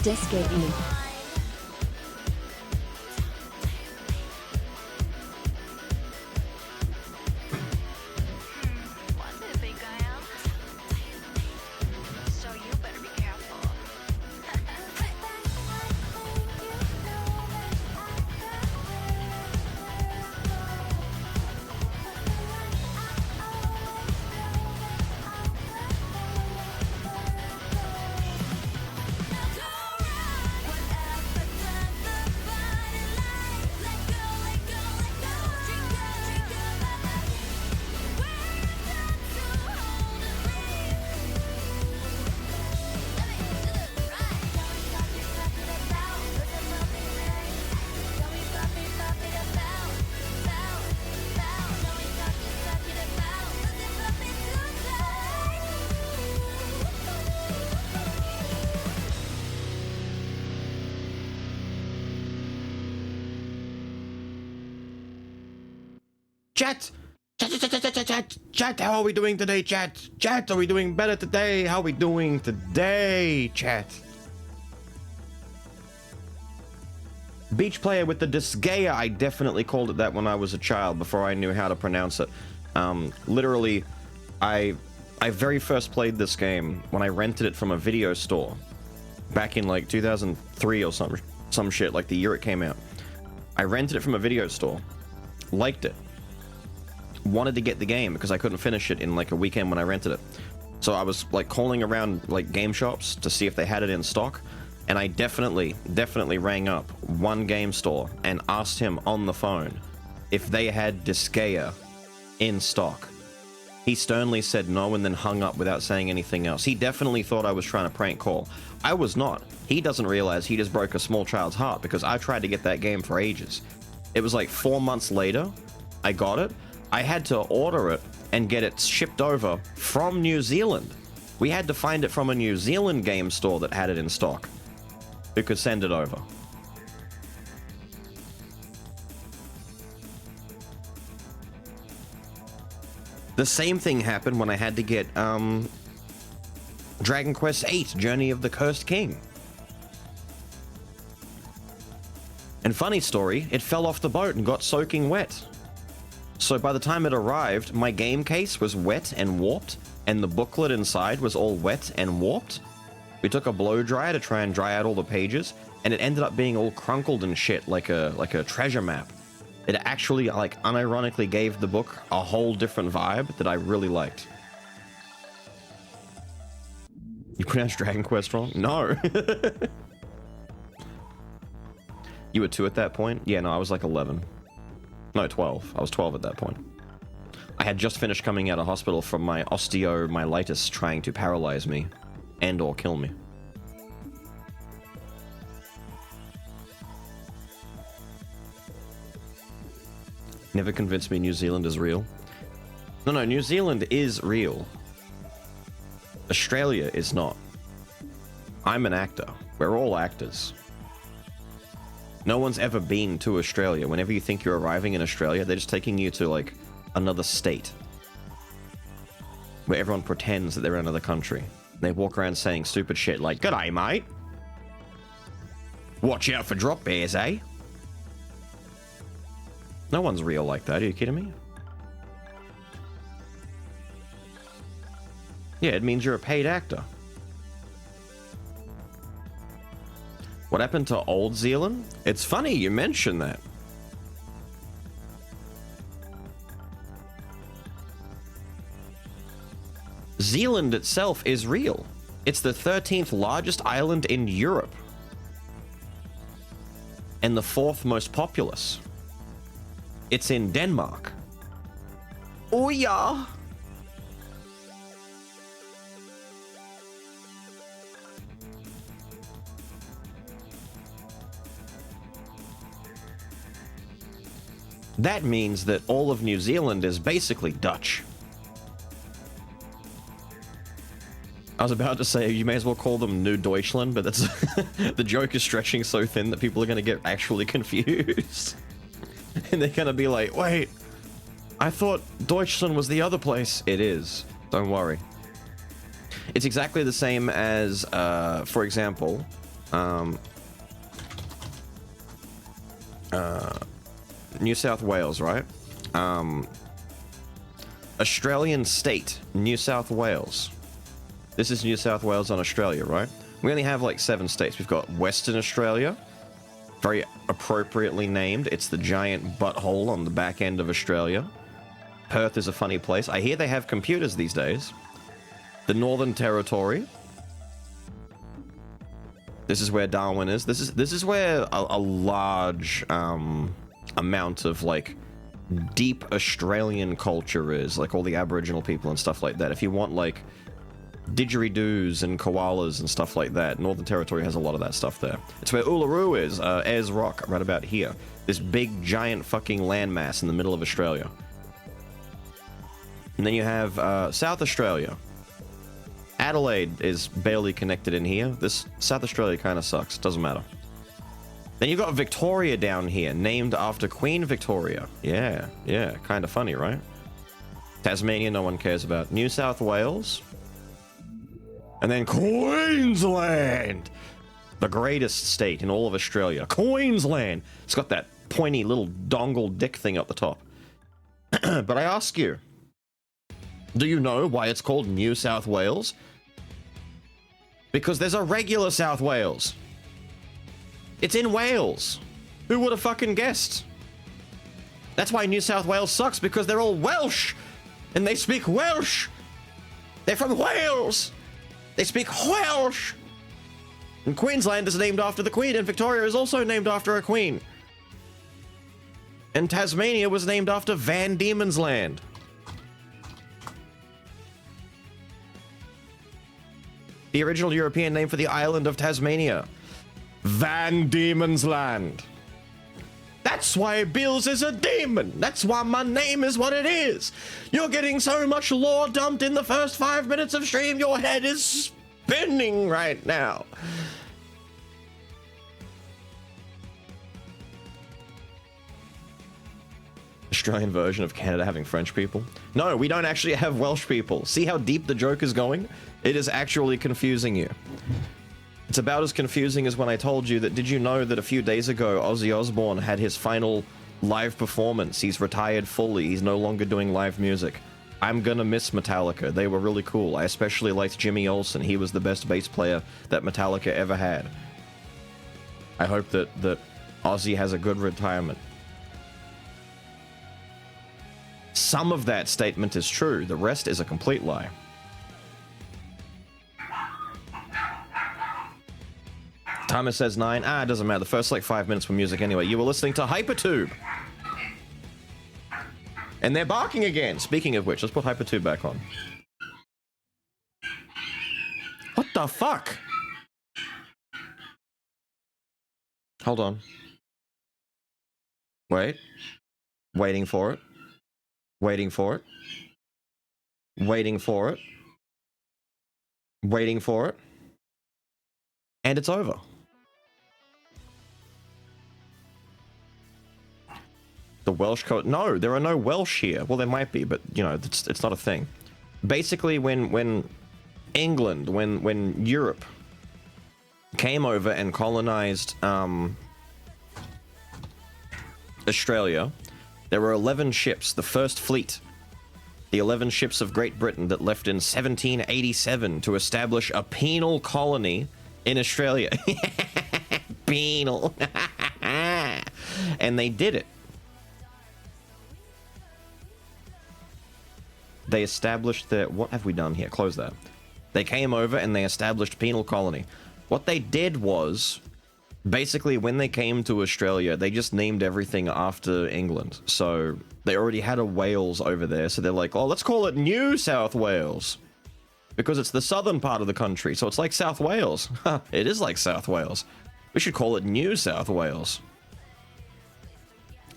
Disgaea. So you better be careful. Chat! Chat, how are we doing today, chat? Chat, are we doing better today? How are we doing today, chat? Beach player with the Disgaea, I definitely called it that when I was a child, before I knew how to pronounce it. Literally, I very first played this game when I rented it from a video store. Back in like 2003 or some shit, like the year it came out. I rented it from a video store. Liked it. Wanted to get the game because I couldn't finish it in like a weekend when I rented it. So I was like calling around like game shops to see if they had it in stock, and I definitely rang up one game store and asked him on the phone if they had Disgaea in stock. He sternly said no and then hung up without saying anything else. He definitely thought I was trying to prank call. I was not. He doesn't realize he just broke a small child's heart because I tried to get that game for ages. It was like 4 months later I got it. I had to order it and get it shipped over from New Zealand. We had to find it from a New Zealand game store that had it in stock, who could send it over. The same thing happened when I had to get Dragon Quest VIII, Journey of the Cursed King. And funny story, it fell off the boat and got soaking wet. So by the time it arrived, my game case was wet and warped, and the booklet inside was all wet and warped. We took a blow dryer to try and dry out all the pages, and it ended up being all crunkled and shit, like a treasure map. It actually, like, unironically gave the book a whole different vibe that I really liked. You pronounced Dragon Quest wrong? No. You were 2 at that point? Yeah, no, I was like 11. No, 12. I was 12 at that point. I had just finished coming out of hospital from my osteomyelitis trying to paralyze me and or kill me. Never convinced me New Zealand is real. No, New Zealand is real. Australia is not. I'm an actor. We're all actors. No one's ever been to Australia. Whenever you think you're arriving in Australia, they're just taking you to, like, another state. Where everyone pretends that they're in another country. They walk around saying stupid shit like, "G'day, mate. Watch out for drop bears, eh?" No one's real like that. Are you kidding me? Yeah, it means you're a paid actor. What happened to Old Zealand? It's funny you mention that. Zealand itself is real. It's the 13th largest island in Europe. And the 4th most populous. It's in Denmark. Oh yeah. That means that all of New Zealand is basically Dutch. I was about to say you may as well call them New Deutschland, but that's the joke is stretching so thin that people are going to get actually confused. And they're going to be like, wait, I thought Deutschland was the other place. It is. Don't worry. It's exactly the same as, for example, New South Wales, right? Australian state, New South Wales. This is New South Wales on Australia, right? We only have like 7 states. We've got Western Australia, very appropriately named. It's the giant butthole on the back end of Australia. Perth is a funny place. I hear they have computers these days. The Northern Territory. This is where Darwin is. This is where a large amount of like deep Australian culture is, like all the Aboriginal people and stuff like that. If you want like didgeridoos and koalas and stuff like that, Northern Territory has a lot of that stuff there. It's where Uluru is, Ayers Rock, right about here. This big giant fucking landmass in the middle of Australia. And then you have South Australia. Adelaide is barely connected in here. This South Australia kind of sucks. Doesn't matter. Then you've got Victoria down here, named after Queen Victoria. Yeah, kind of funny, right? Tasmania, no one cares about. New South Wales. And then Queensland! The greatest state in all of Australia. Queensland! It's got that pointy little dongle dick thing up the top. But I ask you, do you know why it's called New South Wales? Because there's a regular South Wales. It's in Wales. Who would have fucking guessed? That's why New South Wales sucks, because they're all Welsh! And they speak Welsh! They're from Wales! They speak Welsh! And Queensland is named after the Queen, and Victoria is also named after a Queen. And Tasmania was named after Van Diemen's Land. The original European name for the island of Tasmania. Van Diemen's Land. That's why Bills is a demon. That's why my name is what it is. You're getting so much lore dumped in the first 5 minutes of stream, your head is spinning right now. Australian version of Canada having French people? No, we don't actually have Welsh people. See how deep the joke is going? It is actually confusing you. It's about as confusing as when I told you that, did you know that a few days ago Ozzy Osbourne had his final live performance? He's retired fully. He's no longer doing live music. I'm gonna miss Metallica. They were really cool. I especially liked Jimmy Olsen. He was the best bass player that Metallica ever had. I hope that Ozzy has a good retirement. Some of that statement is true. The rest is a complete lie. Timer says 9. It doesn't matter. The first like 5 minutes were music anyway. You were listening to Hypertube. And they're barking again. Speaking of which, let's put Hypertube back on. What the fuck? Hold on. Wait. Waiting for it. Waiting for it. Waiting for it. Waiting for it. And it's over. The Welsh code? No, there are no Welsh here. Well, there might be, but you know, it's not a thing. Basically, when England, when Europe came over and colonized Australia, there were 11 ships, the first fleet, the 11 ships of Great Britain that left in 1787 to establish a penal colony in Australia. penal. And they did it. They established their... What have we done here? Close that. They came over and they established penal colony. What they did was... Basically, when they came to Australia, they just named everything after England. So they already had a Wales over there. So they're like, oh, let's call it New South Wales. Because it's the southern part of the country. So it's like South Wales. It is like South Wales. We should call it New South Wales.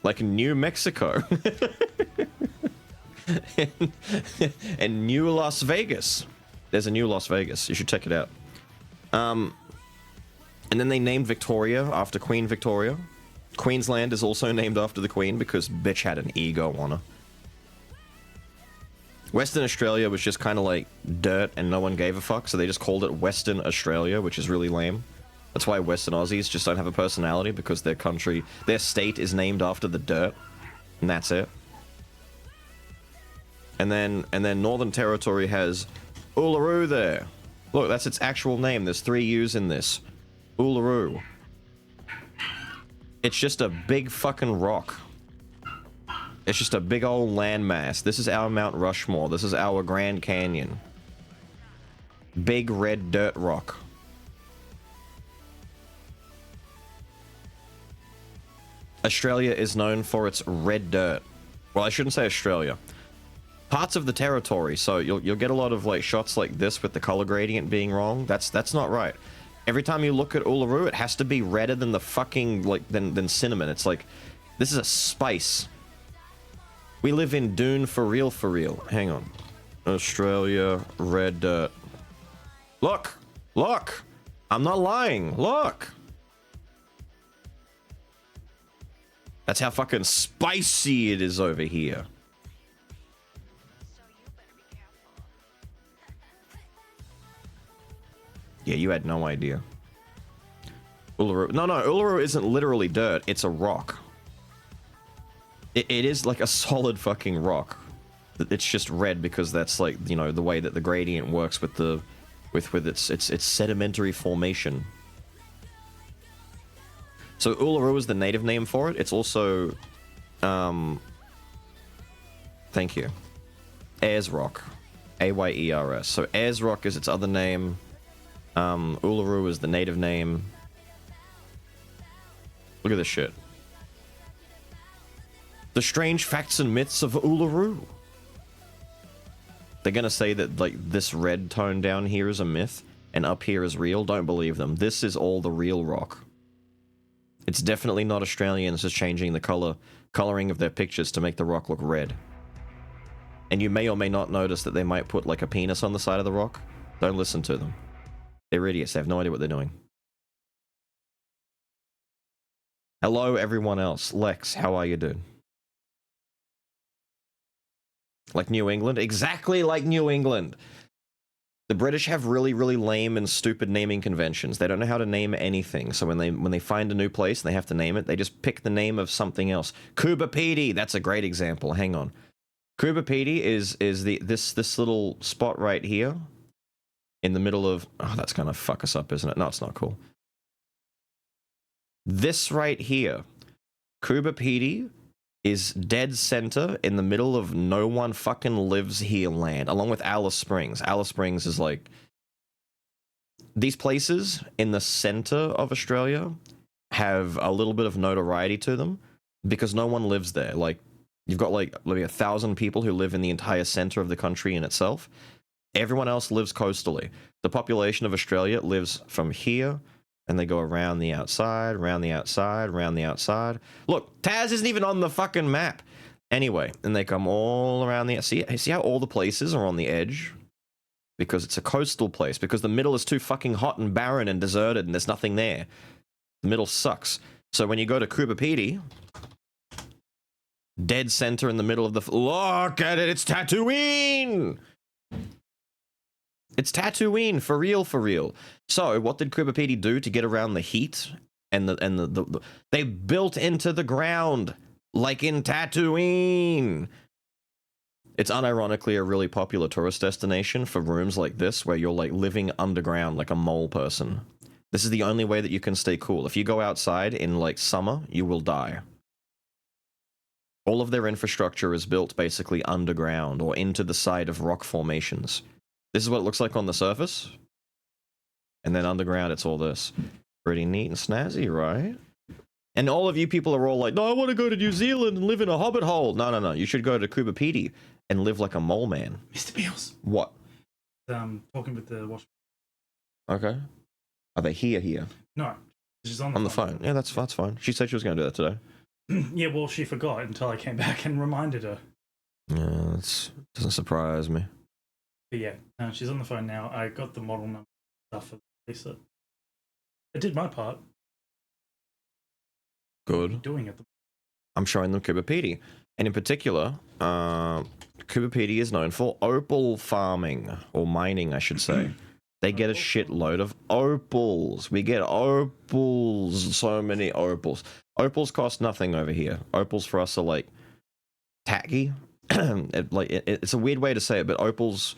Like New Mexico. and New Las Vegas. There's a New Las Vegas. You should check it out. And then they named Victoria after Queen Victoria. Queensland is also named after the Queen because bitch had an ego on her. Western Australia was just kind of like dirt and no one gave a fuck, so they just called it Western Australia, which is really lame. That's why Western Aussies just don't have a personality, because their country, their state is named after the dirt, and that's it. And then Northern Territory has Uluru there. Look, that's its actual name. There's 3 U's in this. Uluru. It's just a big fucking rock. It's just a big old landmass. This is our Mount Rushmore. This is our Grand Canyon. Big red dirt rock. Australia is known for its red dirt. Well, I shouldn't say Australia. Parts of the territory. So you'll get a lot of like shots like this with the color gradient being wrong. That's not right. Every time you look at Uluru, it has to be redder than the fucking, like, than cinnamon. It's like, this is a spice. We live in Dune for real, for real. Hang on. Australia, red dirt. Look! Look! I'm not lying. Look! That's how fucking spicy it is over here. So you better be careful. Yeah, you had no idea. Uluru. No, Uluru isn't literally dirt. It's a rock. It is like a solid fucking rock. It's just red because that's like, you know, the way that the gradient works with the... with its sedimentary formation. So Uluru is the native name for it. It's also... Thank you. Ayers Rock. A-Y-E-R-S. So Ayers Rock is its other name. Uluru is the native name. Look at this shit. The strange facts and myths of Uluru. They're gonna say that, like, this red tone down here is a myth, and up here is real. Don't believe them. This is all the real rock. It's definitely not Australians just changing the coloring of their pictures to make the rock look red. And you may or may not notice that they might put, like, a penis on the side of the rock. Don't listen to them. They're idiots. They have no idea what they're doing. Hello, everyone else. Lex, how are you, dude? Like New England? Exactly like New England! The British have really, really lame and stupid naming conventions. They don't know how to name anything, so when they find a new place and they have to name it, they just pick the name of something else. Kubapedi! That's a great example. Hang on. Kubapedi is this little spot right here in the middle of... Oh, that's gonna fuck us up, isn't it? No, it's not cool. This right here. Kubapedi is dead center in the middle of no one fucking lives here land, along with Alice Springs. Alice Springs is like... These places in the center of Australia have a little bit of notoriety to them because no one lives there. Like, you've got like 1,000 people who live in the entire center of the country in itself. Everyone else lives coastally. The population of Australia lives from here, and they go around the outside, around the outside, around the outside. Look, Taz isn't even on the fucking map. Anyway, and they come all around the... See how all the places are on the edge? Because it's a coastal place. Because the middle is too fucking hot and barren and deserted and there's nothing there. The middle sucks. So when you go to Kubapedi, dead center in the middle of the... Look at it, it's Tatooine! It's Tatooine, for real, for real. So, what did Kubapedi do to get around the heat? And they built into the ground, like in Tatooine. It's unironically a really popular tourist destination for rooms like this, where you're like living underground like a mole person. This is the only way that you can stay cool. If you go outside in like summer, you will die. All of their infrastructure is built basically underground or into the side of rock formations. This is what it looks like on the surface. And then underground, it's all this. Pretty neat and snazzy, right? And all of you people are all like, no, I want to go to New Zealand and live in a hobbit hole. No, no, no. You should go to Kubapidi and live like a mole man. Mr. Beals. What? Talking with the wash. Okay. Are they here? No, she's on On the phone. Yeah, that's fine. She said she was going to do that today. Yeah, well, she forgot until I came back and reminded her. Yeah, that doesn't surprise me. But yeah, she's on the phone now. I got the model number stuff for Lisa. I did my part. Good. Doing it. I'm showing them Kubapidi. And in particular, Kubapidi is known for opal farming, or mining, I should say. They get a shitload of opals. We get opals. So many opals. Opals cost nothing over here. Opals for us are like tacky. It's a weird way to say it, but opals,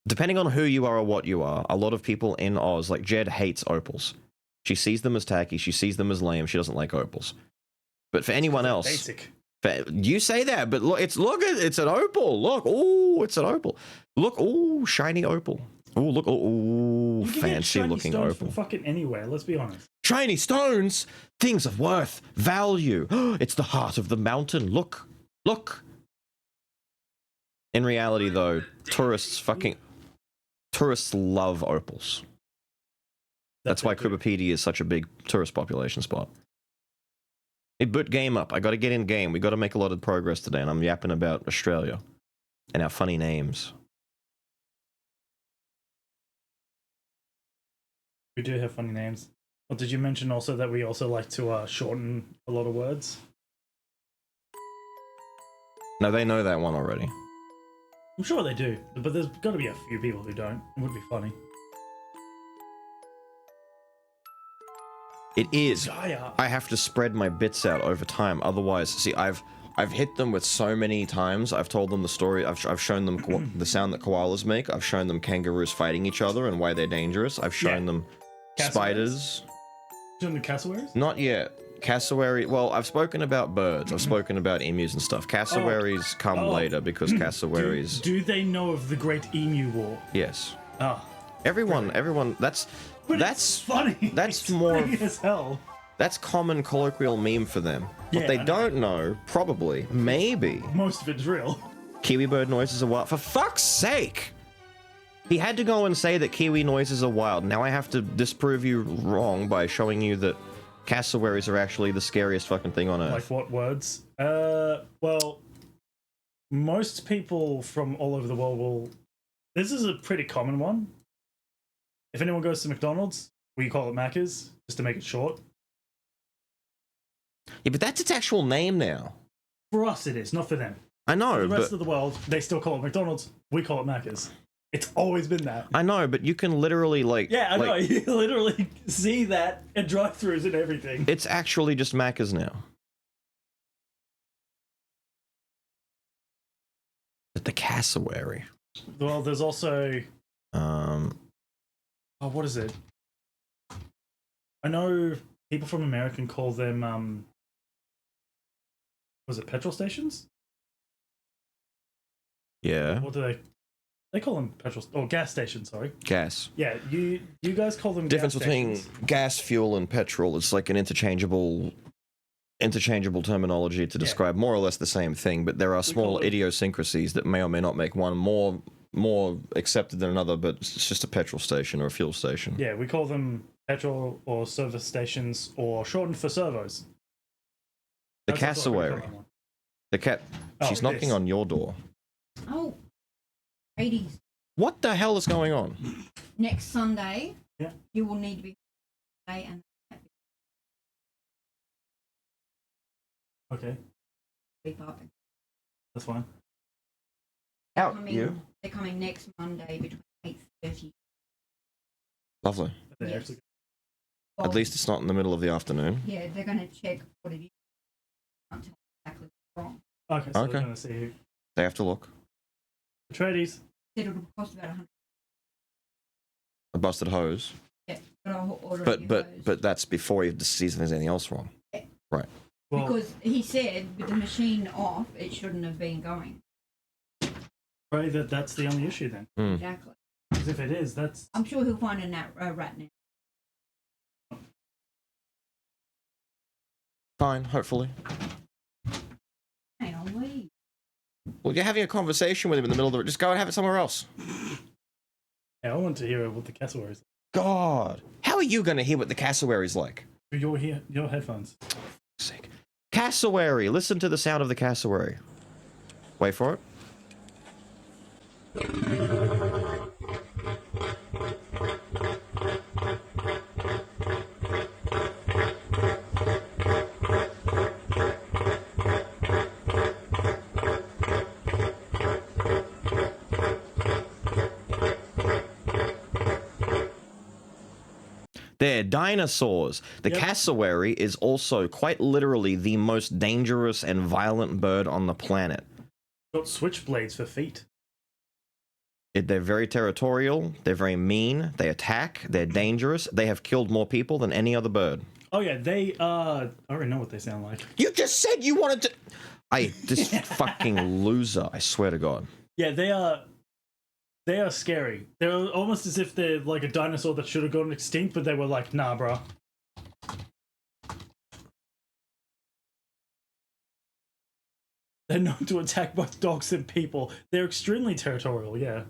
depending on who you are or what you are, a lot of people in Oz, like Jed, hates opals. She sees them as tacky. She sees them as lame. She doesn't like opals. But for anyone else, basic. You say that, but look, it's an opal. Look, oh, it's an opal. Look, oh, shiny opal. Oh, look, oh, fancy looking opal. From fucking anywhere. Let's be honest. Shiny stones, things of worth, value. It's the heart of the mountain. Look. In reality, though, tourists love opals. That's why Kubapidi is such a big tourist population spot. It boot game up. I got to get in game. We got to make a lot of progress today, and I'm yapping about Australia and our funny names. We do have funny names. Well, did you mention also that we also like to shorten a lot of words? No, they know that one already. I'm sure they do, but there's got to be a few people who don't. It would be funny. It is. Disgaea. I have to spread my bits out over time. Otherwise, see, I've hit them with so many times. I've told them the story. I've shown them the sound that koalas make. I've shown them kangaroos fighting each other and why they're dangerous. I've shown them spiders. Shown the cassowaries? Not yet. Cassowary. Well, I've spoken about birds. I've spoken about emus and stuff. Cassowaries come later because cassowaries. Do they know of the Great Emu War? Yes. Ah. Everyone. That's funny. That's it's more funny as hell. That's common colloquial meme for them. What they don't know, probably, maybe. Most of it's real. Kiwi bird noises are wild. For fuck's sake! He had to go and say that kiwi noises are wild. Now I have to disprove you wrong by showing you that cassowaries are actually the scariest fucking thing on earth. Like what words? Well, most people from all over the world will... This is a pretty common one. If anyone goes to McDonald's, we call it Macca's, just to make it short. Yeah, but that's its actual name now. For us it is, not for them. I know, the rest of the world, they still call it McDonald's, we call it Macca's. It's always been that. I know, but you can literally, like... Yeah, I know, you literally see that at drive-thrus and everything. It's actually just Macca's now. But the cassowary. Well, there's also... Oh, what is it? I know people from America call them, was it petrol stations? Yeah. What do they call them gas stations, sorry. Gas. Yeah, you guys call them Difference gas between stations. gas, fuel, and petrol is like an interchangeable terminology to describe more or less the same thing, but there are small idiosyncrasies that may or may not make one more accepted than another, but it's just a petrol station or a fuel station. Yeah, we call them petrol or service stations, or shortened for servos. The cassowary. The cat. She's knocking on your door. Oh, ladies. What the hell is going on? Next Sunday, yeah, you will need to be and okay. Sleep up. That's fine. You. They're coming next Monday between 8:30. Lovely. Yes. At least it's not in the middle of the afternoon. Yeah, they're going to check what it is. Can't tell exactly what's wrong. Okay, so they're going to see. They have to look. The tradies. Said it'll cost about 100. A busted hose. Yeah, But that's before he sees if there's anything else wrong. Yeah. Right. Well, because he said with the machine off, it shouldn't have been going. pray that that's the only issue then. Exactly. Because if it is, that's I'm sure he'll find a rat now. Fine, hopefully. Hang on, leave. Well, you're having a conversation with him in the middle of the... Just go and have it somewhere else. yeah. I want to hear what the cassowary is. God. How are you going to hear what the cassowary's like? Your headphones. Sick. Cassowary. Listen to the sound of the cassowary. Wait for it. They're dinosaurs. The cassowary is also quite literally the most dangerous and violent bird on the planet. Got switchblades for feet. They're very territorial. They're very mean. They attack. They're dangerous. They have killed more people than any other bird. Oh yeah, they I already know what they sound like. You just said you wanted to... This fucking loser, I swear to God. Yeah, they are scary. They're almost as if they're like a dinosaur that should have gone extinct, but they were like, nah, bro. They're known to attack both dogs and people. They're extremely territorial, yeah.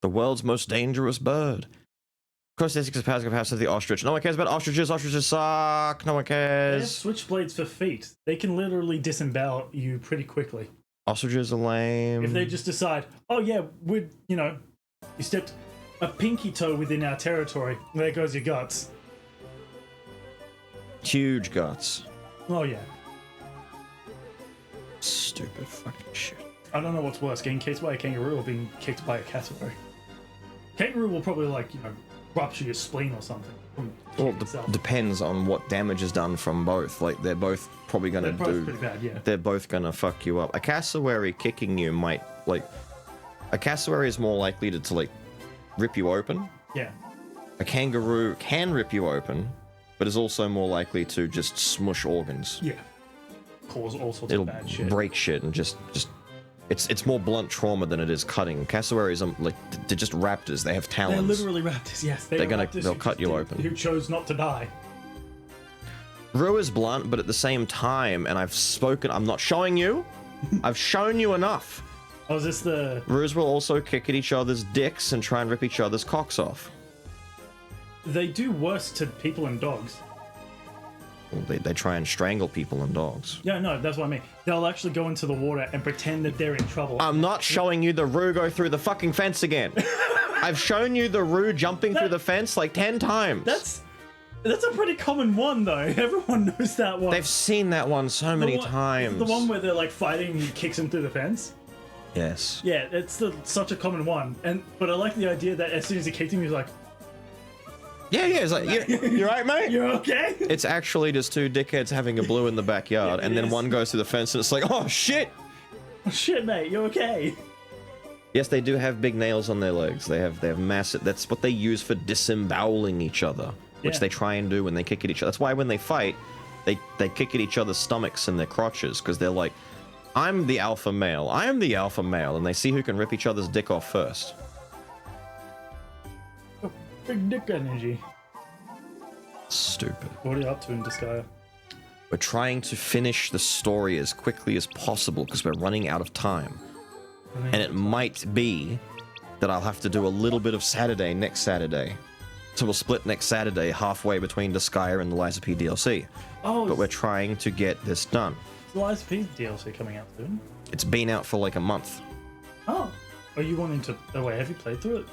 The world's most dangerous bird. Of course, there's capacity of the ostrich. No one cares about ostriches. Ostriches suck. No one They have cares. switchblades for feet. They can literally disembowel you pretty quickly. Ostriches are lame. If they just decide, oh yeah, you stepped a pinky toe within our territory, there goes your guts. Huge guts. Oh yeah. Stupid fucking shit. I don't know what's worse, getting kicked by a kangaroo or being kicked by a cassowary. Kangaroo will probably rupture your spleen or something. Well, depends on what damage is done from both. Like, they're both probably gonna They're both pretty bad, yeah. They're both gonna fuck you up. A cassowary kicking you might, a cassowary is more likely to rip you open. Yeah. A kangaroo can rip you open, but is also more likely to just smush organs. Yeah. Cause all sorts It'll of bad shit. break shit and just it's more blunt trauma than it is cutting. Cassowaries are they're just raptors. They have They're talons. literally raptors, yes. They'll cut you open. Who chose not to die. Rue is blunt, but at the same time, and I've spoken, I'm not showing you. I've shown you enough. Oh, is this the... Roos will also kick at each other's dicks and try and rip each other's cocks off. They do worse to people and dogs. Well, they try and strangle people and dogs. Yeah, no, that's what I mean. They'll actually go into the water and pretend that they're in trouble. I'm not showing you the Roo go through the fucking fence again. I've shown you the Roo jumping through the fence like 10 times. That's a pretty common one, though. Everyone knows that one. They've seen that one so many times. The one where they're fighting and he kicks him through the fence. Yes. Yeah, it's such a common one. But I like the idea that as soon as he kicked him, he's like, Yeah, it's like, you right, mate? "You're okay." It's actually just two dickheads having a blue in the backyard, Yeah, and then is. one goes through the fence and it's like, oh shit! Oh, shit, mate, you're okay. Yes, they do have big nails on their legs. They have massive. That's what they use for disemboweling each other, which Yeah. they try and do when they kick at each other. That's why when they fight, they kick at each other's stomachs and their crotches because they're like, I'm the alpha male. I am the alpha male, and they see who can rip each other's dick off first. Big dick energy. Stupid. What are you up to in Disgaea? We're trying to finish the story as quickly as possible because we're running out of time. And it might be that I'll have to do a little bit of Saturday next Saturday. So we'll split next Saturday halfway between Disgaea and the Lies of P DLC. Oh, But we're trying to get this done. is the Lies of P DLC coming out soon? It's been out for like a month. Oh. Are you wanting to... Oh, wait, have you played through it?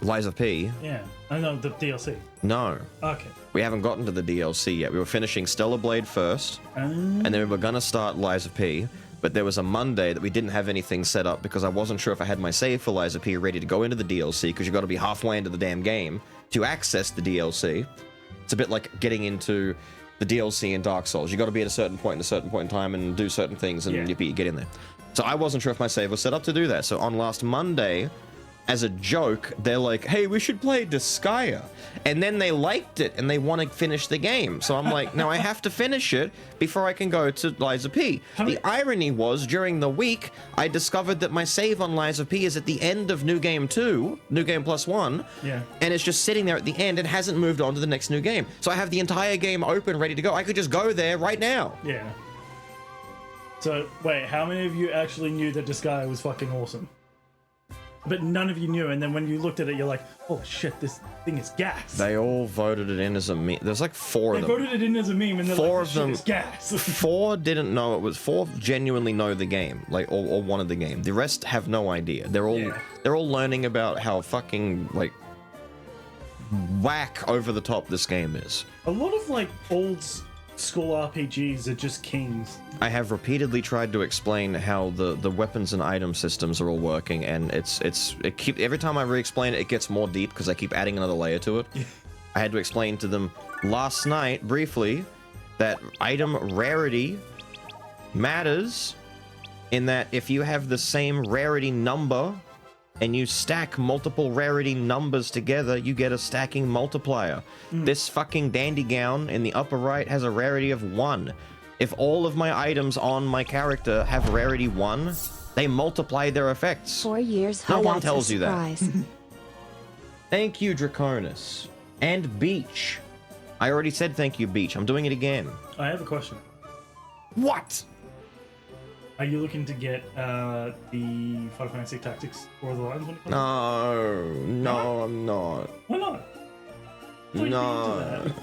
Lies of P? Yeah. I know, the DLC. No. Okay. We haven't gotten to the DLC yet. We were finishing Stellar Blade first, and then we were gonna start Lies of P, but there was a Monday that we didn't have anything set up because I wasn't sure if I had my save for Lies of P ready to go into the DLC, because you got to be halfway into the damn game to access the DLC. It's a bit like getting into the DLC in Dark Souls. You got to be at a certain point in a certain point in time and do certain things, and Yeah. you get in there. So I wasn't sure if my save was set up to do that. So on last Monday, as a joke, they're like, hey, we should play Disgaea. And then they liked it and they want to finish the game. So I'm like, no, I have to finish it before I can go to Liza P. The irony was, during the week, I discovered that my save on Liza P is at the end of New Game 2, New Game Plus 1. Yeah. And it's just sitting there at the end and hasn't moved on to the next new game. So I have the entire game open, ready to go. I could just go there right now. Yeah. So, wait, how many of you actually knew that Disgaea was fucking awesome? But none of you knew, and then when you looked at it, you're like, oh shit, this thing is gas. They all voted it in as a meme. There's like 4 of them. They voted it in as a meme, and they're Four like, of this them- shit is gas. 4 didn't know it was. 4 genuinely know the game, like, or wanted the game. The rest have no idea. They're all learning about how fucking like whack over the top this game is. A lot of like old school RPGs are just kings. I have repeatedly tried to explain how the weapons and item systems are all working, and every time I re-explain it, it gets more deep because I keep adding another layer to it. I had to explain to them last night briefly that item rarity matters in that if you have the same rarity number and you stack multiple rarity numbers together, you get a stacking multiplier. This fucking dandy gown in the upper right has a rarity of 1. If all of my items on my character have rarity 1, they multiply their effects. 4 years. No one that's tells a you that. surprise. Thank you, Draconis. And Beach. I already said thank you, Beach. I'm doing it again. I have a question. What? Are you looking to get the Final Fantasy Tactics or the Lines when it comes No, I'm not. Why not? Why are you No. into that?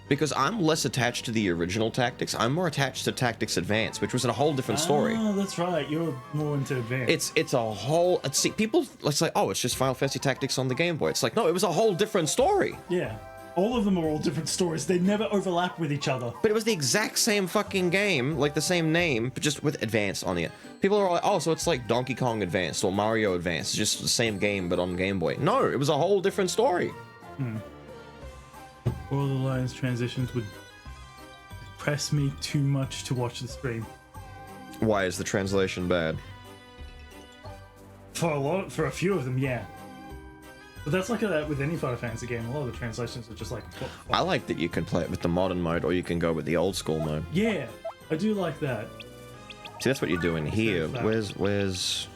Because I'm less attached to the original Tactics. I'm more attached to Tactics Advance, which was a whole different story. Oh, that's right. You're more into Advance. It's a whole. See, people it's like, oh, it's just Final Fantasy Tactics on the Game Boy. It's like, no, it was a whole different story. Yeah. All of them are all different stories. They never overlap with each other. But it was the exact same fucking game, like the same name, but just with Advance on it. People are like, oh, so it's like Donkey Kong Advanced or Mario Advanced. It's just the same game, but on Game Boy. No, it was a whole different story. All the Lions transitions would press me too much to watch the stream. Why is the translation bad? For a few of them, yeah. But that's like that with any Final Fantasy game. A lot of the translations are just like, what the fuck? I like that you can play it with the modern mode, or you can go with the old school mode. Yeah, I do like that. See, that's what you're doing here. that. Where's...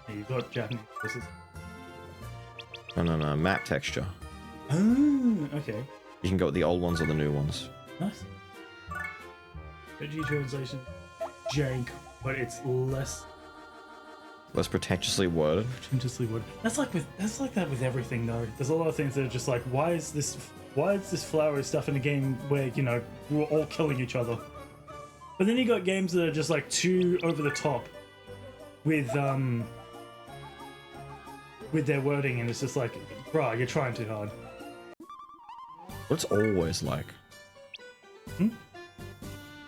Yeah, you've got Japanese voices. No, map texture. Oh, okay. You can go with the old ones or the new ones. Nice. OG translation, jank, but it's less Less pretentiously worded. pretentiously worded. That's like that with everything though. There's a lot of things that are just like, why is this flowery stuff in a game where, you know, we're all killing each other? But then you got games that are just like too over the top with their wording, and it's just like, bro, you're trying too hard. What's always like? Hmm?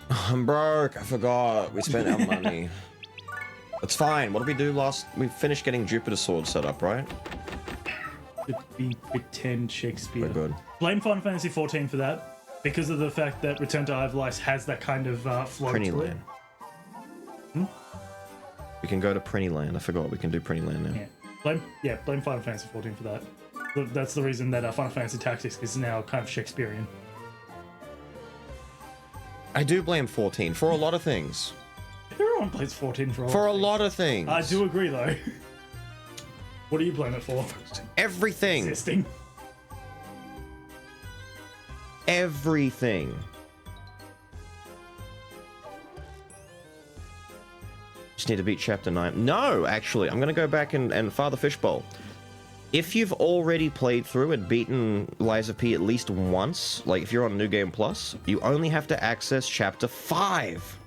I'm broke. I forgot. We spent our money. It's fine. What did we do last? We finished getting Jupiter Sword set up, right? To be pretend Shakespeare. We're good. Blame Final Fantasy 14 for that, because of the fact that Return to Ivalice has that kind of flow Prinny to it. Land. We can go to Prinny Land. I forgot we can do Prinny Land now. Yeah. Blame Final Fantasy 14 for that. That's the reason that Final Fantasy Tactics is now kind of Shakespearean. I do blame 14 for a lot of things. Everyone plays 14 for For a things. lot of things. I do agree though. What do you blame it for? Everything. Existing. Everything. Just need to beat chapter 9. No, actually, I'm gonna go back and Father Fishbowl. If you've already played through and beaten Liza P at least once, like if you're on New Game Plus, you only have to access chapter 5.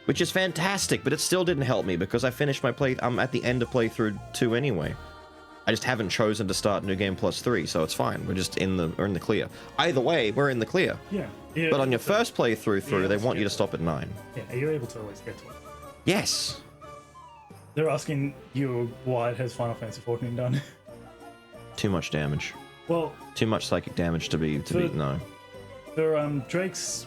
Which is fantastic, but it still didn't help me because I finished my I'm at the end of playthrough 2 anyway. I just haven't chosen to start New Game Plus 3, so it's fine. We're just in the clear. Either way, we're in the clear. Yeah. But on your first playthrough through, they want you to stop at 9. Yeah, are you able to always get to it? Yes. They're asking you why it has Final Fantasy 14 done. Too much damage. Well, Too much psychic damage to be no. for Drake's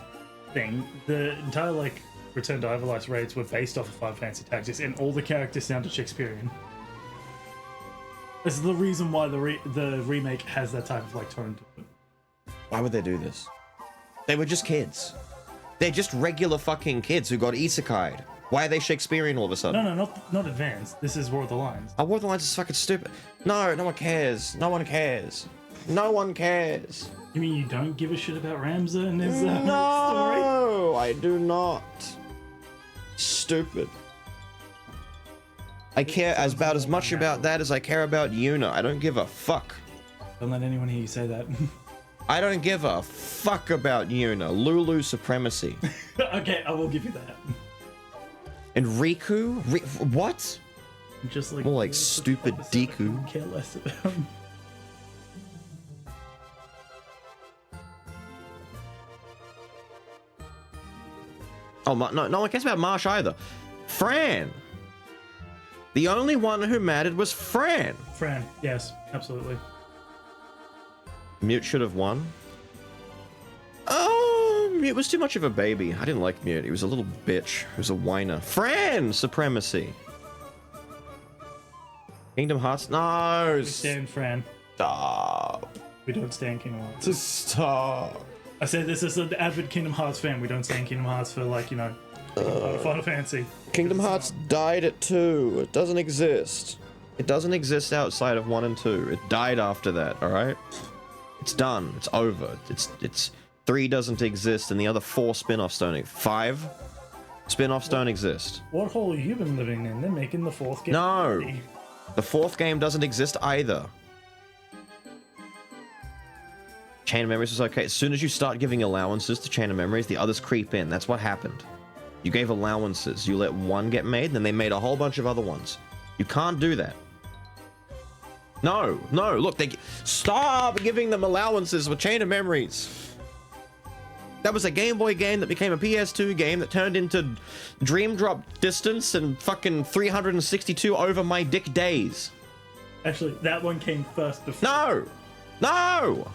thing, the entire like Return to Everlife's raids were based off of Final Fantasy Tactics, and all the characters sounded Shakespearean. This is the reason why the remake has that type of like tone to it. Why would they do this? They were just kids. They're just regular fucking kids who got isekai'd. Why are they Shakespearean all of a sudden? No, not advanced. This is War of the Lions. Oh, War of the Lions is fucking stupid. No, no one cares. No one cares. No one cares. You mean you don't give a shit about Ramza and his story? No, I do not. Stupid. I care about as much about that as I care about Yuna. I don't give a fuck. Don't let anyone hear you say that. I don't give a fuck about Yuna. Lulu supremacy. Okay, I will give you that. And Riku? What? Just like More like stupid Deku. Care less about him. Oh, no one cares about Marsh either. Fran. The only one who mattered was Fran. Fran, yes, absolutely. Mute should have won. Oh, Mute was too much of a baby. I didn't like Mute. He was a little bitch. He was a whiner. Fran supremacy. Kingdom Hearts. No. We stand Fran. Stop. We don't stand Kingdom Hearts. Just stop. I said this as an avid Kingdom Hearts fan. We don't stand Kingdom Hearts for like, you know, Final Fantasy. Kingdom Hearts died at 2. It doesn't exist. It doesn't exist outside of 1 and 2. It died after that, alright? It's done. It's over. It's 3 doesn't exist and the other 4 spin-offs don't exist. 5 spin-offs don't exist. What hole have you been living in? They're making the 4th game. No. already. The 4th game doesn't exist either. Chain of Memories was okay. As soon as you start giving allowances to Chain of Memories, the others creep in. That's what happened. You gave allowances. You let one get made, and then they made a whole bunch of other ones. You can't do that. No, look, stop giving them allowances with Chain of Memories. That was a Game Boy game that became a PS2 game that turned into Dream Drop Distance and fucking 362 over my dick days. Actually, that one came first before. No!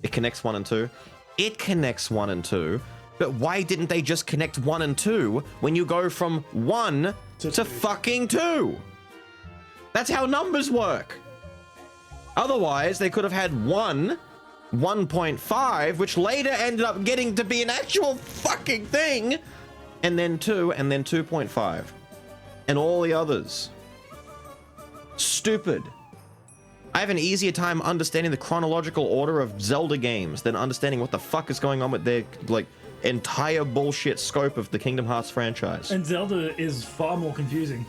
It connects 1 and 2. It connects 1 and 2. But why didn't they just connect 1 and 2 when you go from 1 to fucking 2? That's how numbers work. Otherwise, they could have had 1, 1.5, which later ended up getting to be an actual fucking thing, and then 2, and then 2.5. And all the others. Stupid. I have an easier time understanding the chronological order of Zelda games than understanding what the fuck is going on with their, like, entire bullshit scope of the Kingdom Hearts franchise. And Zelda is far more confusing.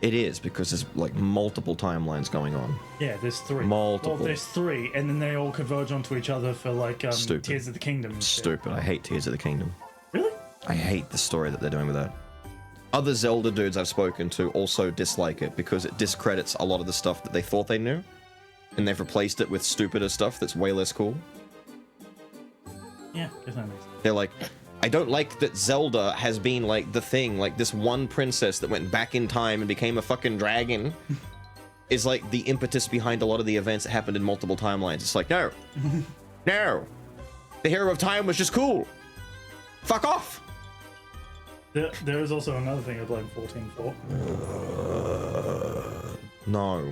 It is, because there's, like, multiple timelines going on. Yeah, there's 3. Multiple. Well, there's 3, and then they all converge onto each other for, like, Stupid. Tears of the Kingdom. and shit. Stupid. I hate Tears of the Kingdom. Really? I hate the story that they're doing with that. Other Zelda dudes I've spoken to also dislike it because it discredits a lot of the stuff that they thought they knew, and they've replaced it with stupider stuff that's way less cool. Yeah, guess that makes sense. They're like, I don't like that Zelda has been like the thing, like this one princess that went back in time and became a fucking dragon is like the impetus behind a lot of the events that happened in multiple timelines. It's like, no, no, the hero of time was just cool. Fuck off. There is also another thing I blame 14 for. No,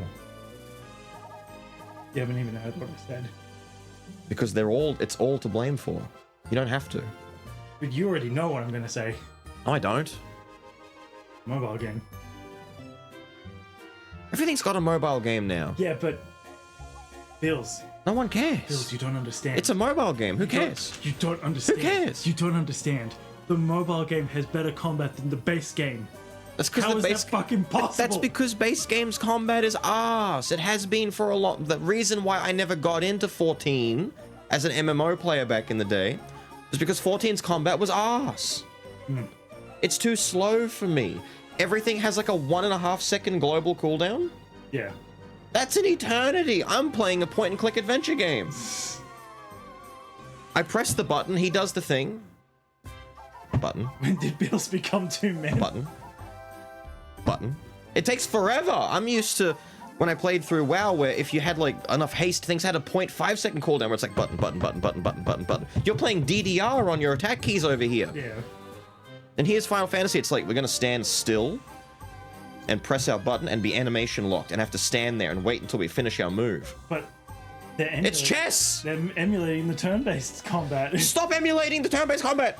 You haven't even heard what I said. because it's all to blame for. You don't have to. But you already know what I'm going to say. No, I don't. Mobile game. Everything's got a mobile game now. Yeah, but... Bills. No one cares. Bills, you don't understand. It's a mobile game. Who You don't- cares? You don't understand. Who cares? You don't understand. The mobile game has better combat than the base game. That's because How the is base that fucking possible? That's because base games combat is arse. It has been for a lot. The reason why I never got into 14 as an MMO player back in the day was because 14's combat was arse. It's too slow for me. Everything has like a 1.5 second global cooldown. Yeah. That's an eternity. I'm playing a point and click adventure game. I press the button, he does the thing. Button. When did Bills become 2 men? Button. Button. It takes forever. I'm used to when I played through WoW, where if you had like enough haste, things had a 0.5 second cooldown where it's like button, button, button, button, button, button, button. You're playing DDR on your attack keys over here. Yeah. And here's Final Fantasy, it's like we're gonna stand still and press our button and be animation locked and have to stand there and wait until we finish our move. But they're It's chess! They're emulating the turn-based combat. Stop emulating the turn-based combat!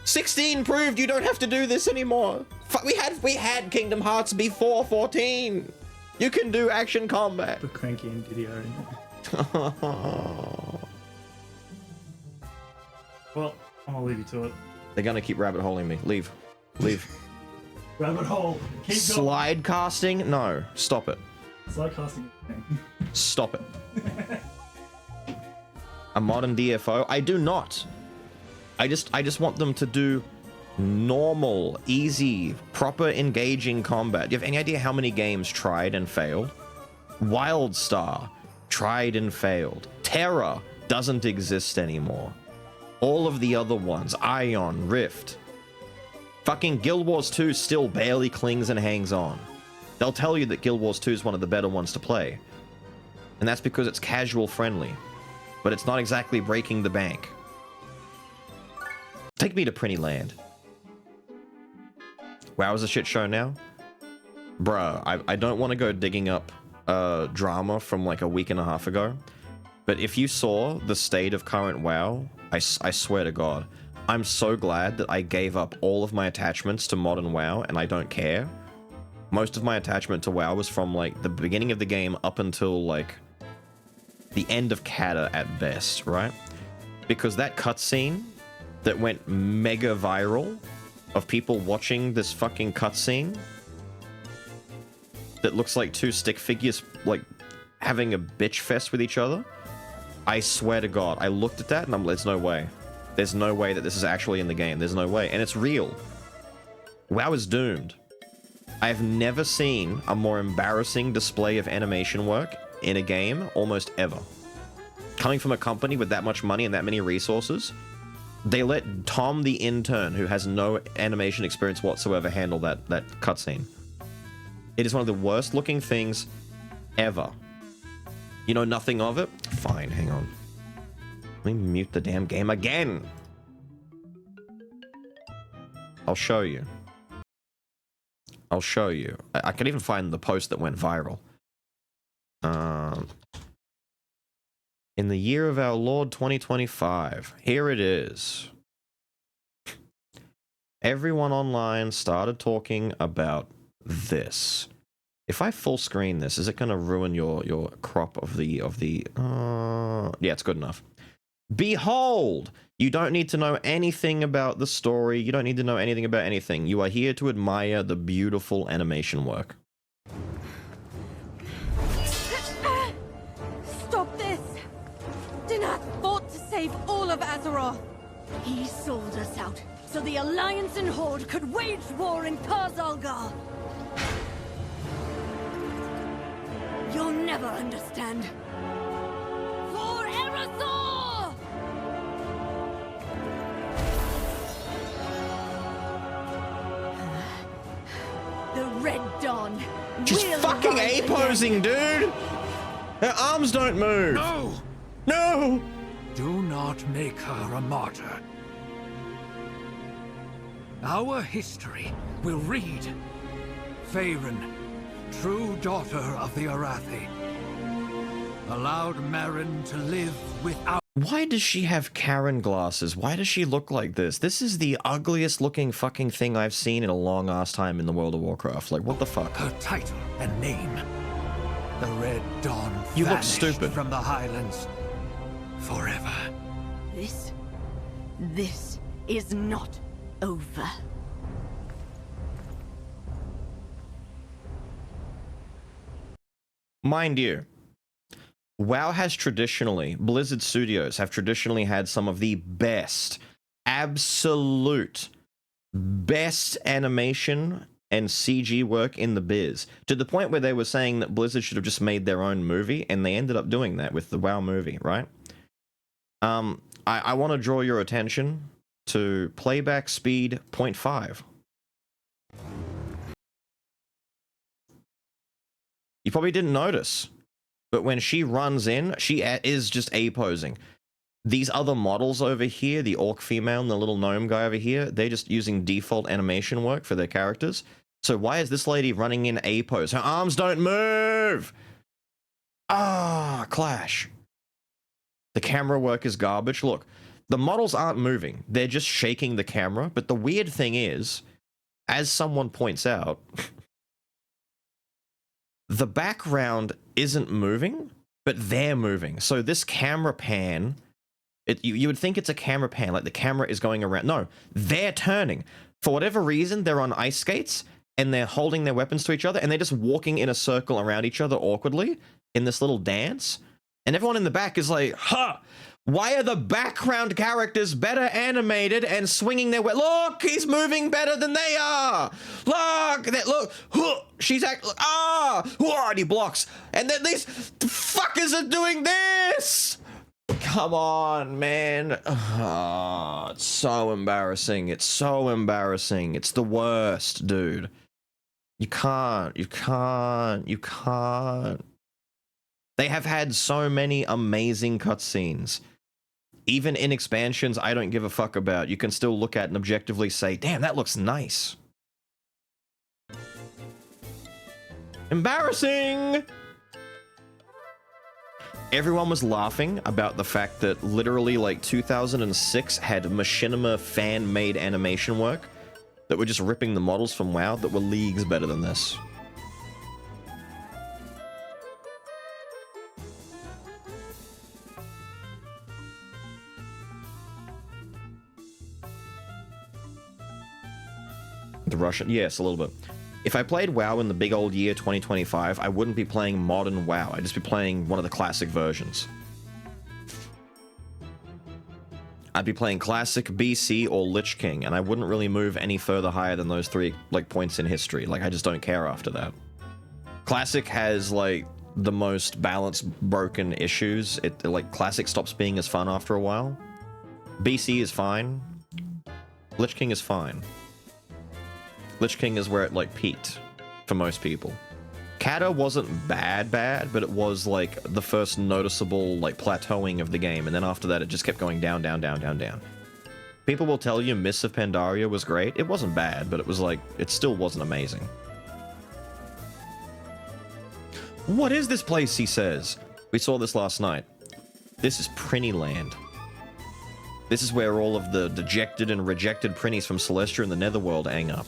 16 proved you don't have to do this anymore. We had Kingdom Hearts before 14. You can do action combat. The cranky and DDR. Well, I'm gonna leave you to it. They're gonna keep rabbit holing me. Leave. Leave. Rabbit hole. Keep going. Slide casting? No. Stop it. Slide casting. Stop it. A modern DFO? I do not. I just want them to do normal, easy, proper engaging combat. Do you have any idea how many games tried and failed? WildStar tried and failed. Terra doesn't exist anymore. All of the other ones, Ion, Rift. Fucking Guild Wars 2 still barely clings and hangs on. They'll tell you that Guild Wars 2 is one of the better ones to play. And that's because it's casual friendly. But it's not exactly breaking the bank. Take me to Prinny Land. WoW is a shit show now? Bruh, I don't want to go digging up drama from like a week and a half ago. But if you saw the state of current WoW, I swear to God, I'm so glad that I gave up all of my attachments to modern WoW and I don't care. Most of my attachment to WoW was from like the beginning of the game up until like the end of Kata at best, right? Because that cutscene that went mega viral of people watching this fucking cutscene that looks like two stick figures like having a bitch fest with each other. I swear to God, I looked at that and I'm like, there's no way. There's no way that this is actually in the game. There's no way. And it's real. WoW is doomed. I have never seen a more embarrassing display of animation work in a game almost ever. Coming from a company with that much money and that many resources, they let Tom the intern, who has no animation experience whatsoever, handle that cutscene. It is one of the worst looking things ever. You know nothing of it? Fine, hang on. Let me mute the damn game again. I'll show you. I'll show you. I can even find the post that went viral. In the year of our Lord 2025, here it is. Everyone online started talking about this. If I full screen this, is it going to ruin your crop of the yeah, it's good enough. Behold, you don't need to know anything about the story. You don't need to know anything about anything. You are here to admire the beautiful animation work. Stop this! Dinath fought to save all of Azeroth. He sold us out so the Alliance and Horde could wage war in Parzalgar. You'll never understand. For Erethdor! The Red Dawn. She's will fucking rise A-posing, dude! Her arms don't move! No! No! Do not make her a martyr. Our history will read. Faerun, true daughter of the Arathi, allowed Marin to live without... Why does she have Karen glasses? Why does she look like this? This is the ugliest looking fucking thing I've seen in a long ass time in the World of Warcraft. Like, what the fuck? her title and name. The Red Dawn You look vanished stupid. from the Highlands forever. This is not over. Mind you, WoW has traditionally, Blizzard Studios have traditionally had some of the best, absolute best animation and CG work in the biz, to the point where they were saying that Blizzard should have just made their own movie, and they ended up doing that with the WoW movie, right? I want to draw your attention to playback speed 0.5. You probably didn't notice. But when she runs in, she is just A-posing. These other models over here, the orc female and the little gnome guy over here, they're just using default animation work for their characters. So why is this lady running in A-pose? Her arms don't move! Ah, clash. The camera work is garbage. Look, the models aren't moving. They're just shaking the camera. But the weird thing is, as someone points out, the background isn't moving, but they're moving. So this camera pan, you would think it's a camera pan, like the camera is going around. No, they're turning. For whatever reason, they're on ice skates, and they're holding their weapons to each other, and they're just walking in a circle around each other awkwardly in this little dance. And everyone in the back is like, huh, why are the background characters better animated and swinging their way? Look, he's moving better than they are. Look, look, huh, she's and he blocks. And then these fuckers are doing this. Come on, man. Oh, it's so embarrassing. It's so embarrassing. It's the worst, dude. You can't. They have had so many amazing cutscenes. Even in expansions I don't give a fuck about, you can still look at and objectively say, damn, that looks nice. Embarrassing! Everyone was laughing about the fact that literally like 2006 had machinima fan-made animation work that were just ripping the models from WoW that were leagues better than this. The Russian, yes, a little bit. If I played WoW in the big old year 2025, I wouldn't be playing modern WoW. I'd just be playing one of the classic versions. I'd be playing classic, BC, or Lich King, and I wouldn't really move any further higher than those three like points in history. Like, I just don't care after that. Classic has like the most balanced broken issues. Like classic stops being as fun after a while. BC is fine. Lich King is fine. Lich King is where it like peaked for most people. Kata wasn't bad, but it was like the first noticeable like plateauing of the game, and then after that it just kept going down, down, down, down, down. People will tell you Mists of Pandaria was great. It wasn't bad, but it was like, it still wasn't amazing. What is this place, he says? We saw this last night. This is Prinny Land. This is where all of the dejected and rejected Prinnies from Celestia and the Netherworld hang up.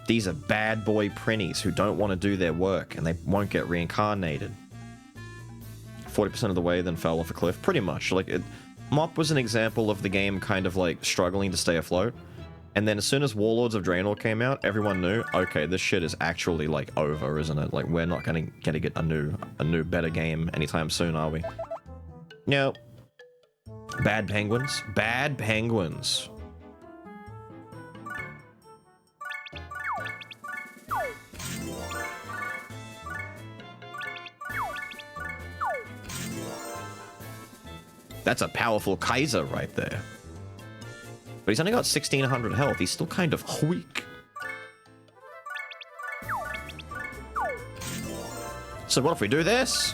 These are bad boy Prinnies who don't want to do their work, and they won't get reincarnated. 40% of the way, then fell off a cliff. Pretty much. Like, Mop was an example of the game kind of, like, struggling to stay afloat. And then as soon as Warlords of Draenor came out, everyone knew, okay, this shit is actually, like, over, isn't it? Like, we're not gonna get a new, better game anytime soon, are we? No. Bad penguins. Bad penguins. That's a powerful Kaiser right there. But he's only got 1600 health. He's still kind of weak. So what if we do this?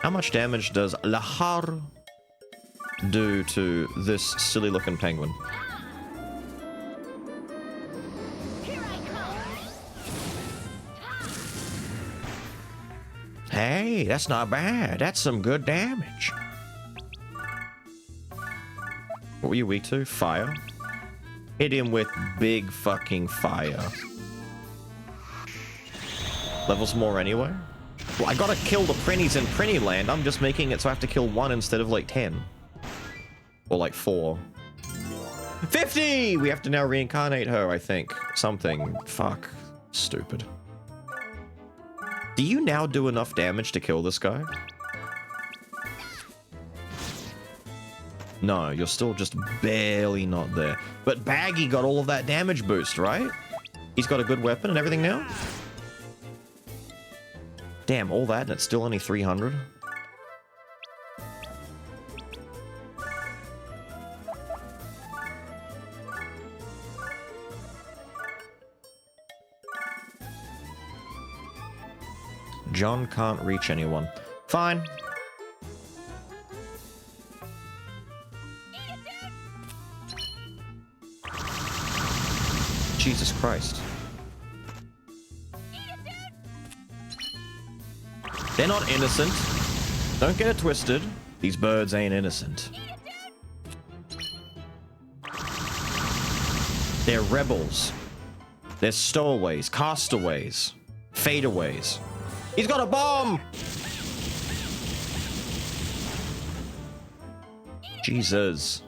How much damage does Lahar do to this silly looking penguin? Hey, that's not bad. That's some good damage. What were you weak to? Fire? Hit him with big fucking fire. Levels more anyway? Well, I gotta kill the Prinnies in Prinny Land. I'm just making it so I have to kill 1 instead of like 10. Or like 4. 50! We have to now reincarnate her, I think. Something. Fuck. Stupid. Do you now do enough damage to kill this guy? No, you're still just barely not there. But Baggy got all of that damage boost, right? He's got a good weapon and everything now? Damn, all that and it's still only 300? John can't reach anyone. Fine. Jesus Christ. They're not innocent. Don't get it twisted. These birds ain't innocent. They're rebels. They're stowaways, castaways, fadeaways. He's got a bomb! Jesus.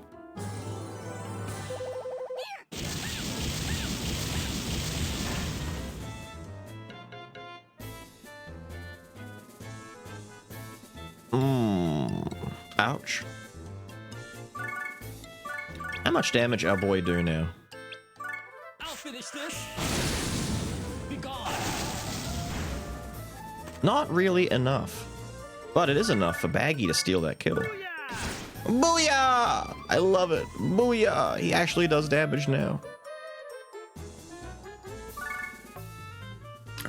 Ouch. How much damage our boy do now? I'll finish this. Be gone. Not really enough. But it is enough for Baggy to steal that kill. Booyah! I love it. Booyah! He actually does damage now.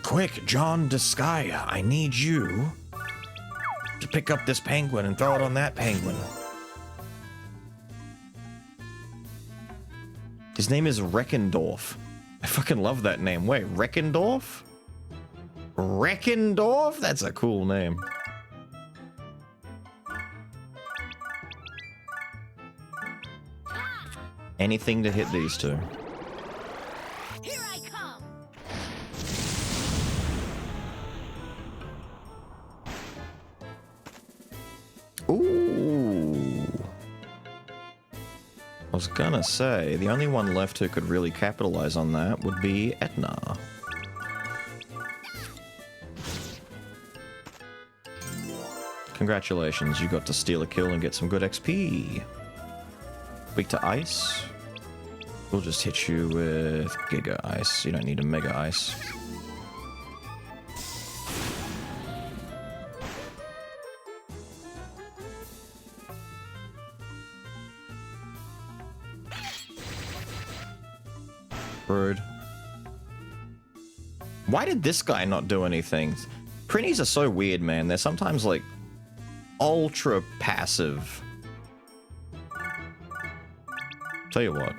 Quick, John Disgaea, I need you to pick up this penguin and throw it on that penguin. His name is Reckendorf. I fucking love that name. Wait, Reckendorf? Reckendorf? That's a cool name. Anything to hit these two. Here I come! Ooh. I was gonna say, the only one left who could really capitalize on that would be Etna. Congratulations, you got to steal a kill and get some good XP. Weak to ice? We'll just hit you with Giga Ice. You don't need a Mega Ice. Rude. Why did this guy not do anything? Prinnies are so weird, man. They're sometimes like ultra passive. Tell you what.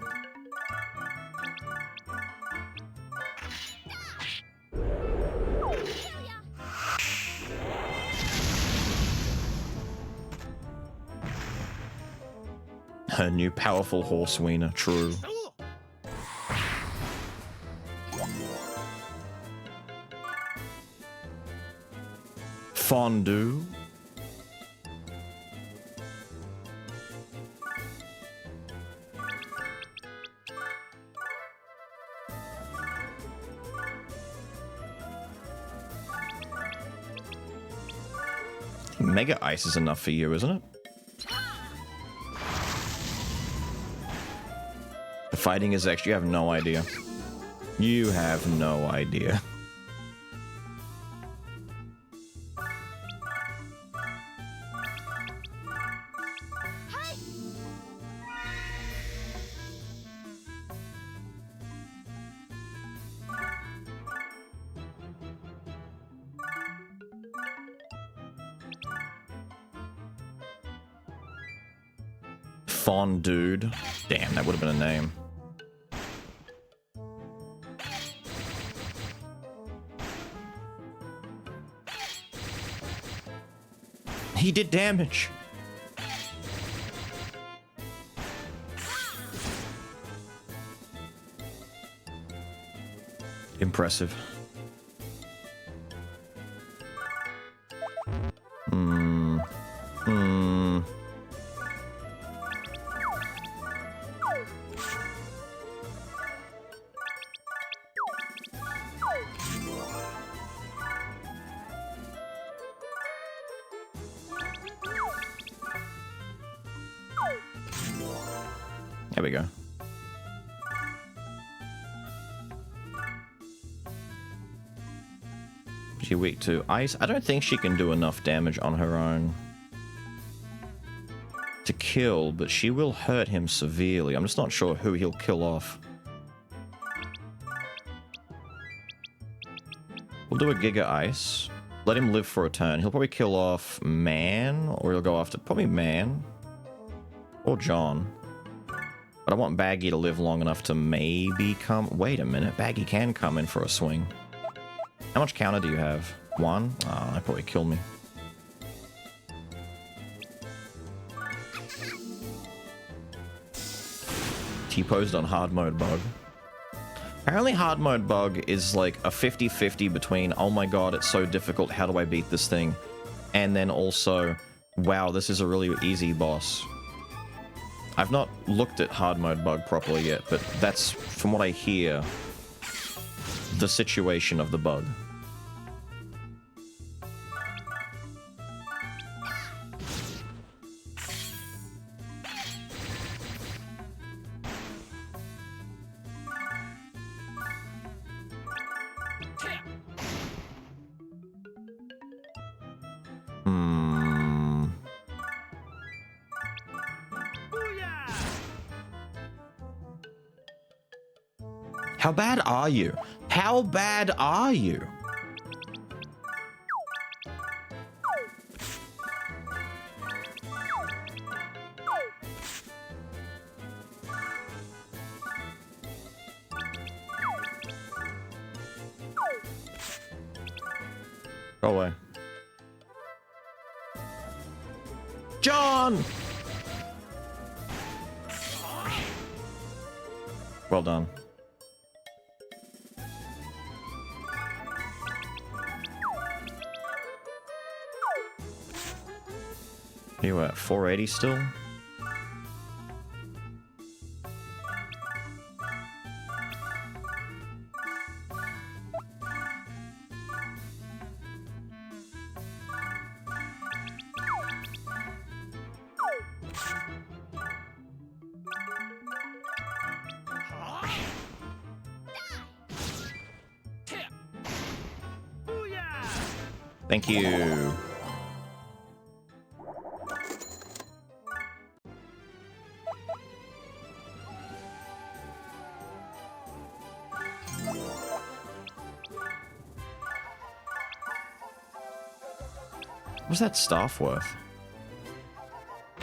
Her new powerful horse wiener, true. Fondue. Mega Ice is enough for you, isn't it? The fighting is extra. You have no idea. You have no idea. Fondue. Damn, that would have been a name. He did damage. Impressive. There we go. She weak to ice. I don't think she can do enough damage on her own to kill, but she will hurt him severely. I'm just not sure who he'll kill off. We'll do a Giga Ice. Let him live for a turn. He'll probably kill off Man, or he'll go after probably Man or John. But I want Baggy to live long enough to maybe come. Wait a minute, Baggy can come in for a swing. How much counter do you have? 1? Oh, that probably killed me. T-posed on hard mode bug. Apparently hard mode bug is like a 50-50 between, oh my god, it's so difficult, how do I beat this thing? And then also, wow, this is a really easy boss. I've not looked at hard mode bug properly yet, but that's, from what I hear, the situation of the bug. How bad are you? How bad are you? Go away. John! Well done. You at 480 still? Thank you. What's that staff worth?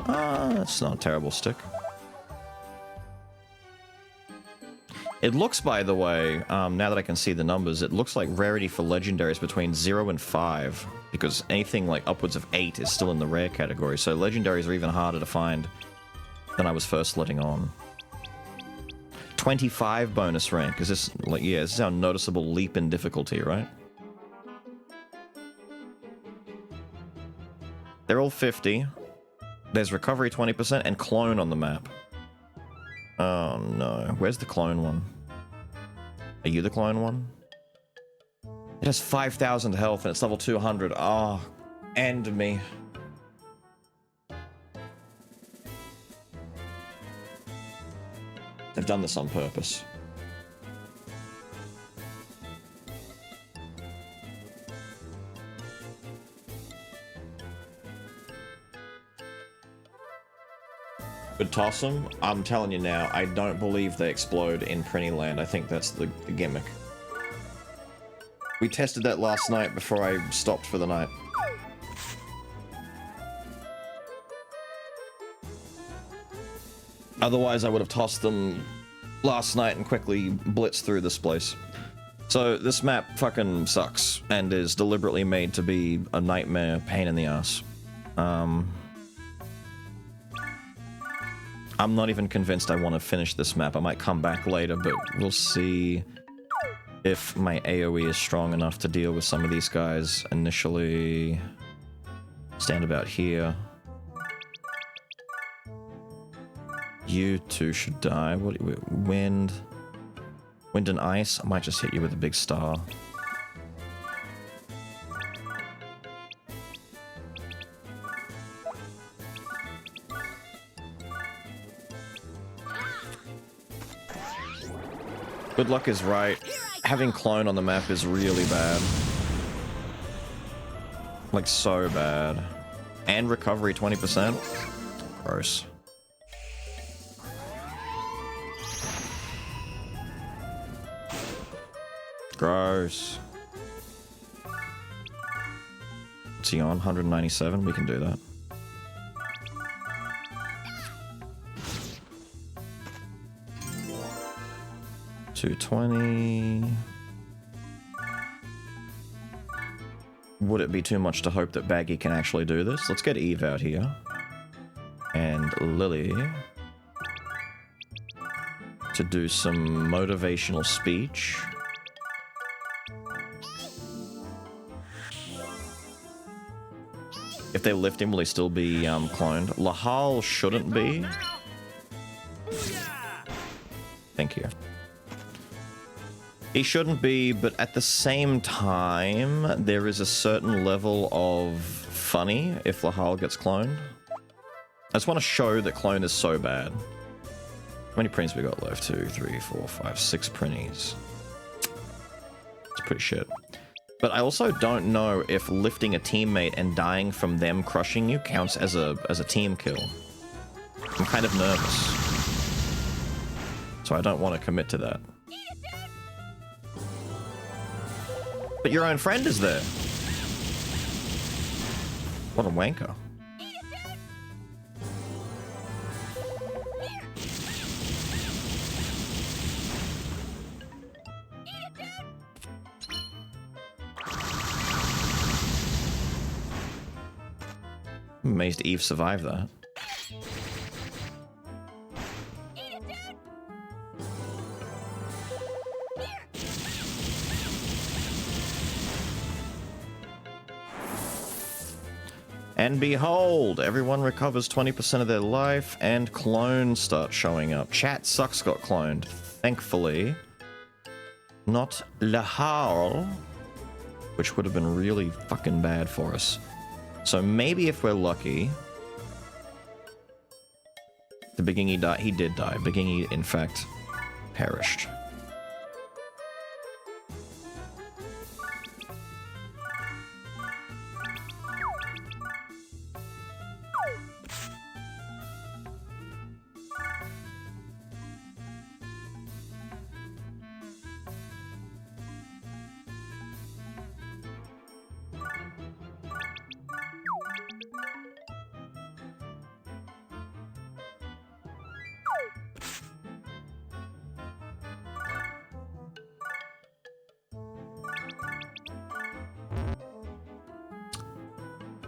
That's not a terrible stick. It looks, by the way, now that I can see the numbers, it looks like rarity for legendaries between 0 and 5, because anything like upwards of 8 is still in the rare category, so legendaries are even harder to find than I was first letting on. 25 bonus rank. Is this, like, yeah, this is our noticeable leap in difficulty, right? They're all 50. There's recovery 20% and clone on the map. Oh no. Where's the clone one? Are you the clone one? It has 5,000 health and it's level 200. Ah, oh, end me. They've done this on purpose. But toss them, I'm telling you now, I don't believe they explode in Prinny Land. I think that's the gimmick. We tested that last night before I stopped for the night. Otherwise, I would have tossed them last night and quickly blitzed through this place. So, this map fucking sucks, and is deliberately made to be a nightmare pain in the ass. I'm not even convinced I want to finish this map. I might come back later, but we'll see if my AoE is strong enough to deal with some of these guys initially. Stand about here. You two should die. What? Wind and ice? I might just hit you with a big star. Good luck is right. Having clone on the map is really bad. Like, so bad. And recovery 20%? Gross. Gross. What's he on? 197? We can do that. $220. Would it be too much to hope that Baggy can actually do this? Let's get Eve out here. And Lily. To do some motivational speech. If they lift him, will he still be cloned? Lahal shouldn't be. Thank you. He shouldn't be, but at the same time, there is a certain level of funny if Lahal gets cloned. I just want to show that clone is so bad. How many prints we got left? 2, 3, 4, 5, 6 printies. It's pretty shit. But I also don't know if lifting a teammate and dying from them crushing you counts as a team kill. I'm kind of nervous. So I don't want to commit to that. But your own friend is there. What a wanker. I'm amazed Eve survived that. And behold, everyone recovers 20% of their life and clones start showing up. Chat Sucks got cloned. Thankfully. Not Lahal, which would have been really fucking bad for us. So maybe if we're lucky... The Begingy died. He did die. Begingy, in fact, perished.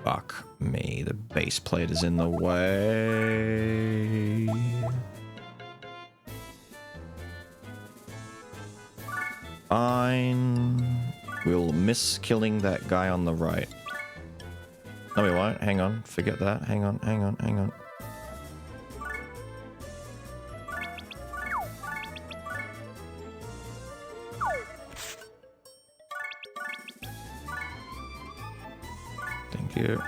Fuck me, the base plate is in the way. Fine. We'll miss killing that guy on the right. No, we won't. Hang on. Forget that. Hang on, hang on, hang on. Thank you.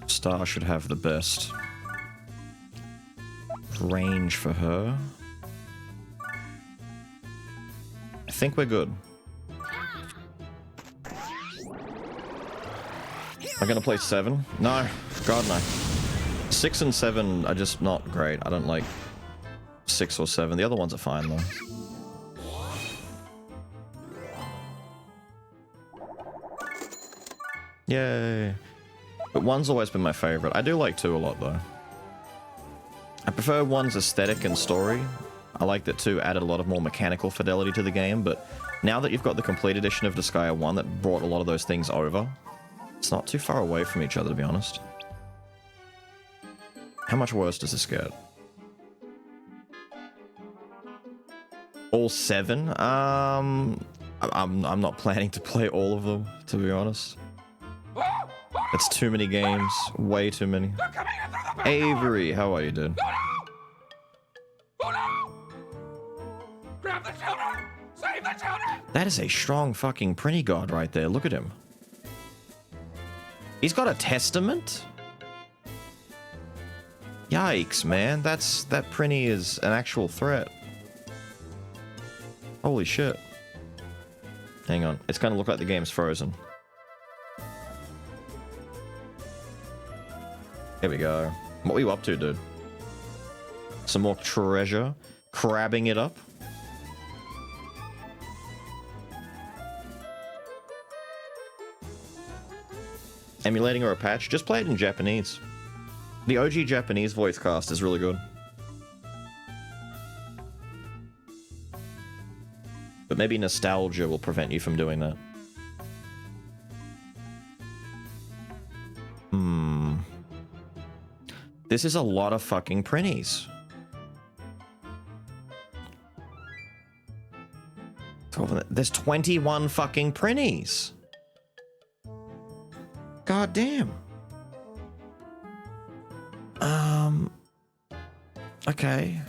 Star should have the best range for her. I think we're good. Am I gonna play 7? No. God, no. 6 and 7 are just not great. I don't like 6 or 7. The other ones are fine, though. Yay. But 1's always been my favorite. I do like 2 a lot, though. I prefer 1's aesthetic and story. I like that 2 added a lot of more mechanical fidelity to the game, but now that you've got the complete edition of Disgaea 1 that brought a lot of those things over, it's not too far away from each other, to be honest. How much worse does this get? All 7? I'm not planning to play all of them, to be honest. It's too many games. Way too many. Avery, how are you, dude? Grab the children! Save the children! That is a strong fucking Prinny God right there. Look at him. He's got a testament? Yikes, man. That Prinny is an actual threat. Holy shit. Hang on. It's gonna look like the game's frozen. Here we go. What were you up to, dude? Some more treasure. Crabbing it up. Emulating or a patch? Just play it in Japanese. The OG Japanese voice cast is really good. But maybe nostalgia will prevent you from doing that. This is a lot of fucking printies. There's 21 fucking printies. God damn. Okay.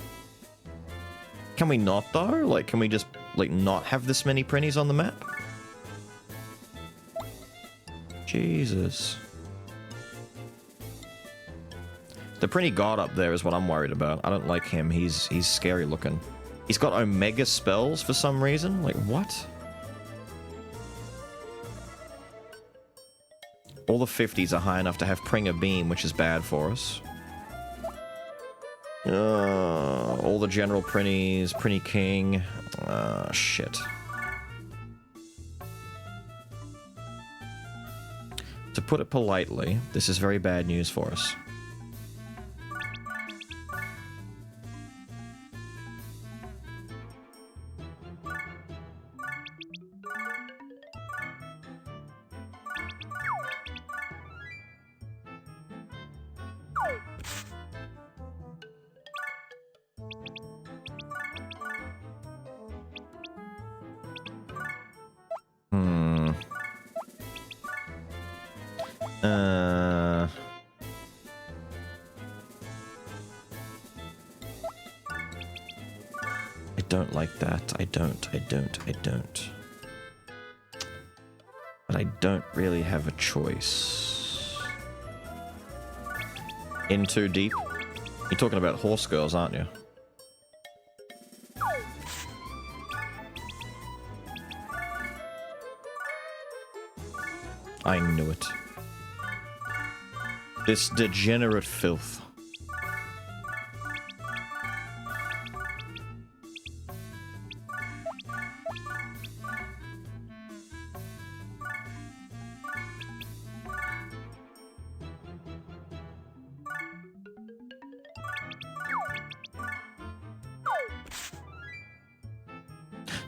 Can we not though? Like, can we just like not have this many printies on the map? Jesus. The printy god up there is what I'm worried about. I don't like him. He's scary looking. He's got Omega spells for some reason. Like, what? All the 50s are high enough to have Pringer Beam, which is bad for us. All the general printies, Printy King. Shit. To put it politely, this is very bad news for us. I don't like that. I don't. But I don't really have a choice. In too deep? You're talking about horse girls, aren't you? I knew it. This degenerate filth.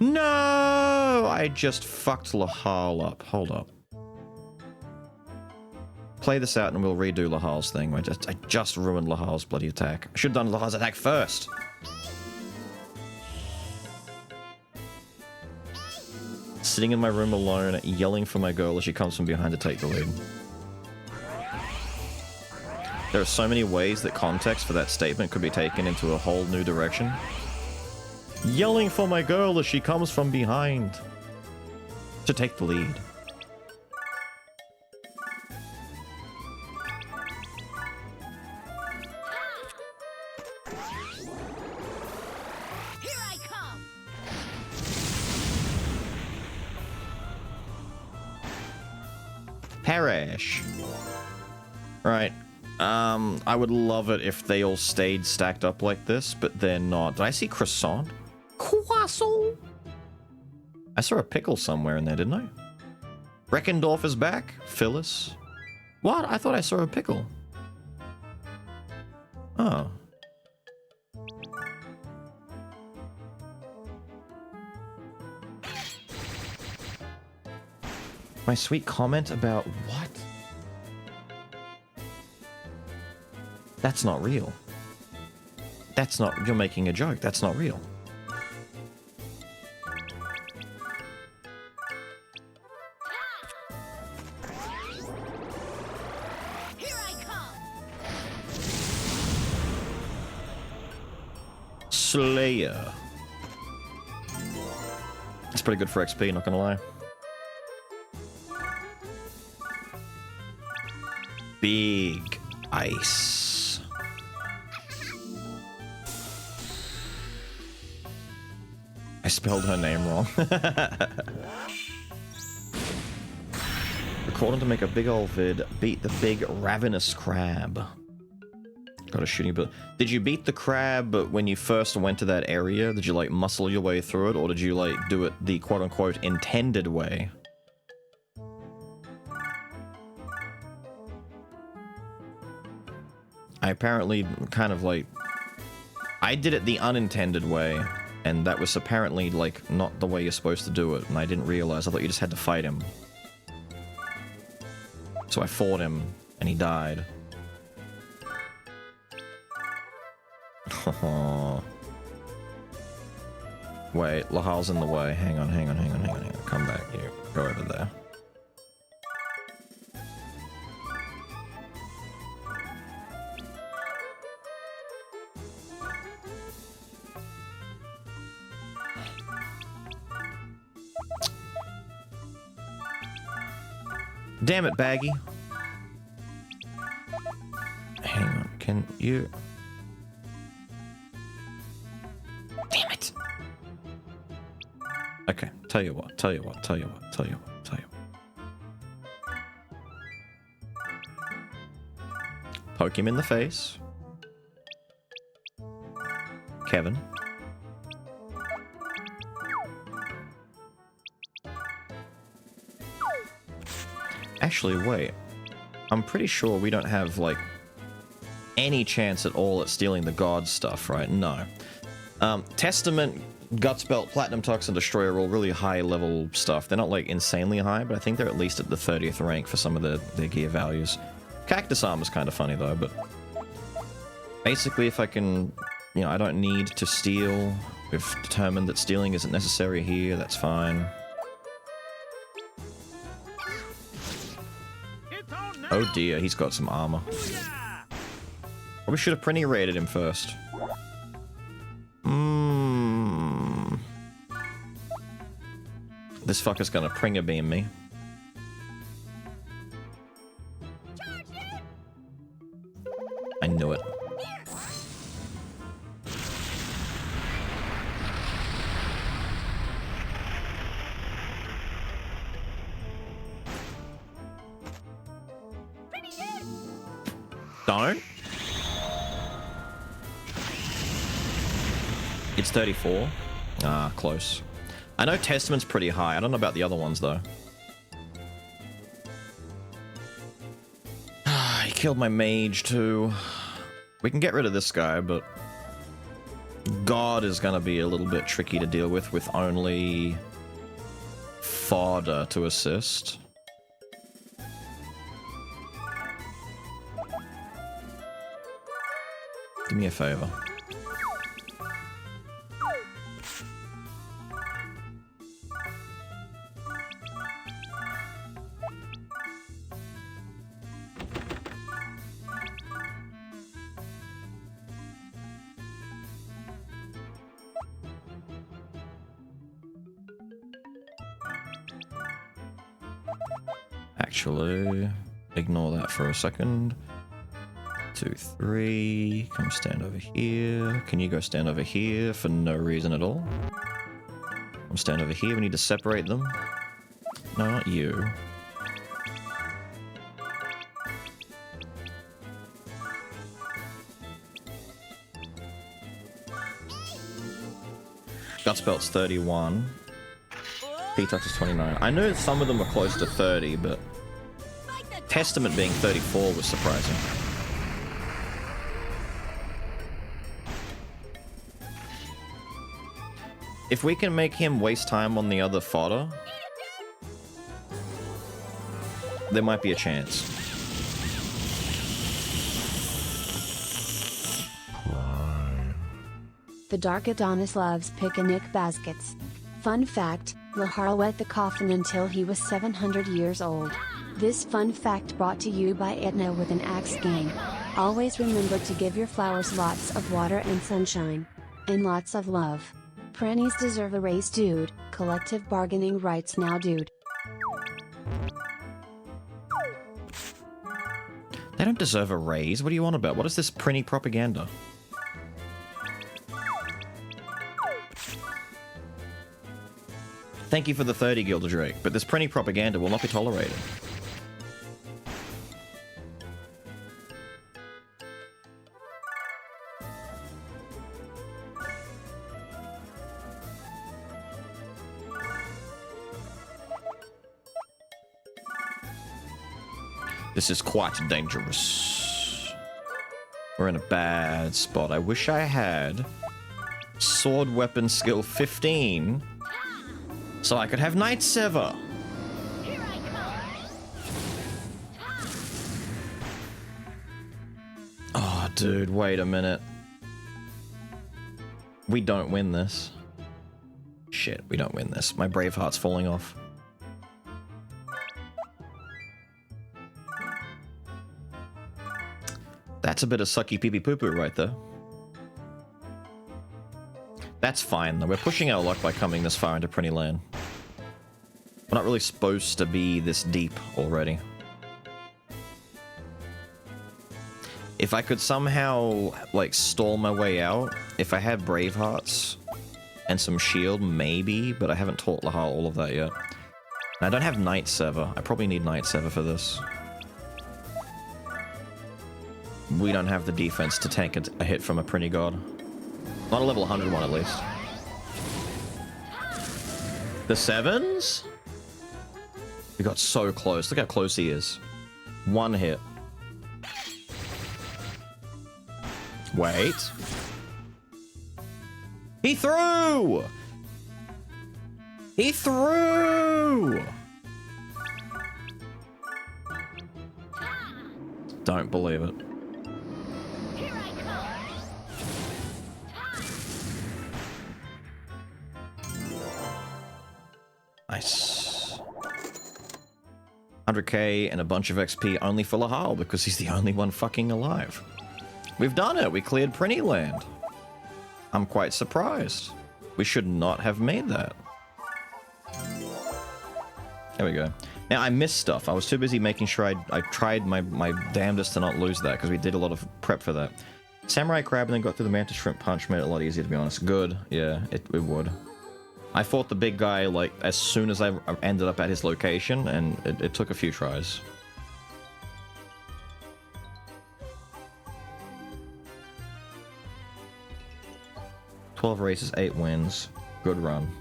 No! I just fucked Lahal up. Hold up. Play this out and we'll redo Lahal's thing. I just ruined Lahal's bloody attack. I should have done Lahal's attack first. Sitting in my room alone, yelling for my girl as she comes from behind to take the lead. There are so many ways that context for that statement could be taken into a whole new direction. Yelling for my girl as she comes from behind to take the lead. Here I come. Perish. Right. I would love it if they all stayed stacked up like this, but they're not. Did I see croissant? Croissant? I saw a pickle somewhere in there, didn't I? Reckendorf is back? Phyllis? What? I thought I saw a pickle. Oh. My sweet comment about what? That's not real. That's not... You're making a joke. That's not real. Here I come. Slayer. It's pretty good for XP, not gonna lie. Big ice. I spelled her name wrong. Recording to make a big old vid. Beat the big ravenous crab. Got a shooting ability. Did you beat the crab when you first went to that area? Did you like muscle your way through it, or did you like do it the quote-unquote intended way? I apparently kind of like... I did it the unintended way, and that was apparently like not the way you're supposed to do it, and I didn't realize. I thought you just had to fight him. So I fought him, and he died. Wait, Lahal's in the way. Hang on. Come back, you. Go over there. Damn it, Baggy. Hang on, can you... Damn it! Okay, tell you what. Poke him in the face. Kevin. Actually, wait. I'm pretty sure we don't have, like, any chance at all at stealing the god stuff, right? No. Testament, Guts Belt, Platinum Tux, and Destroyer are all really high-level stuff. They're not, like, insanely high, but I think they're at least at the 30th rank for some of their gear values. Cactus Armor's kind of funny, though, but... Basically, if I can... You know, I don't need to steal. We've determined that stealing isn't necessary here, that's fine. Oh dear, he's got some armor. Probably should have Prinny raided him first. This fucker's gonna Pringer beam me. I knew it. Don't. It's 34. Ah, close. I know Testament's pretty high. I don't know about the other ones, though. He killed my mage, too. We can get rid of this guy, but... God is gonna be a little bit tricky to deal with only... fodder to assist. Do me a favor. Actually, ignore that for a second. 2, 3. Come stand over here. Can you go stand over here for no reason at all? Come stand over here. We need to separate them. No, not you. Guts Belt's 31. P-Tux is 29. I knew some of them were close to 30, but Testament being 34 was surprising. If we can make him waste time on the other fodder, there might be a chance. The Dark Adonis loves picnic baskets. Fun fact, Lahar wet the coffin until he was 700 years old. This fun fact brought to you by Etna with an axe gang. Always remember to give your flowers lots of water and sunshine. And lots of love. Prannies deserve a raise, dude. Collective bargaining rights now, dude. They don't deserve a raise. What are you on about? What is this Prinny propaganda? Thank you for the 30, Gilder Drake, but this Prinny propaganda will not be tolerated. This is quite dangerous. We're in a bad spot. I wish I had sword weapon skill 15 so I could have Night Sever. Oh, dude, wait a minute. We don't win this. Shit, we don't win this. My Braveheart's falling off. That's a bit of sucky pee pee poo poo right there. That's fine though. We're pushing our luck by coming this far into Prinny Land. We're not really supposed to be this deep already. If I could somehow, like, stall my way out, if I had Bravehearts and some shield, maybe, but I haven't taught Lahal all of that yet. And I don't have Night Sever. I probably need Night Sever for this. We don't have the defense to tank a hit from a Prinny God. Not a level 100 one, at least. The 7s? We got so close. Look how close he is. One hit. Wait. He threw! He threw! Don't believe it. Nice. 100k and a bunch of XP only for Lahal because he's the only one fucking alive. We've done it. We cleared Prinny Land. I'm quite surprised. We should not have made that. There we go. Now, I missed stuff. I was too busy making sure I tried my damnedest to not lose that because we did a lot of prep for that. Samurai Crab and then got through the Mantis Shrimp Punch made it a lot easier, to be honest. Good. Yeah, it would. I fought the big guy, like, as soon as I ended up at his location, and it took a few tries. "12 races, 8 wins. Good run."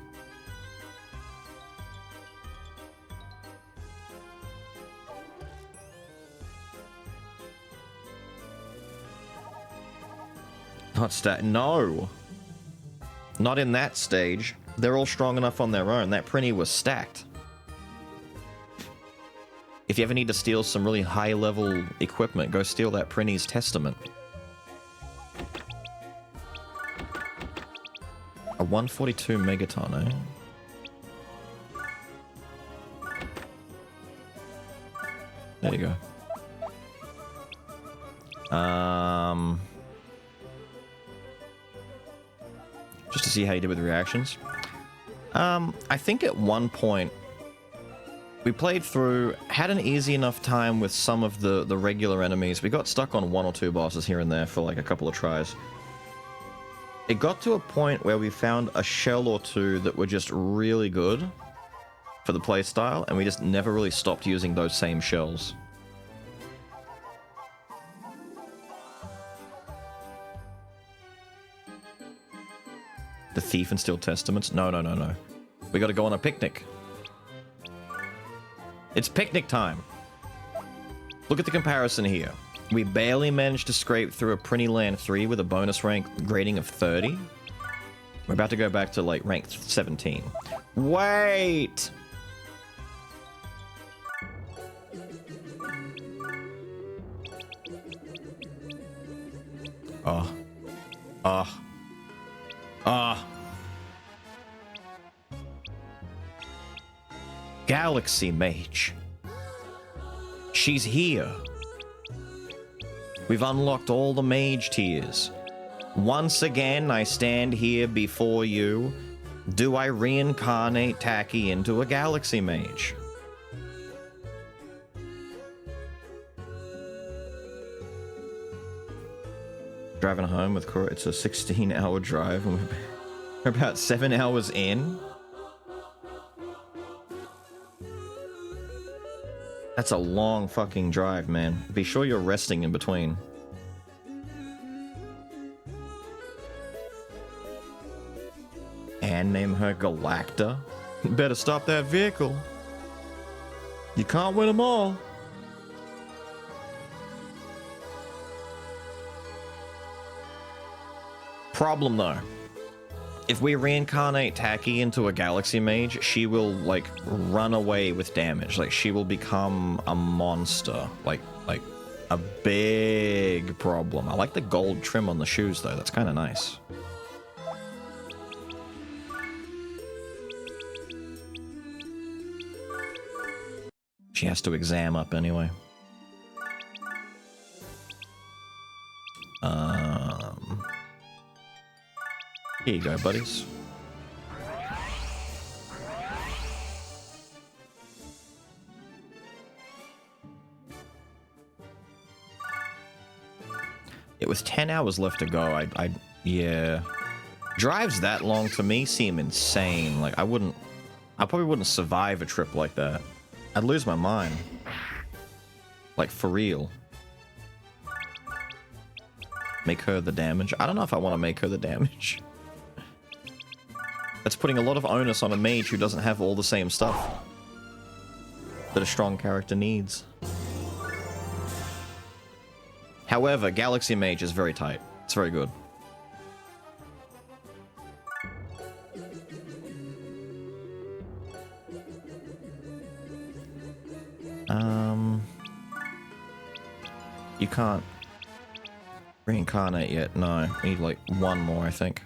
Not stat. No! Not in that stage. They're all strong enough on their own. That Prinny was stacked. If you ever need to steal some really high-level equipment, go steal that Prinny's Testament. A 142 Megaton, eh? There you go. Just to see how you did with reactions. I think at one point we played through, had an easy enough time with some of the regular enemies. We got stuck on 1 or 2 bosses here and there for like a couple of tries. It got to a point where we found a shell or 2 that were just really good for the playstyle, and we just never really stopped using those same shells. The Thief and Steal Testaments? No, no, no, no. We gotta go on a picnic. It's picnic time. Look at the comparison here. We barely managed to scrape through a Prinny Land 3 with a bonus rank grading of 30. We're about to go back to, like, rank 17. Wait! Galaxy Mage. She's here. We've unlocked all the mage tiers. Once again, I stand here before you. Do I reincarnate Tacky into a Galaxy Mage? Driving home with Cora, it's a 16-hour drive, and we're about 7 hours in. That's a long fucking drive, man. Be sure you're resting in between. And name her Galacta. Better stop that vehicle. You can't win them all. Problem though. If we reincarnate Taki into a Galaxy Mage, she will, like, run away with damage. Like, she will become a monster. Like a big problem. I like the gold trim on the shoes, though. That's kind of nice. She has to exam up anyway. Here you go, buddies. It was 10 hours left to go. Yeah. Drives that long to me seem insane. Like, I probably wouldn't survive a trip like that. I'd lose my mind. Like, for real. Make her the damage. I don't know if I want to make her the damage. That's putting a lot of onus on a mage who doesn't have all the same stuff that a strong character needs. However, Galaxy Mage is very tight. It's very good. You can't reincarnate yet. No, we need like one more, I think.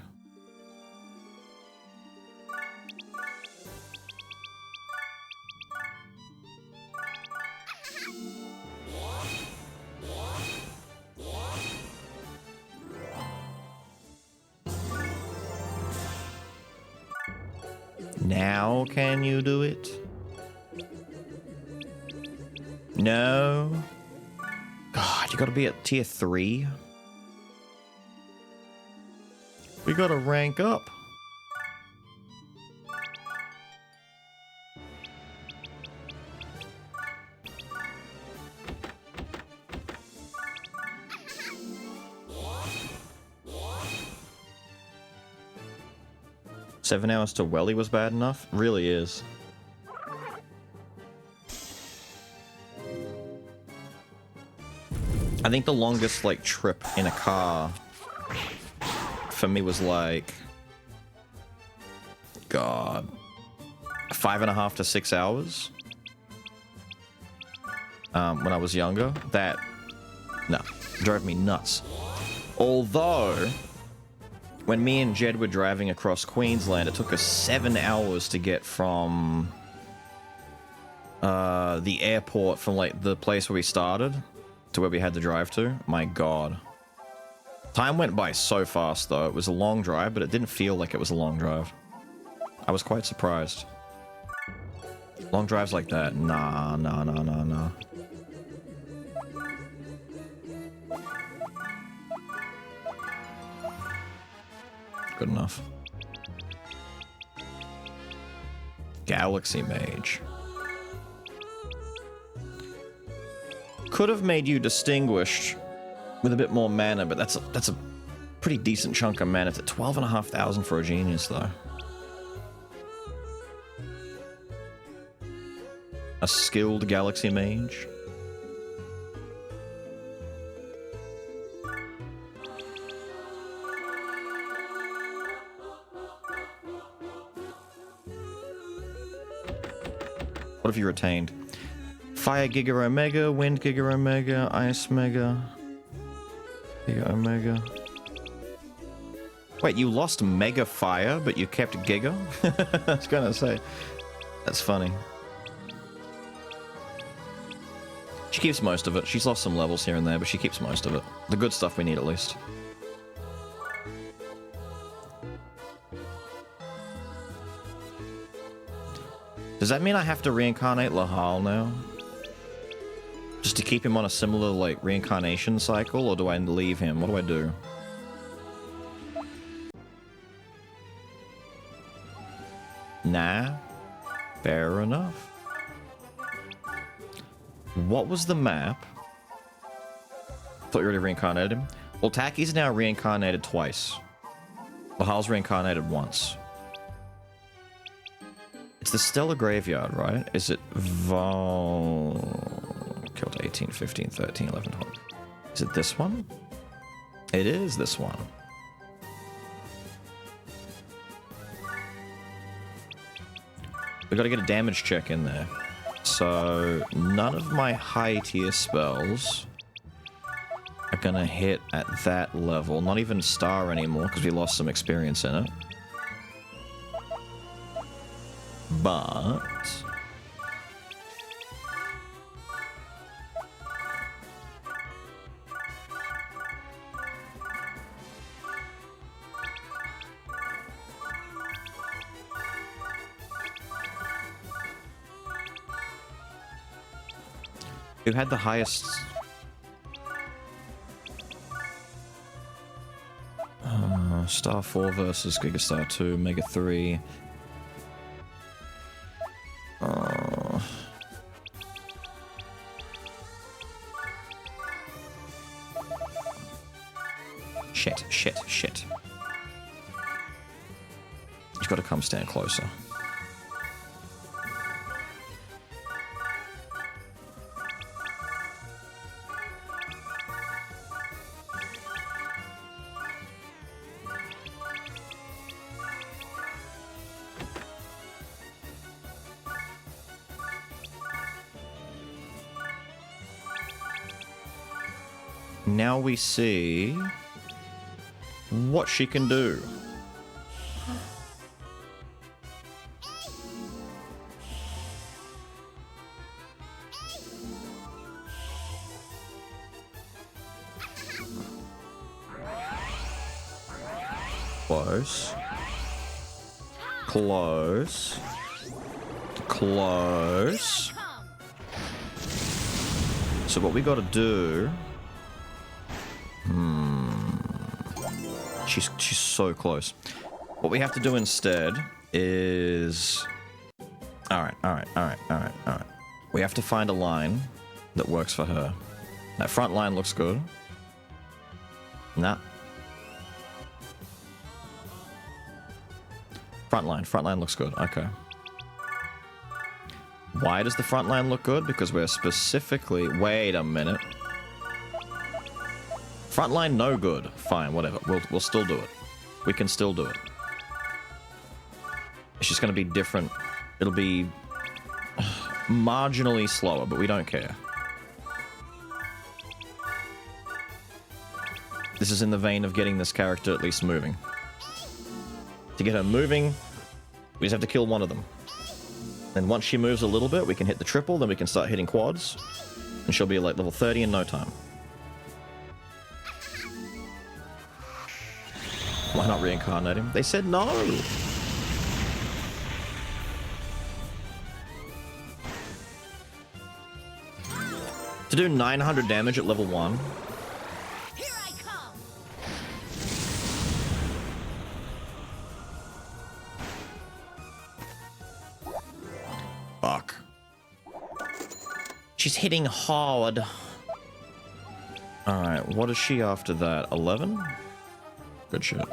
Now can you do it? No. God, you gotta be at tier 3. We gotta rank up. Seven hours to Welly was bad enough? Really is. I think the longest, like, trip in a car for me was like, God, 5.5 to 6 hours when I was younger. That, no, drove me nuts. Although, when me and Jed were driving across Queensland, it took us 7 hours to get from the airport, from like the place where we started to where we had to drive to. My God. Time went by so fast, though. It was a long drive, but it didn't feel like it was a long drive. I was quite surprised. Long drives like that? Nah. Good enough. Galaxy Mage. Could have made you distinguished with a bit more mana, but that's a pretty decent chunk of mana. It's at 12,500 for a genius, though. A skilled Galaxy Mage. What have you retained? Fire Giga Omega, Wind Giga Omega, Ice Mega, Giga Omega. Wait, you lost Mega Fire, but you kept Giga? I was gonna say. That's funny. She keeps most of it. She's lost some levels here and there, but she keeps most of it. The good stuff we need, at least. Does that mean I have to reincarnate Lahal now? Just to keep him on a similar, like, reincarnation cycle, or do I leave him? What do I do? Nah. Fair enough. What was the map? Thought you already reincarnated him. Well, Taki's now reincarnated twice. Lahal's reincarnated once. It's the Stellar Graveyard, right? Is it Killed 18, 15, 13, 11, 12. Is it this one? It is this one. We gotta get a damage check in there. So, none of my high tier spells are gonna hit at that level. Not even star anymore, because we lost some experience in it. But... who had the highest... Star 4 versus Giga Star 2, Mega 3. Shit. You've got to come stand closer. Now we see what she can do. Close. Close. Close. So what we gotta do... She's so close. What we have to do instead is... Alright. We have to find a line that works for her. That front line looks good. Nah. Front line looks good. Okay. Why does the front line look good? Because we're specifically... Wait a minute. Frontline no good. Fine, whatever. We'll still do it. We can still do it. It's just going to be different. It'll be marginally slower, but we don't care. This is in the vein of getting this character at least moving. To get her moving, we just have to kill one of them. Then once she moves a little bit, we can hit the triple, then we can start hitting quads. And she'll be like level 30 in no time. Why not reincarnate him? They said no! To do 900 damage at level 1. Here I come. Fuck. She's hitting hard. Alright, what is she after that? 11? Good shit.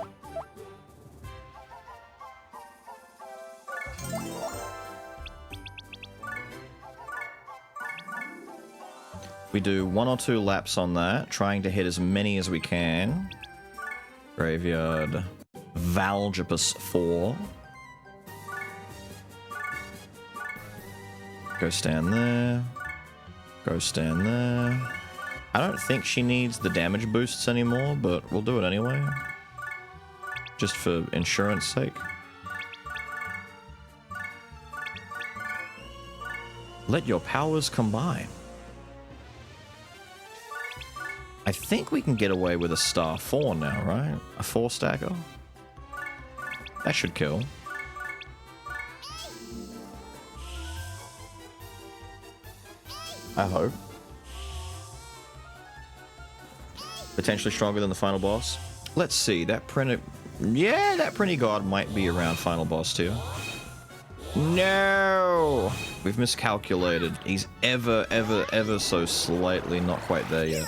We do 1 or 2 laps on that, trying to hit as many as we can. Graveyard. Valgipus 4. Go stand there. Go stand there. I don't think she needs the damage boosts anymore, but we'll do it anyway. Just for insurance sake. Let your powers combine. I think we can get away with a star 4 now, right? A 4 stacker? That should kill. I hope. Potentially stronger than the final boss. Let's see, that printer... Yeah, that printy god might be around final boss too. No! We've miscalculated. He's ever so slightly not quite there yet.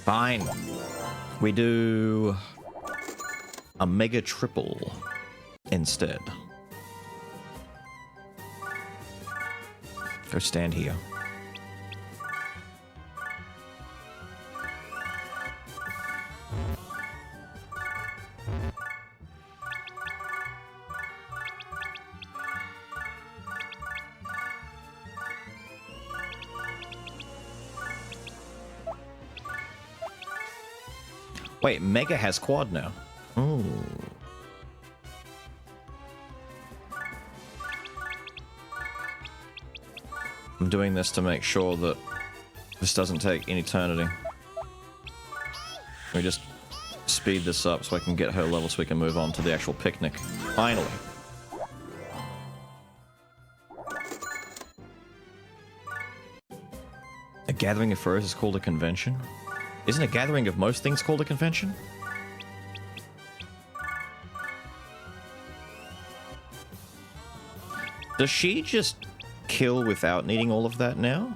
Fine. We do a mega triple instead. Go stand here. Wait, Mega has quad now. Ooh. I'm doing this to make sure that this doesn't take an eternity. We just speed this up so I can get her level so we can move on to the actual picnic. Finally. A gathering of furs is called a convention? Isn't a gathering of most things called a convention? Does she just kill without needing all of that now?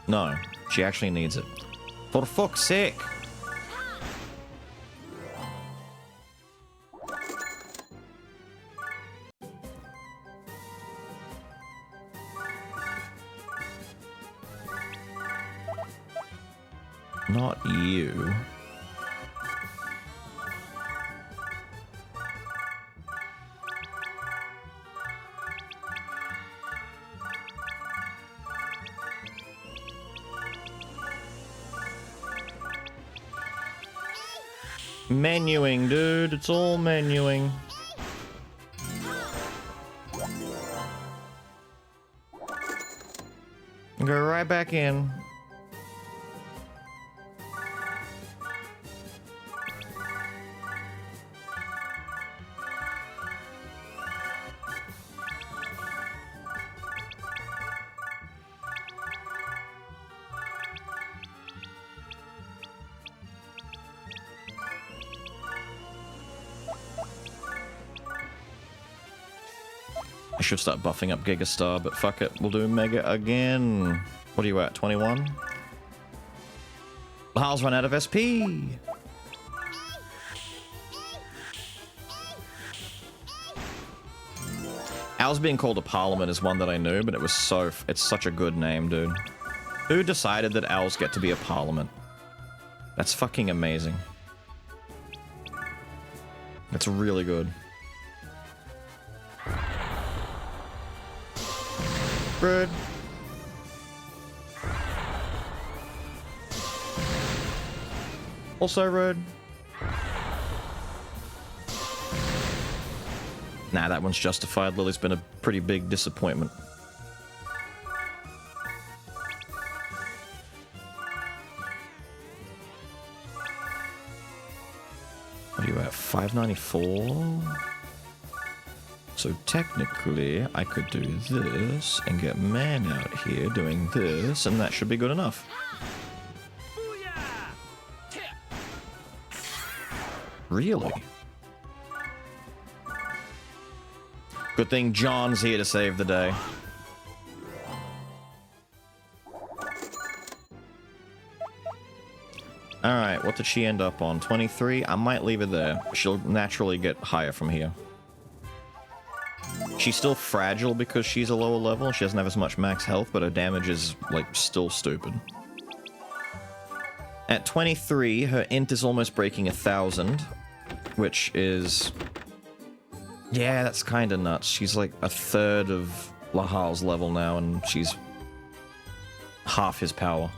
No, she actually needs it. For fuck's sake! Not you. Menuing, dude. It's all menuing. Go right back in. I should start buffing up Gigastar, but fuck it, we'll do Mega again. What are you at, 21? Lahal's run out of SP! Al's being called a Parliament is one that I knew, but it's such a good name, dude. Who decided that owls get to be a Parliament? That's fucking amazing. That's really good. Rude. Also rude. Nah, that one's justified. Lily's been a pretty big disappointment. What are you at? 594? So technically, I could do this and get man out here doing this, and that should be good enough. Really? Good thing John's here to save the day. Alright, what did she end up on? 23? I might leave it there. She'll naturally get higher from here. She's still fragile because she's a lower level. She doesn't have as much max health, but her damage is, like, still stupid. At 23, her int is almost breaking 1,000, which is... yeah, that's kind of nuts. She's like a third of Lahal's level now, and she's half his power.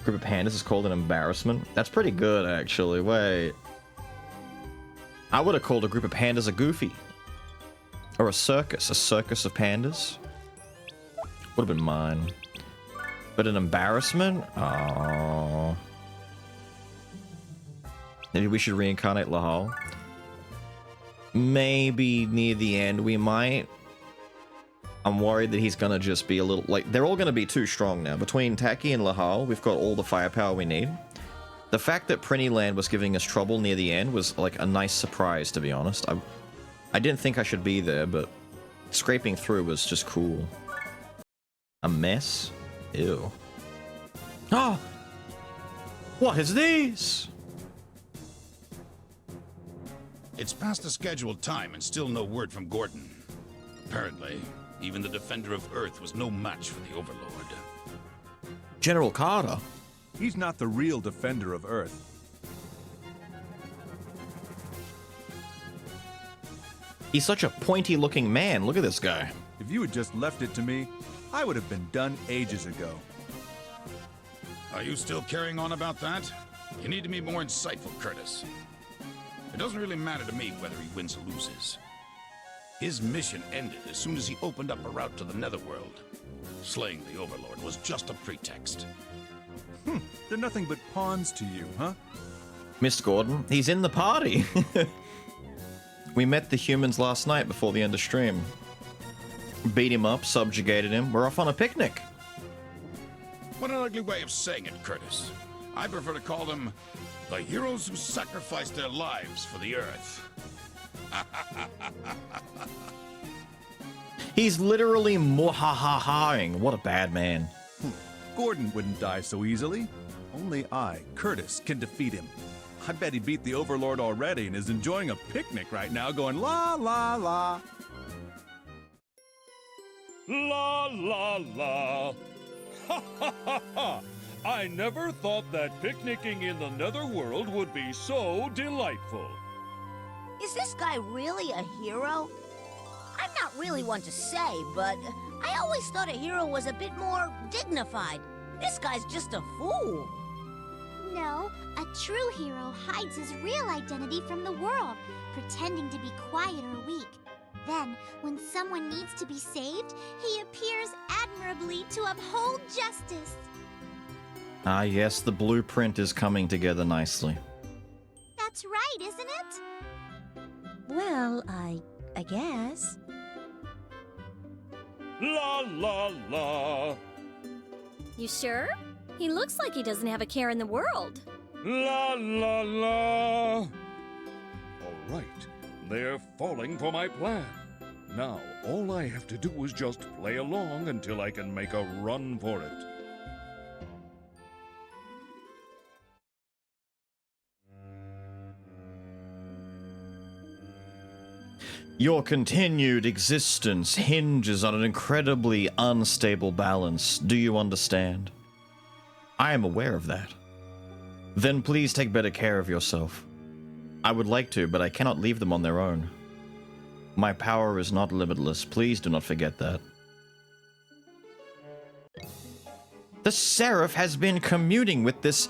Group of pandas is called an embarrassment. That's pretty good, actually. Wait. I would have called a group of pandas a goofy. Or a circus of pandas. Would have been mine. But an embarrassment? Oh. Maybe we should reincarnate Lahal. Maybe near the end we might. I'm worried that he's gonna just be a little... like, they're all gonna be too strong now. Between Taki and Lahal, we've got all the firepower we need. The fact that Prinny was giving us trouble near the end was, like, a nice surprise, to be honest. I didn't think I should be there, but scraping through was just cool. A mess? Ew. Ah! What is this? It's past the scheduled time and still no word from Gordon. Apparently, even the Defender of Earth was no match for the Overlord. General Carter? He's not the real Defender of Earth. He's such a pointy-looking man. Look at this guy. If you had just left it to me, I would have been done ages ago. Are you still carrying on about that? You need to be more insightful, Curtis. It doesn't really matter to me whether he wins or loses. His mission ended as soon as he opened up a route to the Netherworld. Slaying the Overlord was just a pretext. They're nothing but pawns to you, huh? Mr. Gordon, he's in the party. We met the humans last night before the end of stream. Beat him up, subjugated him. We're off on a picnic. What an ugly way of saying it, Curtis. I prefer to call them the heroes who sacrificed their lives for the Earth. He's literally muhahahaing. What a bad man. Gordon wouldn't die so easily. Only I, Curtis, can defeat him. I bet he beat the Overlord already and is enjoying a picnic right now going la la la. La la la. Ha ha ha ha. I never thought that picnicking in the Netherworld would be so delightful. Is this guy really a hero? I'm not really one to say, but I always thought a hero was a bit more dignified. This guy's just a fool. No, a true hero hides his real identity from the world, pretending to be quiet or weak. Then, when someone needs to be saved, he appears admirably to uphold justice. Ah, yes, the blueprint is coming together nicely. That's right, isn't it? Well, I guess. La la la. You sure? He looks like he doesn't have a care in the world. La la la. All right, they're falling for my plan. Now, all I have to do is just play along until I can make a run for it. Your continued existence hinges on an incredibly unstable balance. Do you understand? I am aware of that. Then please take better care of yourself. I would like to, but I cannot leave them on their own. My power is not limitless. Please do not forget that. The Seraph has been commuting with this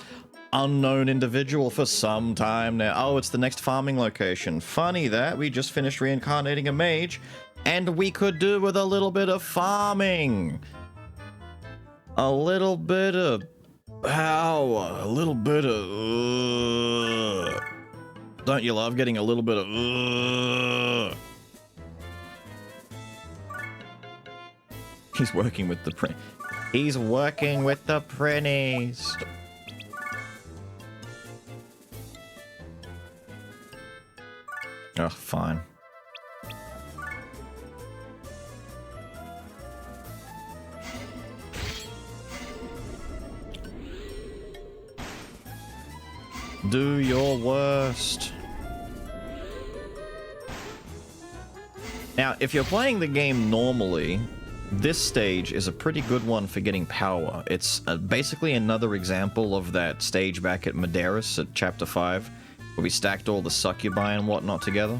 unknown individual for some time now. Oh, it's the next farming location. Funny that. We just finished reincarnating a mage, and we could do with a little bit of farming. A little bit of power. A little bit of... Don't you love getting a little bit of... He's working with the print. He's working with the prinnies. Oh, fine. Do your worst. Now, if you're playing the game normally, this stage is a pretty good one for getting power. It's basically another example of that stage back at Medeiros at Chapter 5, where we stacked all the succubi and whatnot together.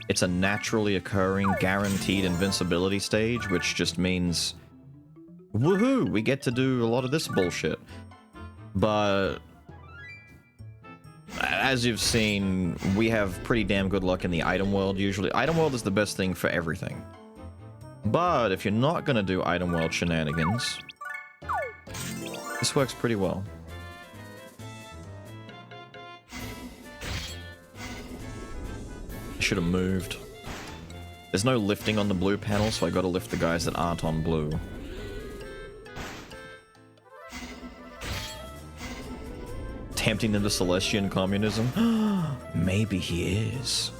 It's a naturally occurring, guaranteed invincibility stage, which just means, woohoo, we get to do a lot of this bullshit. But as you've seen, we have pretty damn good luck in the item world usually. Item world is the best thing for everything. But if you're not gonna do item world shenanigans, this works pretty well. I should have moved. There's no lifting on the blue panel, so I gotta lift the guys that aren't on blue. Tempting them to Celestian communism? Maybe he is.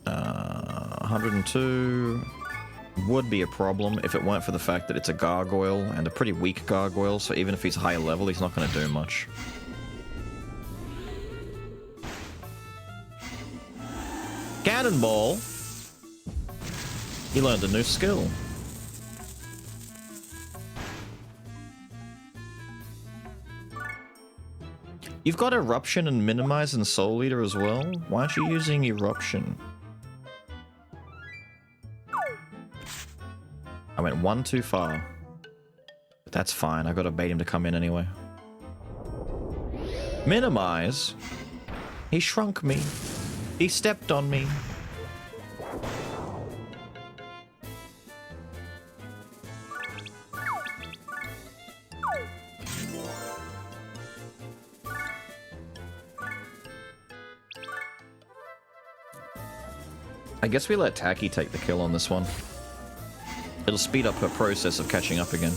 102 would be a problem if it weren't for the fact that it's a gargoyle, and a pretty weak gargoyle, so even if he's high level, he's not going to do much. Cannonball! He learned a new skill. You've got Eruption and Minimize and Soul Eater as well? Why aren't you using Eruption? I went one too far. But that's fine. I gotta bait him to come in anyway. Minimize? He shrunk me. He stepped on me. I guess we let Taki take the kill on this one. It'll speed up her process of catching up again.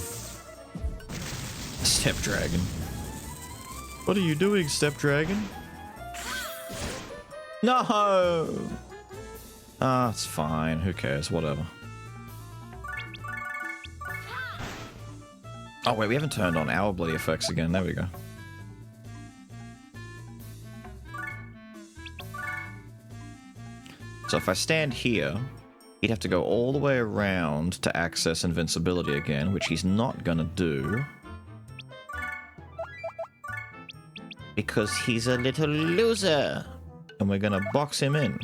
Step Dragon. What are you doing, Step Dragon? No! Ah, it's fine. Who cares? Whatever. Oh, wait, we haven't turned on our bloody effects again. There we go. So if I stand here, he'd have to go all the way around to access invincibility again, which he's not gonna do. Because he's a little loser. And we're gonna box him in.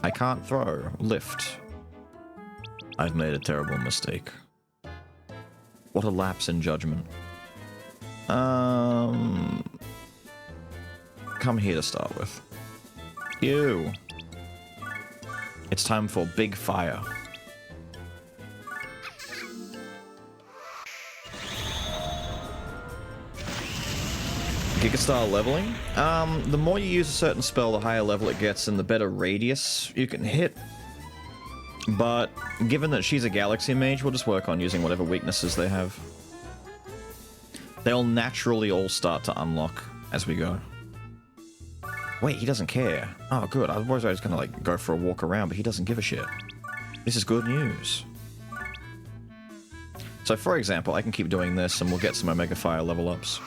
I can't throw. Lift. I've made a terrible mistake. What a lapse in judgment. Come here to start with. You. It's time for big fire. Gigastar leveling? The more you use a certain spell, the higher level it gets and the better radius you can hit. But given that she's a Galaxy Mage, we'll just work on using whatever weaknesses they have. They'll naturally all start to unlock as we go. Wait, he doesn't care. Oh, good. Otherwise I was gonna, like, go for a walk around, but he doesn't give a shit. This is good news. So, for example, I can keep doing this and we'll get some Omega Fire level ups.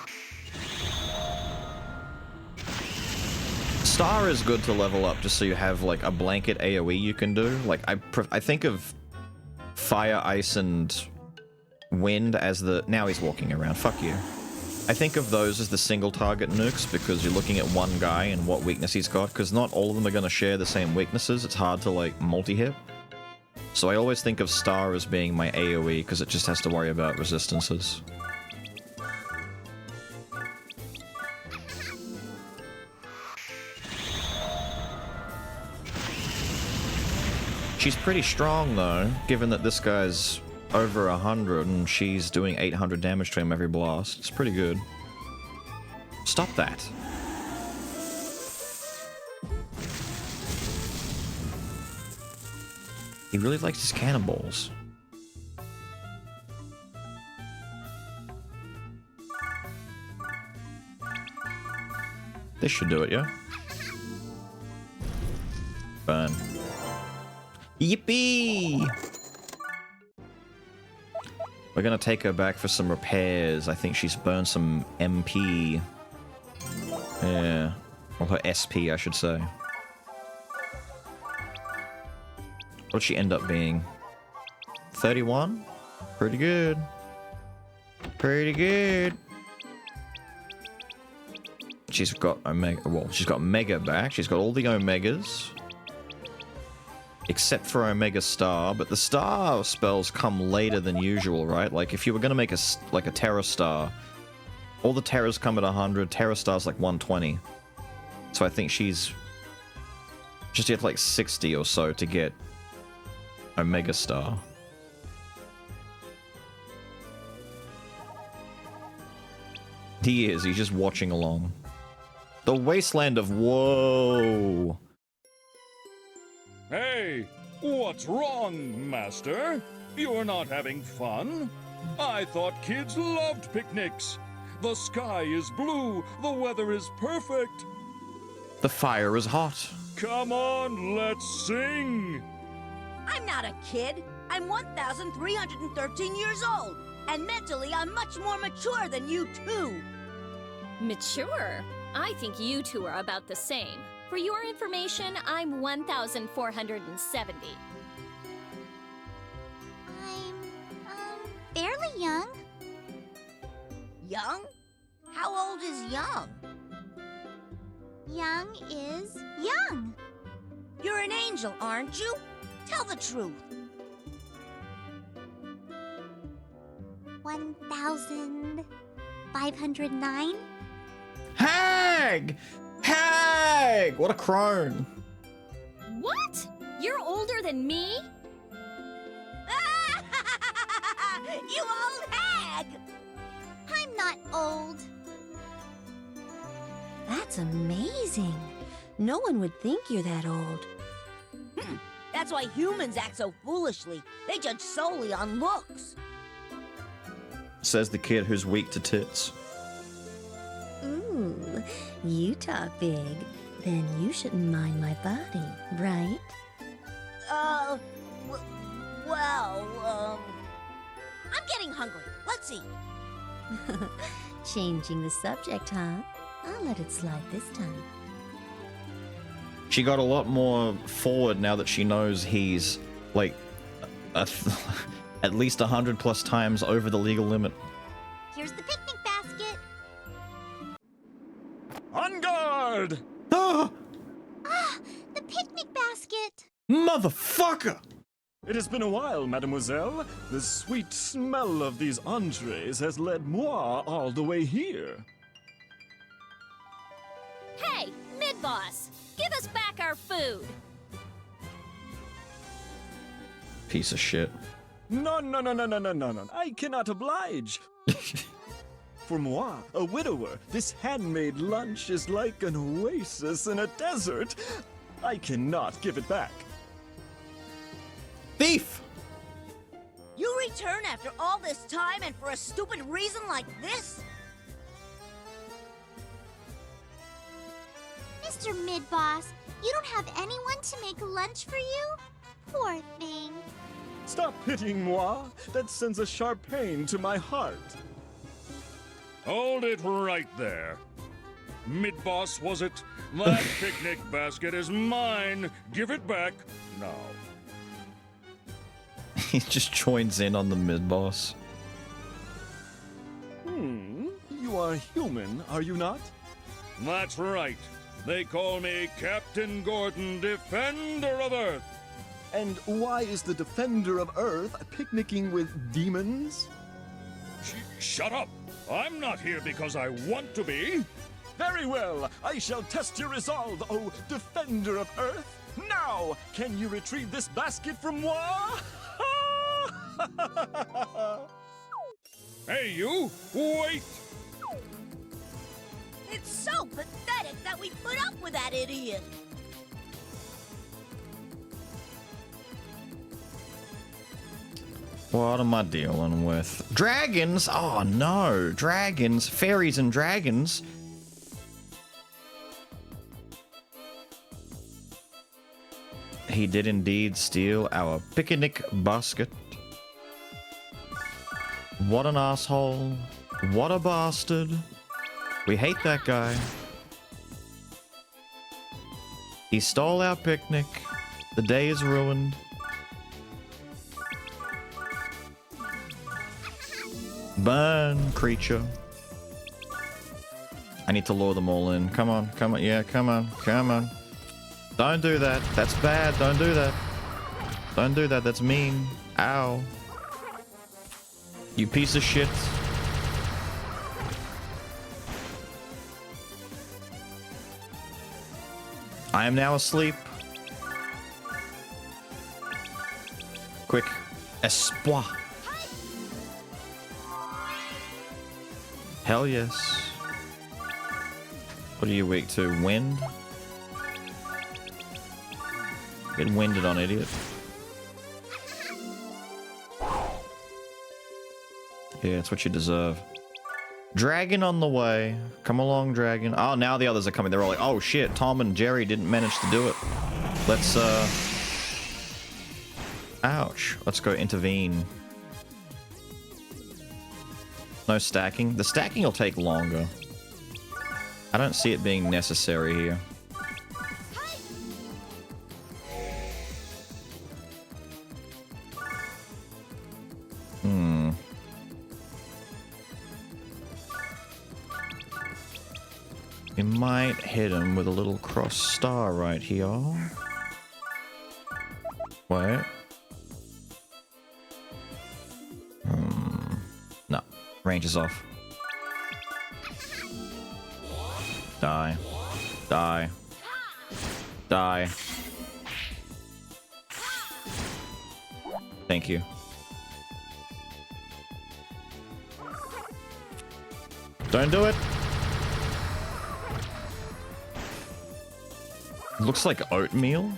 Star is good to level up just so you have, like, a blanket AoE you can do. Like, I think of Fire, Ice, and Wind as the... Now he's walking around. Fuck you. I think of those as the single target nukes because you're looking at one guy and what weakness he's got, because not all of them are going to share the same weaknesses. It's hard to, like, multi-hit. So I always think of Star as being my AoE because it just has to worry about resistances. She's pretty strong though, given that this guy's over 100 and she's doing 800 damage to him every blast. It's pretty good. Stop that. He really likes his cannonballs. This should do it, yeah? Burn. Yippee! We're gonna take her back for some repairs. I think she's burned some MP. Yeah. Or her SP, I should say. What'd she end up being? 31? Pretty good. Pretty good. She's got Omega. Well, she's got Mega back. She's got all the Omegas. Except for Omega Star, but the Star spells come later than usual, right? Like, if you were gonna make a Terra Star, all the Terras come at 100, Terra Star's like 120. So I think she's... just get like 60 or so to get Omega Star. He is, he's just watching along. The Wasteland of Woe! Hey, what's wrong, Master? You're not having fun? I thought kids loved picnics. The sky is blue, the weather is perfect. The fire is hot. Come on, let's sing. I'm not a kid. I'm 1,313 years old. And mentally, I'm much more mature than you two. Mature? I think you two are about the same. For your information, I'm 1,470. I'm, fairly young. Young? How old is young? Young is young. You're an angel, aren't you? Tell the truth. 1,509? Hag! Hag! What a crone. What? You're older than me? You old hag! I'm not old. That's amazing. No one would think you're that old. That's why humans act so foolishly. They judge solely on looks. Says the kid who's weak to tits. Ooh, you talk big. Then you shouldn't mind my body, right? I'm getting hungry. Let's eat. Changing the subject, huh? I'll let it slide this time. She got a lot more forward now that she knows he's, like, at least 100+ times over the legal limit. Here's the picnic basket. On guard! Ah! Ah, the picnic basket. Motherfucker! It has been a while, mademoiselle. The sweet smell of these entrees has led moi all the way here. Hey, mid-boss! Give us back our food! Piece of shit. No. I cannot oblige. For moi, a widower, this handmade lunch is like an oasis in a desert. I cannot give it back. Thief! You return after all this time and for a stupid reason like this? Mr. Mid-Boss, you don't have anyone to make lunch for you? Poor thing. Stop pitying moi. That sends a sharp pain to my heart. Hold it right there. Mid-boss, was it? That picnic basket is mine. Give it back now. He just joins in on the mid-boss. You are human, are you not? That's right. They call me Captain Gordon, Defender of Earth. And why is the Defender of Earth picnicking with demons? Shut up! I'm not here because I want to be. Very well. I shall test your resolve, O Defender of Earth. Now, can you retrieve this basket from moi? Hey, you! Wait! It's so pathetic that we put up with that idiot. What am I dealing with? Dragons? Oh no, dragons, fairies and dragons. He did indeed steal our picnic basket. What an asshole. What a bastard. We hate that guy. He stole our picnic. The day is ruined. Burn, creature. I need to lure them all in. Come on, come on, yeah, come on, come on. Don't do that. That's bad. Don't do that. Don't do that. That's mean. Ow. You piece of shit. I am now asleep. Quick. Espoir. Hell yes. What are you weak to? Wind? Get winded on, idiot. Yeah, it's what you deserve. Dragon on the way. Come along, dragon. Oh, now the others are coming. They're all like, oh shit, Tom and Jerry didn't manage to do it. Let's, ouch. Let's go intervene. No stacking. The stacking will take longer. I don't see it being necessary here. We might hit him with a little cross star right here. Wait. No. Range is off. Die. Die. Die. Thank you. Don't do it. Looks like oatmeal.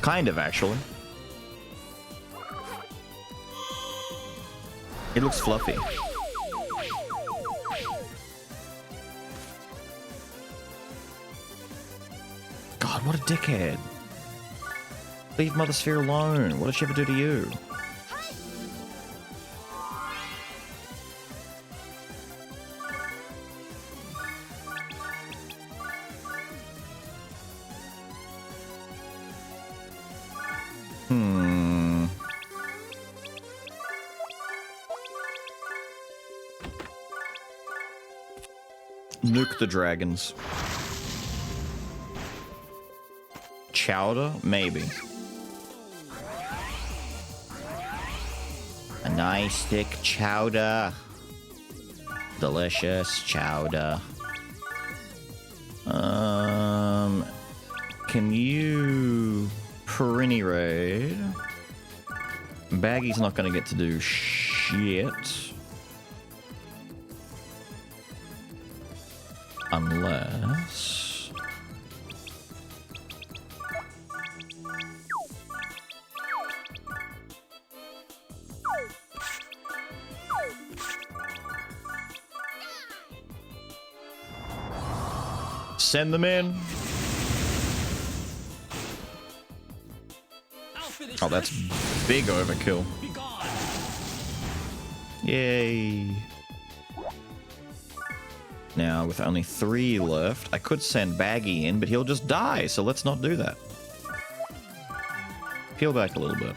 Kind of, actually. It looks fluffy. God, what a dickhead. Leave Mother Sphere alone. What did she ever do to you? Nuke the dragons. Chowder? Maybe. A nice thick chowder. Delicious chowder. Can you Perini raid? Baggy's not gonna get to do shit. Unless... Send them in. Oh, that's big overkill. Yay. Now, with only 3 left, I could send Baggy in, but he'll just die, so let's not do that. Peel back a little bit.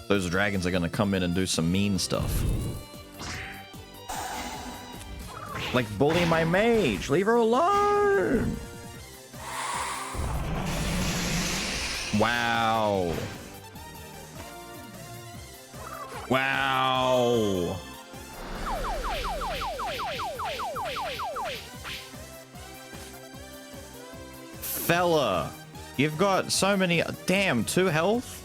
Those dragons are gonna come in and do some mean stuff. Like, bully my mage! Leave her alone! Wow. Wow. Fella, you've got so many... Damn, 2 health?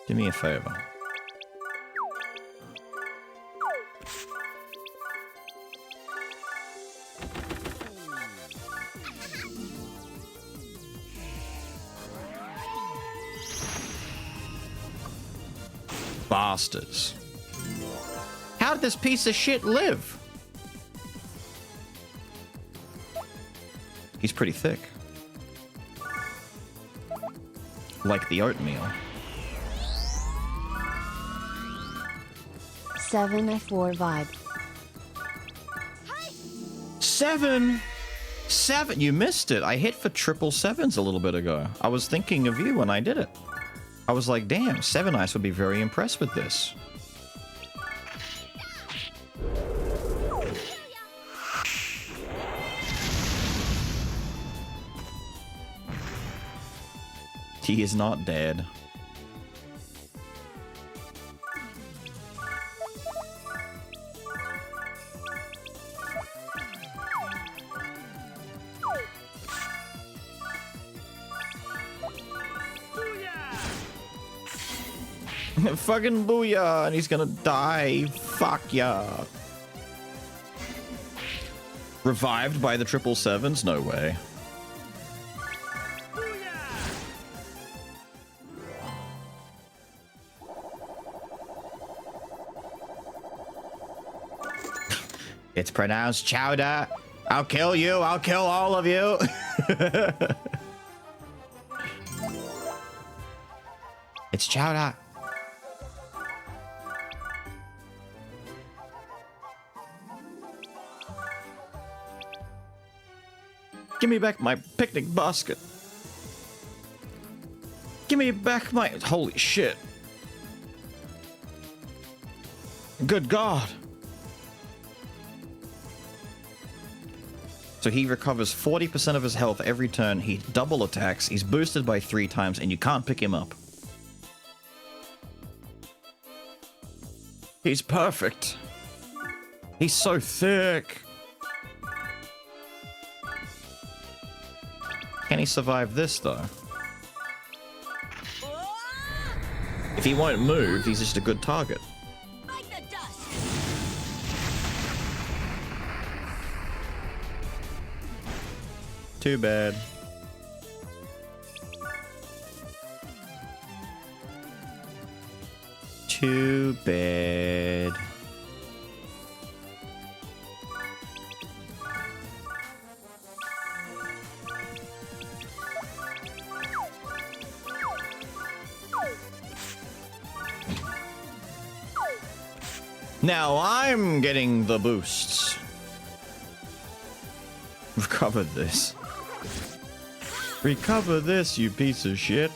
Do me a favor. Bastards. How did this piece of shit live? He's pretty thick. Like the oatmeal. 7F4 vibe. 7? 7? You missed it. I hit for 777s a little bit ago. I was thinking of you when I did it. I was like, damn, 7 Ice would be very impressed with this. He is not dead. Fucking booyah, and he's gonna die. Fuck yeah. Revived by the 777s? No way. It's pronounced chowder. I'll kill you. I'll kill all of you. It's chowder. Give me back my picnic basket. Give me back my... Holy shit. Good God. So he recovers 40% of his health every turn. He double attacks. He's boosted by 3 times, and you can't pick him up. He's perfect. He's so thick. Can he survive this, though? If he won't move, he's just a good target. Too bad. Too bad. Now I'm getting the boosts. Recover this. Recover this, you piece of shit.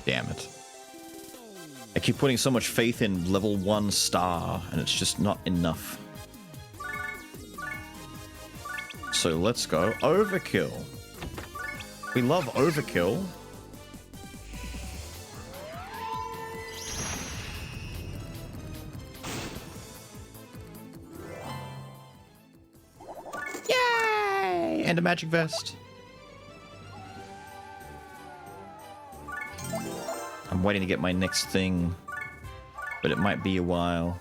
Damn it. I keep putting so much faith in level 1 star, and it's just not enough. So let's go overkill. We love overkill. Yay! And a magic vest. I'm waiting to get my next thing, but it might be a while.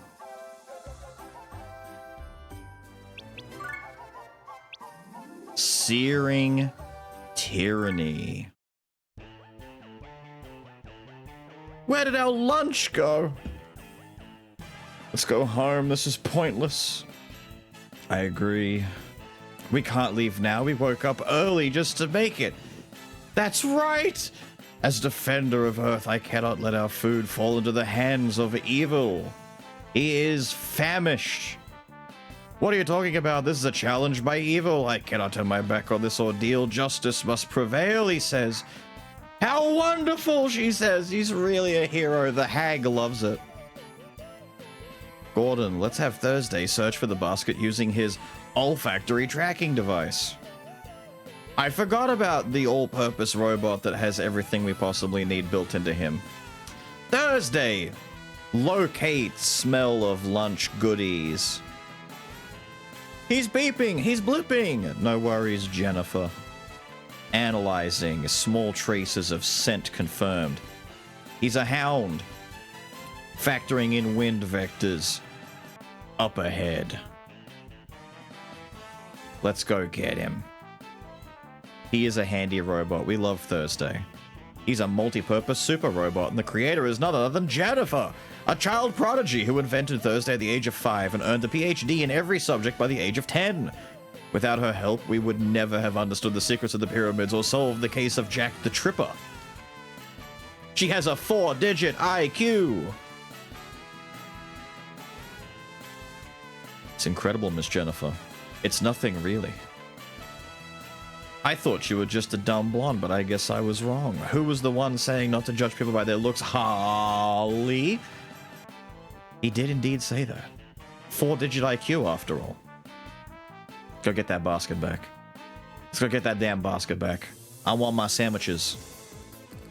Searing Tyranny. Where did our lunch go? Let's go home. This is pointless. I agree. We can't leave now. We woke up early just to make it. That's right! As defender of Earth, I cannot let our food fall into the hands of evil. He is famished. What are you talking about? This is a challenge by evil. I cannot turn my back on this ordeal. Justice must prevail, he says. How wonderful, she says. He's really a hero. The hag loves it. Gordon, let's have Thursday search for the basket using his olfactory tracking device. I forgot about the all-purpose robot that has everything we possibly need built into him. Thursday! Locate smell of lunch goodies. He's beeping! He's blipping! No worries, Jennifer. Analyzing. Small traces of scent confirmed. He's a hound. Factoring in wind vectors. Up ahead. Let's go get him. He is a handy robot. We love Thursday. He's a multi-purpose super robot, and the creator is none other than Jennifer, a child prodigy who invented Thursday at the age of 5 and earned a PhD in every subject by the age of 10. Without her help, we would never have understood the secrets of the pyramids or solved the case of Jack the Tripper. She has a 4-digit IQ. It's incredible, Miss Jennifer. It's nothing, really. I thought you were just a dumb blonde, but I guess I was wrong. Who was the one saying not to judge people by their looks? Holly? He did indeed say that. 4-digit IQ, after all. Go get that basket back. Let's go get that damn basket back. I want my sandwiches.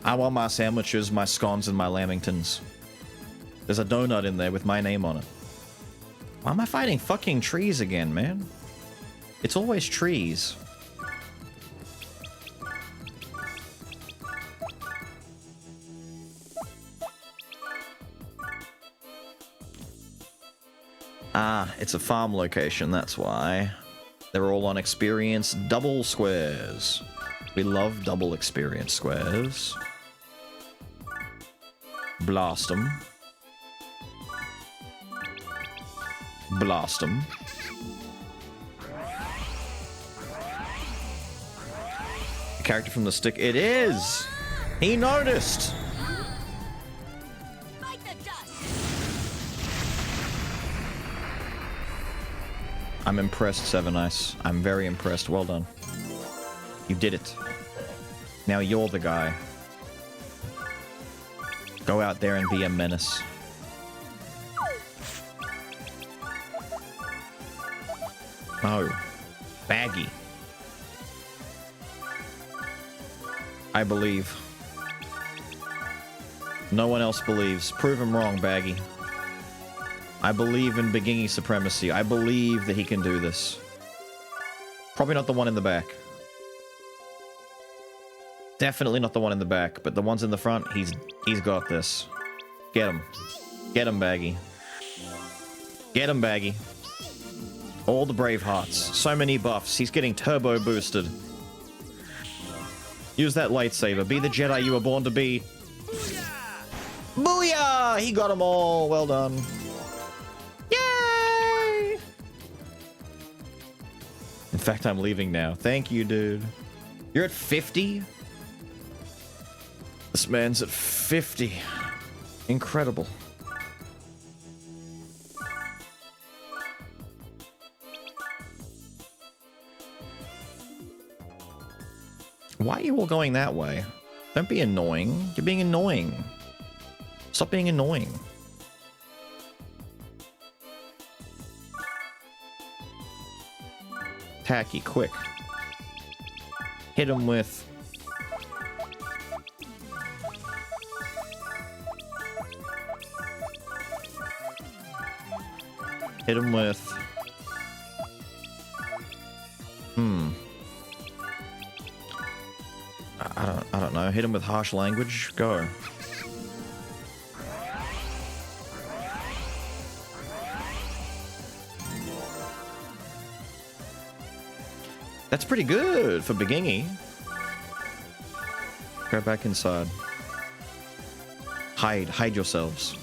I want my sandwiches, my scones, and my lamingtons. There's a donut in there with my name on it. Why am I fighting fucking trees again, man? It's always trees. Ah, it's a farm location, that's why. They're all on experience double squares. We love double experience squares. Blast them. Blast them. A character from the stick. It is! He noticed! I'm impressed, Seven Ice. I'm very impressed. Well done. You did it. Now you're the guy. Go out there and be a menace. Oh. Baggy. I believe. No one else believes. Prove him wrong, Baggy. I believe in Begingy supremacy. I believe that he can do this. Probably not the one in the back. Definitely not the one in the back, but the ones in the front, he's got this. Get him. Get him, Baggy. Get him, Baggy. All the brave hearts. So many buffs. He's getting turbo boosted. Use that lightsaber. Be the Jedi you were born to be. Booyah! He got them all. Well done. Yay! In fact, I'm leaving now. Thank you, dude. You're at 50? This man's at 50. Incredible. Why are you all going that way? Don't be annoying. You're being annoying. Stop being annoying. Tacky, quick. Hit him with... Hit him with... I don't know. Hit him with harsh language. Go. That's pretty good for Begingy. Go back inside. Hide yourselves.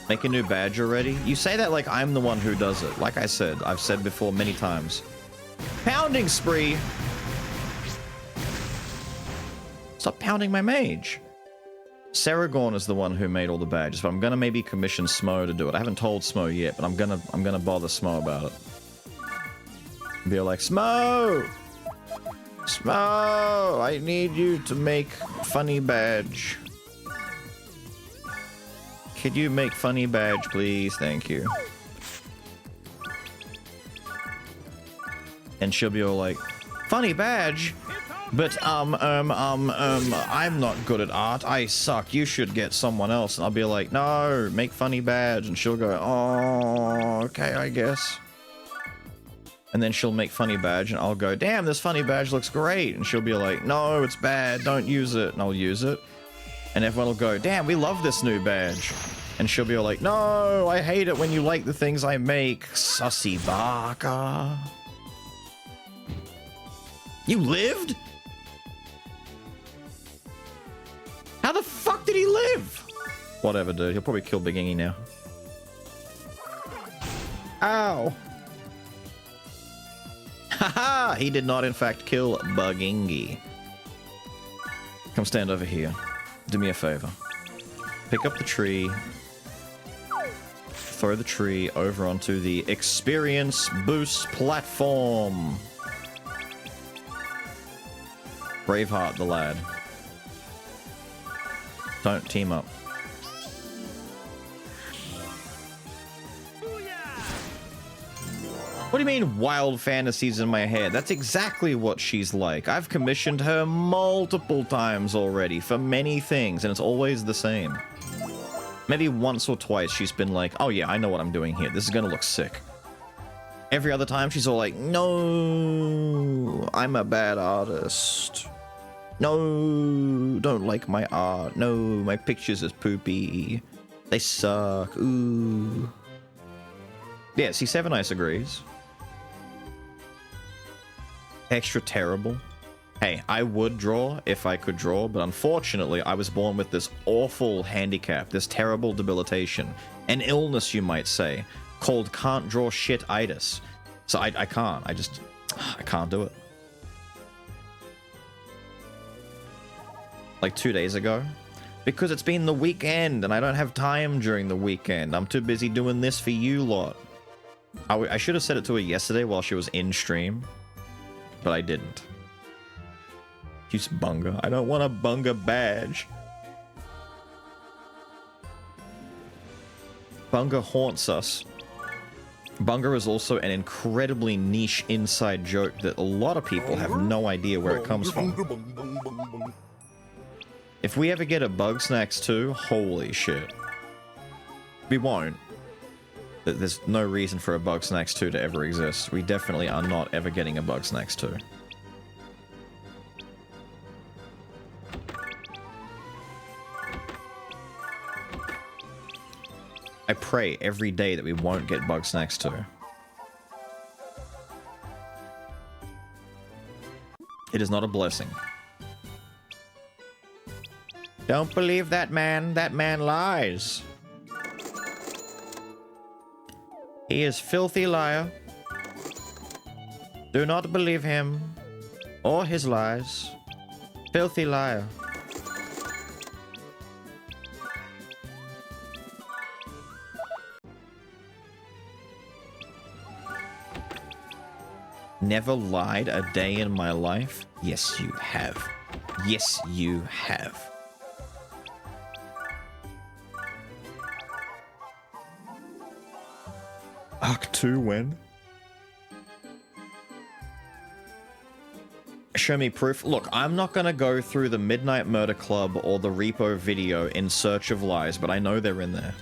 Make a new badge already? You say that like I'm the one who does it. Like I said, I've said before many times. Pounding spree! Stop pounding my mage. Saragorn is the one who made all the badges, but I'm gonna maybe commission Smo to do it. I haven't told Smo yet, but I'm gonna bother Smo about it. Be like, Smo! Smo! I need you to make funny badge. Could you make funny badge, please? Thank you. And she'll be all like, funny badge? But, I'm not good at art. I suck. You should get someone else. And I'll be like, no, make funny badge. And she'll go, oh, okay, I guess. And then she'll make funny badge, and I'll go, damn, this funny badge looks great. And she'll be like, no, it's bad. Don't use it. And I'll use it. And everyone will go, damn, we love this new badge. And she'll be all like, no, I hate it when you like the things I make. Sussy baka. You lived? How the fuck did he live? Whatever, dude. He'll probably kill Begingy now. Ow. Haha! He did not, in fact, kill Begingy. Come stand over here. Do me a favor. Pick up the tree. Throw the tree over onto the Experience Boost platform. Braveheart the lad. Don't team up. What do you mean wild fantasies in my head? That's exactly what she's like. I've commissioned her multiple times already for many things, and it's always the same. Maybe once or twice she's been like, oh yeah, I know what I'm doing here. This is gonna look sick. Every other time she's all like, no, I'm a bad artist. No, don't like my art. No, my pictures is poopy. They suck. Ooh. Yeah, see, Seven Ice agrees. Extra terrible. Hey, I would draw if I could draw, but unfortunately, I was born with this awful handicap, this terrible debilitation, an illness, you might say, called can't draw shit-itis. So I can't. I can't do it. Like 2 days ago, Because it's been the weekend and I don't have time during the weekend. I'm too busy doing this for you lot. I should have said it to her yesterday while she was in stream, but I didn't. Use Bunga. I don't want a Bunga badge. Bunga haunts us. Bunga is also an incredibly niche inside joke that a lot of people have no idea where it comes from. If we ever get a Bug Snacks 2, holy shit. We won't. There's no reason for a Bug Snacks 2 to ever exist. We definitely are not ever getting a Bug Snacks 2. I pray every day that we won't get Bug Snacks 2. It is not a blessing. Don't believe that man. That man lies. He is filthy liar. Do not believe him or his lies. Filthy liar. Never lied a day in my life? Yes, you have. Yes, you have. Arc 2 when? Show me proof. Look, I'm not gonna go through the Midnight Murder Club or the Repo video in search of lies, but I know they're in there.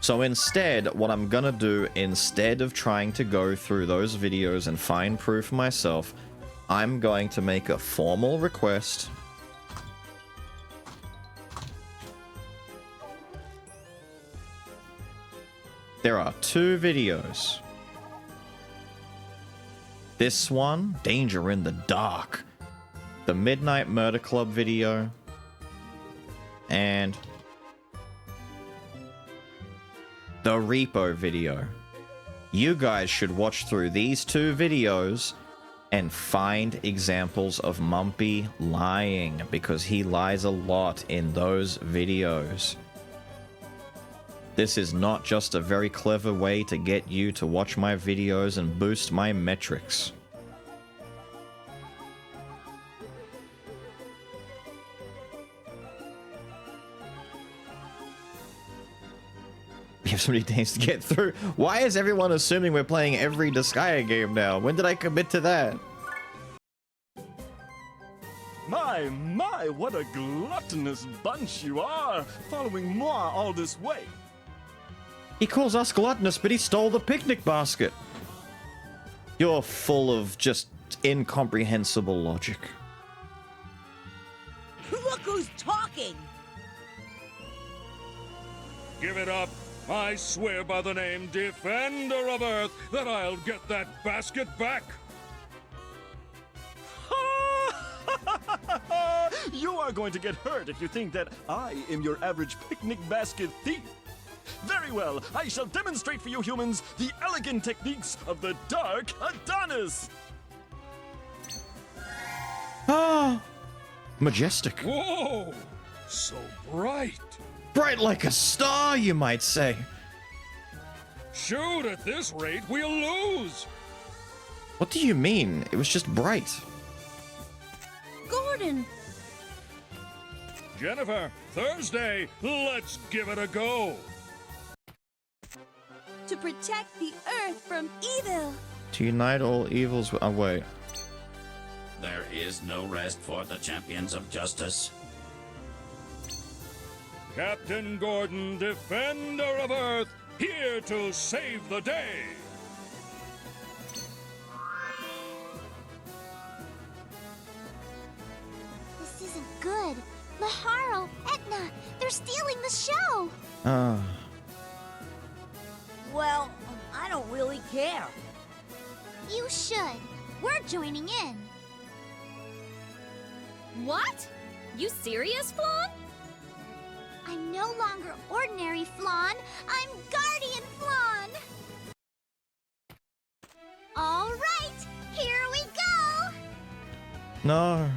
So instead, what I'm gonna do, instead of trying to go through those videos and find proof myself, I'm going to make a formal request. There are 2 videos. This one, Danger in the Dark. The Midnight Murder Club video. And the Repo video. You guys should watch through these 2 videos and find examples of Mumpy lying, because he lies a lot in those videos. This is not just a very clever way to get you to watch my videos and boost my metrics. We have so many days to get through. Why is everyone assuming we're playing every Disgaea game now? When did I commit to that? My, what a gluttonous bunch you are, following moi all this way. He calls us gluttonous, but he stole the picnic basket. You're full of just incomprehensible logic. Look who's talking! Give it up. I swear by the name Defender of Earth that I'll get that basket back. You are going to get hurt if you think that I am your average picnic basket thief. Very well, I shall demonstrate for you humans the elegant techniques of the Dark Adonis. Ah, majestic. Whoa, so bright. Bright like a star, you might say. Shoot, at this rate, we'll lose. What do you mean? It was just bright. Gordon! Jennifer, Thursday, let's give it a go. To protect the Earth from evil! To unite all evils. Oh, wait. There is no rest for the champions of justice. Captain Gordon, Defender of Earth, here to save the day. This isn't good. Maharo, Etna, they're stealing the show. Ah. Well, I don't really care. You should. We're joining in. What? You serious, Flan? I'm no longer ordinary Flan. I'm Guardian Flan. All right, here we go. No.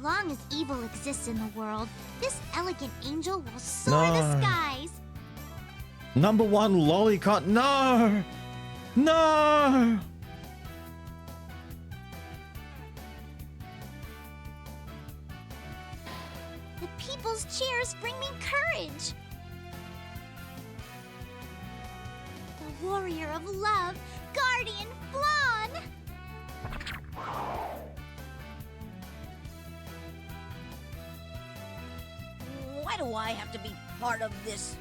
long as evil exists in the world, this elegant angel will soar No. the skies. Number one lolicon. No! No! The people's cheers bring me courage. The warrior of love, Guardian Flan. Why do I have to be part of this?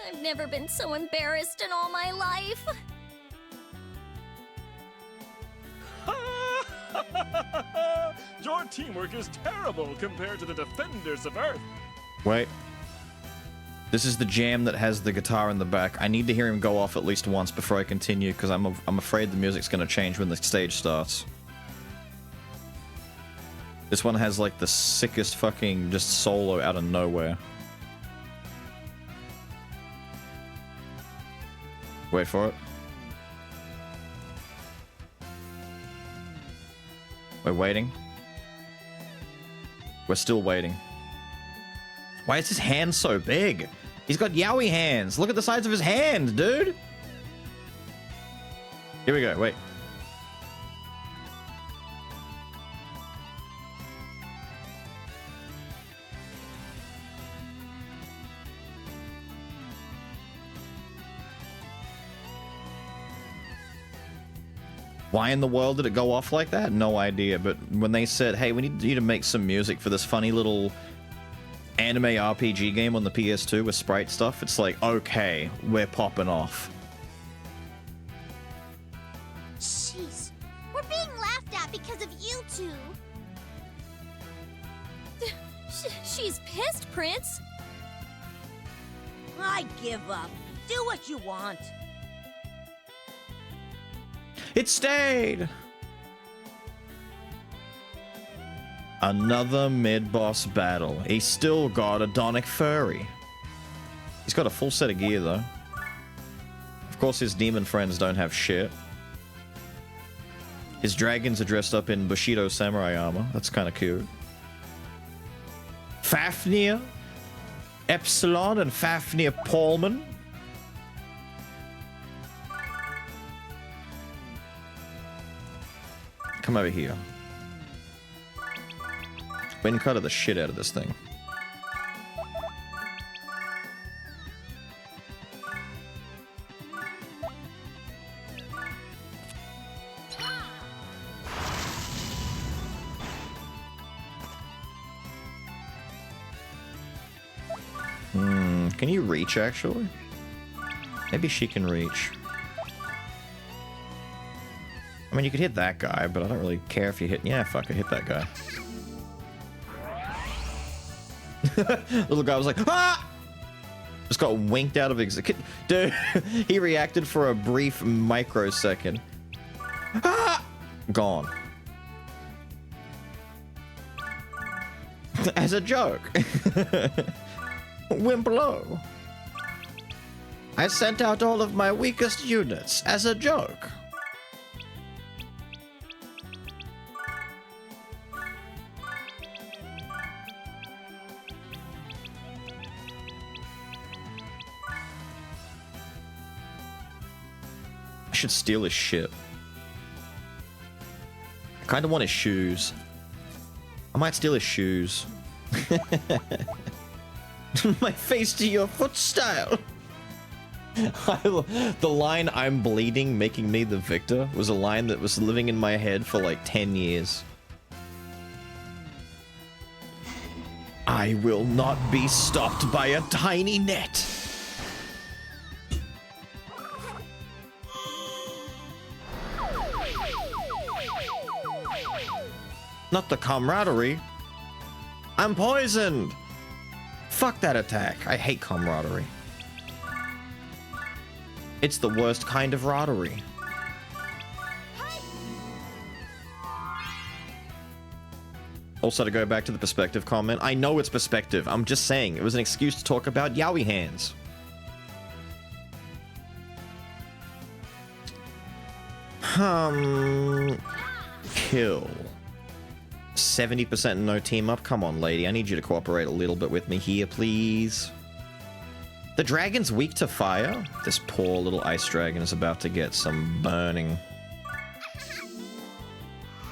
I've never been so embarrassed in all my life. Your teamwork is terrible compared to the defenders of Earth. Wait. This is the jam that has the guitar in the back. I need to hear him go off at least once before I continue, because I'm afraid the music's going to change when the stage starts. This one has like the sickest fucking just solo out of nowhere. Wait for it. We're waiting. We're still waiting. Why is his hand so big? He's got yaoi hands. Look at the size of his hand, dude. Here we go. Wait. Why in the world did it go off like that? No idea. But when they said, hey, we need you to make some music for this funny little anime RPG game on the PS2 with sprite stuff, it's like, okay, we're popping off. Jeez, we're being laughed at because of you two. She's pissed, Prince. I give up. Do what you want. It stayed! Another mid-boss battle. He's still got a Donic Furry. He's got a full set of gear, though. Of course, his demon friends don't have shit. His dragons are dressed up in Bushido samurai armor. That's kind of cute. Fafnir, Epsilon, and Fafnir Paulman. Come over here. Wind cutter the shit out of this thing. Can you reach, actually? Maybe she can reach. I mean, you could hit that guy, but I don't really care if you hit... Yeah, fuck it, hit that guy. Little guy was like, ah! Just got winked out of dude, he reacted for a brief microsecond. Ah! Gone. As a joke. Went below. I sent out all of my weakest units as a joke. I should steal his shit. I kind of want his shoes. I might steal his shoes. My face to your foot style. The line "I'm bleeding, making me the victor" was a line that was living in my head for like 10 years. I will not be stopped by a tiny net. Not the camaraderie. I'm poisoned. Fuck that attack. I hate camaraderie. It's the worst kind of roddery. Also, to go back to the perspective comment, I know it's perspective. I'm just saying, it was an excuse to talk about yaoi hands. Kill. 70% no team up? Come on, lady. I need you to cooperate a little bit with me here, please. The dragon's weak to fire? This poor little ice dragon is about to get some burning.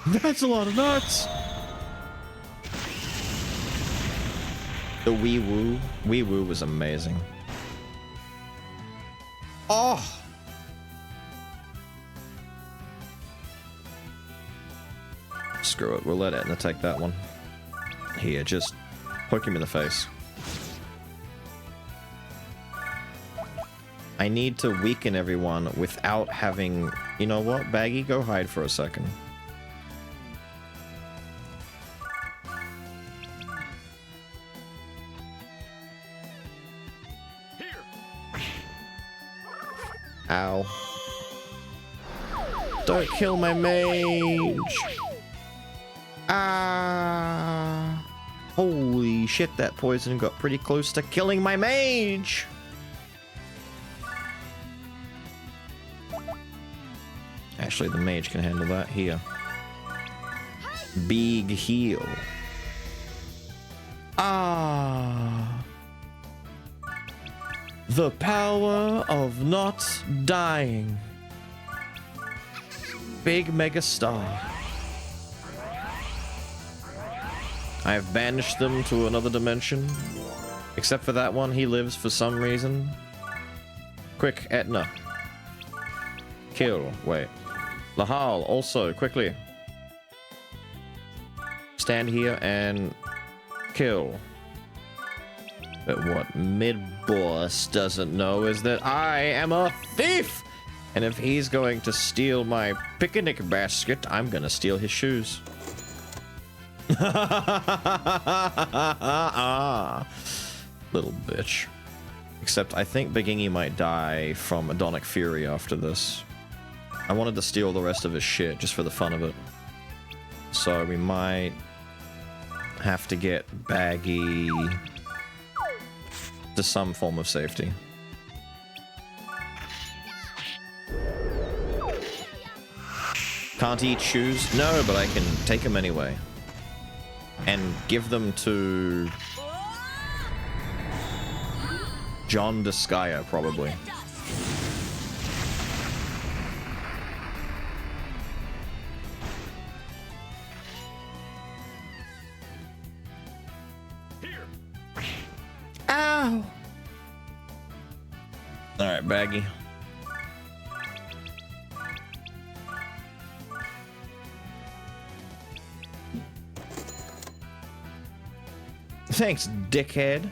That's a lot of nuts! The Wee Woo. Wee Woo was amazing. Oh! Screw it, we'll let Etna take that one. Here, just poke him in the face. I need to weaken everyone without having... You know what, Baggy? Go hide for a second. Ow. Don't kill my mage! Ah! Holy shit, that poison got pretty close to killing my mage! Actually, the mage can handle that. Here. Big heal. Ah! The power of not dying. Big mega star. I have banished them to another dimension. Except for that one, he lives for some reason. Quick, Etna. Kill. Wait. Lahal, also, quickly. Stand here and kill. But what mid-boss doesn't know is that I am a thief! And if he's going to steal my picnic basket, I'm gonna steal his shoes. Little bitch. Except I think Begingy might die from Adonic Fury after this. I wanted to steal the rest of his shit just for the fun of it. So we might have to get Baggy to some form of safety. Can't eat shoes? No, but I can take them anyway. And give them to John Disgaea, probably. Ow! Alright, Baggy. Thanks, dickhead.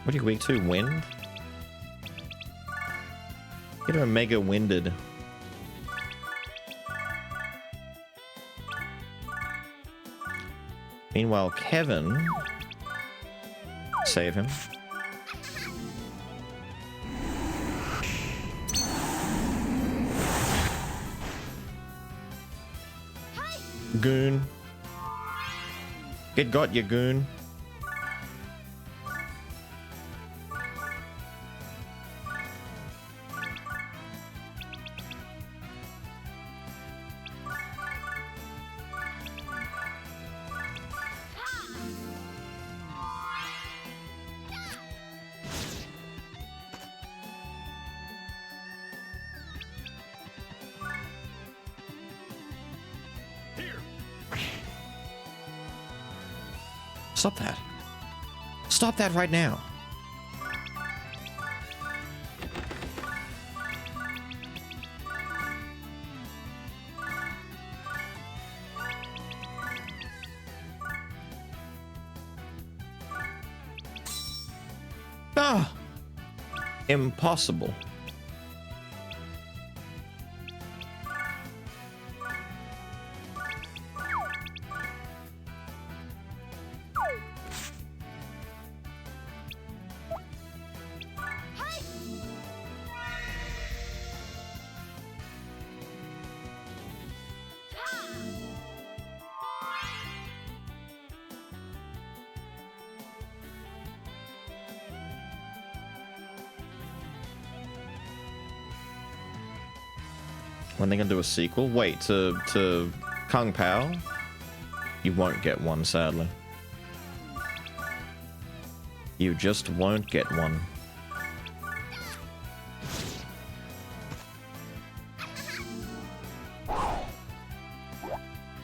What are you weak to? Wind? Get her mega winded. Meanwhile, Kevin... Save him. Goon. Get got, you goon. Stop that. Stop that right now. Ah! Impossible. When they gonna do a sequel? Wait, to Kung Pao? You won't get one, sadly. You just won't get one.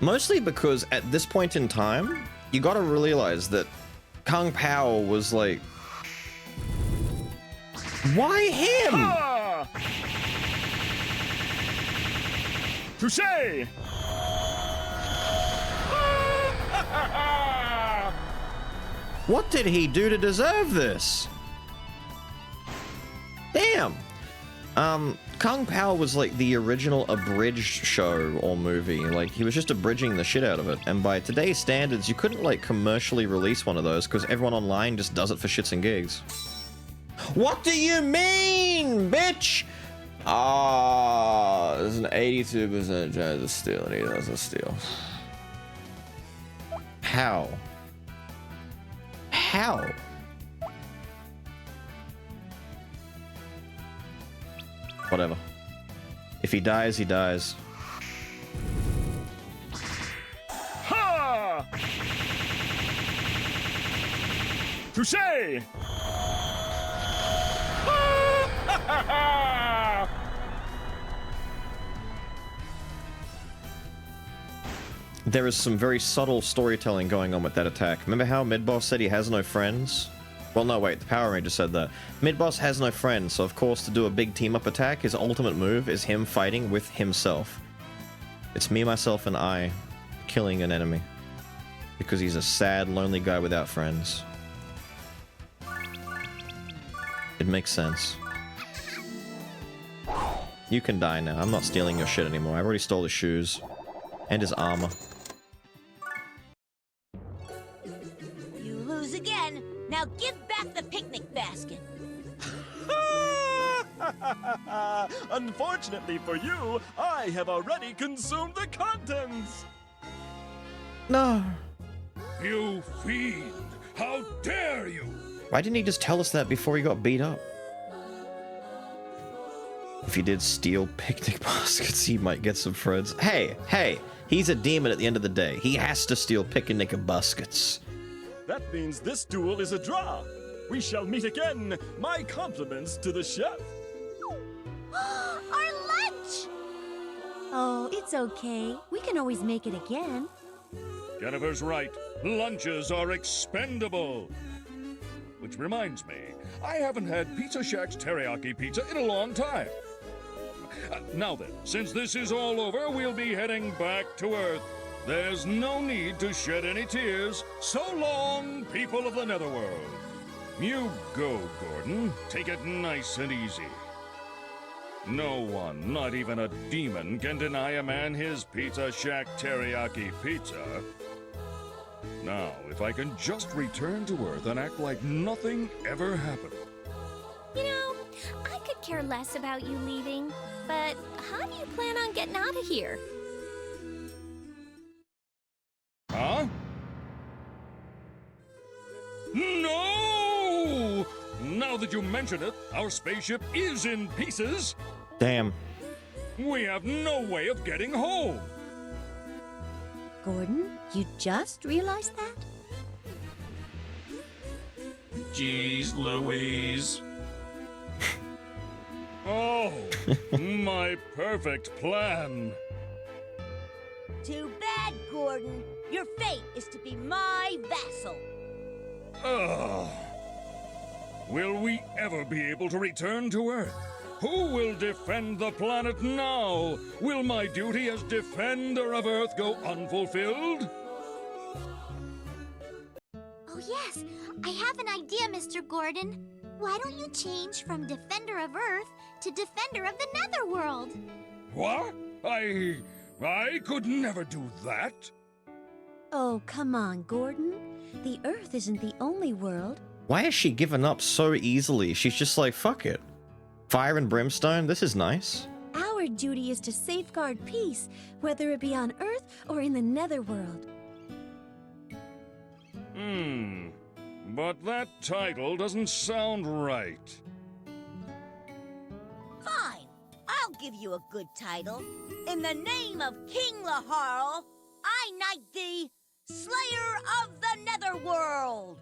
Mostly because at this point in time, you gotta realize that Kung Pao was like... Why him? Ah! Touché! What did he do to deserve this? Damn. Kung Pao was like the original abridged show or movie. Like, he was just abridging the shit out of it. And by today's standards, you couldn't like commercially release one of those because everyone online just does it for shits and gigs. What do you mean, bitch? Ah, there's an 82% chance of steal and he doesn't steal. How? How? Whatever. If he dies, he dies. Ha! Touché! There is some very subtle storytelling going on with that attack. Remember how Mid-Boss said he has no friends? Well, no, wait, the Power Ranger said that. Mid-Boss has no friends, so of course to do a big team-up attack, his ultimate move is him fighting with himself. It's me, myself, and I killing an enemy. Because he's a sad, lonely guy without friends. It makes sense. You can die now. I'm not stealing your shit anymore. I already stole his shoes. And his armor. You lose again. Now give back the picnic basket. Unfortunately for you, I have already consumed the contents. No. You fiend! How dare you! Why didn't he just tell us that before he got beat up? If he did steal picnic baskets, he might get some friends. Hey, hey, he's a demon at the end of the day. He has to steal picnic baskets. That means this duel is a draw. We shall meet again. My compliments to the chef. Our lunch! Oh, it's okay. We can always make it again. Jennifer's right. Lunches are expendable. Which reminds me, I haven't had Pizza Shack's teriyaki pizza in a long time. Now then, since this is all over, we'll be heading back to Earth. There's no need to shed any tears. So long, people of the Netherworld. You go, Gordon. Take it nice and easy. No one, not even a demon, can deny a man his Pizza Shack teriyaki pizza. Now, if I can just return to Earth and act like nothing ever happened. You know, I could care less about you leaving, but how do you plan on getting out of here? Huh? No! Now that you mention it, our spaceship is in pieces. Damn. We have no way of getting home. Gordon, you just realized that? Jeez Louise. Oh, my perfect plan. Too bad, Gordon. Your fate is to be my vassal. Ugh. Will we ever be able to return to Earth? Who will defend the planet now? Will my duty as defender of Earth go unfulfilled? Oh yes, I have an idea, Mr. Gordon. Why don't you change from Defender of Earth to Defender of the Netherworld? What? I could never do that. Oh, come on, Gordon. The Earth isn't the only world. Why has she given up so easily? She's just like, fuck it. Fire and brimstone, this is nice. Our duty is to safeguard peace, whether it be on Earth or in the Netherworld. But that title doesn't sound right. Fine. I'll give you a good title. In the name of King Laharl, knight thee, Slayer of the Netherworld.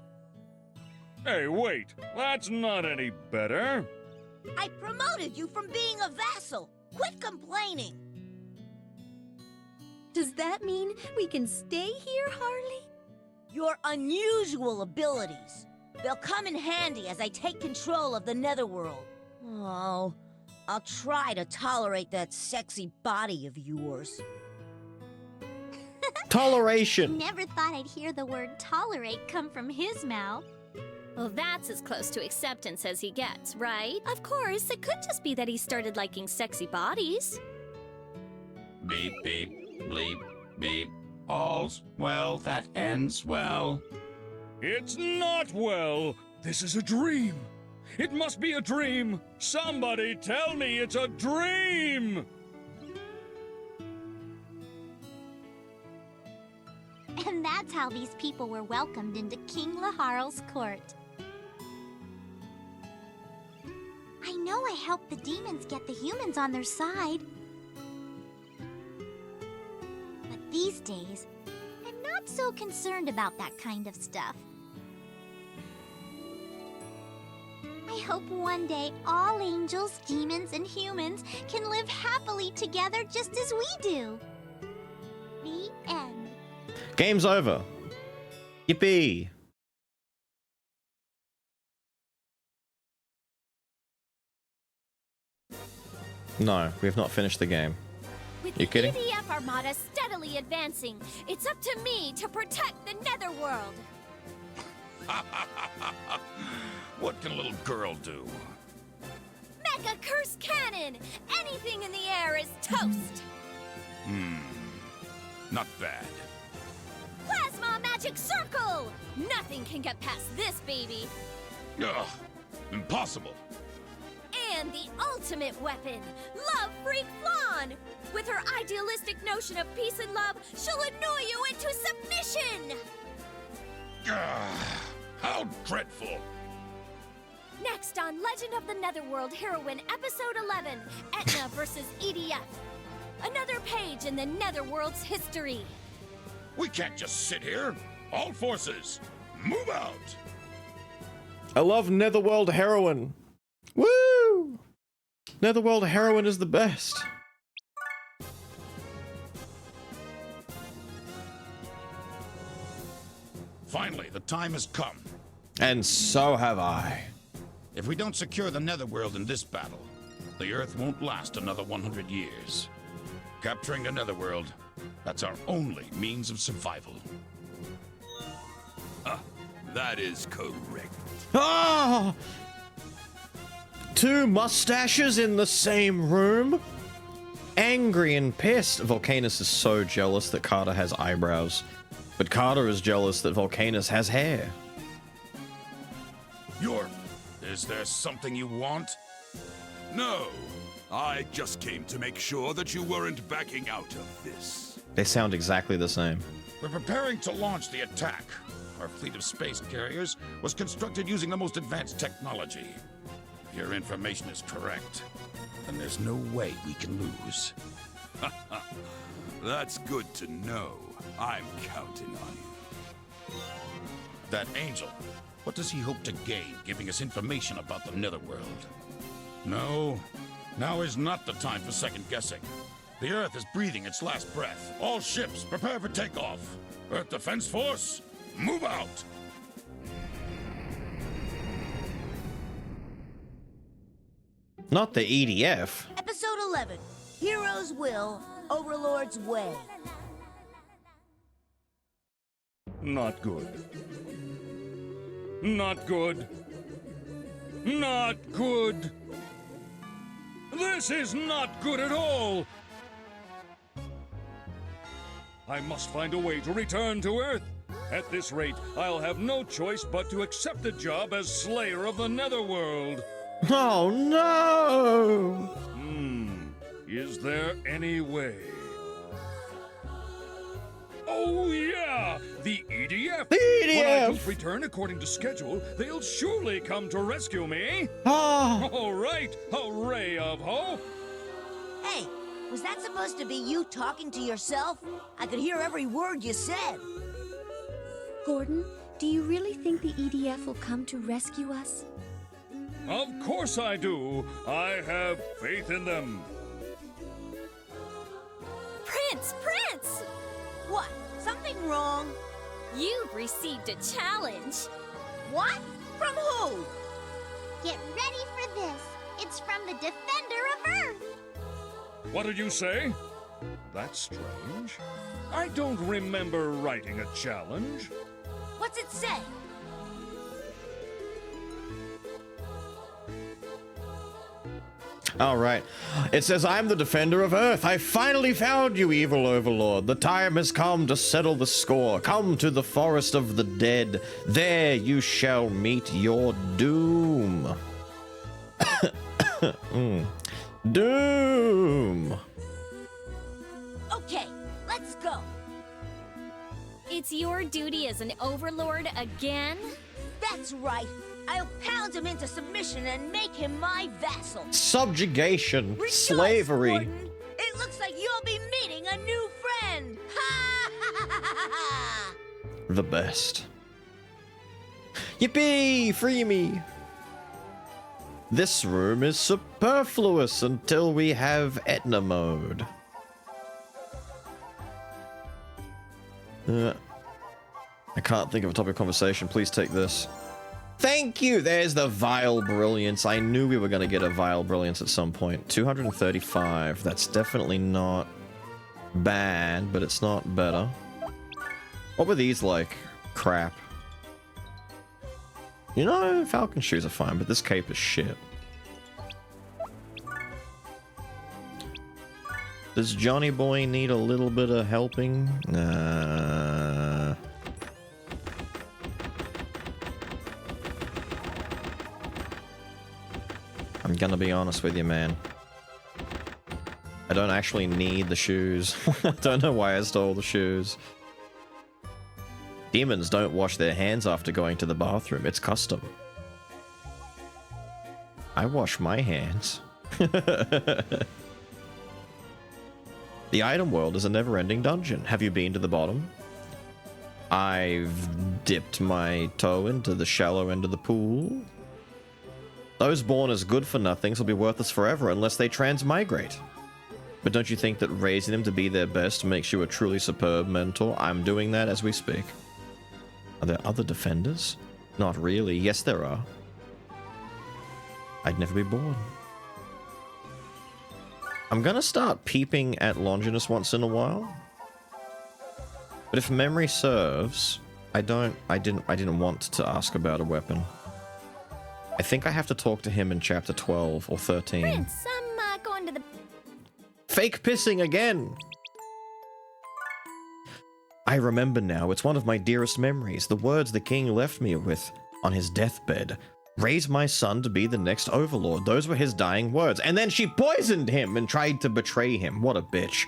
Hey, wait. That's not any better. I promoted you from being a vassal. Quit complaining. Does that mean we can stay here, Harley? Your unusual abilities. They'll come in handy as I take control of the Netherworld. Oh, I'll try to tolerate that sexy body of yours. Toleration. Never thought I'd hear the word tolerate come from his mouth. Well, that's as close to acceptance as he gets, right? Of course, it could just be that he started liking sexy bodies. Beep, beep, bleep, beep. All's well that ends well. It's not well. This is a dream. It must be a dream. Somebody tell me it's a dream. And that's how these people were welcomed into King Laharl's court. I know I helped the demons get the humans on their side. But these days, I'm not so concerned about that kind of stuff. I hope one day all angels, demons, and humans can live happily together just as we do. The end. Game's over. Yippee. No, we have not finished the game. With You kidding? the EDF Armada steadily advancing, it's up to me to protect the Netherworld. What can a little girl do? Mecha Curse Cannon! Anything in the air is toast! Not bad. Plasma Magic Circle! Nothing can get past this baby! Ugh, impossible. And the ultimate weapon, Love Freak Flan! With her idealistic notion of peace and love, she'll annoy you into submission! How dreadful! Next on Legend of the Netherworld Heroine Episode 11, Etna vs. EDF. Another page in the Netherworld's history. We can't just sit here. All forces, move out! I love Netherworld Heroine. Woo! Netherworld Heroine is the best. Finally, the time has come. And so have I. If we don't secure the Netherworld in this battle, the Earth won't last another 100 years. Capturing the Netherworld, that's our only means of survival. That is correct. Ah! Two mustaches in the same room? Angry and pissed. Volcanus is so jealous that Carter has eyebrows. But Carter is jealous that Volcanus has hair. Is there something you want? No, I just came to make sure that you weren't backing out of this. They sound exactly the same. We're preparing to launch the attack. Our fleet of space carriers was constructed using the most advanced technology. If your information is correct, then there's no way we can lose. That's good to know. I'm counting on you. That angel, what does he hope to gain giving us information about the Netherworld? No, now is not the time for second guessing. The Earth is breathing its last breath. All ships, prepare for takeoff. Earth Defense Force, move out! Not the EDF. Episode 11, Hero's Will, Overlord's Way. Not good. Not good. Not good. This is not good at all. I must find a way to return to Earth. At this rate, I'll have no choice but to accept the job as Slayer of the Netherworld. Oh no! Is there any way? Oh yeah! The EDF! The EDF! When I don't return according to schedule, they'll surely come to rescue me! Ah! All right! A ray of hope! Hey, Was that supposed to be you talking to yourself? I could hear every word you said. Gordon, do you really think the EDF will come to rescue us? Of course I do. I have faith in them. Prince! Prince! What? Something wrong? You've received a challenge. What? From who? Get ready for this. It's from the Defender of Earth. What did you say? That's strange. I don't remember writing a challenge. What's it say? All right. It says, I'm the defender of Earth. I finally found you, evil overlord. The time has come to settle the score. Come to the forest of the dead. There you shall meet your doom. Doom. Okay, let's go. It's your duty as an overlord again? That's right. I'll pound him into submission and make him my vassal. Subjugation. Rejoice, Slavery. Gordon. It looks like you'll be meeting a new friend. Ha ha ha ha ha! The best. Yippee! Free me! This room is superfluous until we have Etna mode. I can't think of a topic of conversation. Please take this. Thank you! There's the Vile Brilliance. I knew we were going to get a Vile Brilliance at some point. 235. That's definitely not bad, but it's not better. What were these like? Crap. You know, Falcon shoes are fine, but this cape is shit. Does Johnny Boy need a little bit of helping? I'm gonna be honest with you, man. I don't actually need the shoes. I don't know why I stole the shoes. Demons don't wash their hands after going to the bathroom. It's custom. I wash my hands. The item world is a never-ending dungeon. Have you been to the bottom? I've dipped my toe into the shallow end of the pool. Those born as good-for-nothings will be worthless forever unless they transmigrate. But don't you think that raising them to be their best makes you a truly superb mentor? I'm doing that as we speak. Are there other defenders? Not really. Yes, there are. I'd never be born. I'm gonna start peeping at Longinus once in a while. But if memory serves, I didn't want to ask about a weapon. I think I have to talk to him in chapter 12 or 13. Prince, I'm going to the... Fake pissing again! I remember now, it's one of my dearest memories, the words the king left me with on his deathbed. Raise my son to be the next overlord. Those were his dying words. And then she poisoned him and tried to betray him. What a bitch.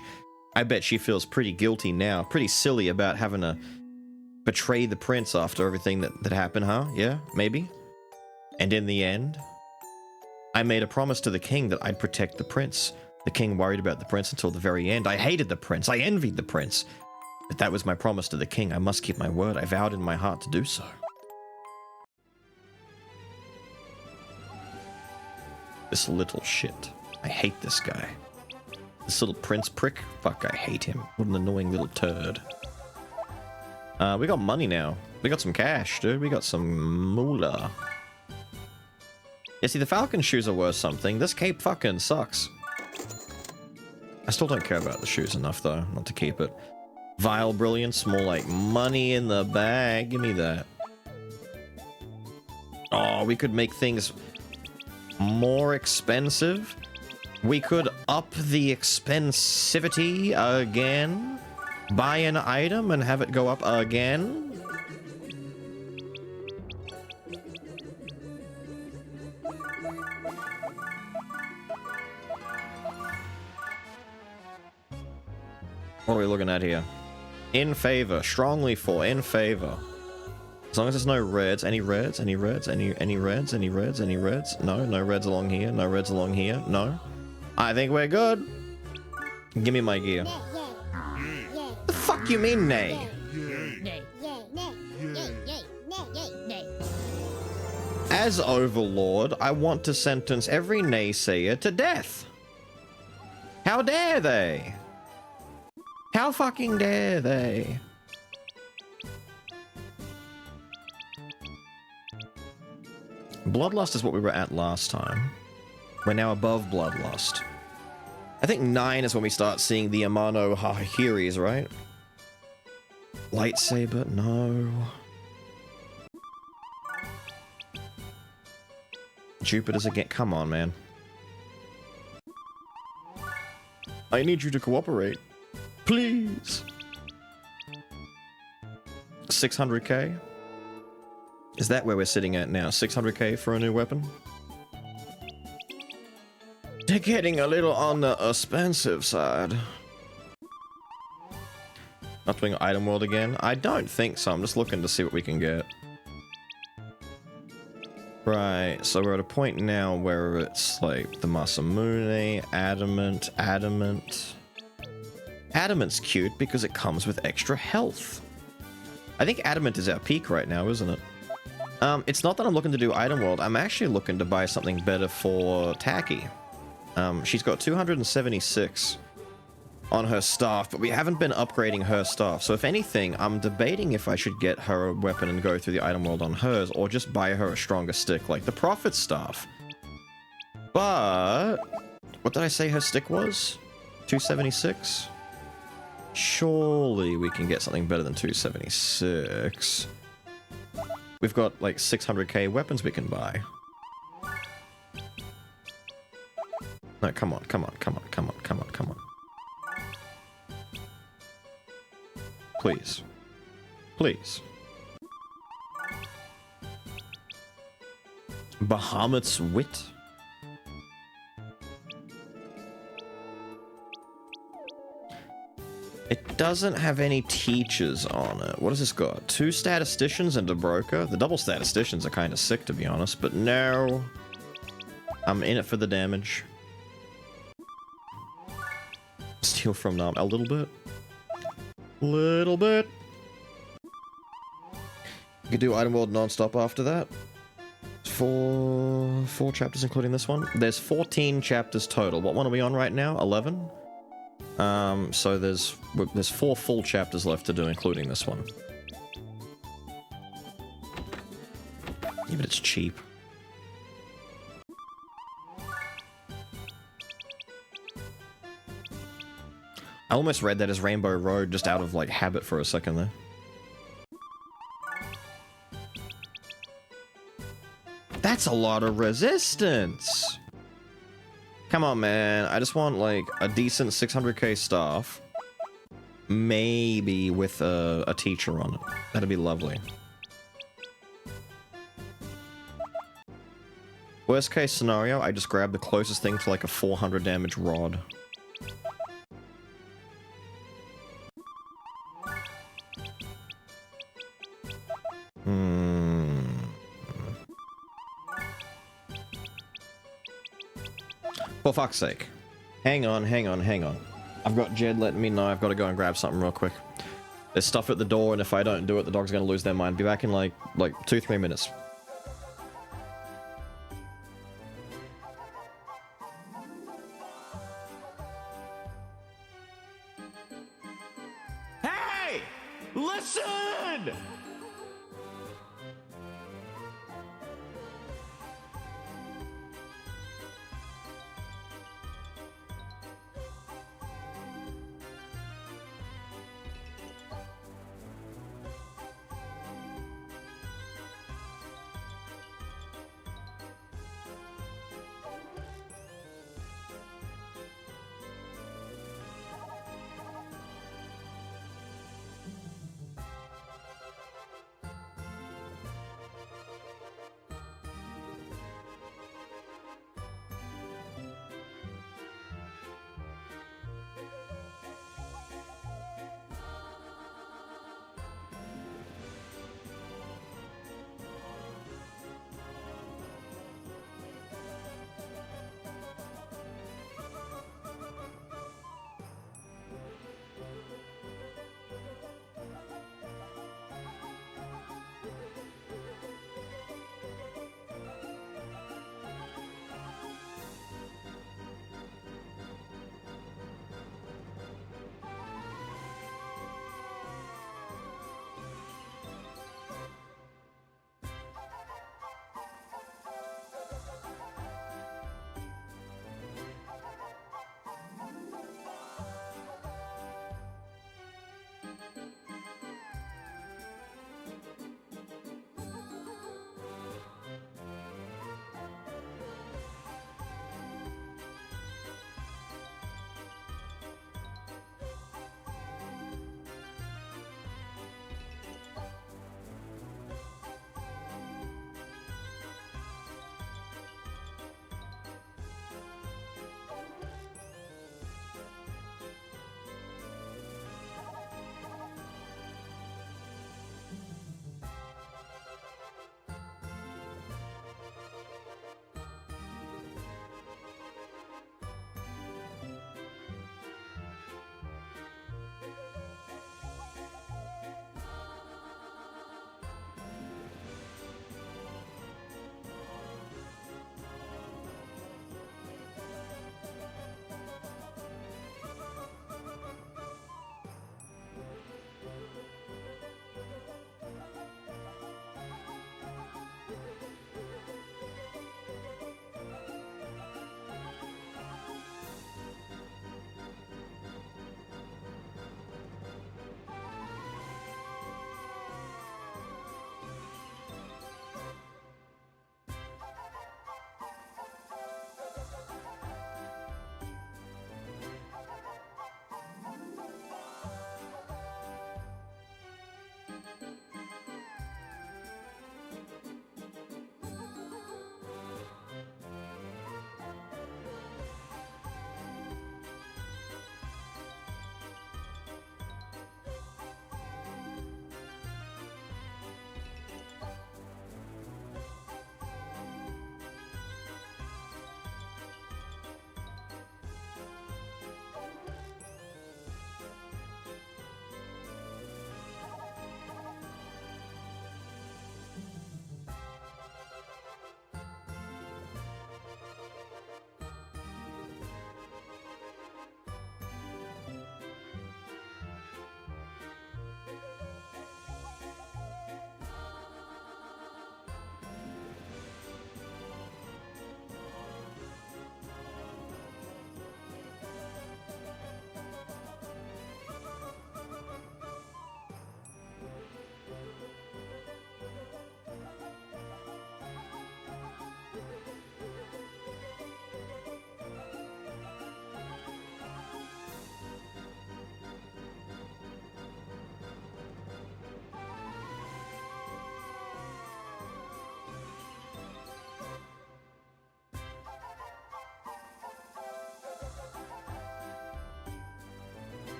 I bet she feels pretty guilty now. Pretty silly about having to betray the prince after everything that happened, huh? Yeah, maybe? And in the end, I made a promise to the king that I'd protect the prince. The king worried about the prince until the very end. I hated the prince. I envied the prince. But that was my promise to the king. I must keep my word. I vowed in my heart to do so. This little shit. I hate this guy. This little prince prick. Fuck, I hate him. What an annoying little turd. We got money now. We got some cash, dude. We got some moolah. Yeah, see, the Falcon shoes are worth something. This cape fucking sucks. I still don't care about the shoes enough, though, not to keep it. Vile Brilliance, more like money in the bag. Give me that. Oh, we could make things more expensive. We could up the expensivity again. Buy an item and have it go up again. What are we looking at here? In favor. Strongly for. In favor. As long as there's no reds. Any reds? Any reds? Any reds? Any reds? Any reds? No? No reds along here? No reds along here? No? I think we're good. Give me my gear. The fuck you mean, nay? As Overlord, I want to sentence every naysayer to death. How dare they? How fucking dare they? Bloodlust is what we were at last time. We're now above Bloodlust. I think 9 is when we start seeing the Amano Hahiris, right? Lightsaber? No. Jupiter's again. Come on, man. I need you to cooperate. Please. 600k? Is that where we're sitting at now? 600k for a new weapon? They're getting a little on the expensive side. Not doing item world again? I don't think so. I'm just looking to see what we can get. Right, so we're at a point now where it's like the Masamune, Adamant. Adamant's cute because it comes with extra health. I think Adamant is our peak right now, isn't it? It's not that I'm looking to do item world. I'm actually looking to buy something better for Tacky. She's got 276 on her staff, but we haven't been upgrading her staff. So if anything, I'm debating if I should get her a weapon and go through the item world on hers, or just buy her a stronger stick, like the Prophet staff. But what did I say her stick was? 276? Surely we can get something better than 276. We've got like 600k weapons we can buy. No, come on. Please. Please. Bahamut's Wit? It doesn't have any teachers on it. What has this got? 2 statisticians and a broker? The double statisticians are kind of sick, to be honest, but no. I'm in it for the damage. Steal from Nam a little bit. Little bit. You could do item world non-stop after that. Four chapters including this one. There's 14 chapters total. What one are we on right now? 11? So there's 4 full chapters left to do, including this one. Yeah, but it's cheap. I almost read that as Rainbow Road just out of, like, habit for a second there. That's a lot of resistance! Come on, man. I just want, like, a decent 600k staff. Maybe with a teacher on it. That'd be lovely. Worst case scenario, I just grab the closest thing to, like, a 400 damage rod. For fuck's sake. Hang on. I've got Jed letting me know I've got to go and grab something real quick. There's stuff at the door, and if I don't do it, the dog's gonna lose their mind. Be back in like 2-3 minutes. Hey! Listen!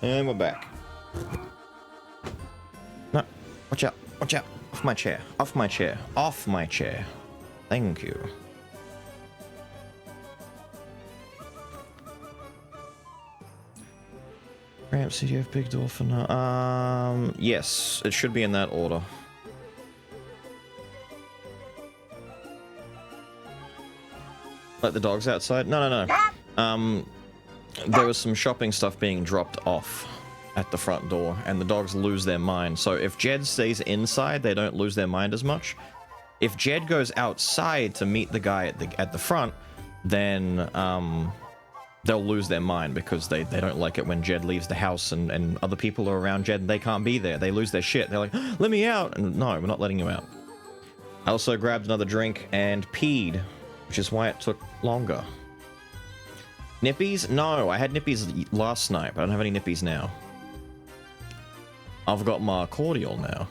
And we're back. No, watch out, watch out. Off my chair, off my chair, off my chair. Thank you. Ramp, CDF, Big Dolphin. Yes, it should be in that order. Let the dogs outside? No. There was some shopping stuff being dropped off at the front door, and the dogs lose their mind. So if Jed stays inside, they don't lose their mind as much. If Jed goes outside to meet the guy at the front, then they'll lose their mind because they don't like it when Jed leaves the house and other people are around Jed and they can't be there. They lose their shit. They're like, let me out. And no, we're not letting you out. I also grabbed another drink and peed, which is why it took longer. Nippies? No, I had nippies last night, but I don't have any nippies now. I've got my cordial now.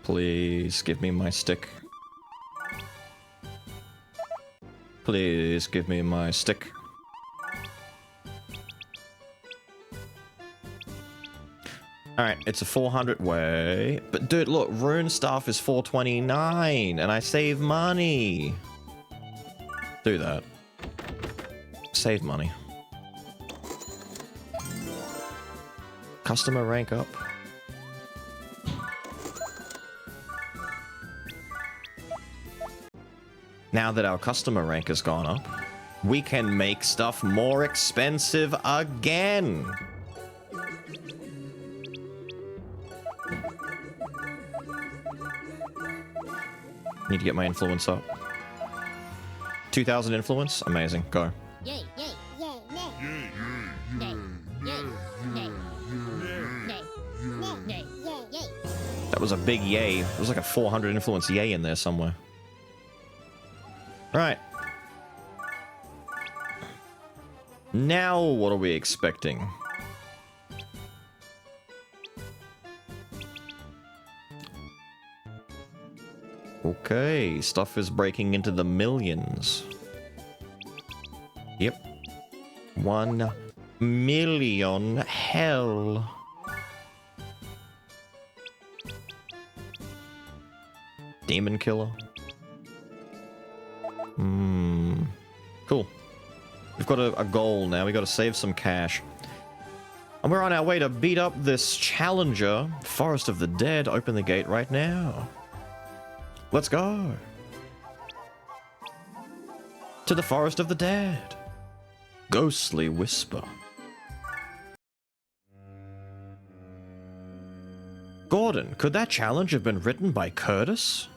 Please give me my stick. Please give me my stick. Alright, it's a 400 way. But dude, look, rune staff is 429 and I save money. Do that. Save money. Customer rank up. Now that our customer rank has gone up, we can make stuff more expensive again. Need to get my influence up. 2,000 influence? Amazing. Go. Yay, yay, yay, nay. Nay, yay, nay. Nay, nay, yay, yay. That was a big yay. There was like a 400 influence yay in there somewhere. Right. Now what are we expecting? Okay, stuff is breaking into the millions. Yep. 1 million hell. Demon killer. Cool. We've got a goal now. We got to save some cash. And we're on our way to beat up this challenger. Forest of the Dead. Open the gate right now. Let's go. To the Forest of the Dead. Ghostly whisper. Gordon, could that challenge have been written by Curtis?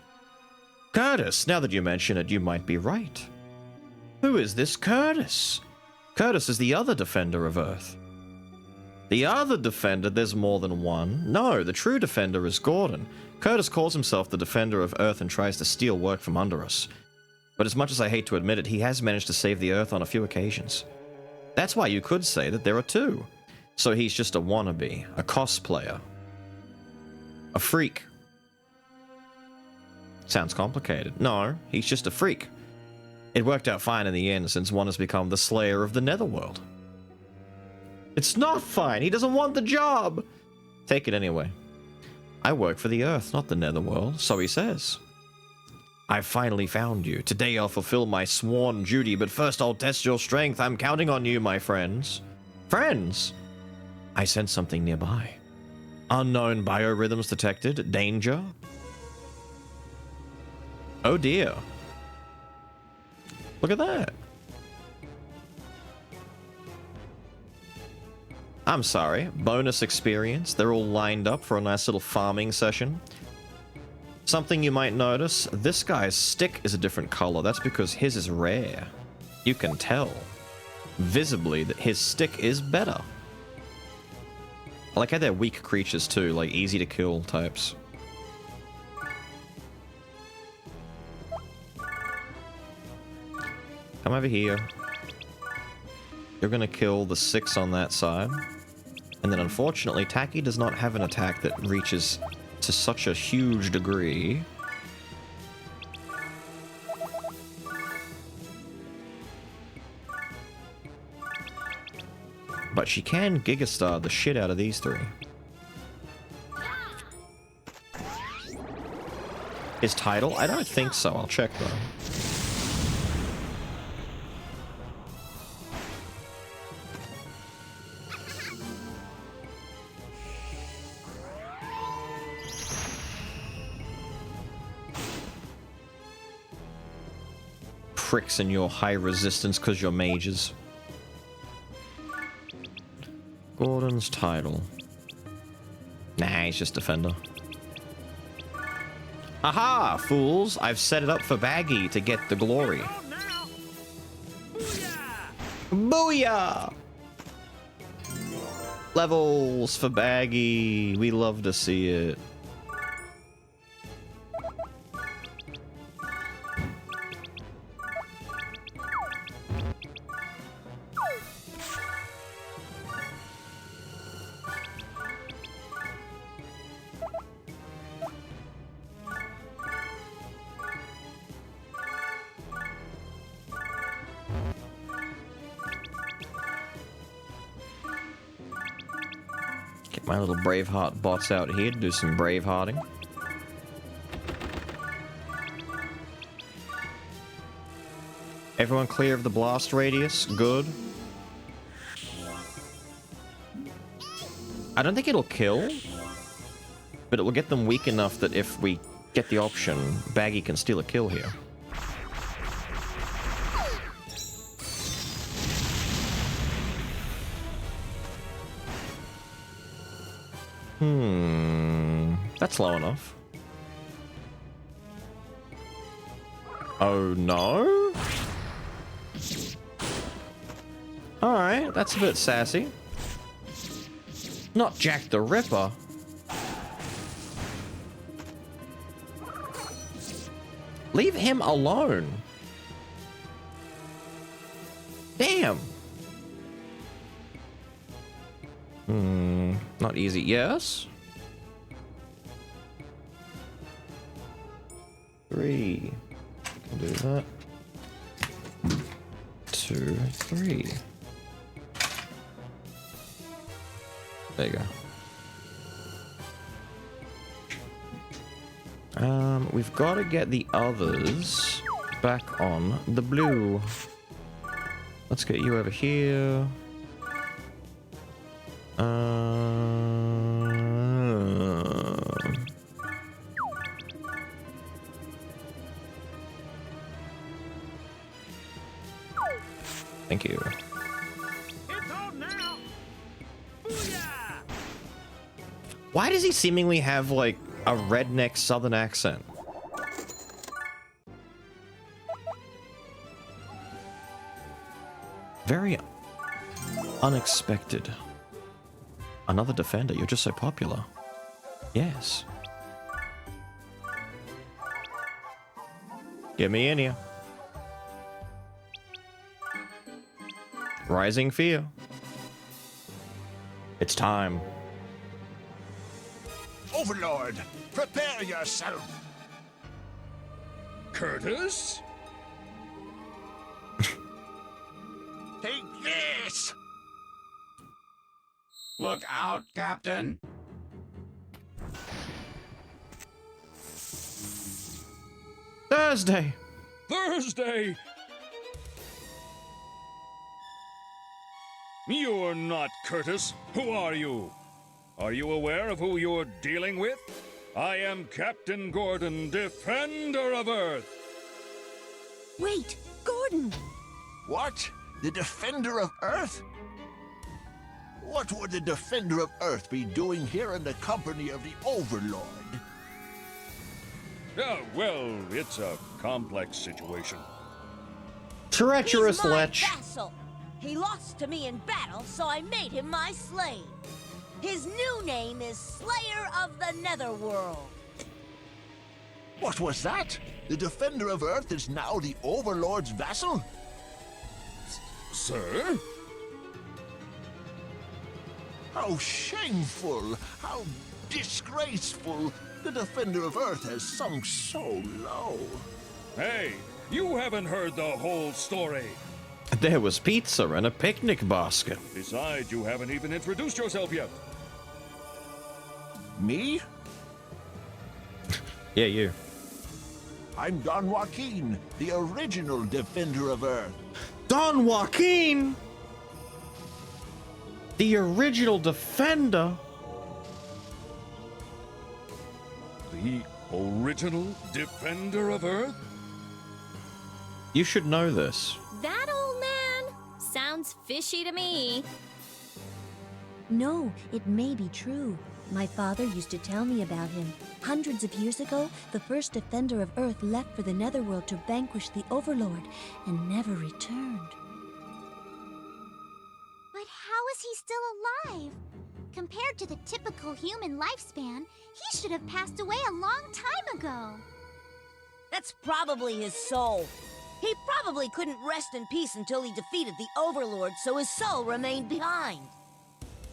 Curtis, now that you mention it, you might be right. Who is this Curtis? Curtis is the other defender of Earth. The other defender? There's more than one. No, the true defender is Gordon. Curtis calls himself the defender of Earth and tries to steal work from under us. But as much as I hate to admit it, he has managed to save the Earth on a few occasions. That's why you could say that there are two. So he's just a wannabe, a cosplayer, a freak. Sounds complicated. No, he's just a freak. It worked out fine in the end since one has become the slayer of the Netherworld. It's not fine. He doesn't want the job. Take it anyway. I work for the Earth, not the Netherworld, so he says. I've finally found you. Today I'll fulfill my sworn duty, but first I'll test your strength. I'm counting on you, my friends. Friends? I sense something nearby. Unknown biorhythms detected. Danger? Oh dear. Look at that. I'm sorry. Bonus experience. They're all lined up for a nice little farming session. Something you might notice, this guy's stick is a different color. That's because his is rare. You can tell visibly that his stick is better. I like how they're weak creatures too, like easy to kill types. Come over here. You're gonna kill the 6 on that side. And then unfortunately, Taki does not have an attack that reaches to such a huge degree. But she can Gigastar the shit out of these three. His title? I don't think so. I'll check though. Pricks in your high resistance because you're mages. Gordon's title. Nah, he's just defender. Aha, fools! I've set it up for Baggy to get the glory. Booyah! Levels for Baggy. We love to see it. Get my little Braveheart bots out here to do some Bravehearting. Everyone clear of the blast radius? Good. I don't think it'll kill, but it will get them weak enough that if we get the option, Baggy can steal a kill here. That's low enough. Oh no? Alright, that's a bit sassy. Not Jack the Ripper. Leave him alone. Damn. Not easy. Yes? 3. Can do that. 2, 3. There you go. We've got to get the others back on the blue. Let's get you over here. Thank you. Why does he seemingly have, like, a redneck southern accent? Very unexpected. Another defender, you're just so popular. Yes. Get me in here. Rising fear. It's time. Overlord, prepare yourself. Curtis? Take this! Look out, Captain. Thursday. Thursday! You're not Curtis. Who are you? Are you aware of who you're dealing with? I am Captain Gordon, Defender of Earth. Wait, Gordon! What? The Defender of Earth? What would the Defender of Earth be doing here in the company of the Overlord? Well, it's a complex situation. Treacherous He's my lech. vassal. He lost to me in battle, so I made him my slave. His new name is Slayer of the Netherworld. What was that? The Defender of Earth is now the Overlord's vassal? Sir? How shameful! How disgraceful! The Defender of Earth has sunk so low. Hey, you haven't heard the whole story. There was pizza and a picnic basket. Besides, you haven't even introduced yourself yet. Me? Yeah, you. I'm Don Joaquin, the original Defender of Earth. Don Joaquin? The original Defender? The original Defender of Earth? You should know this. That old man? Sounds fishy to me. No, it may be true. My father used to tell me about him. Hundreds of years ago, the first Defender of Earth left for the Netherworld to vanquish the Overlord and never returned. But how is he still alive? Compared to the typical human lifespan, he should have passed away a long time ago. That's probably his soul. He probably couldn't rest in peace until he defeated the Overlord, so his soul remained behind.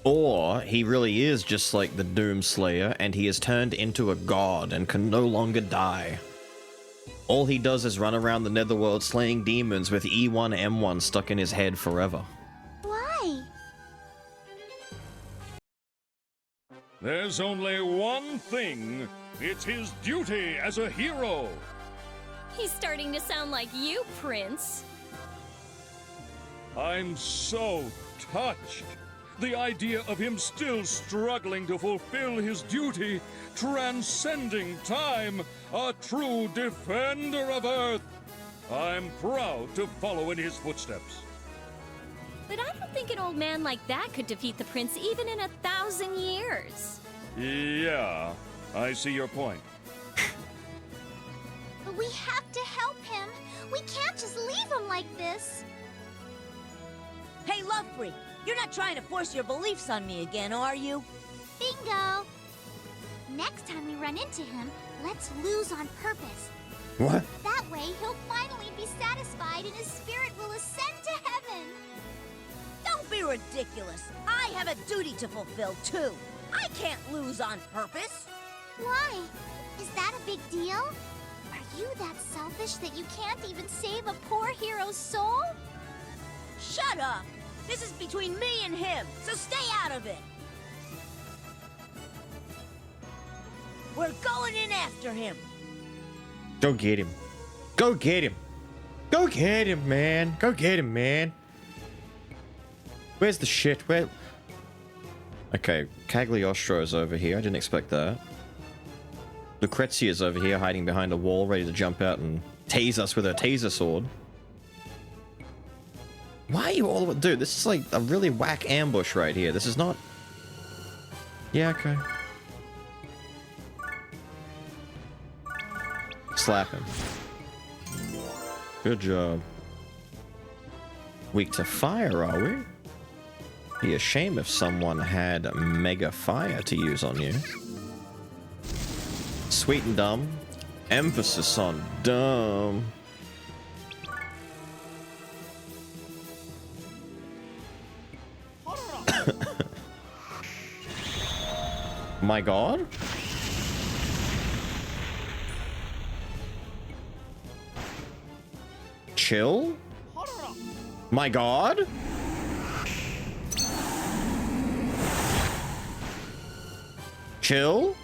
Or he really is just like the Doomslayer, and he is turned into a god and can no longer die. All he does is run around the Netherworld slaying demons with E1M1 stuck in his head forever. Why? There's only one thing. It's his duty as a hero. He's starting to sound like you, Prince. I'm so touched. The idea of him still struggling to fulfill his duty, transcending time, a true Defender of Earth. I'm proud to follow in his footsteps. But I don't think an old man like that could defeat the prince even in 1,000 years. Yeah, I see your point. But we have to help him. We can't just leave him like this. Hey, Love Freak, you're not trying to force your beliefs on me again, are you? Bingo! Next time we run into him, let's lose on purpose. What? That way, he'll finally be satisfied and his spirit will ascend to heaven. Don't be ridiculous. I have a duty to fulfill, too. I can't lose on purpose. Why? Is that a big deal? Are you that selfish that you can't even save a poor hero's soul? Shut up! This is between me and him, so stay out of it! We're going in after him! Go get him. Go get him. Go get him, man. Go get him, man. Where's the shit? Where? Okay, Cagliostro's over here. I didn't expect that. Lucrezia's over here hiding behind a wall, ready to jump out and tase us with her taser sword. Why are you all... Dude, this is like a really whack ambush right here. This is not... Yeah, okay. Slap him. Good job. Weak to fire, are we? Be a shame if someone had mega fire to use on you. Sweet and dumb. Emphasis on dumb. My god? Chill? My god? Chill?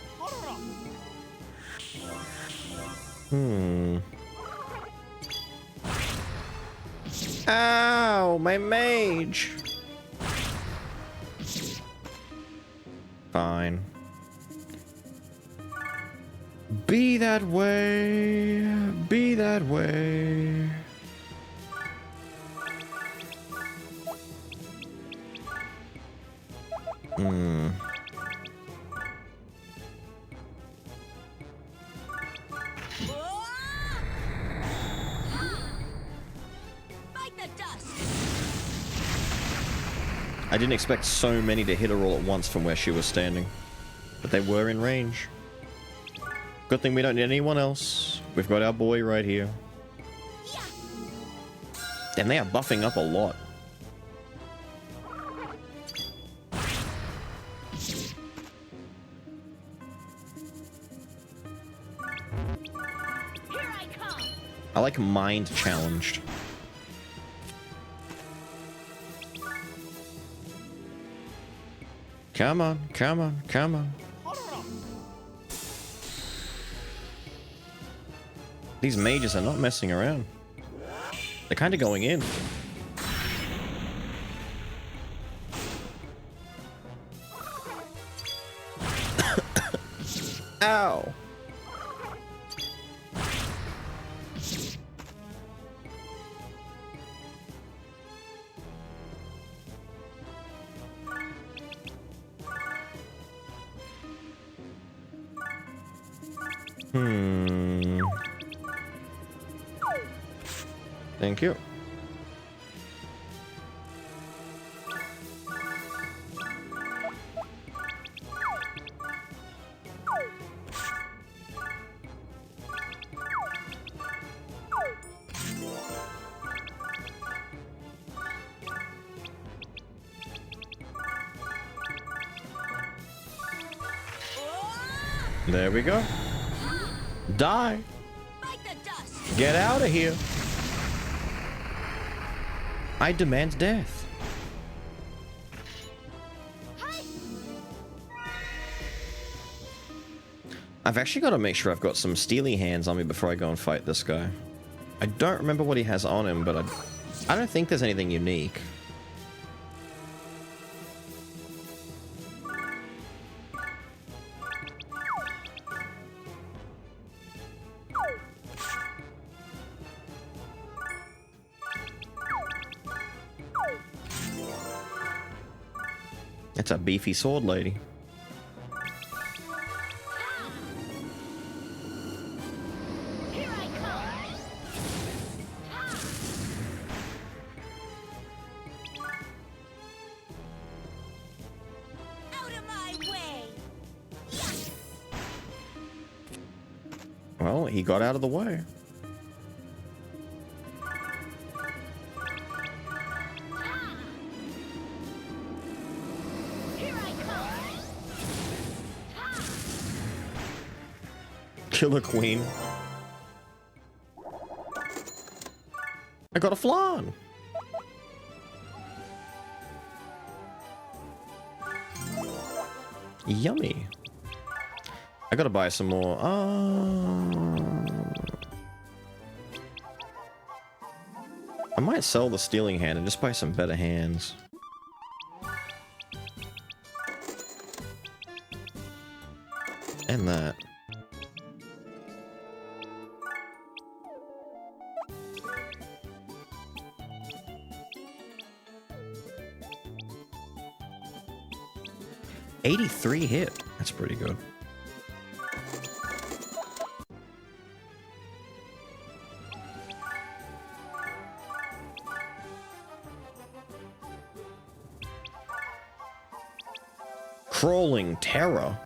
Ow, my mage. Fine. Be that way. Be that way. I didn't expect so many to hit her all at once from where she was standing, but they were in range. Good thing we don't need anyone else. We've got our boy right here. And they are buffing up a lot. I like mind challenged. Come on, come on, come on. These mages are not messing around. They're kind of going in. Ow! Thank you. There we go. Die. Get out of here. I demand death. I've actually got to make sure I've got some steely hands on me before I go and fight this guy. I don't remember what he has on him, but I don't think there's anything unique. That's a beefy sword lady. Here I come. Out of my way. Well, he got out of the way. Killer Queen. I got a flan. Yummy. I gotta buy some more. I might sell the stealing hand and just buy some better hands. And that. '83 hit. That's pretty good. Crawling terror.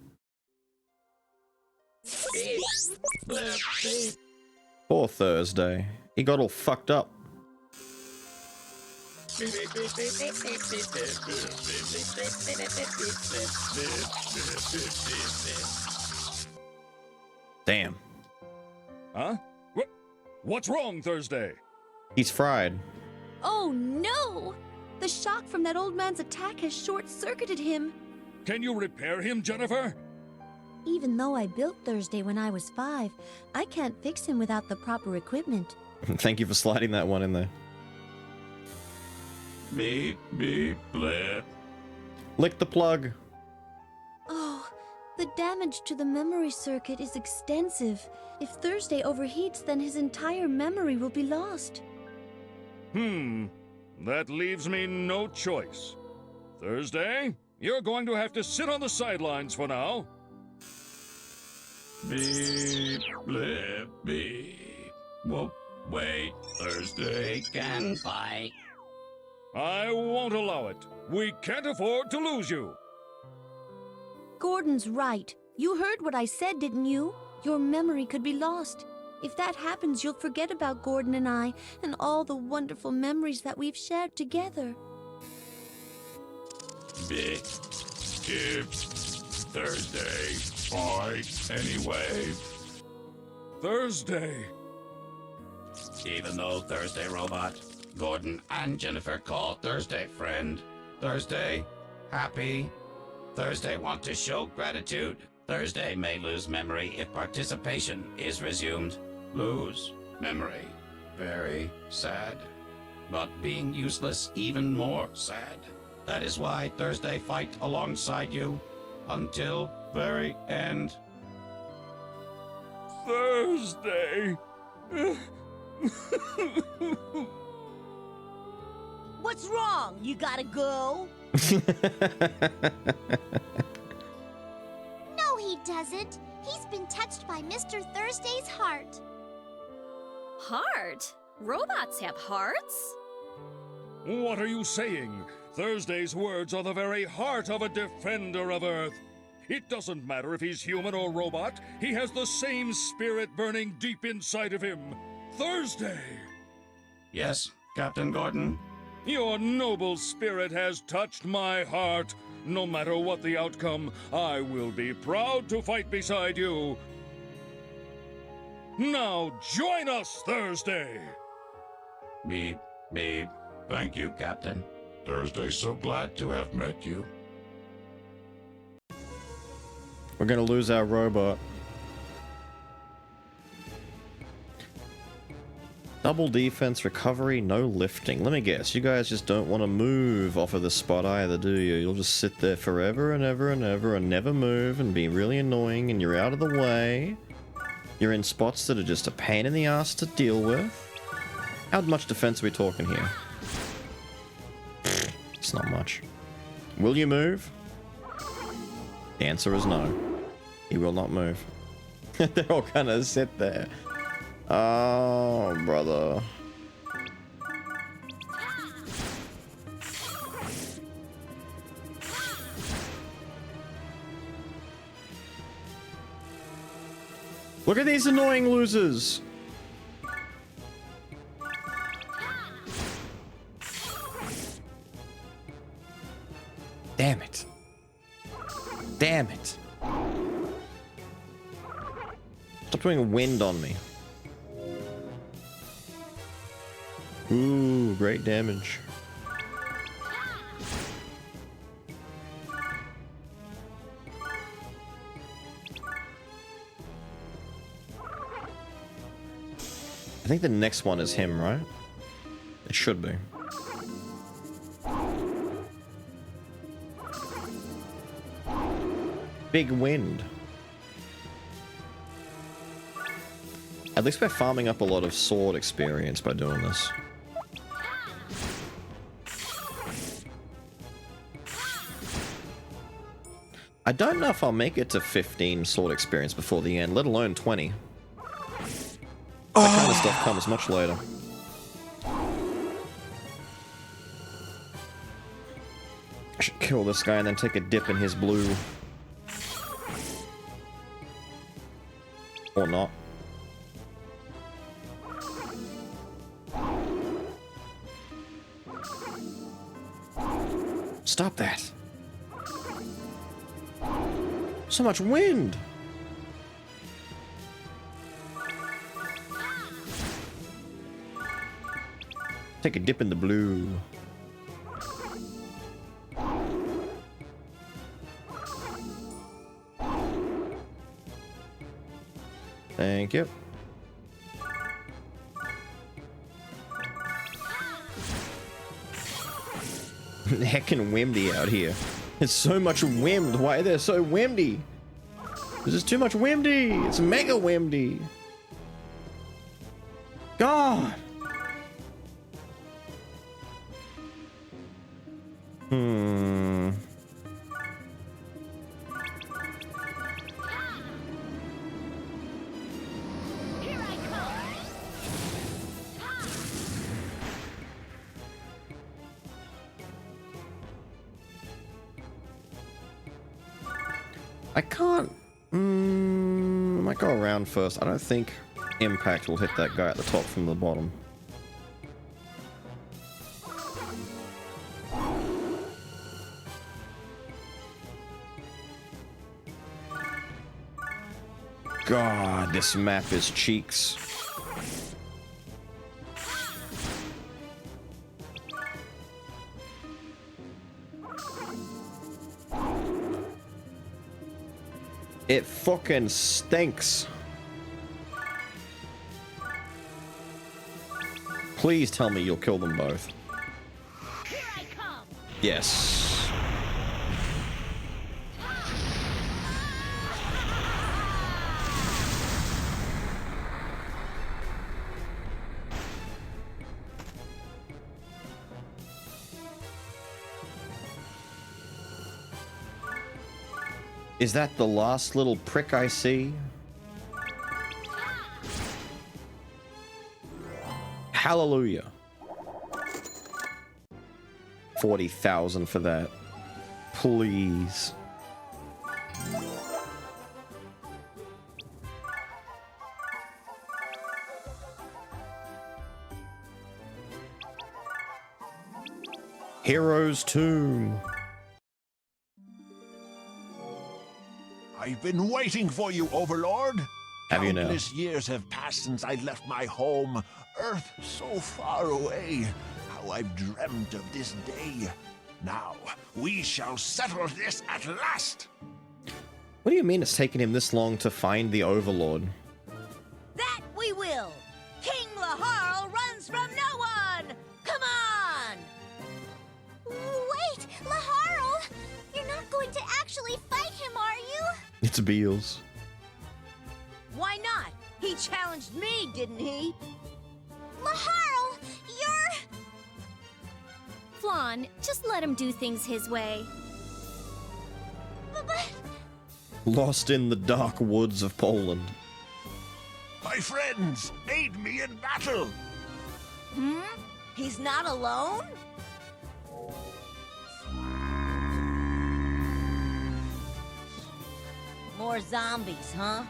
Poor Thursday. He got all fucked up. Damn. Huh? What's wrong, Thursday? He's fried. Oh no! The shock from that old man's attack has short-circuited him. Can you repair him, Jennifer? Even though I built Thursday when I was 5, I can't fix him without the proper equipment. Thank you for sliding that one in there. Beep, beep, blip. Lick the plug. Oh, the damage to the memory circuit is extensive. If Thursday overheats, then his entire memory will be lost. That leaves me no choice. Thursday, you're going to have to sit on the sidelines for now. Beep, blip, beep. Well, wait, Thursday can fight. I won't allow it. We can't afford to lose you. Gordon's right. You heard what I said, didn't you? Your memory could be lost. If that happens, you'll forget about Gordon and I, and all the wonderful memories that we've shared together. Beep, skip, Thursday, fight anyway. Thursday. Even though Thursday robot, Gordon and Jennifer call Thursday friend. Thursday, happy. Thursday want to show gratitude. Thursday may lose memory if participation is resumed. Lose memory. Very sad. But being useless even more sad. That is why Thursday fight alongside you until very end. Thursday. What's wrong? You gotta go? No, he doesn't. He's been touched by Mr. Thursday's heart. Heart? Robots have hearts? What are you saying? Thursday's words are the very heart of a defender of Earth. It doesn't matter if he's human or robot. He has the same spirit burning deep inside of him. Thursday! Yes, Captain Gordon? Your noble spirit has touched my heart. No matter what the outcome, I will be proud to fight beside you. Now join us, Thursday! Me. Thank you, Captain. Thursday's so glad to have met you. We're gonna lose our robot. Double defense, recovery, no lifting. Let me guess, you guys just don't want to move off of the spot either, do you? You'll just sit there forever and ever and ever and never move and be really annoying and you're out of the way. You're in spots that are just a pain in the ass to deal with. How much defense are we talking here? It's not much. Will you move? The answer is no. He will not move. They're all gonna sit there. Oh, brother. Look at these annoying losers. Damn it. Damn it. Stop doing wind on me. Ooh, great damage. I think the next one is him, right? It should be. Big wind. At least we're farming up a lot of sword experience by doing this. I don't know if I'll make it to 15 sword experience before the end, let alone 20. That kind of stuff comes much later. I should kill this guy and then take a dip in his blue. Or not. Stop that. So much wind. Take a dip in the blue. Thank you. Heckin' windy out here. There's so much wind. Why are they so windy? This is too much windy. It's mega windy. God. I can't. I might go around first. I don't think impact will hit that guy at the top from the bottom. God, this map is cheeks. It fucking stinks. Please tell me you'll kill them both. Here I come. Yes. Is that the last little prick I see? Hallelujah. 40,000 for that. Please. Hero's Tomb. I've been waiting for you, Overlord. Have you now? Countless years have passed since I left my home. Earth so far away. How I've dreamt of this day. Now, we shall settle this at last. What do you mean it's taken him this long to find the Overlord? That we will! King Laharl runs from no one! Come on! Wait, Laharl! You're not going to actually fight him, are you? It's Beals. Why not? He challenged me, didn't he? Laharl, you're... Flan, just let him do things his way. But... Lost in the dark woods of Poland. My friends, aid me in battle. Hmm? He's not alone? More zombies, huh?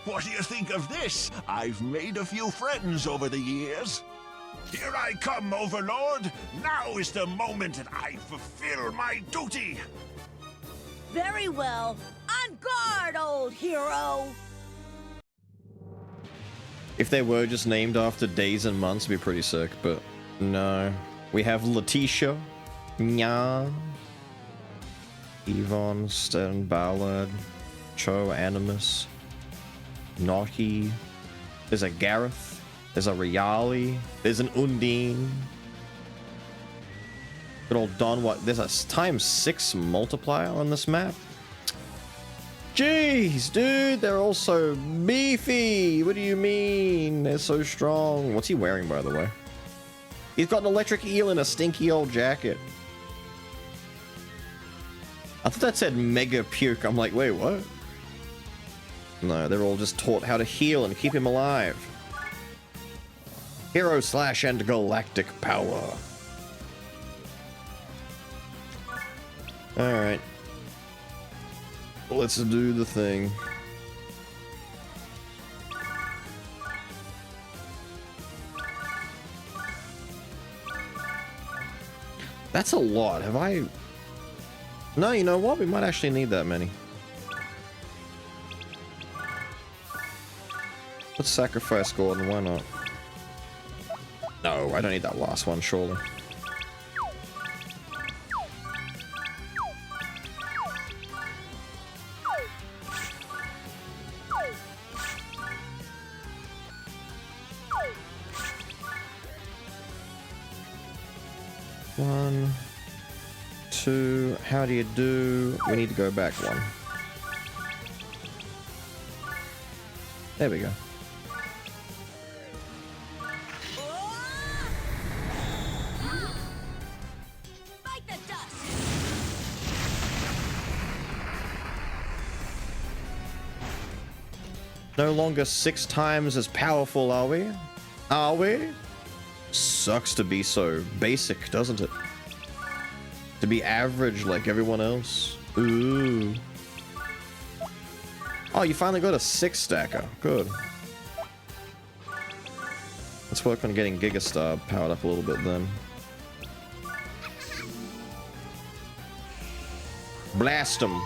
What do you think of this? I've made a few friends over the years. Here I come, Overlord. Now is the moment that I fulfill my duty. Very well. On guard, old hero! If they were just named after days and months, it'd be pretty sick, but no. We have Letitia, Nya, Yvonne, Sten Ballard, Cho Animus, Noki. There's a Gareth. There's a Riali. There's an Undine. Good old Don. What? There's a ×6 multiplier on this map. Jeez, dude, they're all so beefy. What do you mean? They're so strong. What's he wearing, by the way? He's got an electric eel in a stinky old jacket. I thought that said mega puke. I'm like, wait, what? No, they're all just taught how to heal and keep him alive. Hero slash and galactic power. Alright. Let's do the thing. That's a lot. Have I... No, you know what? We might actually need that many. Let's sacrifice Gordon. Why not? No, I don't need that last one, surely. One, two, how do you do? We need to go back one. There we go. Bite the dust! No longer 6 times as powerful, are we? Are we? Sucks to be so basic, doesn't it? To be average like everyone else. Ooh. Oh, you finally got a 6 stacker. Good. Let's work on getting Gigastar powered up a little bit then. Blast him.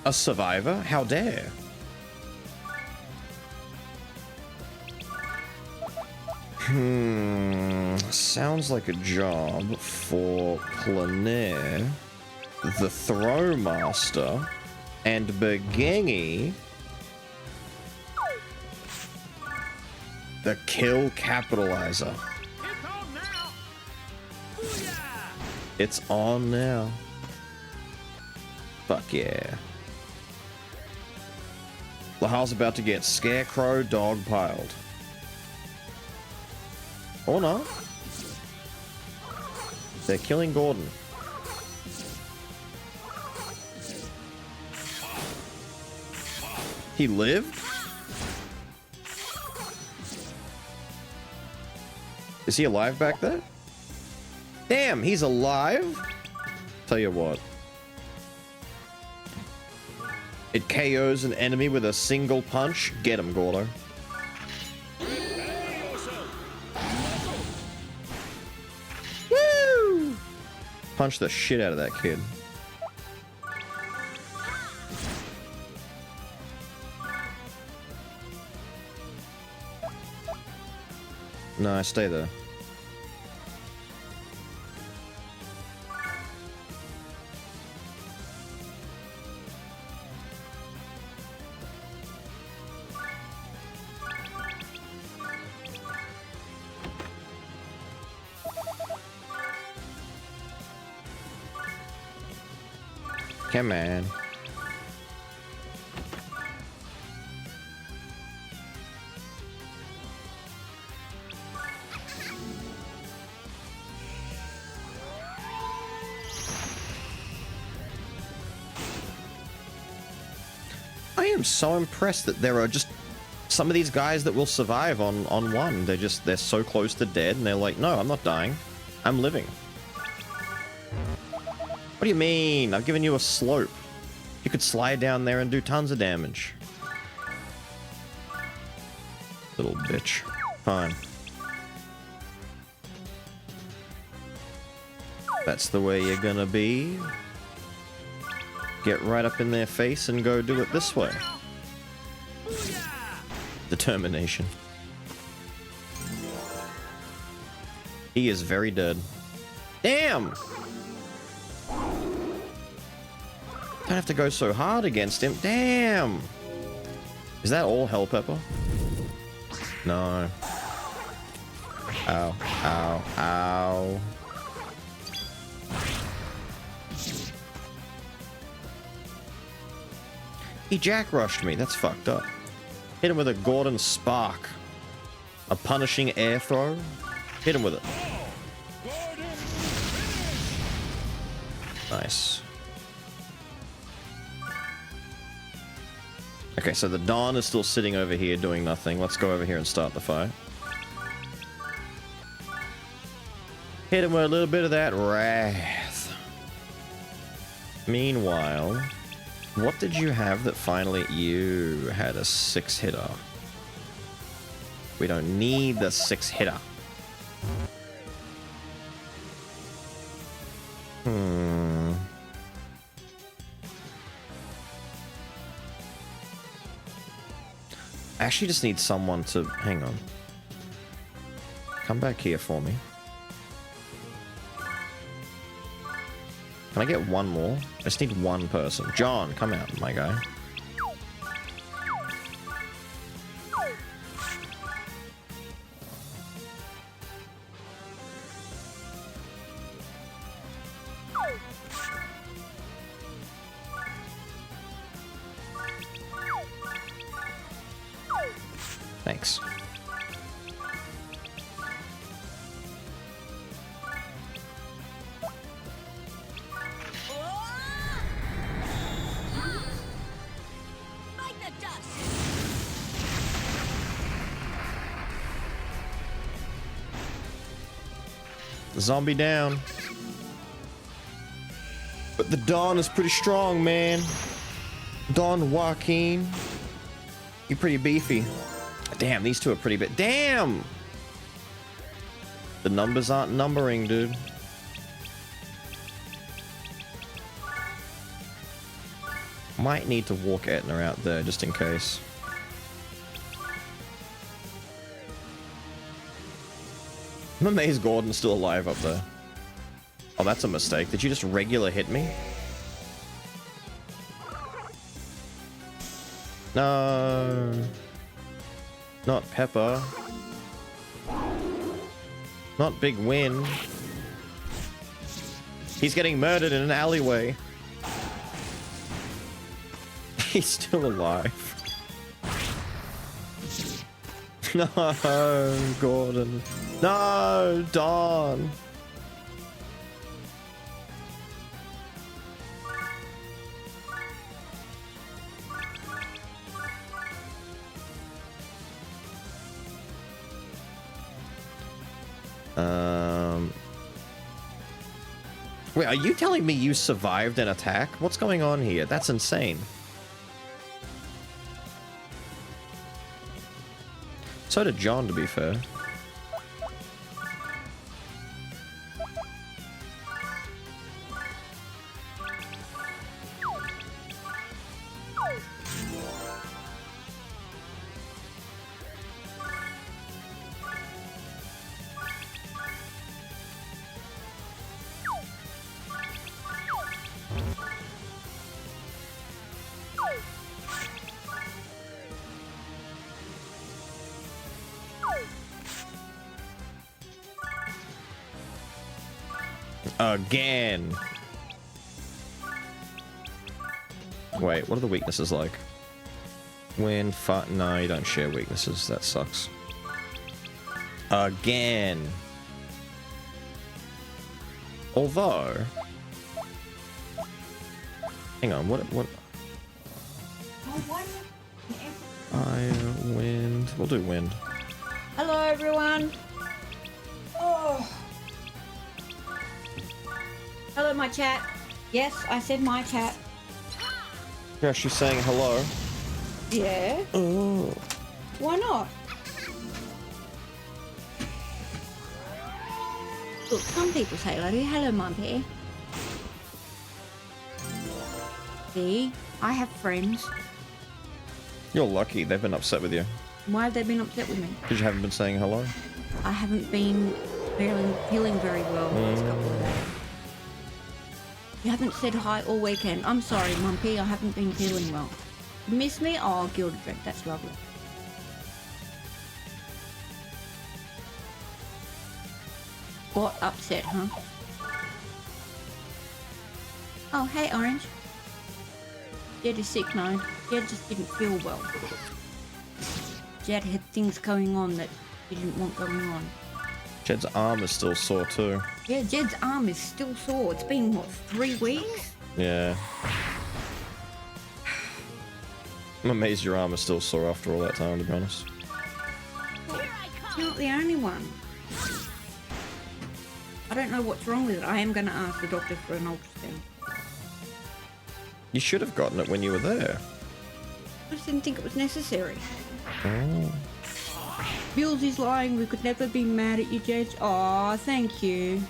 A survivor? How dare? Sounds like a job for Planair. the Throwmaster, and Begingy, the Kill Capitalizer. It's on now. Fuck yeah. Lahal's about to get Scarecrow dogpiled. Or not. They're killing Gordon. He lived? Is he alive back there? Damn, he's alive? Tell you what. It KOs an enemy with a single punch. Get him, Gordo. Woo! Punch the shit out of that kid. No, stay there. Come on. I am so impressed that there are just some of these guys that will survive on one. They're so close to dead and they're like, no, I'm not dying. I'm living. What do you mean? I've given you a slope. You could slide down there and do tons of damage. Little bitch. Fine. That's the way you're gonna be. Get right up in their face and go do it this way. Determination. He is very dead. Damn! Don't have to go so hard against him. Damn! Is that all Hell Pepper? No. Ow. Ow. Ow. He jack rushed me. That's fucked up. Hit him with a Gordon Spark. A punishing air throw. Hit him with it. Nice. Okay, so the Dawn is still sitting over here doing nothing. Let's go over here and start the fight. Hit him with a little bit of that wrath. Meanwhile, what did you have that finally... You had a 6-hitter. We don't need the 6-hitter. I actually just need someone to... Hang on. Come back here for me. Can I get one more? I just need one person. John, come out, my guy. Thanks. Zombie down. But the Dawn is pretty strong, man. Dawn Joaquin. You're pretty beefy. Damn, these two are pretty big. Damn! The numbers aren't numbering, dude. Might need to walk Etna out there just in case. I'm amazed Gordon's still alive up there. Oh, that's a mistake. Did you just regular hit me? No. Not Pepper. Not Big Win. He's getting murdered in an alleyway. He's still alive. No, Gordon. No, Dawn. Wait, are you telling me you survived an attack? What's going on here? That's insane. So did John, to be fair. Again. Wait, what are the weaknesses like? When no, you don't share weaknesses. That sucks. Again. Although, hang on. What? Wind. We'll do wind. Hello, everyone. Oh. Hello, my chat. Yes, I said my chat. Yeah, she's saying hello. Yeah. Oh. Why not? Look, some people say hello. Hello, Mumpy. See, I have friends. You're lucky. They've been upset with you. Why have they been upset with me? Because you haven't been saying hello. I haven't been feeling very well the last couple of days. You haven't said hi all weekend. I'm sorry, Mumpy. I haven't been feeling well. You miss me? Oh, Gildred, that's lovely. Got upset, huh? Oh, hey, Orange. Jed is sick now. Jed just didn't feel well. Jed had things going on that he didn't want going on. Jed's arm is still sore too. Yeah, Jed's arm is still sore. It's been, what, 3 weeks? Yeah. I'm amazed your arm is still sore after all that time, to be honest. You're not the only one. I don't know what's wrong with it. I am going to ask the doctor for an ultrasound. You should have gotten it when you were there. I just didn't think it was necessary. Oh. Bills is lying. We could never be mad at you, Jed. Aw, thank you.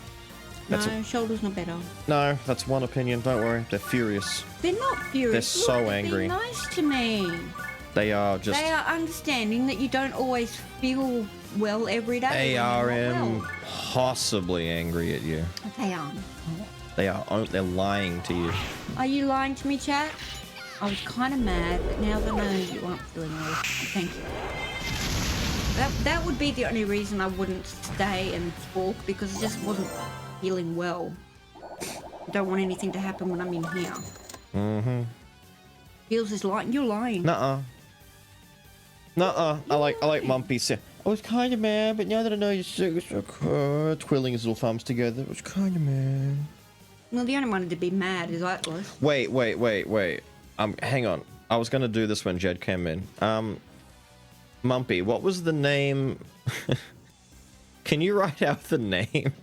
That's no, shoulder's not better. No, that's one opinion. Don't worry. They're furious. They're not furious. They're so angry. They're nice to me. They are just... They are understanding that you don't always feel well every day. They are well. impossibly angry at you. They are. They are. They're lying to you. Are you lying to me, chat? I was kind of mad, but now that I know you aren't feeling well, thank you. That would be the only reason I wouldn't stay and talk, because I just wasn't feeling well. I don't want anything to happen when I'm in here. Mm-hmm. Feels is lying. You're lying. Nuh-uh. Nuh-uh. I like Mumpy say, I was kind of mad, but now that I know you're sick, twirling his little thumbs together, I was kind of mad. Well, the only one to be mad is Atlas. Wait. Hang on. I was gonna do this when Jed came in. Mumpy, what was the name? Can you write out the name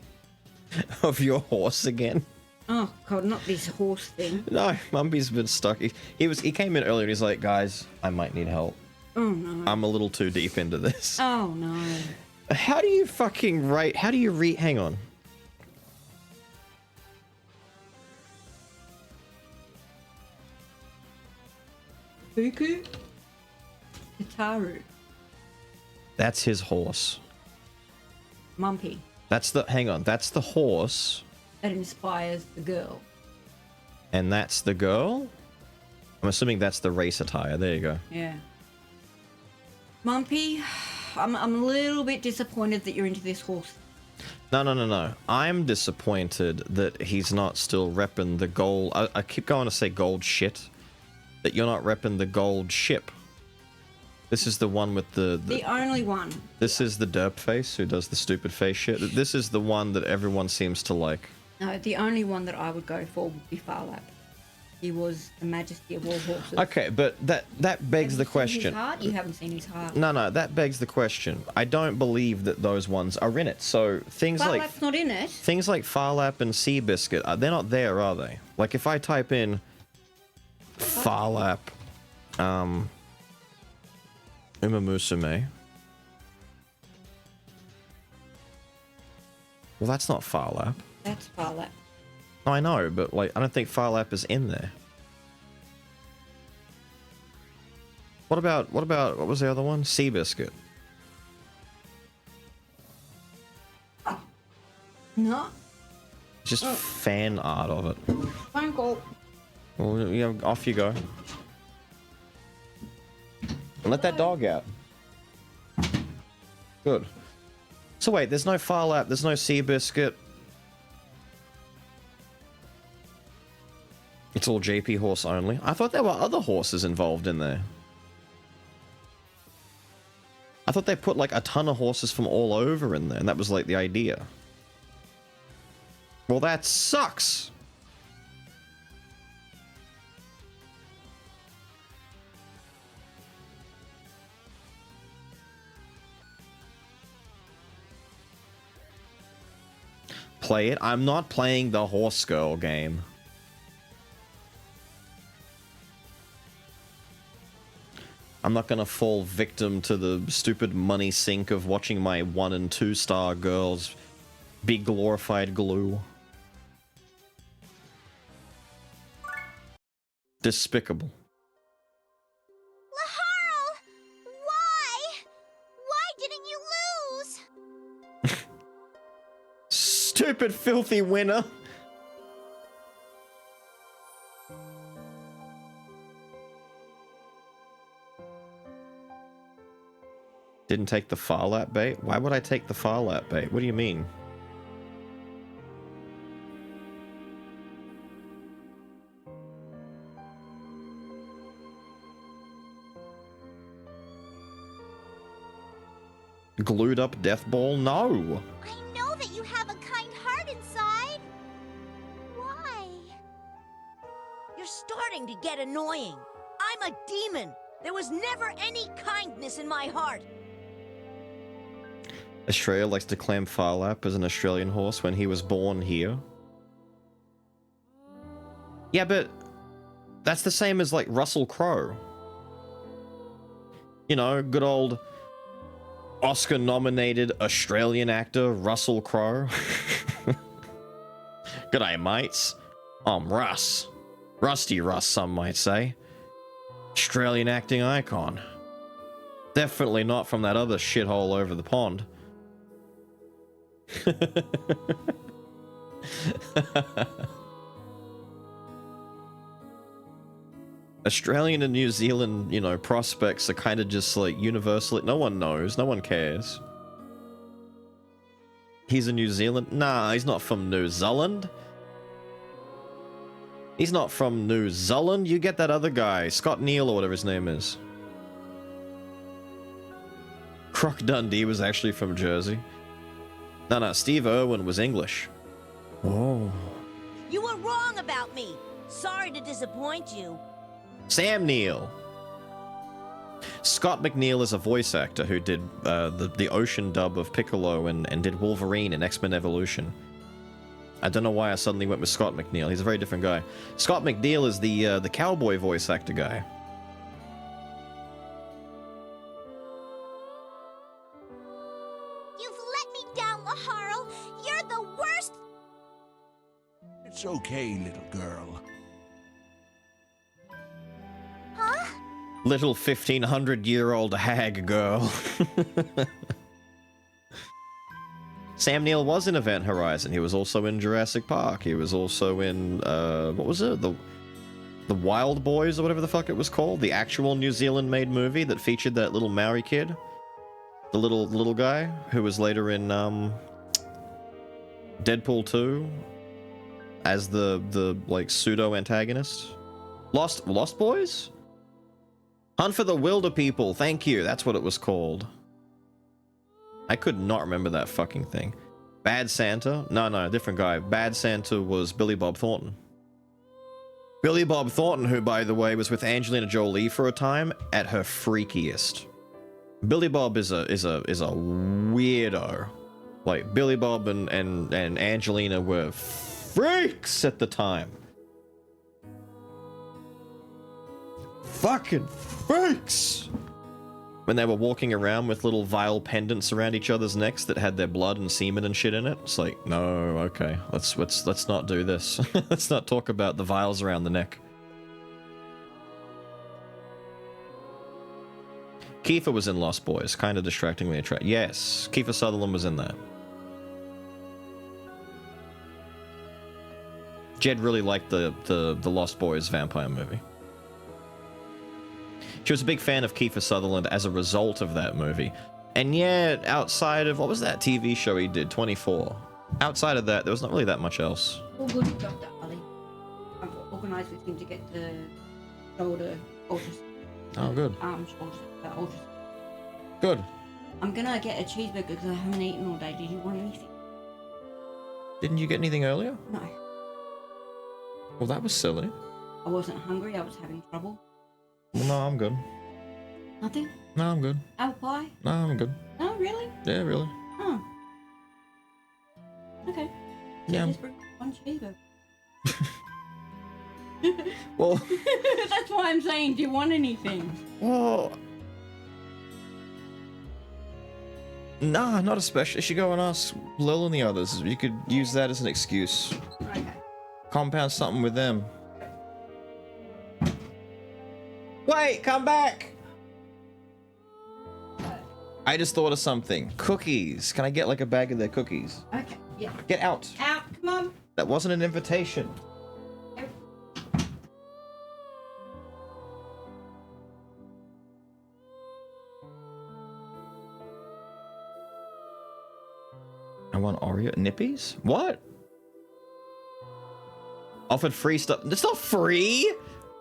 of your horse again? Oh God, not this horse thing. No, Mumpy's been stuck. He came in earlier and he's like, guys, I might need help. Oh no. I'm a little too deep into this. Oh no. How do you fucking write? How do you read? Hang on. Fuku? Kataru. That's his horse. Mumpy. That's the, hang on, that's the horse. That inspires the girl. And that's the girl? I'm assuming that's the race attire. There you go. Yeah. Mumpy, I'm a little bit disappointed that you're into this horse. No. I'm disappointed that he's not still repping the gold. I keep going to say gold shit. That you're not repping the gold ship. This is the one with the only one. This is the derp face who does the stupid face shit. This is the one that everyone seems to like. No, the only one that I would go for would be Farlap. He was the majesty of all horses. Okay, but that begs the question. His heart? You haven't seen his heart. No, that begs the question. I don't believe that those ones are in it. So things like Farlap's not in it. things like Farlap and Seabiscuit, they're not there, are they? Like if I type in Farlap, Umamusume. Well, that's not Farlap. That's Farlap. I know, but like I don't think Farlap is in there. What was the other one? Seabiscuit. No. Just fan art of it. Phone call. Well, yeah, off you go. And let that dog out. Good. So wait, there's no Farlap, there's no Seabiscuit. It's all JP horse only. I thought there were other horses involved in there. I thought they put like a ton of horses from all over in there, and that was like the idea. Well, that sucks. Play it. I'm not playing the horse girl game. I'm not gonna fall victim to the stupid money sink of watching my 1 and 2 star girls be glorified glue. Despicable. Laharl! Why? Why didn't you lose? Stupid filthy winner. Didn't take the Farlap bait? Why would I take the Farlap bait? What do you mean? Glued up death ball? No! I know that you have a kind heart inside. Why? You're starting to get annoying. I'm a demon. There was never any kindness in my heart. Australia likes to claim Farlap as an Australian horse when he was born here. Yeah, but that's the same as like Russell Crowe. You know, good old Oscar-nominated Australian actor Russell Crowe. G'day, mates. I'm Russ. Rusty Russ, some might say. Australian acting icon. Definitely not from that other shithole over the pond. Australian and New Zealand, you know, prospects are kind of just like universal. No one knows. No one cares. He's a New Zealand? Nah, he's not from New Zealand. He's not from New Zealand. You get that other guy, Scott Neal or whatever his name is. Croc Dundee was actually from Jersey. No, Steve Irwin was English. Oh. You were wrong about me. Sorry to disappoint you. Sam Neill. Scott McNeil is a voice actor who did the ocean dub of Piccolo and did Wolverine in X-Men Evolution. I don't know why I suddenly went with Scott McNeil. He's a very different guy. Scott McNeil is the cowboy voice actor guy. You've let me down, Laharl. You're the worst. It's okay, little girl. Huh? Little 1500-year-old hag girl. Sam Neill was in Event Horizon. He was also in Jurassic Park. He was also in what was it? The Wild Boys or whatever the fuck it was called, the actual New Zealand-made movie that featured that little Maori kid, the little guy who was later in Deadpool 2 as the like pseudo antagonist. Lost Boys? Hunt for the Wilder People. Thank you. That's what it was called. I could not remember that fucking thing. Bad Santa? No, different guy. Bad Santa was Billy Bob Thornton. Billy Bob Thornton, who, by the way, was with Angelina Jolie for a time at her freakiest. Billy Bob is a weirdo. Like, Billy Bob and Angelina were freaks at the time. Fucking freaks! When they were walking around with little vile pendants around each other's necks that had their blood and semen and shit in it. It's like, no, okay, let's not do this. Let's not talk about the vials around the neck. Kiefer was in Lost Boys, kind of distractingly attractive. Yes, Kiefer Sutherland was in that. Jed really liked the Lost Boys vampire movie. She was a big fan of Kiefer Sutherland as a result of that movie. And yet, outside of, what was that TV show he did, 24? Outside of that, there was not really that much else. All good with Dr. Ali. I've organised with him to get the shoulder ultrasound. Oh, good. Arm shoulder ultrasound. Good. I'm gonna get a cheeseburger because I haven't eaten all day. Did you want anything? Didn't you get anything earlier? No. Well, that was silly. I wasn't hungry, I was having trouble. Well, no, I'm good. Nothing? No, I'm good. Apple pie? No, I'm good. No, really? Yeah, really. Oh. Okay. Yeah. Just bring one cheeseburger. Well, that's why I'm saying, do you want anything? Well, nah, not especially. You should go and ask Lil and the others. You could use that as an excuse. Okay. Compound something with them. Wait, come back! I just thought of something. Cookies. Can I get like a bag of their cookies? Okay, yeah. Get out. Out, come on. That wasn't an invitation. I want Oreo nippies? What? Offered free stuff. It's not free.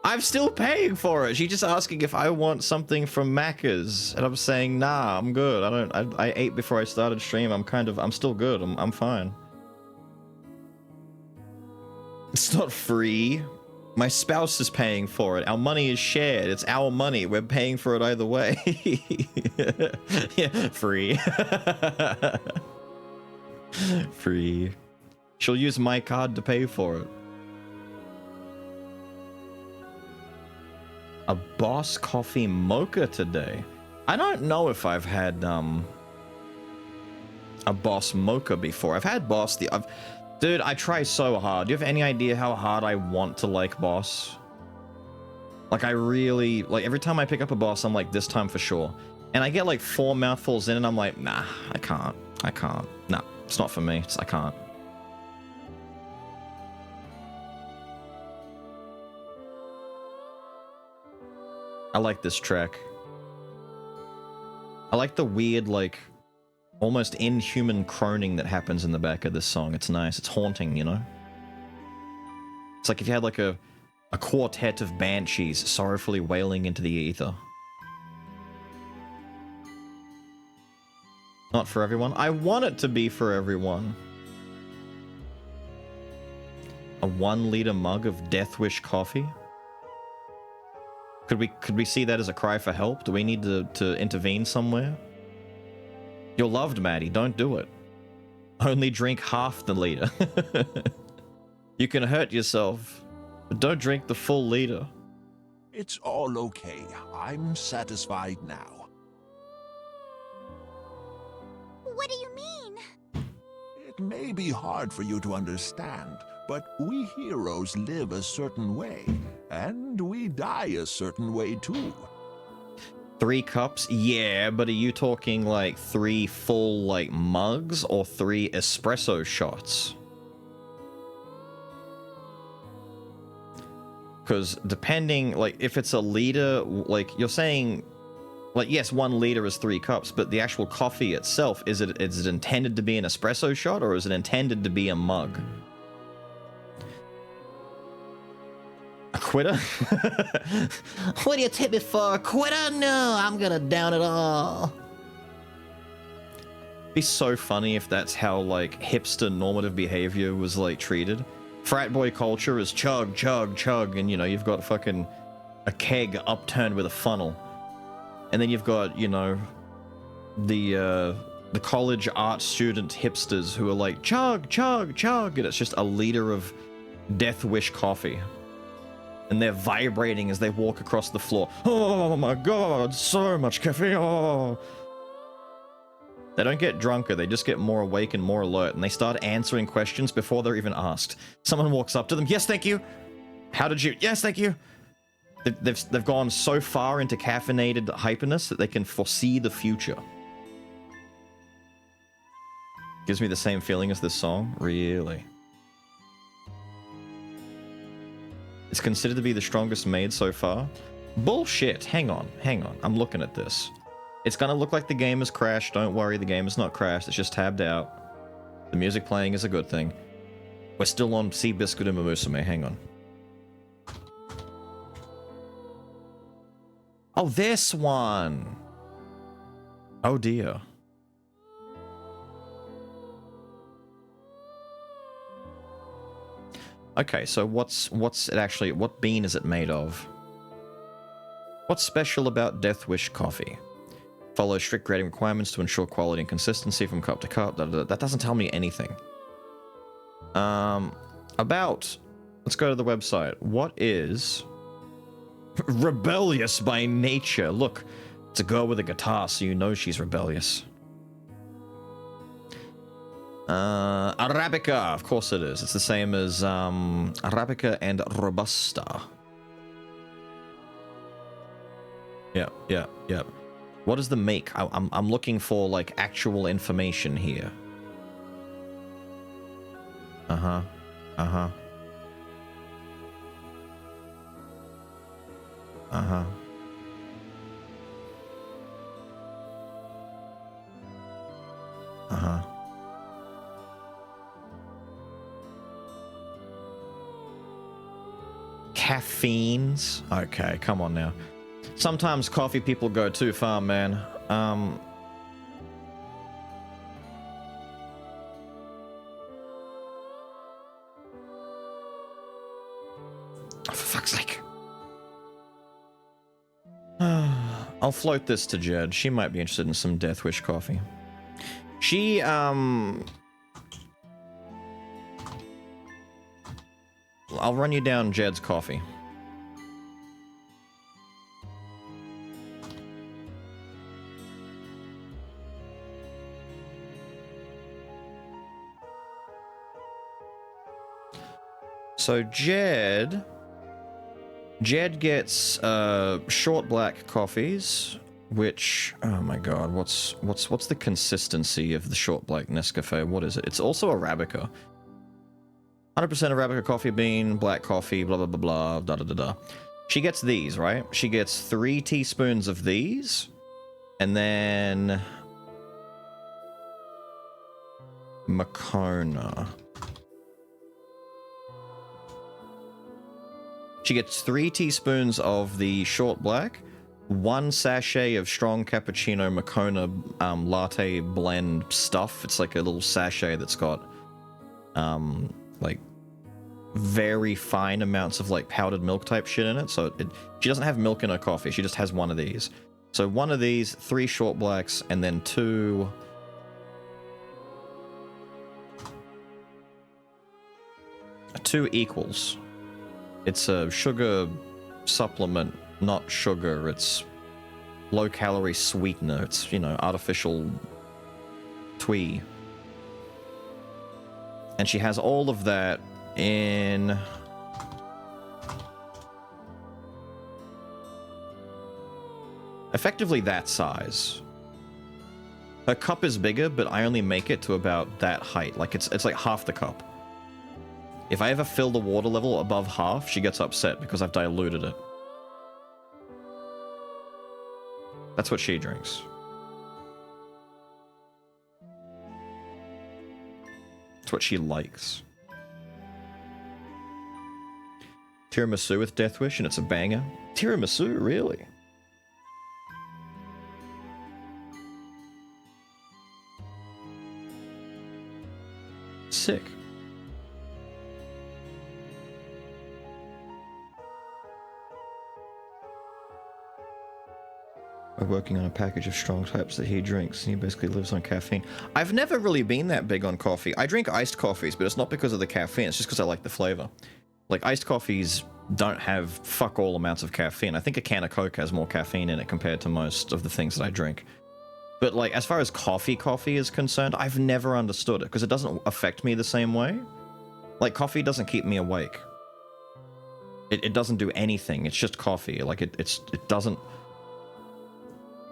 I'm still paying for it. She's just asking if I want something from Macca's, and I'm saying nah. I'm good. I ate before I started stream. I'm still good. I'm fine. It's not free. My spouse is paying for it. Our money is shared. It's our money. We're paying for it either way. Yeah, free. Free. She'll use my card to pay for it. A Boss Coffee Mocha today. I don't know if I've had a Boss Mocha before. I've had Boss. Dude, I try so hard. Do you have any idea how hard I want to like Boss? Like, I really, like, every time I pick up a Boss, I'm like, this time for sure. And I get like 4 mouthfuls in and I'm like, nah, I can't. Nah, it's not for me. I can't. I like this track. I like the weird, like, almost inhuman croning that happens in the back of this song. It's nice. It's haunting, you know? It's like if you had, like, a quartet of banshees sorrowfully wailing into the ether. Not for everyone. I want it to be for everyone. A 1-liter mug of Death Wish coffee? Could we see that as a cry for help? Do we need to intervene somewhere? You're loved, Maddie. Don't do it. Only drink half the liter. You can hurt yourself, but don't drink the full liter. It's all okay. I'm satisfied now. What do you mean? It may be hard for you to understand, but we heroes live a certain way, and we die a certain way too. 3 cups? Yeah, but are you talking like 3 full, like, mugs or 3 espresso shots? Because depending, like, if it's a liter, like, you're saying, like, yes, 1 liter is 3 cups, but the actual coffee itself, is it intended to be an espresso shot, or is it intended to be a mug? A quitter? What do you tip me for? A quitter? No, I'm gonna down it all. It'd be so funny if that's how, like, hipster normative behavior was, like, treated. Frat boy culture is chug, chug, chug, and, you know, you've got fucking a keg upturned with a funnel. And then you've got, you know, the college art student hipsters who are like, chug, chug, chug, and it's just a liter of Death Wish coffee. And they're vibrating as they walk across the floor. Oh my god, so much caffeine. Oh. They don't get drunker, they just get more awake and more alert, and they start answering questions before they're even asked. Someone walks up to them, yes, thank you. How did you? Yes, thank you. They've gone so far into caffeinated hyperness that they can foresee the future. Gives me the same feeling as this song, really. It's considered to be the strongest made so far. Bullshit, hang on, I'm looking at this. It's gonna look like the game has crashed, don't worry, the game has not crashed, it's just tabbed out. The music playing is a good thing. We're still on Seabiscuit and Musume, hang on. Oh, this one! Oh dear. Okay, so what's it actually, what bean is it made of? What's special about Death Wish coffee? Follow strict grading requirements to ensure quality and consistency from cup to cup. That doesn't tell me anything. Let's go to the website. What is rebellious by nature? Look, it's a girl with a guitar, so you know she's rebellious. Arabica, of course it is. It's the same as Arabica and Robusta. Yeah. What is the make? I'm looking for, like, actual information here. Uh-huh. Caffeines? Okay, come on now. Sometimes coffee people go too far, man. For fuck's sake. I'll float this to Jed. She might be interested in some Death Wish coffee. She, I'll run you down Jed's coffee. So Jed gets short black coffees, which, oh my god, what's the consistency of the short black Nescafe? What is it? It's also Arabica. 100% Arabica coffee bean, black coffee, blah blah blah blah, da da da da. She gets these, right? She gets 3 teaspoons of these, and then Moccona. She gets 3 teaspoons of the short black, 1 sachet of strong cappuccino Moccona latte blend stuff. It's like a little sachet that's got like very fine amounts of like powdered milk type shit in it. So she doesn't have milk in her coffee. She just has 1 of these. So 1 of these, 3 short blacks, and then 2 equals. It's a sugar supplement, not sugar. It's low-calorie sweetener. It's, you know, artificial twee. And she has all of that in effectively that size. Her cup is bigger, but I only make it to about that height. Like it's like half the cup. If I ever fill the water level above half, she gets upset because I've diluted it. That's what she drinks. It's what she likes. Tiramisu with Death Wish, and it's a banger. Tiramisu, really? Sick. We're working on a package of strong types that he drinks, and he basically lives on caffeine. I've never really been that big on coffee. I drink iced coffees, but it's not because of the caffeine, it's just because I like the flavor. Like, iced coffees don't have fuck all amounts of caffeine. I think a can of Coke has more caffeine in it compared to most of the things that I drink. But, like, as far as coffee is concerned, I've never understood it, because it doesn't affect me the same way. Like, coffee doesn't keep me awake. It doesn't do anything, it's just coffee. Like, it doesn't...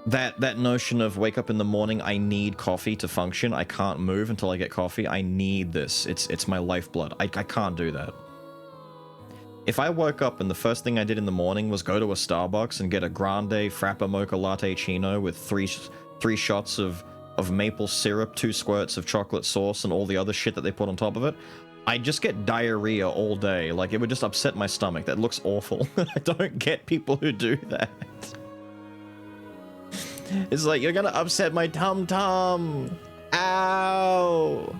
That notion of wake up in the morning, I need coffee to function, I can't move until I get coffee, I need this, it's my lifeblood, I can't do that. If I woke up and the first thing I did in the morning was go to a Starbucks and get a grande frappa mocha latte chino with three shots of maple syrup, 2 squirts of chocolate sauce, and all the other shit that they put on top of it, I'd just get diarrhea all day. Like, it would just upset my stomach. That looks awful. I don't get people who do that. It's like, you're gonna upset my tum-tum! Ow!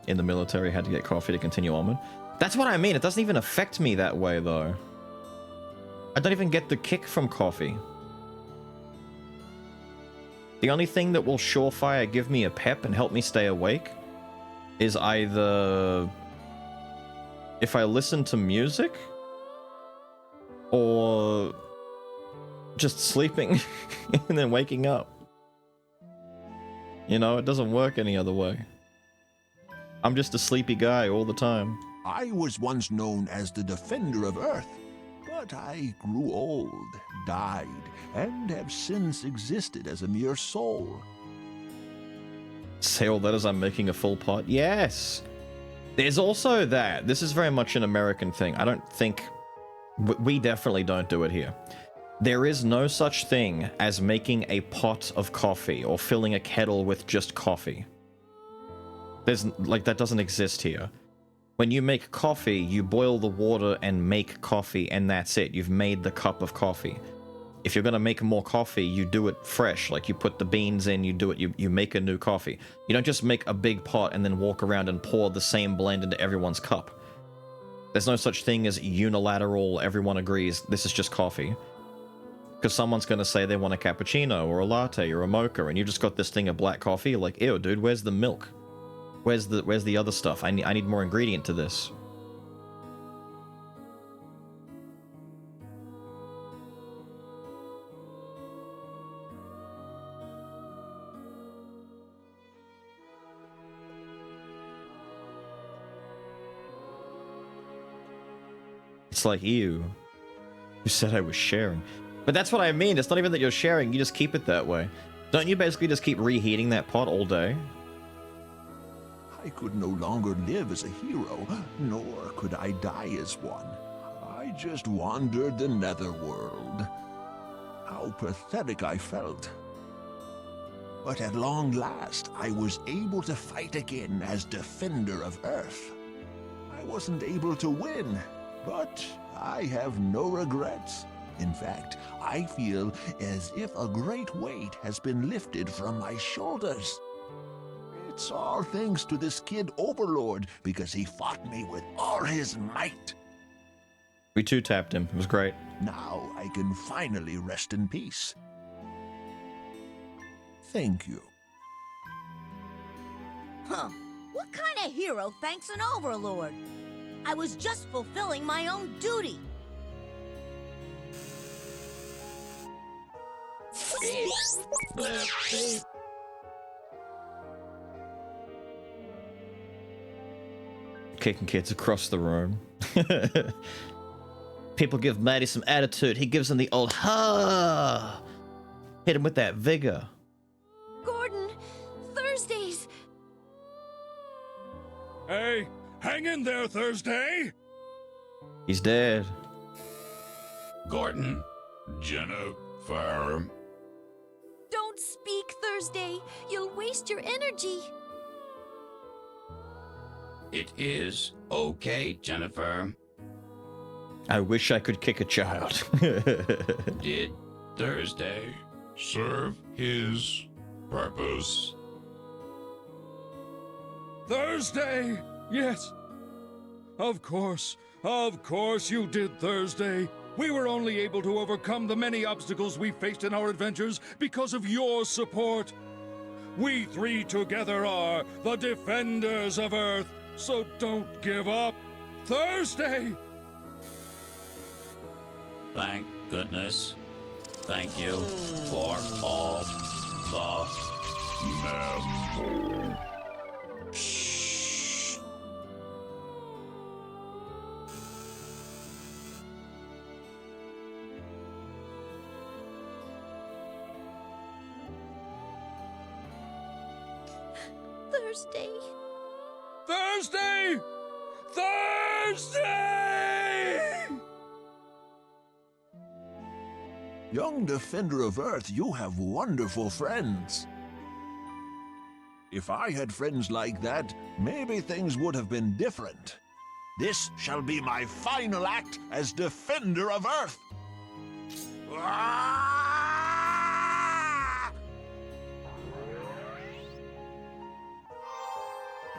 In the military, had to get coffee to continue on with. That's what I mean, it doesn't even affect me that way, though. I don't even get the kick from coffee. The only thing that will surefire give me a pep and help me stay awake is either if I listen to music or just sleeping and then waking up. You know, it doesn't work any other way. I'm just a sleepy guy all the time. I was once known as the Defender of Earth, but I grew old, died, and have since existed as a mere soul. Say all that as I'm making a full pot? Yes! There's also that. This is very much an American thing. I don't think... We definitely don't do it here. There is no such thing as making a pot of coffee or filling a kettle with just coffee. There's, like, that doesn't exist here. When you make coffee, you boil the water and make coffee, and that's it. You've made the cup of coffee. If you're gonna make more coffee, you do it fresh. Like, you put the beans in, you do it, you make a new coffee. You don't just make a big pot and then walk around and pour the same blend into everyone's cup. There's no such thing as unilateral, everyone agrees, this is just coffee. Because someone's gonna say they want a cappuccino, or a latte, or a mocha, and you just got this thing of black coffee, you're like, ew, dude, where's the milk? Where's the other stuff? I need more ingredient to this. It's like, ew. You said I was sharing. But that's what I mean. It's not even that you're sharing, you just keep it that way. Don't you basically just keep reheating that pot all day? I could no longer live as a hero, nor could I die as one. I just wandered the netherworld. How pathetic I felt. But at long last, I was able to fight again as Defender of Earth. I wasn't able to win, but I have no regrets. In fact, I feel as if a great weight has been lifted from my shoulders. It's all thanks to this kid Overlord, because he fought me with all his might. We two-tapped him. It was great. Now I can finally rest in peace. Thank you. Huh. What kind of hero thanks an Overlord? I was just fulfilling my own duty. Kicking kids across the room. People give Maddie some attitude. He gives them the old ha. Hit him with that vigor. Hey, hang in there, Thursday! He's dead. Gordon, Jennifer. Don't speak, Thursday. You'll waste your energy. It is okay, Jennifer. I wish I could kick a child. Did Thursday serve his purpose? Thursday! Yes. Of course you did, Thursday. We were only able to overcome the many obstacles we faced in our adventures because of your support. We three together are the Defenders of Earth, so don't give up. Thursday! Thank goodness. Thank you for all the memo. Thursday. Thursday! Thursday! Young Defender of Earth, you have wonderful friends. If I had friends like that, maybe things would have been different. This shall be my final act as Defender of Earth.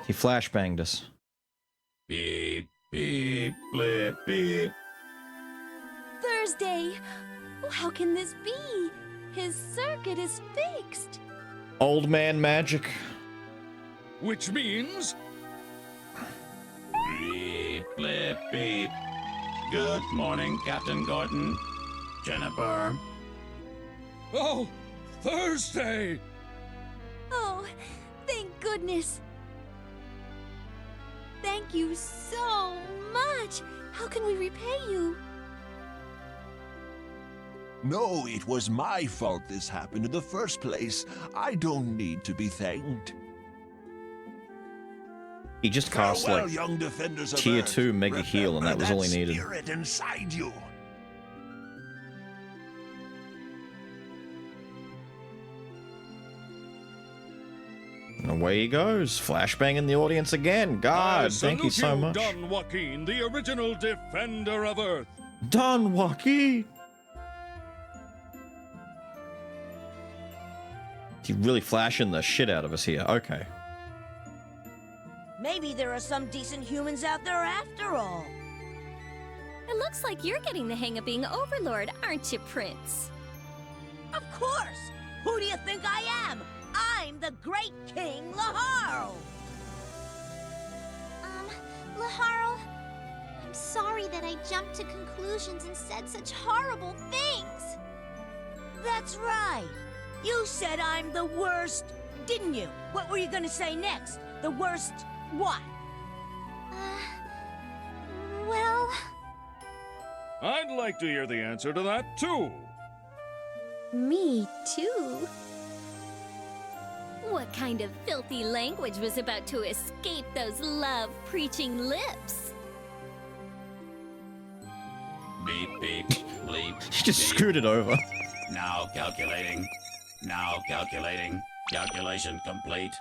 He flashbanged us. Beep, beep, blip, beep. Thursday! Oh, how can this be? His circuit is fixed. Old man magic. Which means... Beep, blip, beep. Good morning, Captain Gordon. Jennifer. Oh, Thursday! Oh, thank goodness. Thank you so much. How can we repay you? No, it was my fault this happened in the first place. I don't need to be thanked. He just cast Farewell, like young Defenders of tier Earth. 2 mega heal, and that was all he needed. Spirit inside you. And away he goes, flashbanging the audience again. God, thank you so much. Don Joaquin, the original Defender of Earth. Don Joaquin! He's really flashing the shit out of us here. Okay. Maybe there are some decent humans out there after all. It looks like you're getting the hang of being Overlord, aren't you, Prince? Of course! Who do you think I am? I'm the great King Laharl! Laharl, I'm sorry that I jumped to conclusions and said such horrible things. That's right. You said I'm the worst, didn't you? What were you gonna say next? The worst what? Well... I'd like to hear the answer to that, too. Me too. What kind of filthy language was about to escape those love-preaching lips? Beep, beep, bleep. He just scooted over. Now calculating. Now calculating. Calculation complete.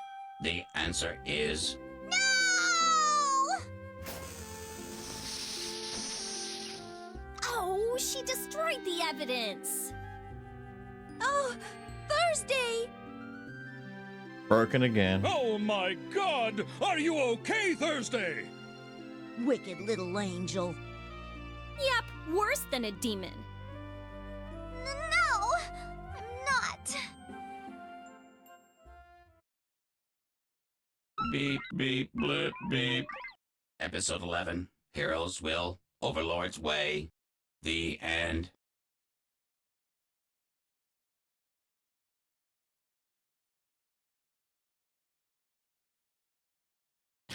The answer is... Oh, she destroyed the evidence. Oh, Thursday! Broken again. Oh my God! Are you okay, Thursday? Wicked little angel. Yep, worse than a demon. No, I'm not. Beep, beep, blip, beep. Episode 11. Heroes will, Overlord's way. The end.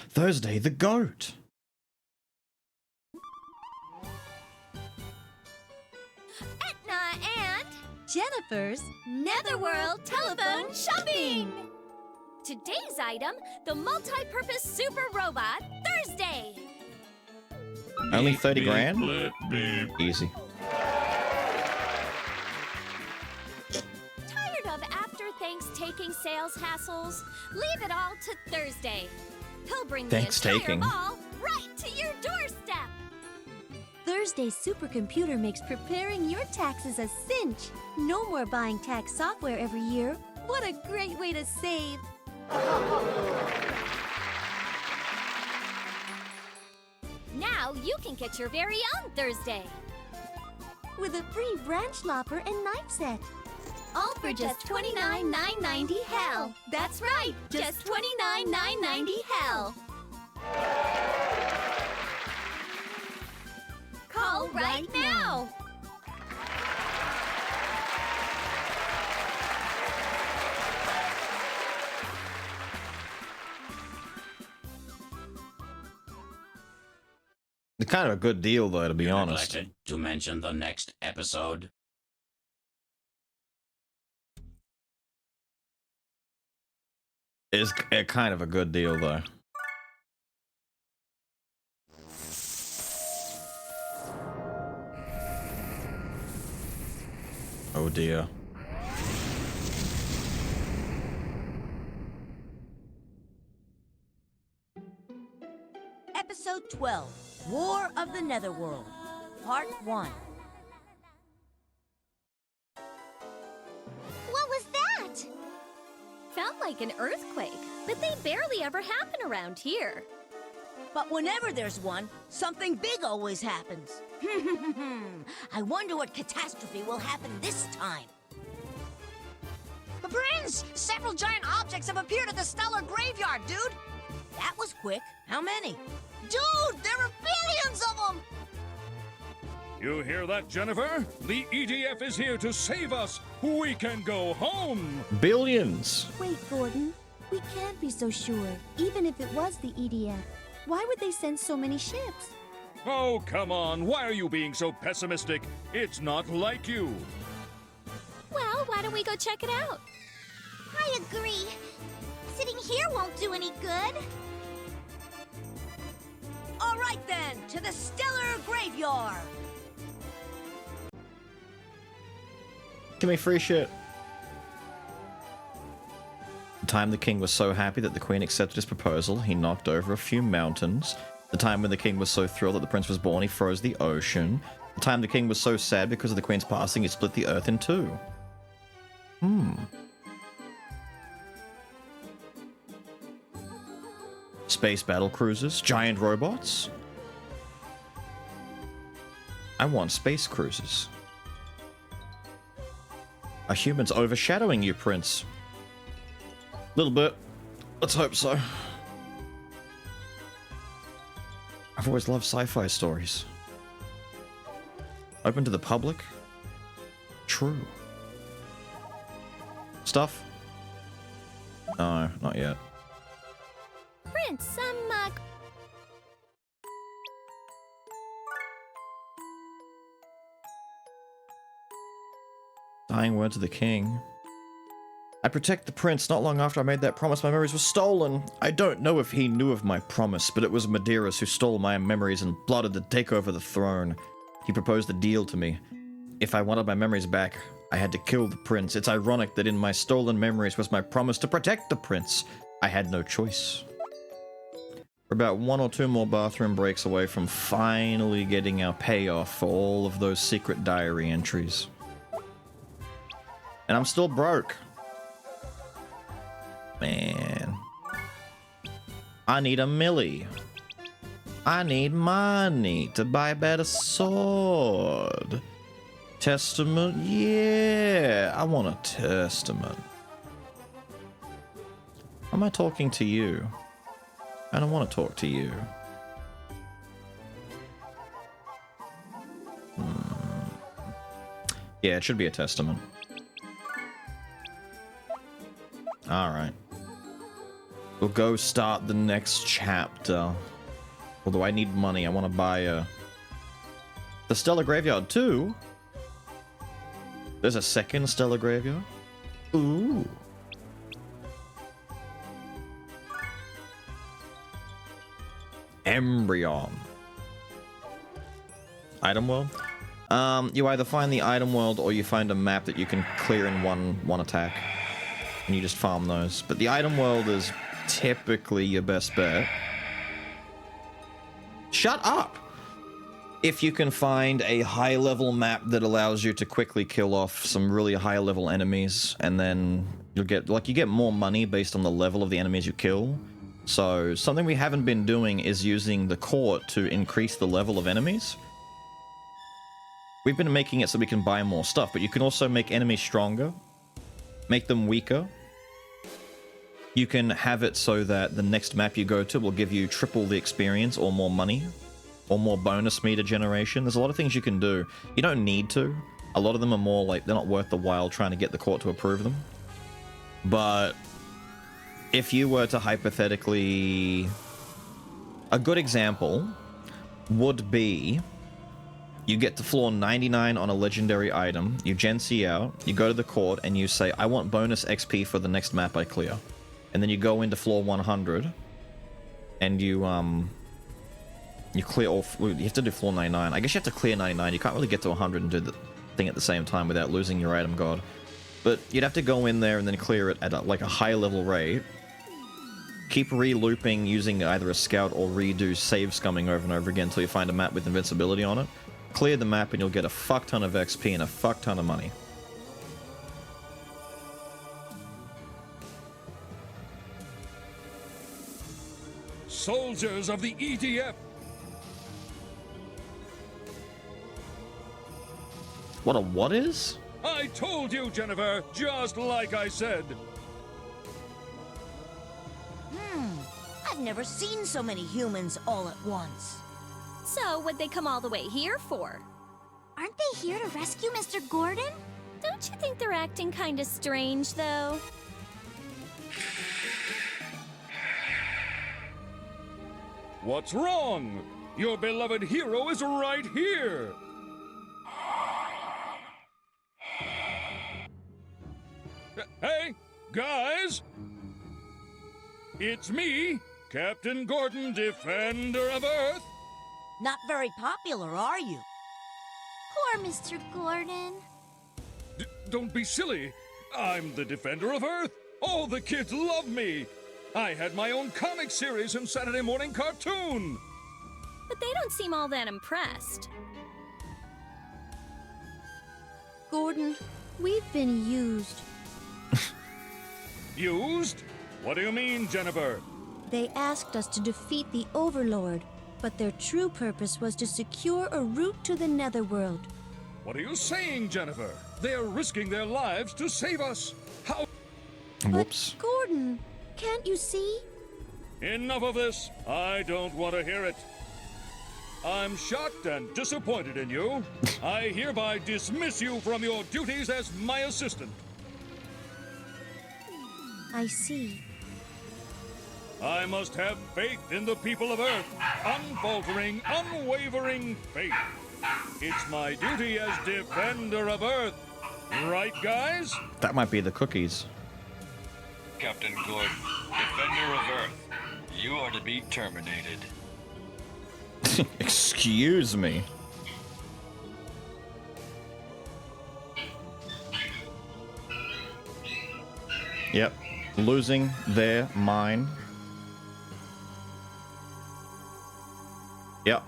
Thursday the goat. Etna and Jennifer's Netherworld Telephone Shopping! Today's item, the multi-purpose super robot Only 30 grand? Easy. Tired of after-Thanks-taking sales hassles? Leave it all to Thursday. He'll bring the entire Thanks-taking. mall right to your doorstep. Thursday's supercomputer makes preparing your taxes a cinch. No more buying tax software every year. What a great way to save. Now you can get your very own Thursday. With a free branch lopper and knife set. All for just $29,990 hell. That's right, just $29,990 hell. Call right now. It's kind of a good deal, though, to be honest. Neglected to mention the next episode. It's kind of a good deal, though. Oh dear. Episode 12, War of the Netherworld, Part 1. What was that? Felt like an earthquake, but they barely ever happen around here. But whenever there's one, something big always happens. I wonder what catastrophe will happen this time. Prince! Several giant objects have appeared at the stellar graveyard, dude! That was quick. How many? Dude, there are billions of them! You hear that, Jennifer? The EDF is here to save us. We can go home. Billions. Wait, Gordon. We can't be so sure, even if it was the EDF. Why would they send so many ships? Oh, come on. Why are you being so pessimistic? It's not like you. Well, why don't we go check it out? I agree. Sitting here won't do any good. All right then, to the stellar graveyard. Give me free shit. The time the king was so happy that the queen accepted his proposal, he knocked over a few mountains. The time when the king was so thrilled that the prince was born, he froze the ocean. The time the king was so sad because of the queen's passing, he split the earth in two. Space battle cruisers? Giant robots? I want space cruisers. Are humans overshadowing you, Prince? Little bit. Let's hope so. I've always loved sci-fi stories. Open to the public? True. Stuff? No, not yet. Prince, Dying word to the king. I protect the prince. Not long after I made that promise, my memories were stolen. I don't know if he knew of my promise, but it was Medeiros who stole my memories and plotted to take over the throne. He proposed a deal to me. If I wanted my memories back, I had to kill the prince. It's ironic that in my stolen memories was my promise to protect the prince. I had no choice. We're about 1 or 2 more bathroom breaks away from finally getting our payoff for all of those secret diary entries. And I'm still broke. Man. I need a milli. I need money to buy a better sword. Testament? Yeah, I want a testament. Am I talking to you? I don't want to talk to you. Yeah, it should be a testament. Alright. We'll go start the next chapter. Although I need money, I want to buy the Stellar Graveyard too. There's a second Stellar Graveyard? Ooh. Embryon. Item world? You either find the item world or you find a map that you can clear in one attack. And you just farm those. But the item world is typically your best bet. Shut up! If you can find a high-level map that allows you to quickly kill off some really high-level enemies, and then you'll get, like, you get more money based on the level of the enemies you kill. So, something we haven't been doing is using the court to increase the level of enemies. We've been making it so we can buy more stuff, but you can also make enemies stronger, make them weaker. You can have it so that the next map you go to will give you triple the experience or more money, or more bonus meter generation. There's a lot of things you can do. You don't need to. A lot of them are more like, they're not worth the while trying to get the court to approve them. But if you were to hypothetically... A good example would be, you get to floor 99 on a legendary item, you Gen C out, you go to the court, and you say, I want bonus XP for the next map I clear. And then you go into floor 100, and you clear all... You have to do floor 99. I guess you have to clear 99. You can't really get to 100 and do the thing at the same time without losing your item god. But you'd have to go in there and then clear it at like a high level rate. Keep re-looping using either a scout or redo save scumming over and over again until you find a map with invincibility on it. Clear the map and you'll get a fuck ton of XP and a fuck ton of money. Soldiers of the EDF! What a what is? I told you, Jennifer, just like I said. I've never seen so many humans all at once. So, what'd they come all the way here for? Aren't they here to rescue Mr. Gordon? Don't you think they're acting kinda strange, though? What's wrong? Your beloved hero is right here! Hey, guys! It's me, Captain Gordon, Defender of Earth! Not very popular, are you? Poor Mr. Gordon. Don't be silly. I'm the Defender of Earth. All the kids love me. I had my own comic series and Saturday morning cartoon. But they don't seem all that impressed. Gordon, we've been used. Used? What do you mean, Jennifer? They asked us to defeat the Overlord, but their true purpose was to secure a route to the Netherworld. What are you saying, Jennifer? They are risking their lives to save us. How? Whoops. But Gordon, can't you see? Enough of this. I don't want to hear it. I'm shocked and disappointed in you. I hereby dismiss you from your duties as my assistant. I see. I must have faith in the people of Earth. Unfaltering, unwavering faith. It's my duty as Defender of Earth. Right, guys? That might be the cookies. Captain Gordon, Defender of Earth, you are to be terminated. Excuse me. Yep. Losing their mind. Yep.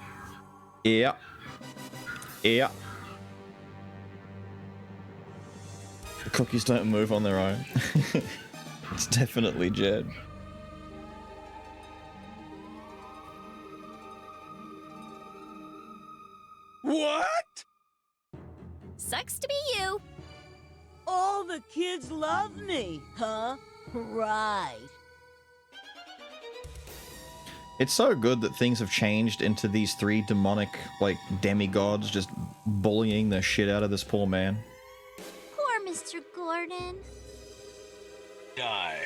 Yep. Yep. The cookies don't move on their own. It's definitely Jed. What? Sucks to be you. All the kids love me, huh? Right. It's so good that things have changed into these three demonic, like, demigods just bullying the shit out of this poor man. Poor Mr. Gordon. Die.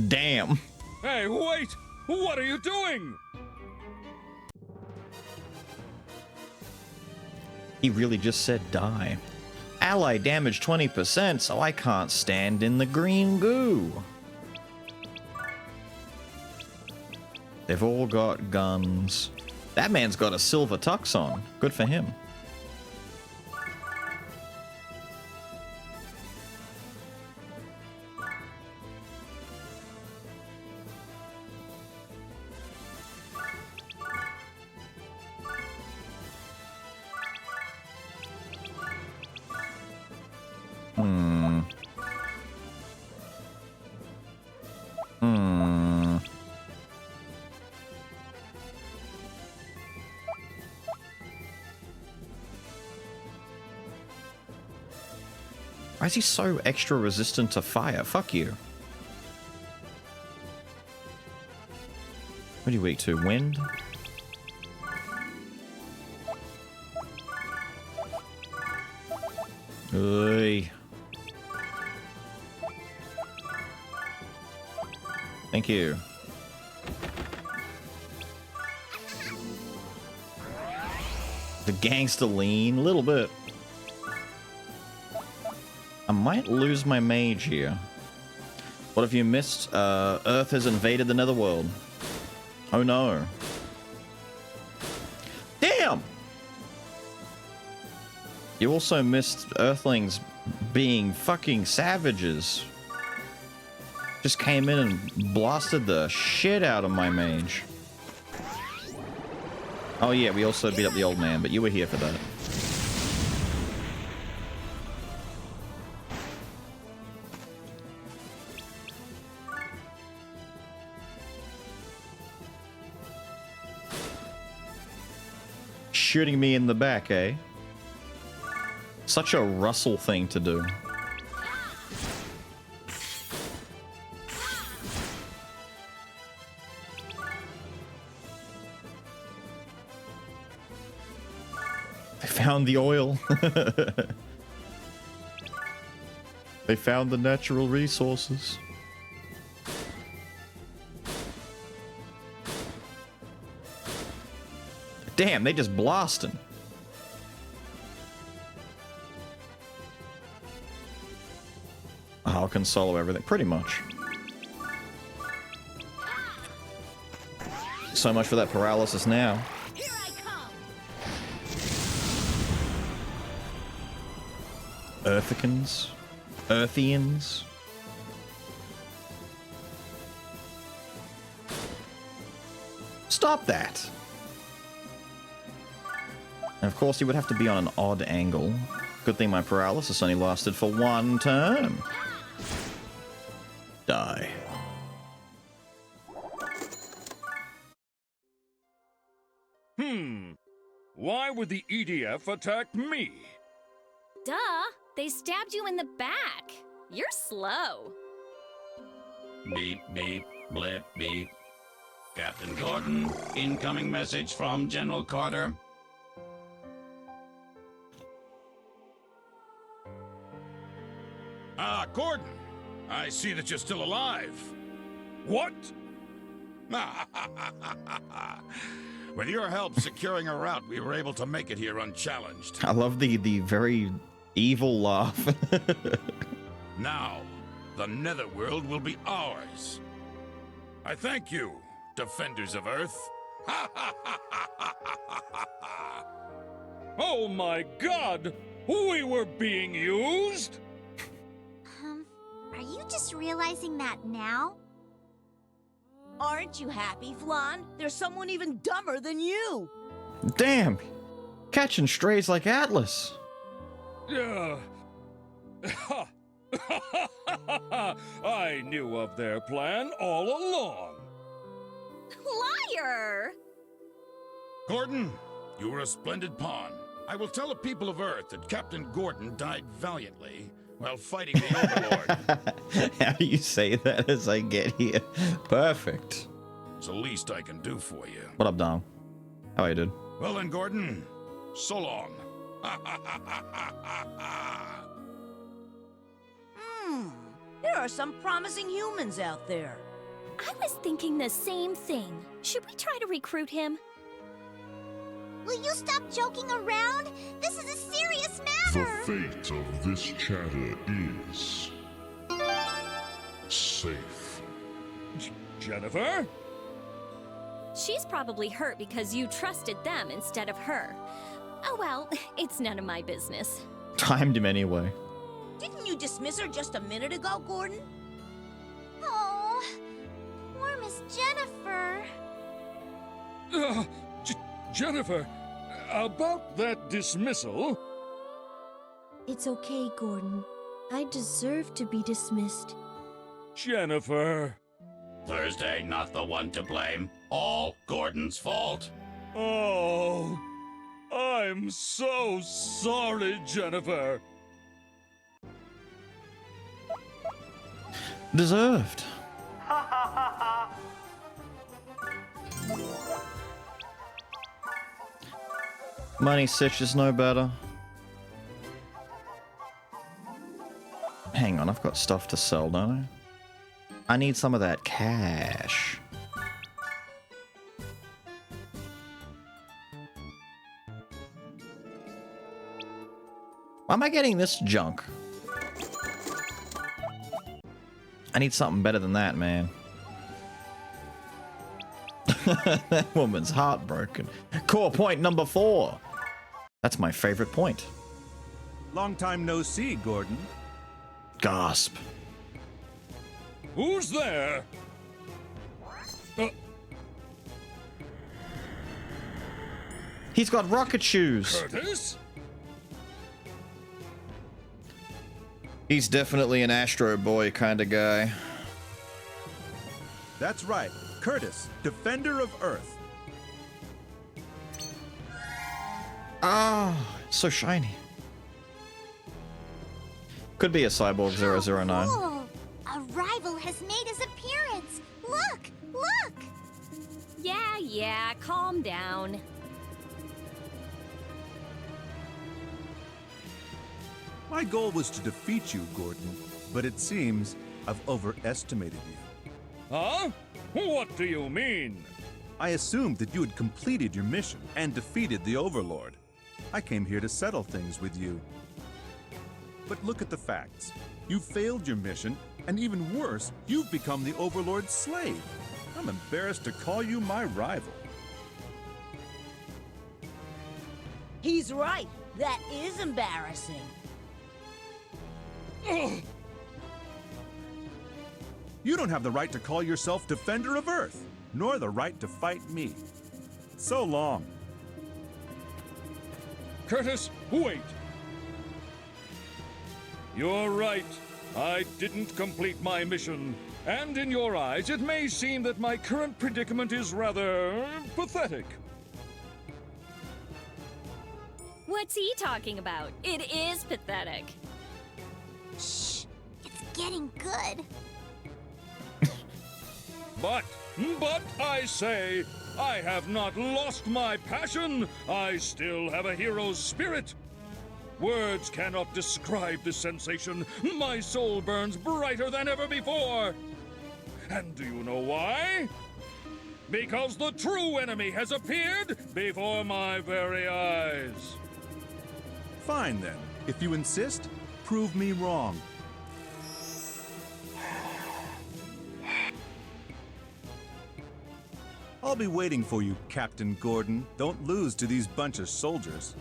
Damn. Hey, wait! What are you doing? He really just said die. Ally damage 20%, so I can't stand in the green goo. They've all got guns. That man's got a silver tux on. Good for him. Why is he so extra resistant to fire? Fuck you. What are you weak to? Wind? Oy. Thank you. The gangster lean, a little bit. I might lose my mage here. What have you missed? Earth has invaded the netherworld. Oh no. Damn! You also missed Earthlings being fucking savages. Just came in and blasted the shit out of my mage. Oh yeah, we also beat up the old man, but you were here for that. Shooting me in the back, eh? Such a Russell thing to do. They found the oil. They found the natural resources. Damn, they just blasting. I'll console everything, pretty much. So much for that paralysis now. Here I come. Earthicans? Earthians? Stop that! And of course, he would have to be on an odd angle. Good thing my paralysis only lasted for one turn. Die. Why would the EDF attack me? Duh! They stabbed you in the back. You're slow. Beep, beep, blip, beep. Captain Gordon, incoming message from General Carter. Ah, Gordon. I see that you're still alive. What? With your help securing a route, we were able to make it here unchallenged. I love the very evil laugh. Now, the netherworld will be ours. I thank you, defenders of Earth. Oh my God! We were being used? Are you just realizing that now? Aren't you happy, Flan? There's someone even dumber than you. Damn! Catching strays like Atlas. I knew of their plan all along. Liar! Gordon, you were a splendid pawn. I will tell the people of Earth that Captain Gordon died valiantly while fighting the Overlord. How do you say that as I get here? Perfect. It's the least I can do for you. What up, Dom? How are you, dude? Well then, Gordon, so long. There are some promising humans out there. I was thinking the same thing. Should we try to recruit him? Will you stop joking around? This is a serious matter! The fate of this chatter is... safe. Jennifer? She's probably hurt because you trusted them instead of her. Oh well, it's none of my business. Timed him anyway. Didn't you dismiss her just a minute ago, Gordon? Oh, poor Miss Jennifer. Jennifer, about that dismissal... It's okay, Gordon. I deserve to be dismissed. Jennifer... Thursday not the one to blame. All Gordon's fault. Oh, I'm so sorry, Jennifer. Deserved. Money Sitch is no better. Hang on, I've got stuff to sell, don't I? I need some of that cash. Why am I getting this junk? I need something better than that, man. That woman's heartbroken. Core point number 4. That's my favorite point. Long time no see, Gordon. Gasp. Who's there? He's got rocket shoes. Curtis? He's definitely an Astro Boy kind of guy. That's right. Curtis, Defender of Earth. Ah, so shiny. Could be a Cyborg 009. Cool. A rival has made his appearance. Look, look. Yeah, calm down. My goal was to defeat you, Gordon, but it seems I've overestimated you. Huh? What do you mean? I assumed that you had completed your mission and defeated the Overlord. I came here to settle things with you. But look at the facts. You failed your mission, and even worse, you've become the Overlord's slave. I'm embarrassed to call you my rival. He's right. That is embarrassing. You don't have the right to call yourself Defender of Earth, nor the right to fight me. So long. Curtis, wait! You're right. I didn't complete my mission. And in your eyes, it may seem that my current predicament is rather pathetic. What's he talking about? It is pathetic. Shh, it's getting good. But I say, I have not lost my passion. I still have a hero's spirit. Words cannot describe the sensation. My soul burns brighter than ever before. And do you know why? Because the true enemy has appeared before my very eyes. Fine then. If you insist, prove me wrong. I'll be waiting for you, Captain Gordon. Don't lose to these bunch of soldiers.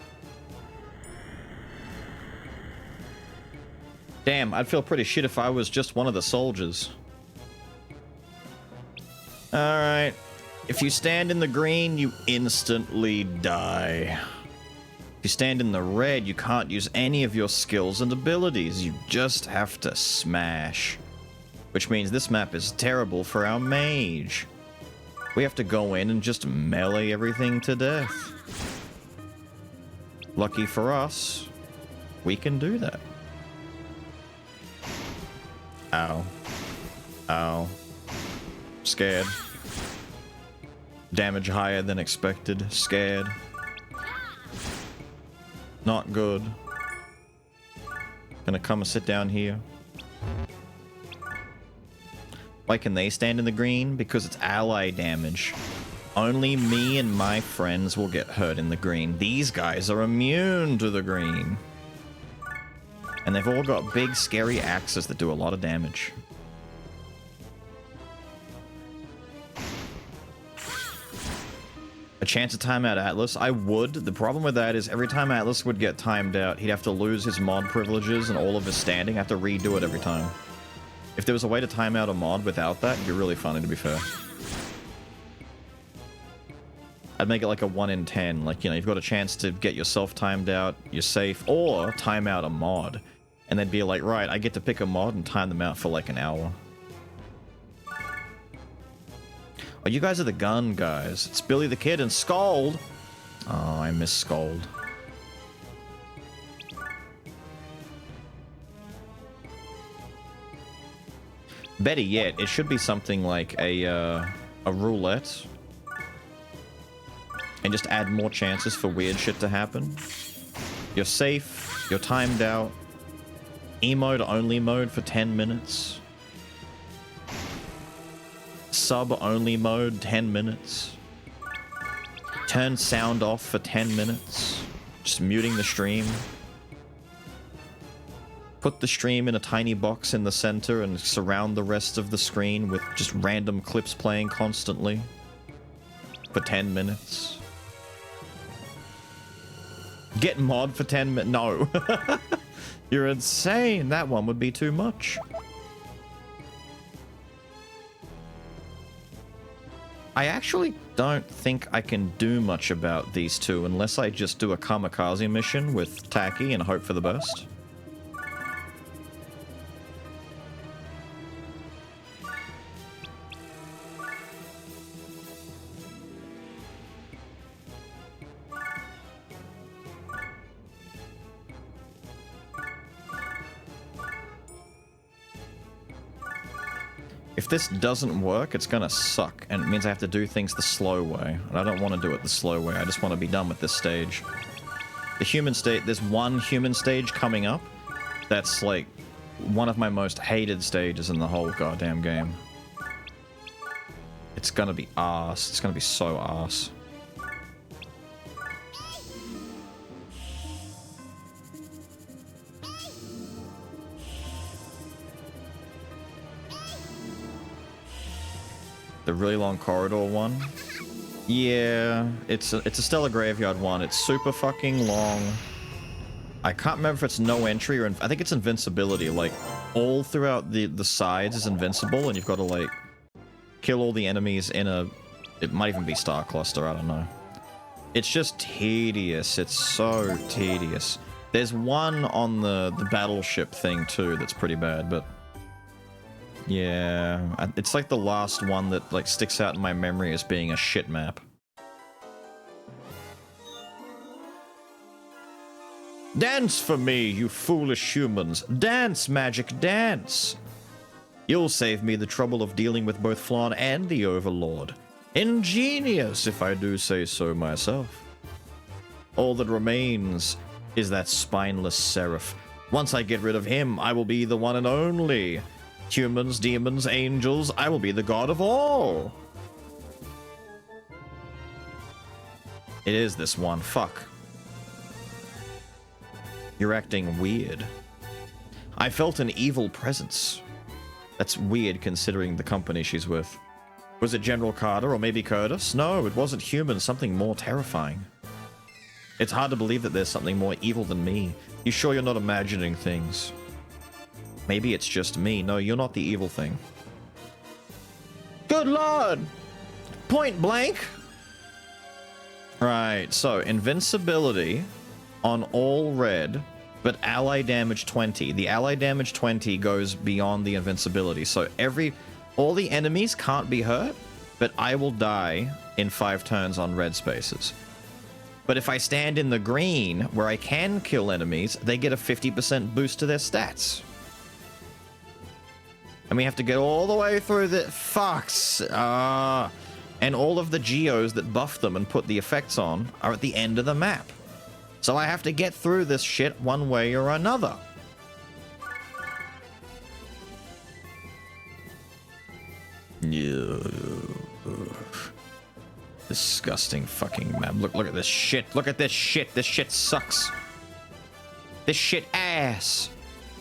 Damn, I'd feel pretty shit if I was just one of the soldiers. Alright. If you stand in the green, you instantly die. If you stand in the red, you can't use any of your skills and abilities. You just have to smash. Which means this map is terrible for our mage. We have to go in and just melee everything to death. Lucky for us, we can do that. Ow. Ow. Scared. Damage higher than expected. Scared. Not good. Gonna come and sit down here. Why can they stand in the green? Because it's ally damage. Only me and my friends will get hurt in the green. These guys are immune to the green. And they've all got big, scary axes that do a lot of damage. A chance to time out Atlas? I would. The problem with that is every time Atlas would get timed out, he'd have to lose his mod privileges and all of his standing. Have to redo it every time. If there was a way to time out a mod without that, it'd be really funny, to be fair. I'd make it like a 1 in 10. Like, you know, you've got a chance to get yourself timed out, you're safe, or time out a mod. And then be like, right, I get to pick a mod and time them out for like an hour. Oh, you guys are the gun guys. It's Billy the Kid and Scold. Oh, I miss Scold. Better yet, it should be something like a roulette. And just add more chances for weird shit to happen. You're safe, you're timed out. Emote only mode for 10 minutes. Sub only mode 10 minutes. Turn sound off for 10 minutes. Just muting the stream. Put the stream in a tiny box in the center and surround the rest of the screen with just random clips playing constantly. For 10 minutes. Get mod for 10 minutes. No. You're insane. That one would be too much. I actually don't think I can do much about these two unless I just do a kamikaze mission with Tacky and hope for the best. If this doesn't work, it's gonna suck, and it means I have to do things the slow way. And I don't want to do it the slow way, I just want to be done with this stage. The human stage, there's one human stage coming up that's like one of my most hated stages in the whole goddamn game. It's gonna be arse. It's gonna be so arse. The really long corridor one? Yeah, it's a Stellar Graveyard one. It's super fucking long. I can't remember if it's no entry or... I think it's invincibility. Like, all throughout the sides is invincible, and you've got to, like, kill all the enemies in a... It might even be Star Cluster, I don't know. It's just tedious. It's so tedious. There's one on the battleship thing, too, that's pretty bad, but... Yeah, it's like the last one that like sticks out in my memory as being a shit map. Dance for me, you foolish humans. Dance, magic, dance. You'll save me the trouble of dealing with both Flan and the Overlord. Ingenious, if I do say so myself. All that remains is that spineless seraph. Once I get rid of him, I will be the one and only. Humans, demons, angels, I will be the god of all. It is this one, fuck. You're acting weird. I felt an evil presence. That's weird considering the company she's with. Was it General Carter or maybe Curtis? No, it wasn't human, something more terrifying. It's hard to believe that there's something more evil than me. You sure you're not imagining things? Maybe it's just me. No, you're not the evil thing. Good lord! Point blank! Right, so invincibility on all red, but ally damage 20. The ally damage 20 goes beyond the invincibility, so all the enemies can't be hurt, but I will die in 5 turns on red spaces. But if I stand in the green, where I can kill enemies, they get a 50% boost to their stats. And we have to get all the way through the... Fucks! And all of the geos that buff them and put the effects on are at the end of the map. So I have to get through this shit one way or another. Disgusting fucking map. Look at this shit. Look at this shit. This shit sucks. This shit ass.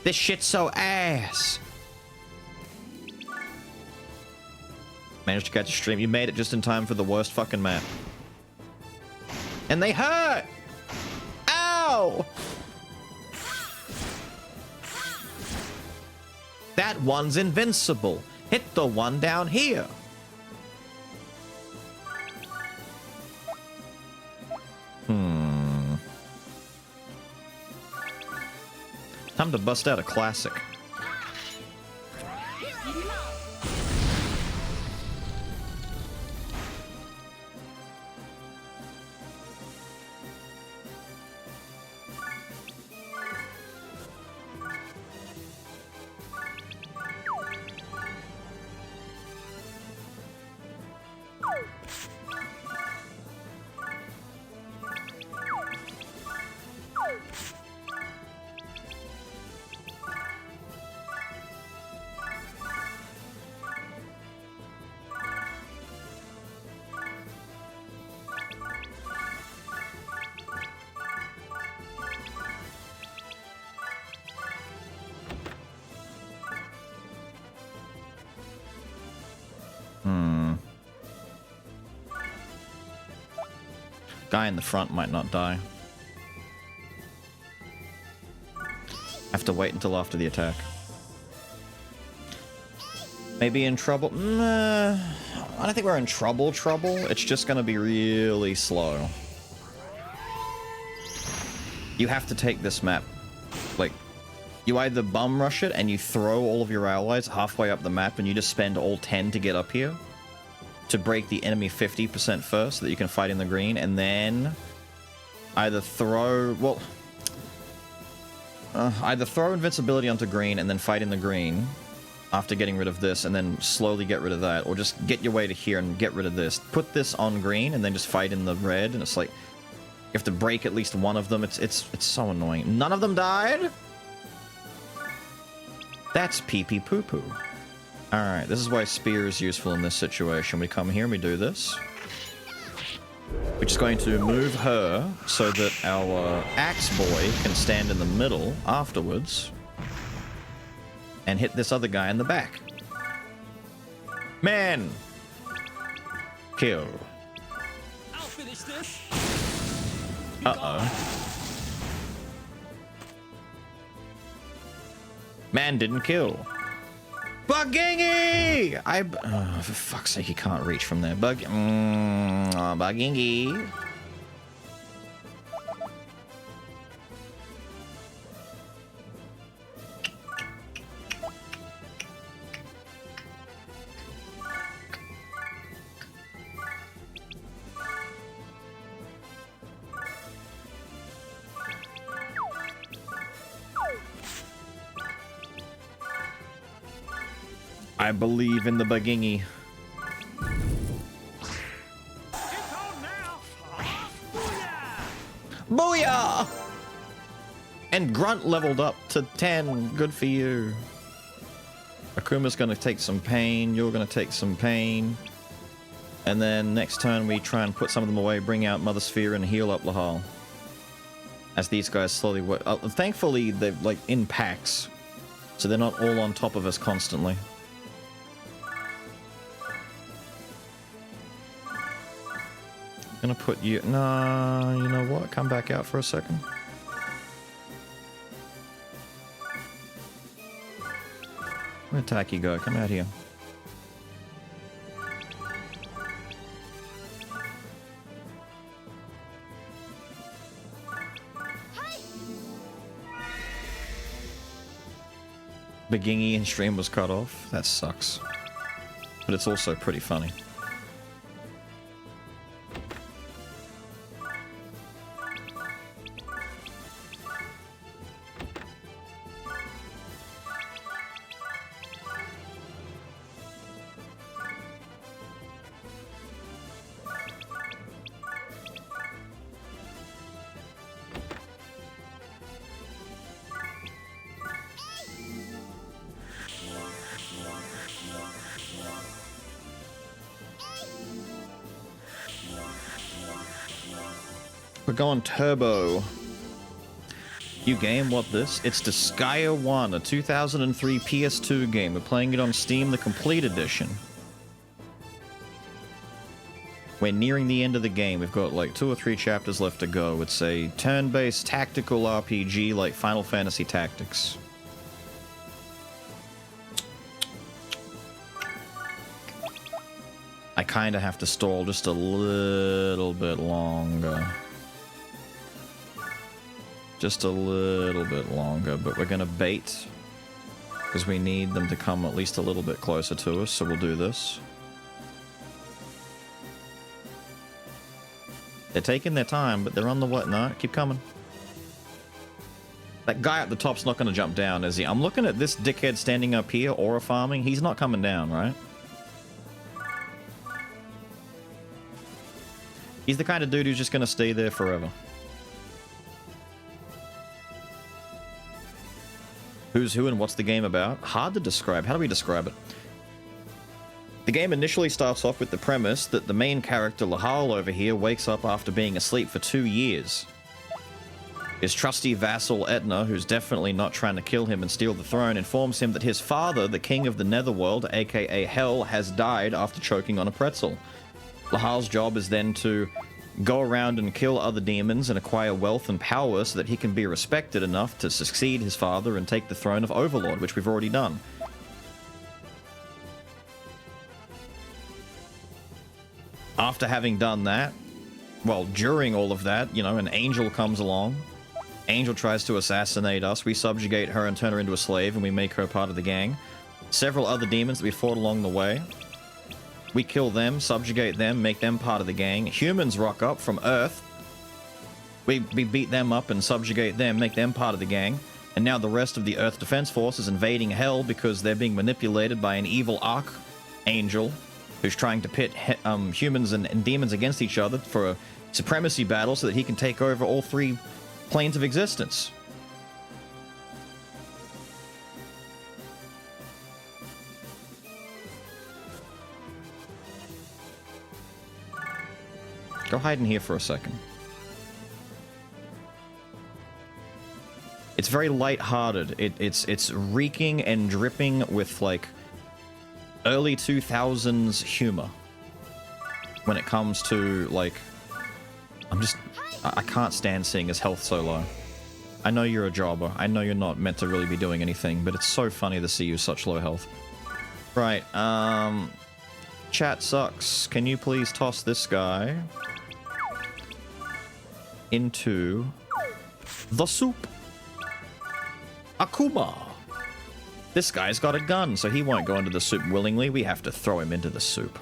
This shit so ass. Managed to catch a stream. You made it just in time for the worst fucking map. And they hurt! Ow! That one's invincible. Hit the one down here. Time to bust out a classic. Guy in the front might not die. Have to wait until after the attack. Maybe in trouble? Nah, I don't think we're in trouble. It's just gonna be really slow. You have to take this map. Like, you either bum rush it and you throw all of your allies halfway up the map and you just spend all 10 to get up here to break the enemy 50% first so that you can fight in the green, and then either throw, well, either throw invincibility onto green and then fight in the green after getting rid of this and then slowly get rid of that, or just get your way to here and get rid of this. Put this on green and then just fight in the red, and it's like, you have to break at least one of them. It's so annoying. None of them died? That's pee-pee poo-poo. Alright, this is why spear is useful in this situation. We come here and we do this. We're just going to move her so that our axe boy can stand in the middle afterwards and hit this other guy in the back. Man! Kill. I'll finish this. Uh-oh. Man didn't kill. Bugingy! For fuck's sake, he can't reach from there. Bugingy. I believe in the Bugingy. Booyah! And Grunt leveled up to 10. Good for you. Akuma's gonna take some pain. You're gonna take some pain. And then next turn we try and put some of them away, bring out Mother Sphere and heal up Lahal. As these guys slowly work. Thankfully, they're like in packs. So they're not all on top of us constantly. Gonna put you... Nah, you know what? Come back out for a second. Where'd Taki go? Come out here. Bugingy and stream was cut off. That sucks. But it's also pretty funny. We're going turbo. You game, what this? It's Disgaea 1, a 2003 PS2 game. We're playing it on Steam, the complete edition. We're nearing the end of the game. We've got like 2 or 3 chapters left to go. It's a turn-based tactical RPG like Final Fantasy Tactics. I kind of have to stall just a little bit longer. Just a little bit longer, but we're gonna bait because we need them to come at least a little bit closer to us, so we'll do this. They're taking their time, but they're on the what? No, keep coming. That guy at the top's not gonna jump down, is he? I'm looking at this dickhead standing up here, aura farming. He's not coming down, right? He's the kind of dude who's just gonna stay there forever. Who's who and what's the game about? Hard to describe. How do we describe it? The game initially starts off with the premise that the main character, Lahal over here, wakes up after being asleep for 2 years. His trusty vassal, Etna, who's definitely not trying to kill him and steal the throne, informs him that his father, the king of the Netherworld, aka Hell, has died after choking on a pretzel. Lahal's job is then to go around and kill other demons and acquire wealth and power so that he can be respected enough to succeed his father and take the throne of Overlord, which we've already done. After having done that, well, during all of that, you know, an angel comes along. Angel tries to assassinate us. We subjugate her and turn her into a slave, and we make her part of the gang. Several other demons that we fought along the way. We kill them, subjugate them, make them part of the gang. Humans rock up from Earth. We beat them up and subjugate them, make them part of the gang. And now the rest of the Earth Defense Force is invading Hell because they're being manipulated by an evil archangel who's trying to pit humans and demons against each other for a supremacy battle so that he can take over all 3 planes of existence. Go hide in here for a second. It's very light-hearted. It's reeking and dripping with, like, early 2000s humor. When it comes to, like... I can't stand seeing his health so low. I know you're a jobber. I know you're not meant to really be doing anything, but it's so funny to see you such low health. Right, chat sucks. Can you please toss this guy into the soup? Akuma! This guy's got a gun, so he won't go into the soup willingly. We have to throw him into the soup.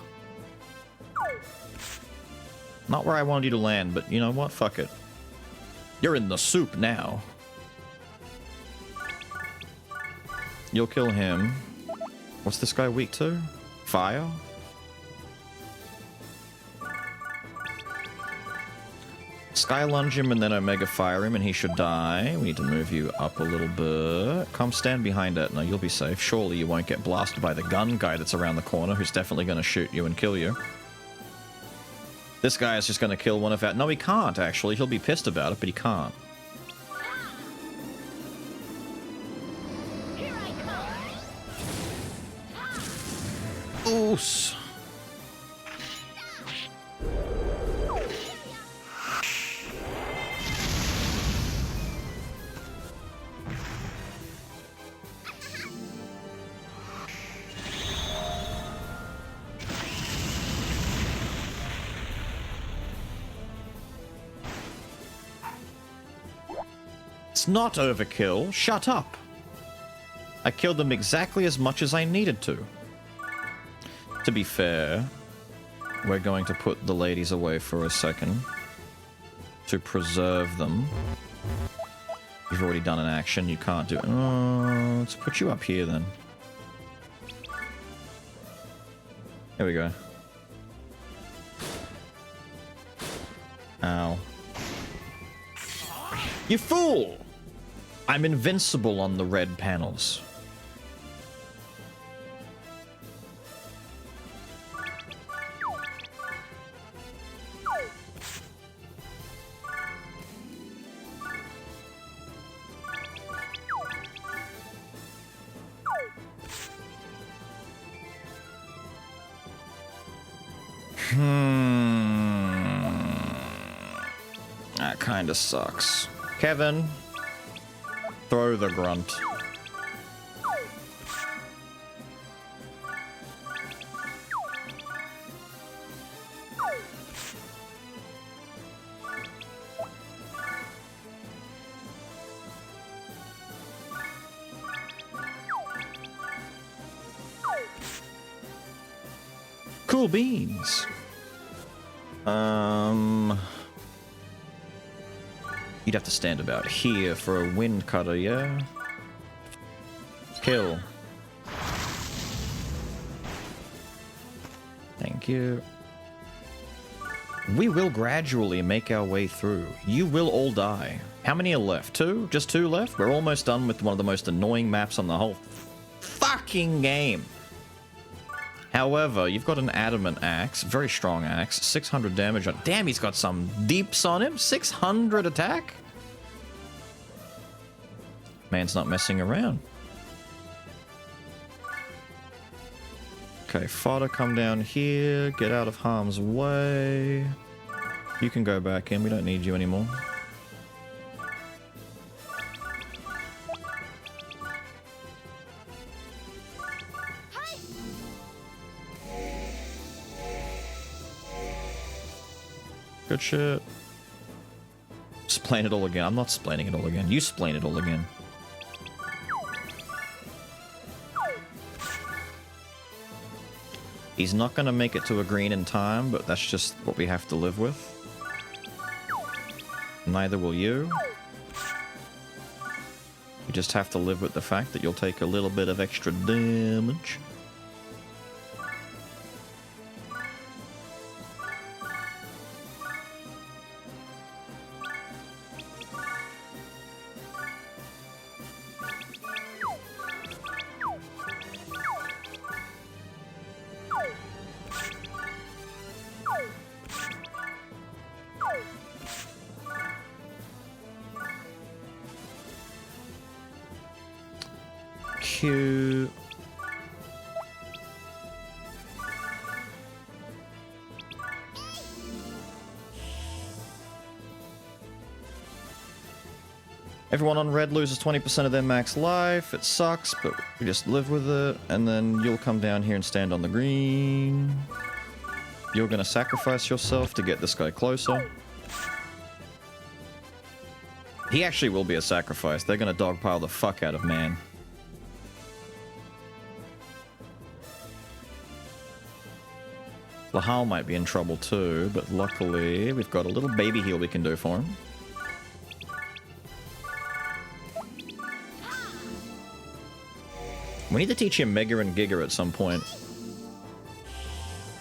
Not where I wanted you to land, but you know what? Fuck it. You're in the soup now. You'll kill him. What's this guy weak to? Fire? Sky lunge him and then Omega fire him and he should die. We need to move you up a little bit. Come stand behind Etna, you'll be safe. Surely you won't get blasted by the gun guy that's around the corner who's definitely going to shoot you and kill you. This guy is just going to kill one of our... No, he can't, actually. He'll be pissed about it, but he can't. Oos. It's not overkill. Shut up. I killed them exactly as much as I needed to. To be fair, we're going to put the ladies away for a second to preserve them. You've already done an action. You can't do it. Oh, let's put you up here then. Here we go. Ow. You fool! I'm invincible on the red panels. That kinda sucks. Kevin, throw the grunt. Cool beans. You'd have to stand about here for a wind cutter, yeah? Kill. Thank you. We will gradually make our way through. You will all die. How many are left? 2? Just 2 left? We're almost done with one of the most annoying maps on the whole fucking game. However, you've got an adamant axe, very strong axe, 600 damage on. Damn, he's got some deeps on him. 600 attack. Man's not messing around. Okay, fodder, come down here. Get out of harm's way. You can go back in. We don't need you anymore. Good shit. Explain it all again. I'm not explaining it all again. You explain it all again. He's not going to make it to a green in time, but that's just what we have to live with. Neither will you. You just have to live with the fact that you'll take a little bit of extra damage. Cute. Everyone on red loses 20% of their max life. It sucks, but we just live with it. And then you'll come down here and stand on the green. You're gonna sacrifice yourself to get this guy closer. He actually will be a sacrifice. They're gonna dogpile the fuck out of man. Lahal might be in trouble too, but luckily we've got a little baby heal we can do for him. We need to teach him Mega and Giga at some point.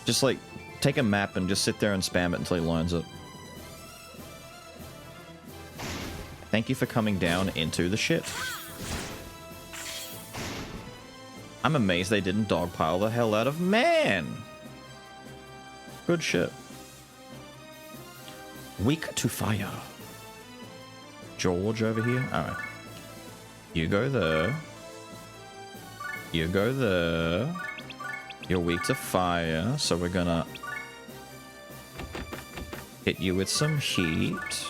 Just like, take a map and just sit there and spam it until he learns it. Thank you for coming down into the shit. I'm amazed they didn't dogpile the hell out of man. Good shit. Weak to fire. George over here. Alright. You go there. You go there. You're weak to fire, so we're gonna hit you with some heat.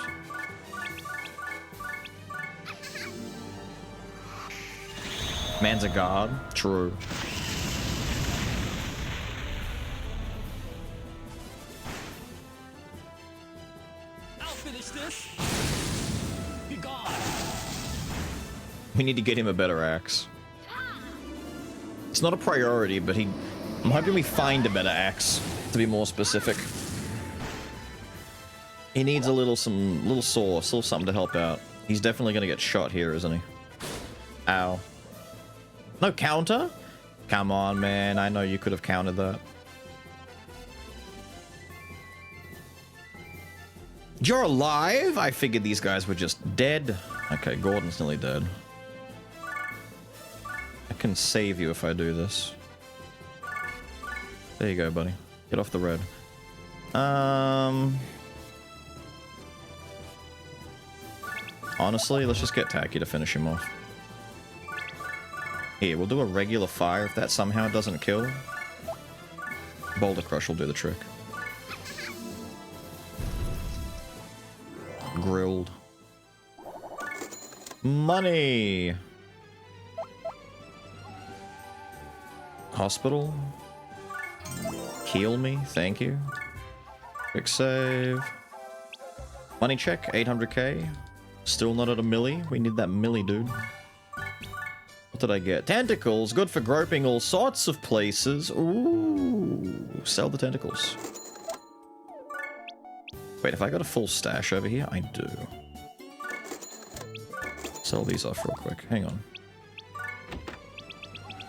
Man's a god. True. We need to get him a better axe. It's not a priority, but I'm hoping we find a better axe, to be more specific. He needs a little saw, still something to help out. He's definitely gonna get shot here, isn't he? Ow. No counter? Come on, man. I know you could have countered that. You're alive? I figured these guys were just dead. Okay, Gordon's nearly dead. I can save you if I do this. There you go, buddy. Get off the red. Honestly, let's just get Tacky to finish him off. Here, we'll do a regular fire. If that somehow doesn't kill, Boulder Crush will do the trick. grilled. Money! Hospital. Heal me, thank you. Quick save. Money check, 800k. Still not at a milli. We need that milli, dude. What did I get? Tentacles, good for groping all sorts of places. Ooh, sell the tentacles. Wait, have I got a full stash over here? I do. Sell these off real quick. Hang on.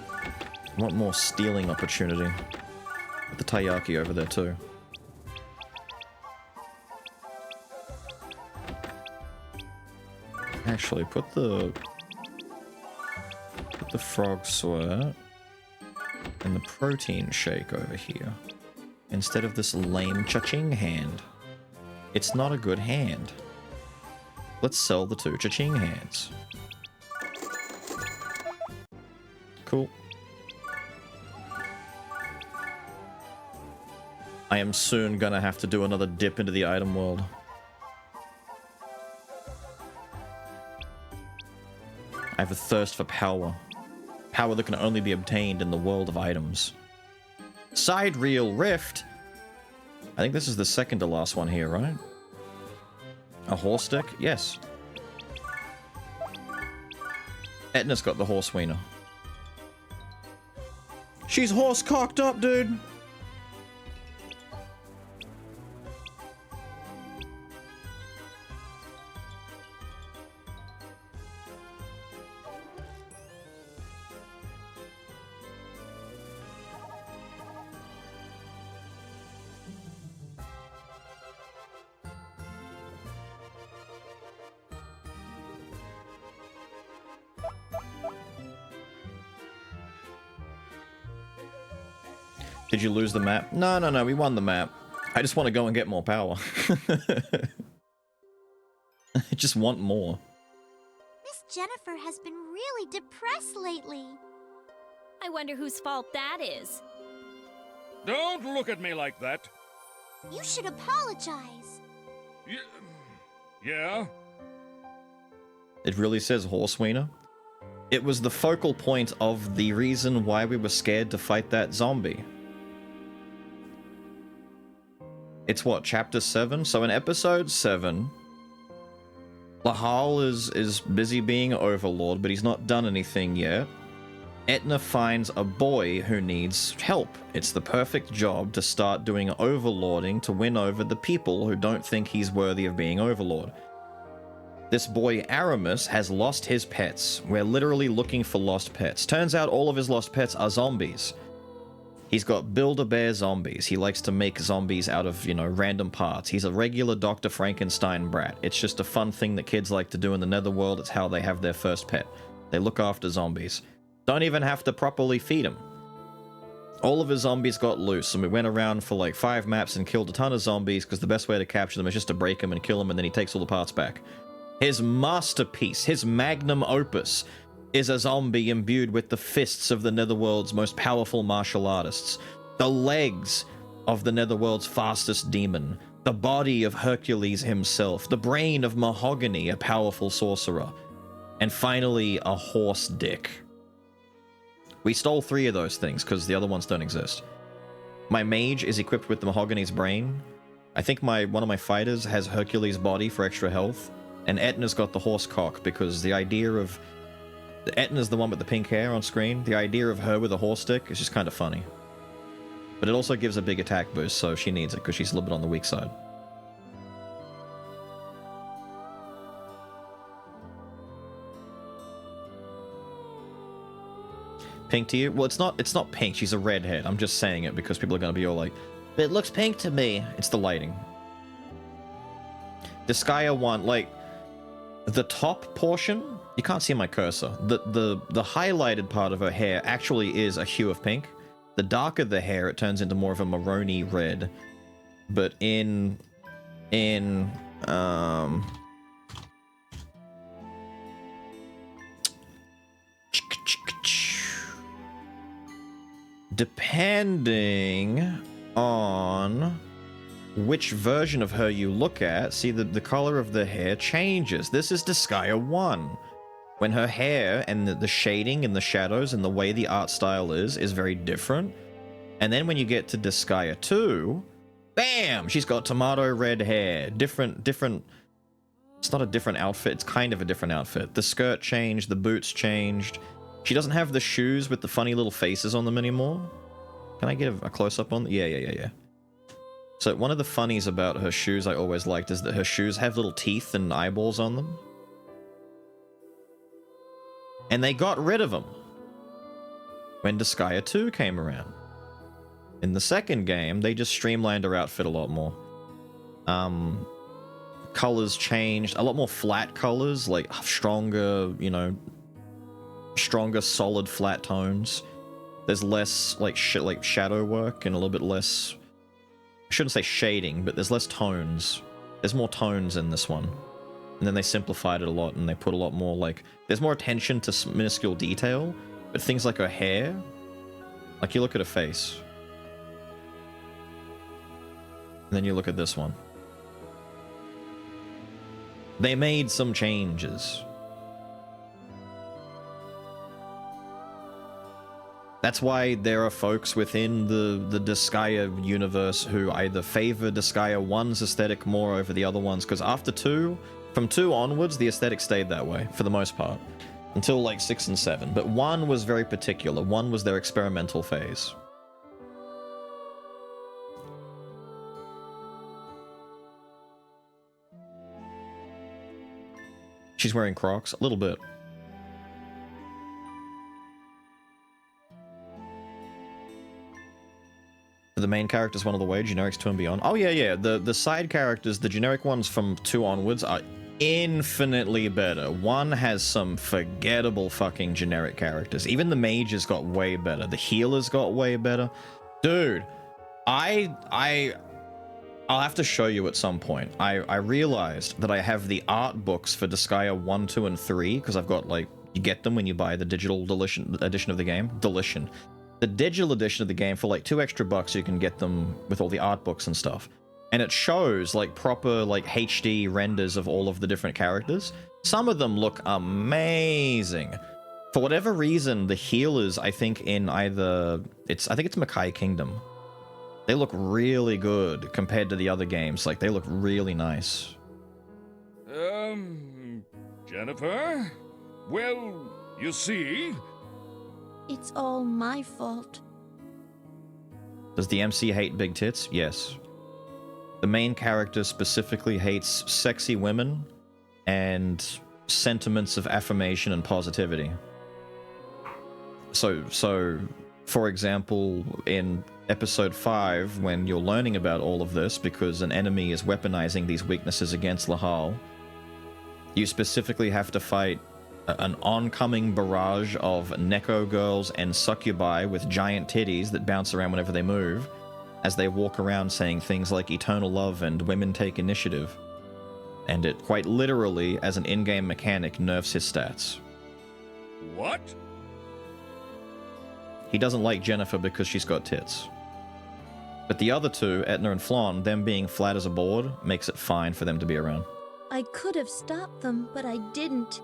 I want more stealing opportunity. Put the taiyaki over there too. Actually, put the frog sweat and the protein shake over here. Instead of this lame cha-ching hand. It's not a good hand. Let's sell the 2 cha-ching hands. Cool. I am soon gonna have to do another dip into the item world. I have a thirst for power. Power that can only be obtained in the world of items. Side reel rift. I think this is the second to last one here, right? A horse stick? Yes. Etna's got the horse wiener. She's horse cocked up, dude. Did you lose the map? No, we won the map. I just want to go and get more power. I just want more. Miss Jennifer has been really depressed lately. I wonder whose fault that is. Don't look at me like that. You should apologize. Yeah? It really says horse wiener. It was the focal point of the reason why we were scared to fight that zombie. It's what, chapter 7? So in episode 7, Lahal is busy being Overlord, but he's not done anything yet. Etna finds a boy who needs help. It's the perfect job to start doing overlording to win over the people who don't think he's worthy of being Overlord. This boy, Aramis, has lost his pets. We're literally looking for lost pets. Turns out all of his lost pets are zombies. He's got Build-A-Bear zombies. He likes to make zombies out of, you know, random parts. He's a regular Dr. Frankenstein brat. It's just a fun thing that kids like to do in the Netherworld. It's how they have their first pet. They look after zombies. Don't even have to properly feed them. All of his zombies got loose, and we went around for like 5 maps and killed a ton of zombies, because the best way to capture them is just to break them and kill them, and then he takes all the parts back. His masterpiece, his magnum opus, is a zombie imbued with the fists of the Netherworld's most powerful martial artists, the legs of the Netherworld's fastest demon, the body of Hercules himself, the brain of Mahogany, a powerful sorcerer, and finally a horse dick. We stole 3 of those things because the other ones don't exist. My mage is equipped with the Mahogany's brain. I think one of my fighters has Hercules' body for extra health, and Etna's got the horse cock because the idea of Etna's the one with the pink hair on screen. The idea of her with a horse stick is just kind of funny. But it also gives a big attack boost, so she needs it because she's a little bit on the weak side. Pink to you? Well, it's not pink. She's a redhead. I'm just saying it because people are going to be all like, but it looks pink to me. It's the lighting. Disgaea 1, like, the top portion, you can't see my cursor. The highlighted part of her hair actually is a hue of pink. The darker the hair, it turns into more of a maroni red. But depending on which version of her you look at, see the color of the hair changes. This is Disgaea 1. When her hair and the shading and the shadows and the way the art style is very different. And then when you get to Disgaea 2, bam! She's got tomato red hair. Different... It's not a different outfit, it's kind of a different outfit. The skirt changed, the boots changed. She doesn't have the shoes with the funny little faces on them anymore. Can I get a close-up on? Yeah. So one of the funnies about her shoes I always liked is that her shoes have little teeth and eyeballs on them. And they got rid of them when Disgaea 2 came around. In the second game, they just streamlined her outfit a lot more. Colors changed, a lot more flat colors, like stronger, you know, stronger solid flat tones. There's less like shadow work and a little bit less, I shouldn't say shading, but there's less tones. There's more tones in this one. And then they simplified it a lot and they put a lot more like, there's more attention to minuscule detail, but things like her hair, like you look at her face. And then you look at this one. They made some changes. That's why there are folks within the Disgaea universe who either favor Disgaea 1's aesthetic more over the other ones, because after 2, from 2 onwards, the aesthetic stayed that way, for the most part. Until like 6 and 7. But 1 was very particular. 1 was their experimental phase. She's wearing Crocs? A little bit. The main characters one of the way, generics 2 and beyond. Oh yeah. The side characters, the generic ones from 2 onwards are infinitely better. 1 has some forgettable fucking generic characters. Even the mages got way better. The healers got way better. Dude, I'll have to show you at some point. I realized that I have the art books for Disgaea 1, 2, and 3, because I've got, like, you get them when you buy the digital edition of the game. The digital edition of the game, for like $2 extra, you can get them with all the art books and stuff. And it shows, like, proper, like, HD renders of all of the different characters. Some of them look amazing. For whatever reason, the healers, I think in either... I think it's Makai Kingdom. They look really good compared to the other games. Like, they look really nice. Jennifer? Well, you see... It's all my fault. Does the MC hate big tits? Yes. The main character specifically hates sexy women and sentiments of affirmation and positivity. So, for example, in episode 5, when you're learning about all of this because an enemy is weaponizing these weaknesses against Lahal, you specifically have to fight an oncoming barrage of Neko girls and succubi with giant titties that bounce around whenever they move, as they walk around saying things like eternal love and women take initiative. And it quite literally, as an in-game mechanic, nerfs his stats. What? He doesn't like Jennifer because she's got tits. But the other two, Etna and Flan, them being flat as a board, makes it fine for them to be around. I could have stopped them, but I didn't.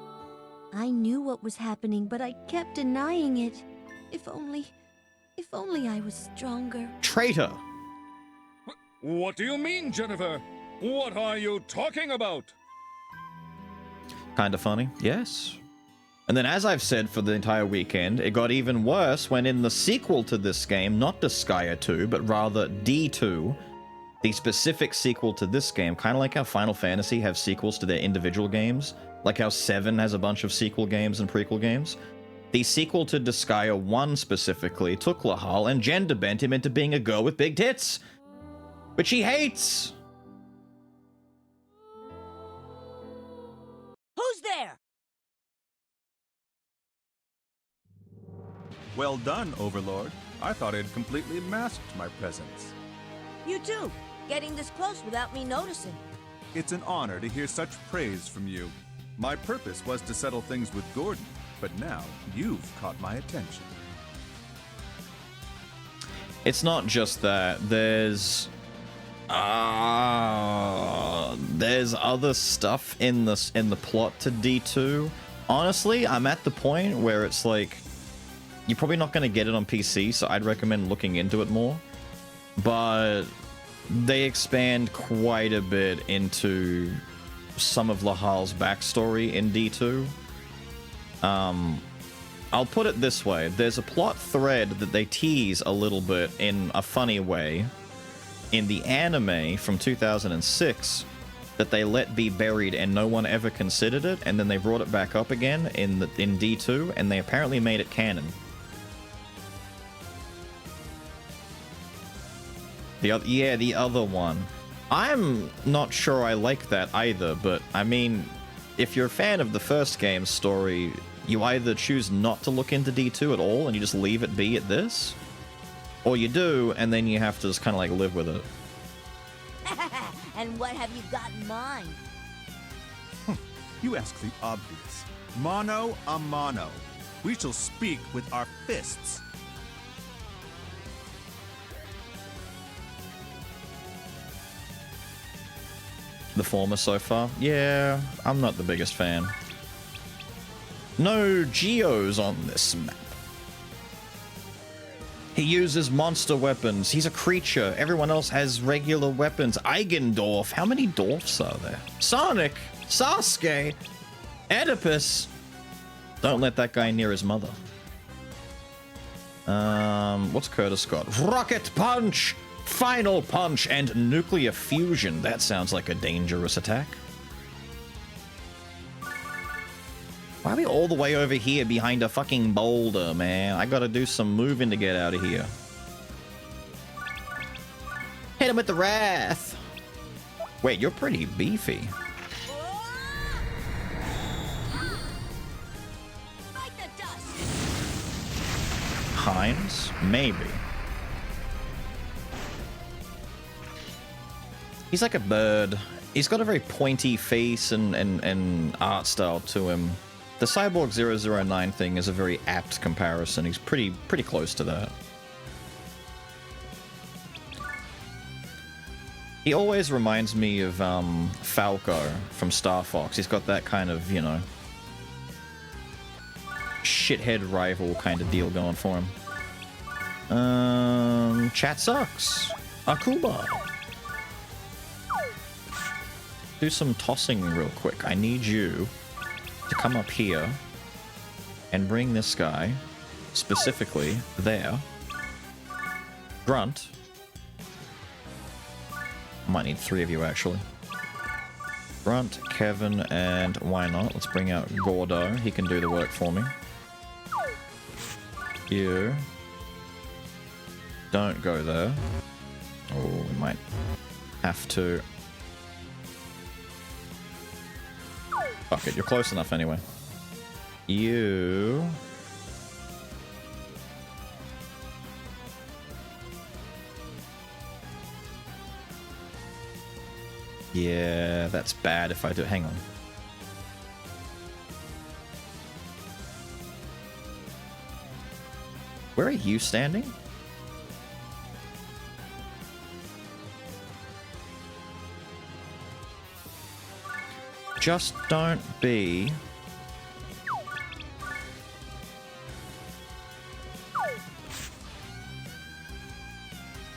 I knew what was happening, but I kept denying it. If only I was stronger. Traitor! What do you mean, Jennifer? What are you talking about? Kinda funny, yes. And then, as I've said for the entire weekend, it got even worse when in the sequel to this game, not Disgaea 2, but rather D2, the specific sequel to this game, kind of like how Final Fantasy have sequels to their individual games, like how 7 has a bunch of sequel games and prequel games. The sequel to Disgaea 1 specifically took Lahal and gender bent him into being a girl with big tits, which he hates. Who's there? Well done, Overlord. I thought I had completely masked my presence. You too, getting this close without me noticing. It's an honor to hear such praise from you. My purpose was to settle things with Gordon, but now you've caught my attention. It's not just that. There's There's other stuff in the plot to D2. Honestly, I'm at the point where it's like you're probably not going to get it on PC, so I'd recommend looking into it more. But they expand quite a bit into some of Lahal's backstory in D2. I'll put it this way. There's a plot thread that they tease a little bit in a funny way in the anime from 2006 that they let be buried and no one ever considered it, and then they brought it back up again in D2, and they apparently made it canon. The other one. I'm not sure I like that either, but I mean, if you're a fan of the first game's story, you either choose not to look into D2 at all and you just leave it be at this, or you do and then you have to just kind of like live with it. And what have you got in mind? You ask the obvious. Mano a mano. We shall speak with our fists. The former so far? Yeah, I'm not the biggest fan. No geos on this map. He uses monster weapons. He's a creature. Everyone else has regular weapons. Eigendorf. How many dwarfs are there? Sonic, Sasuke, Oedipus. Don't let that guy near his mother. What's Curtis got? Rocket Punch, Final Punch, and Nuclear Fusion. That sounds like a dangerous attack. Why are we all the way over here behind a fucking boulder, man? I gotta do some moving to get out of here. Hit him with the wrath. Wait, you're pretty beefy. Hines? Maybe. He's like a bird. He's got a very pointy face and art style to him. The Cyborg 009 thing is a very apt comparison. He's pretty close to that. He always reminds me of Falco from Star Fox. He's got that kind of, you know, shithead rival kind of deal going for him. Chat sucks. Akuba. Do some tossing real quick. I need you to come up here and bring this guy specifically there. Grunt. Might need 3 of you actually. Grunt, Kevin, and why not? Let's bring out Gordo. He can do the work for me. You. Don't go there. Oh, we might have to. Fuck it, you're close enough anyway. You. Yeah, that's bad if I do. Hang on. Where are you standing? Just don't be...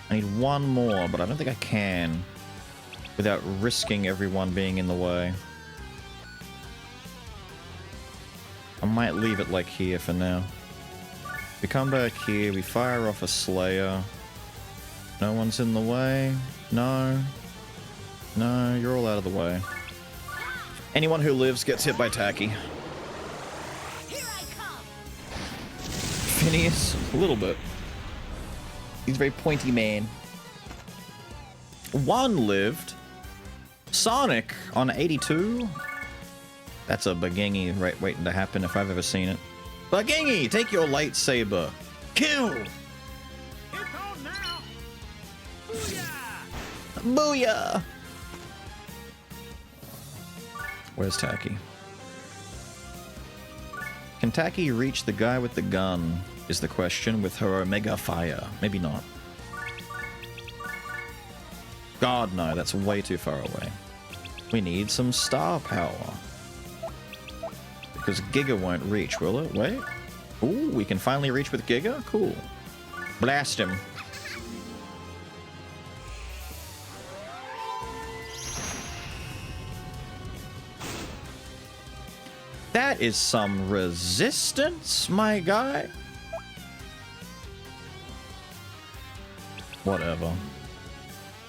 I need one more, but I don't think I can without risking everyone being in the way. I might leave it like here for now. We come back here, we fire off a Slayer. No one's in the way. No. No, you're all out of the way. Anyone who lives gets hit by Tacky. Phineas, a little bit. He's a very pointy man. 1 lived. Sonic on 82. That's a Bagengi right waiting to happen if I've ever seen it. Bagengi, take your lightsaber. Kill! Booyah! Where's Tacky? Can Tacky reach the guy with the gun, is the question, with her Omega Fire? Maybe not. God, no, that's way too far away. We need some star power. Because Giga won't reach, will it? Wait. Ooh, we can finally reach with Giga? Cool. Blast him. That is some resistance, my guy. Whatever.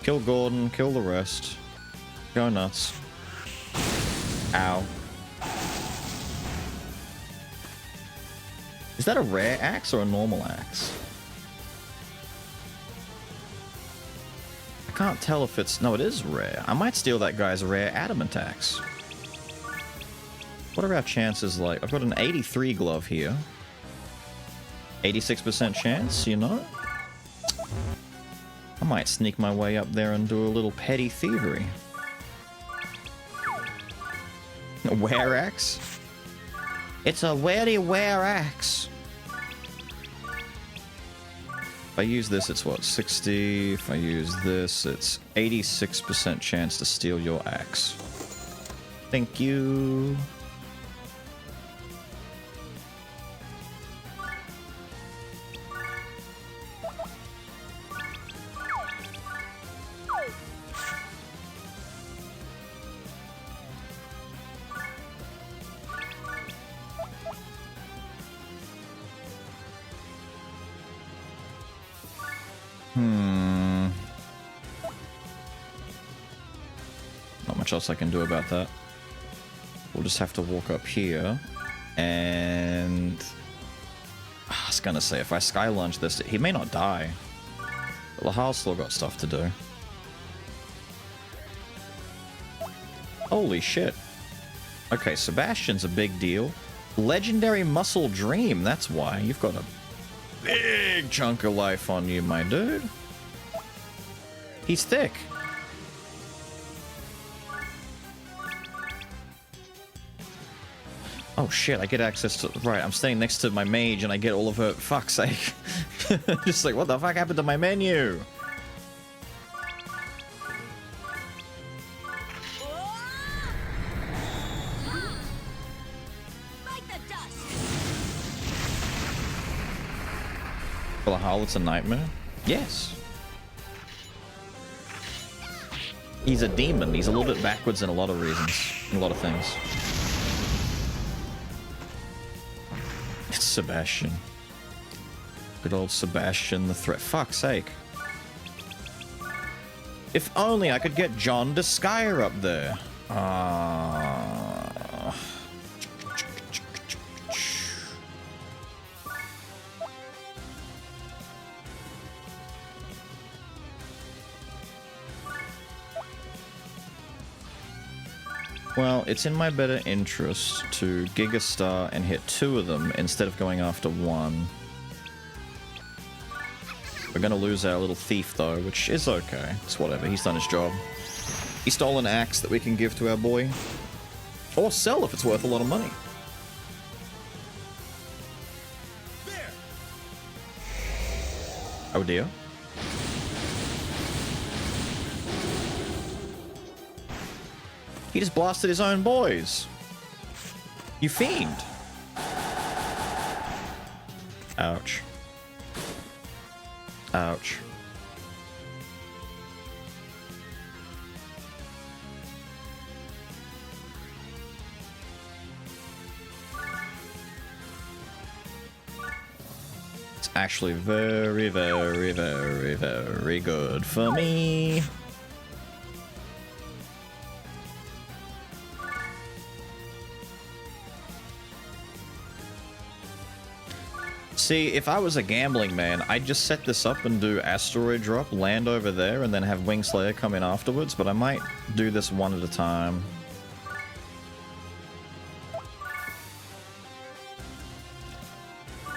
Kill Gordon, kill the rest. Go nuts. Ow. Is that a rare axe or a normal axe? I can't tell if it's... No, it is rare. I might steal that guy's rare adamant axe. What are our chances like? I've got an 83 glove here. 86% chance, you know? I might sneak my way up there and do a little petty thievery. A were axe? It's a very were axe. If I use this, it's what, 60? If I use this, it's 86% chance to steal your axe. Thank you. Not much else I can do about that. We'll just have to walk up here and... I was gonna say, if I sky lunge this, he may not die. But Lahal's still got stuff to do. Holy shit. Okay, Sebastian's a big deal. Legendary Muscle Dream, that's why. You've got a big chunk of life on you, my dude. He's thick. Oh shit, I get access to... Right, I'm staying next to my mage and I get all of her... Fuck's sake. Just like, what the fuck happened to my menu? Valhalla, it's a nightmare? Yes. He's a demon. He's a little bit backwards in a lot of reasons. In a lot of things. It's Sebastian. Good old Sebastian the threat. Fuck's sake. If only I could get John Disgaea up there. Well, it's in my better interest to Giga Star and hit 2 of them instead of going after 1. We're gonna lose our little thief though, which is okay. It's whatever, he's done his job. He stole an axe that we can give to our boy. Or sell if it's worth a lot of money. There. Oh dear. He just blasted his own boys. You fiend. Ouch. Ouch. It's actually very, very, very, very good for me. See, if I was a gambling man, I'd just set this up and do asteroid drop, land over there, and then have Wingslayer come in afterwards, but I might do this one at a time.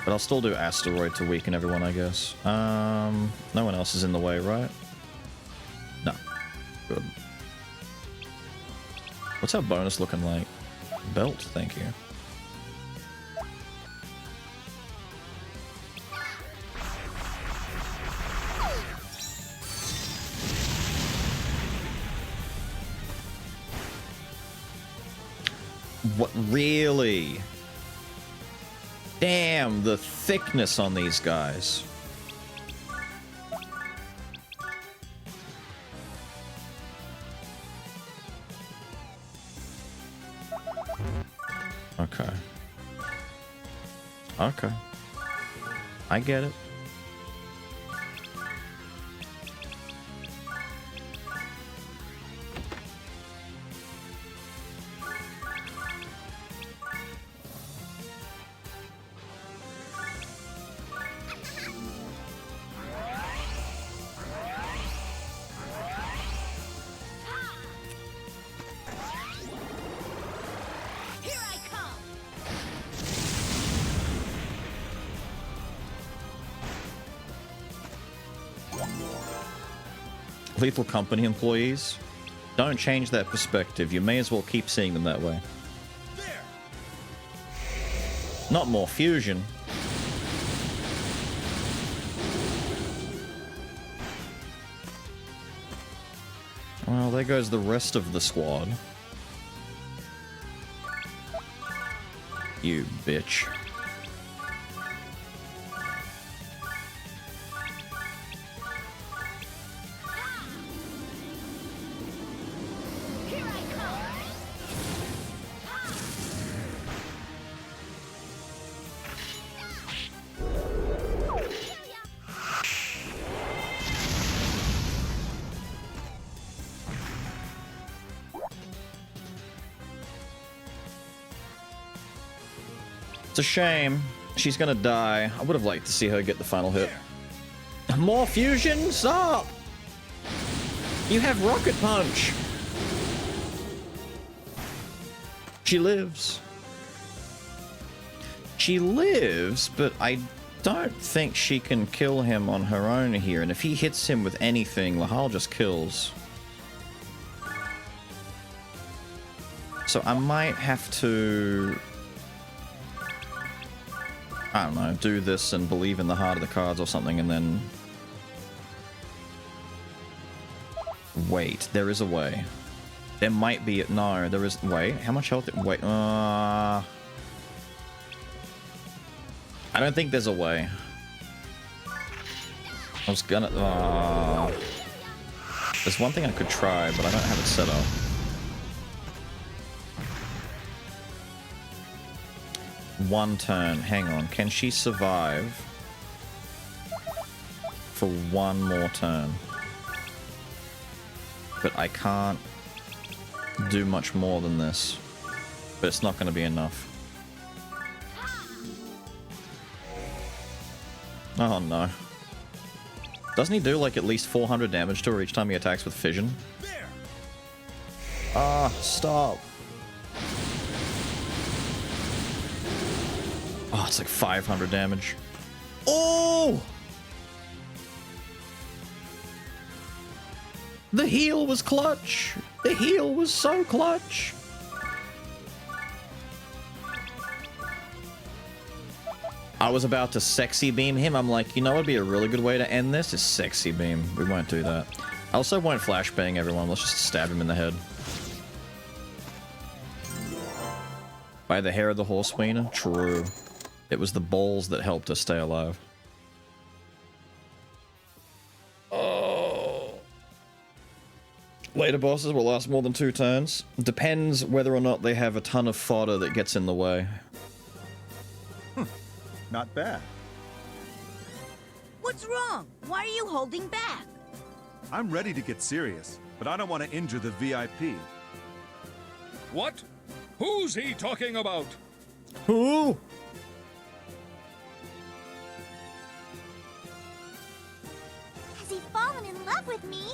But I'll still do asteroid to weaken everyone, I guess. No one else is in the way, right? No. Good. What's our bonus looking like? Belt, thank you. What, really? Damn, the thickness on these guys. Okay. Okay. I get it. Here I come! Lethal Company employees, don't change that perspective. You may as well keep seeing them that way. Not more fusion. Well, there goes the rest of the squad. You bitch. It's a shame. She's gonna die. I would have liked to see her get the final hit. More fusion? Stop! You have Rocket Punch! She lives. She lives, but I don't think she can kill him on her own here. And if he hits him with anything, Lahal just kills. So I might have to... I don't know, do this and believe in the heart of the cards or something, and then... Wait, there is a way. There might be... No, there is... Wait, how much health... Wait, I don't think there's a way. I was gonna... There's one thing I could try, but I don't have it set up. One turn. Hang on. Can she survive for one more turn? But I can't do much more than this. But it's not going to be enough. Oh no. Doesn't he do like at least 400 damage to her each time he attacks with fission? Ah, stop. Oh, it's like 500 damage. Oh! The heal was clutch. The heal was so clutch. I was about to sexy beam him. I'm like, you know what would be a really good way to end this? Is sexy beam. We won't do that. I also won't flashbang everyone. Let's just stab him in the head. By the hair of the horse wiener? True. It was the balls that helped us stay alive. Oh. Later bosses will last more than 2 turns. Depends whether or not they have a ton of fodder that gets in the way. Not bad. What's wrong? Why are you holding back? I'm ready to get serious, but I don't want to injure the VIP. What? Who's he talking about? Who? Has he fallen in love with me?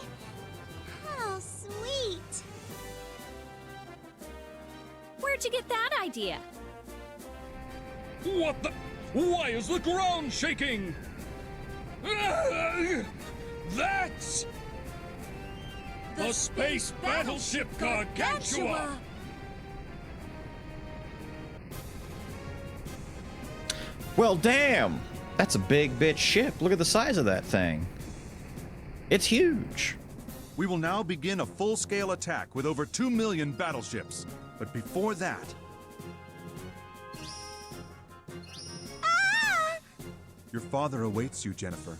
How sweet. Where'd you get that idea? What the? Why is the ground shaking? That's the space battleship Gargantua! Well, damn! That's a big bitch ship. Look at the size of that thing. It's huge. We will now begin a full-scale attack with over 2 million battleships. But before that, Your father awaits you, Jennifer.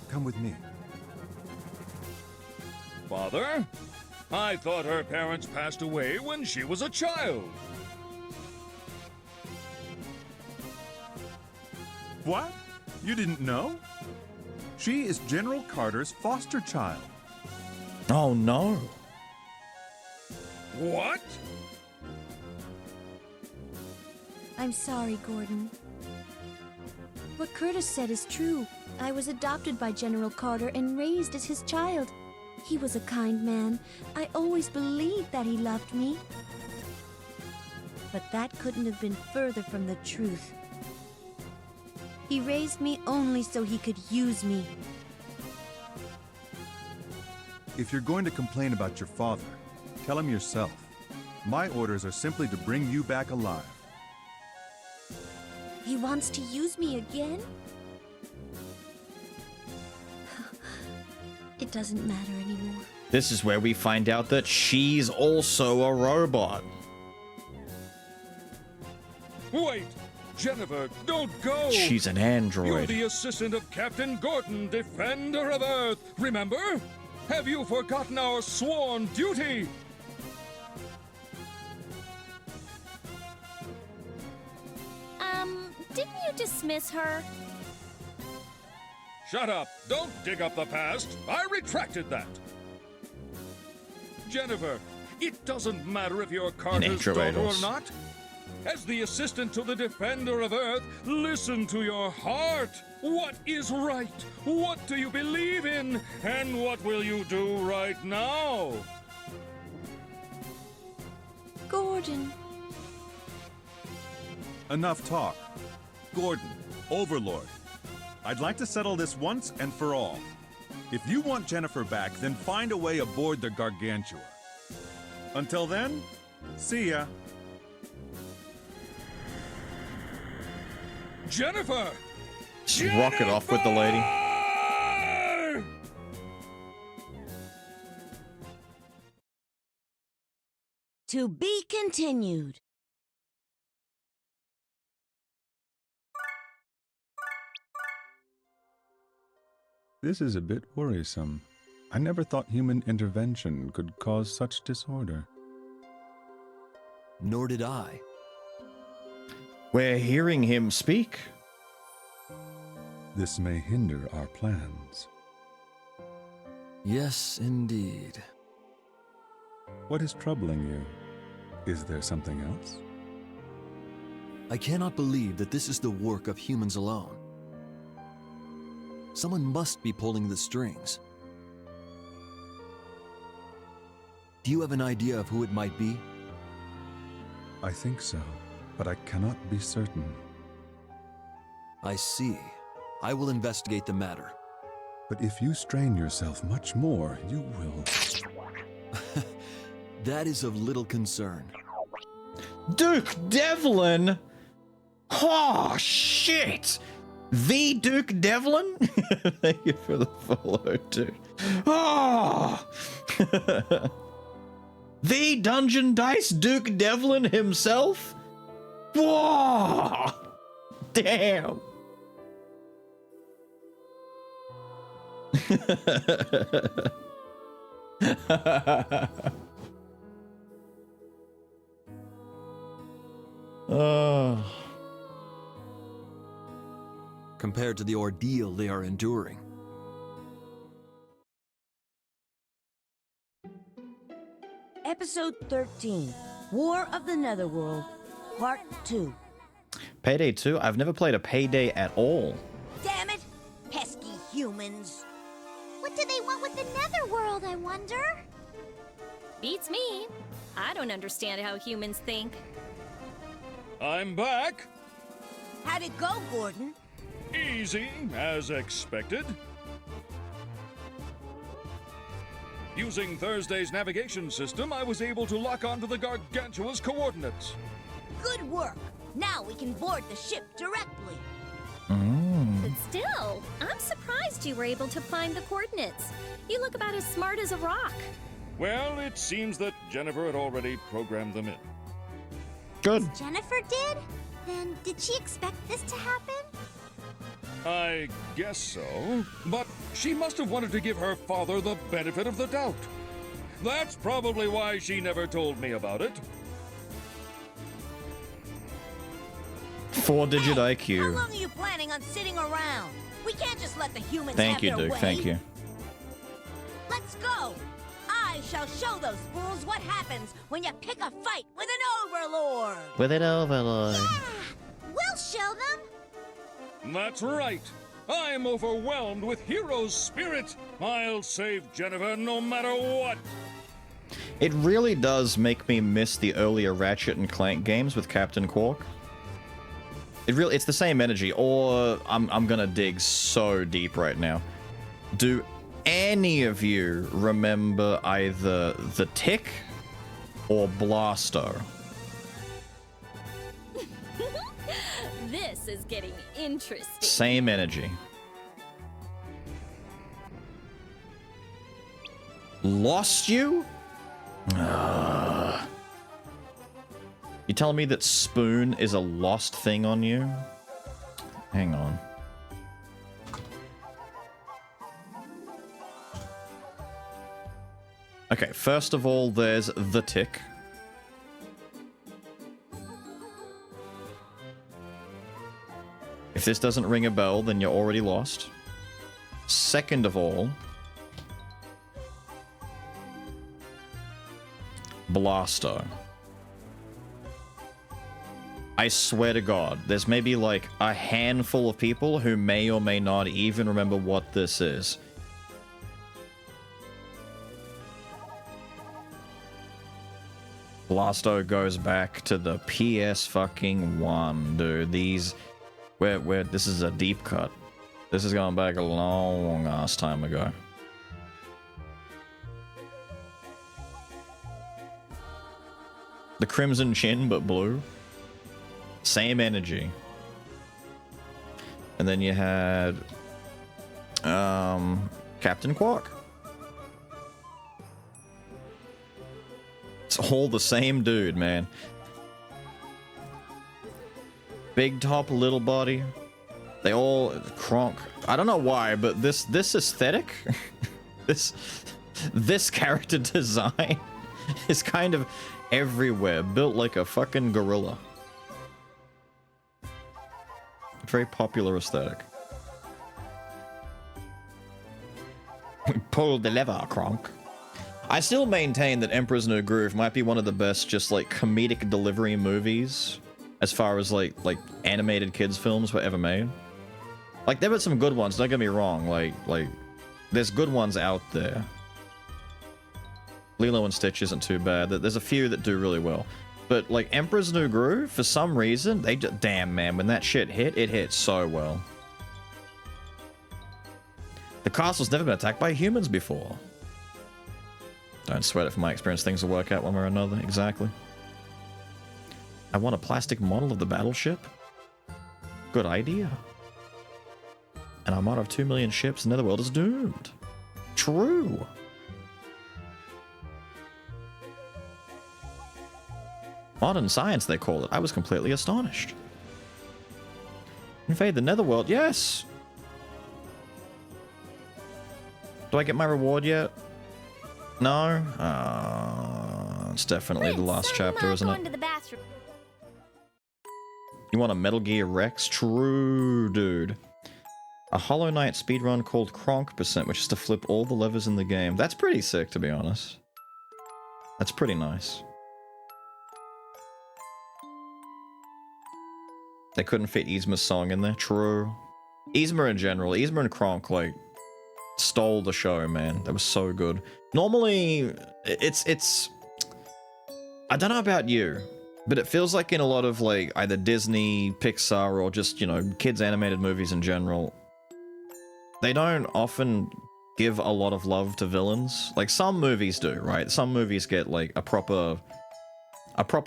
Come with me. Father? I thought her parents passed away when she was a child. What? You didn't know? She is General Carter's foster child. Oh no. What? I'm sorry, Gordon. What Curtis said is true. I was adopted by General Carter and raised as his child. He was a kind man. I always believed that he loved me. But that couldn't have been further from the truth. He raised me only so he could use me. If you're going to complain about your father, tell him yourself. My orders are simply to bring you back alive. He wants to use me again? It doesn't matter anymore. This is where we find out that she's also a robot. Wait! Jennifer, don't go! She's an android. You're the assistant of Captain Gordon, Defender of Earth. Remember? Have you forgotten our sworn duty? Didn't you dismiss her? Shut up! Don't dig up the past! I retracted that! Jennifer, it doesn't matter if you're Carter's daughter or not. As the assistant to the Defender of Earth, listen to your heart. What is right? What do you believe in? And what will you do right now? Gordon. Enough talk. Gordon, Overlord. I'd like to settle this once and for all. If you want Jennifer back, then find a way aboard the Gargantua. Until then, see ya. Jennifer! Walk it off with the lady. To be continued. This is a bit worrisome. I never thought human intervention could cause such disorder. Nor did I. We're hearing him speak. This may hinder our plans. Yes, indeed. What is troubling you? Is there something else? I cannot believe that this is the work of humans alone. Someone must be pulling the strings. Do you have an idea of who it might be? I think so, but I cannot be certain. I see. I will investigate the matter. But if you strain yourself much more, you will... That is of little concern. Duke Devlin? Oh, shit! The Duke Devlin? Thank you for the follow, dude. Oh! The Dungeon Dice Duke Devlin himself? Whoa! Damn! Compared to the ordeal they are enduring. Episode 13, War of the Netherworld, Part 2. Payday 2? I've never played a Payday at all. Damn it! Pesky humans! What do they want with the Netherworld, I wonder? Beats me. I don't understand how humans think. I'm back! How'd it go, Gordon? Easy, as expected. Using Thursday's navigation system, I was able to lock onto the Gargantua's coordinates. Good work! Now we can board the ship directly. But still, I'm surprised you were able to find the coordinates. You look about as smart as a rock. Well, it seems that Jennifer had already programmed them in. Good. Jennifer did? Then did she expect this to happen? I guess so. But she must have wanted to give her father the benefit of the doubt. That's probably why she never told me about it. 4-digit How IQ. long are you planning on sitting around? We can't just let the humans Thank have you, their Duke. way. Thank you. Let's go! I shall show those fools what happens when you pick a fight with an overlord! With it overlord. We'll show them. That's right. I'm overwhelmed with hero's spirit. I'll save Jennifer no matter what. It really does make me miss the earlier Ratchet and Clank games with Captain Quark. It's the same energy, or I'm gonna dig so deep right now. Do any of you remember either the Tick or Blasto? This is getting interesting. Same energy. Lost you? You telling me that Spoon is a lost thing on you? Hang on. Okay, first of all, there's the Tick. If this doesn't ring a bell, then you're already lost. Second of all, Blasto. I swear to God, there's maybe like a handful of people who may or may not even remember what this is. Blasto goes back to the PS fucking 1, dude. These, where this is a deep cut. This is going back a long ass time ago. The Crimson Chin, but blue. Same energy. And then you had Captain Quark. It's all the same dude, man. Big top, little body. They all Kronk. I don't know why, but this aesthetic, this character design is kind of everywhere, built like a fucking gorilla. Very popular aesthetic. We pulled the lever, Kronk. I still maintain that Emperor's New Groove might be one of the best just like comedic delivery movies as far as like animated kids films were ever made. Like there were some good ones, don't get me wrong, like there's good ones out there. Lilo and Stitch isn't too bad. There's a few that do really well. But like Emperor's New Groove, for some reason, they just, damn man, when that shit hit, it hit so well. The castle's never been attacked by humans before. Don't sweat it, from my experience, things will work out one way or another, exactly. I want a plastic model of the battleship? Good idea. An armada of 2 million ships, Netherworld is doomed. True. Modern science, they call it. I was completely astonished. Invade the Netherworld? Yes! Do I get my reward yet? No? It's definitely the last chapter, isn't it? You want a Metal Gear Rex? True, dude. A Hollow Knight speedrun called Kronk %, which is to flip all the levers in the game. That's pretty sick, to be honest. That's pretty nice. They couldn't fit Yzma's song in there. True. Yzma in general. Yzma and Kronk, like, stole the show, man. That was so good. Normally, it's... I don't know about you, but it feels like in a lot of, like, either Disney, Pixar, or just, you know, kids' animated movies in general, they don't often give a lot of love to villains. Like, some movies do, right? Some movies get, like, a proper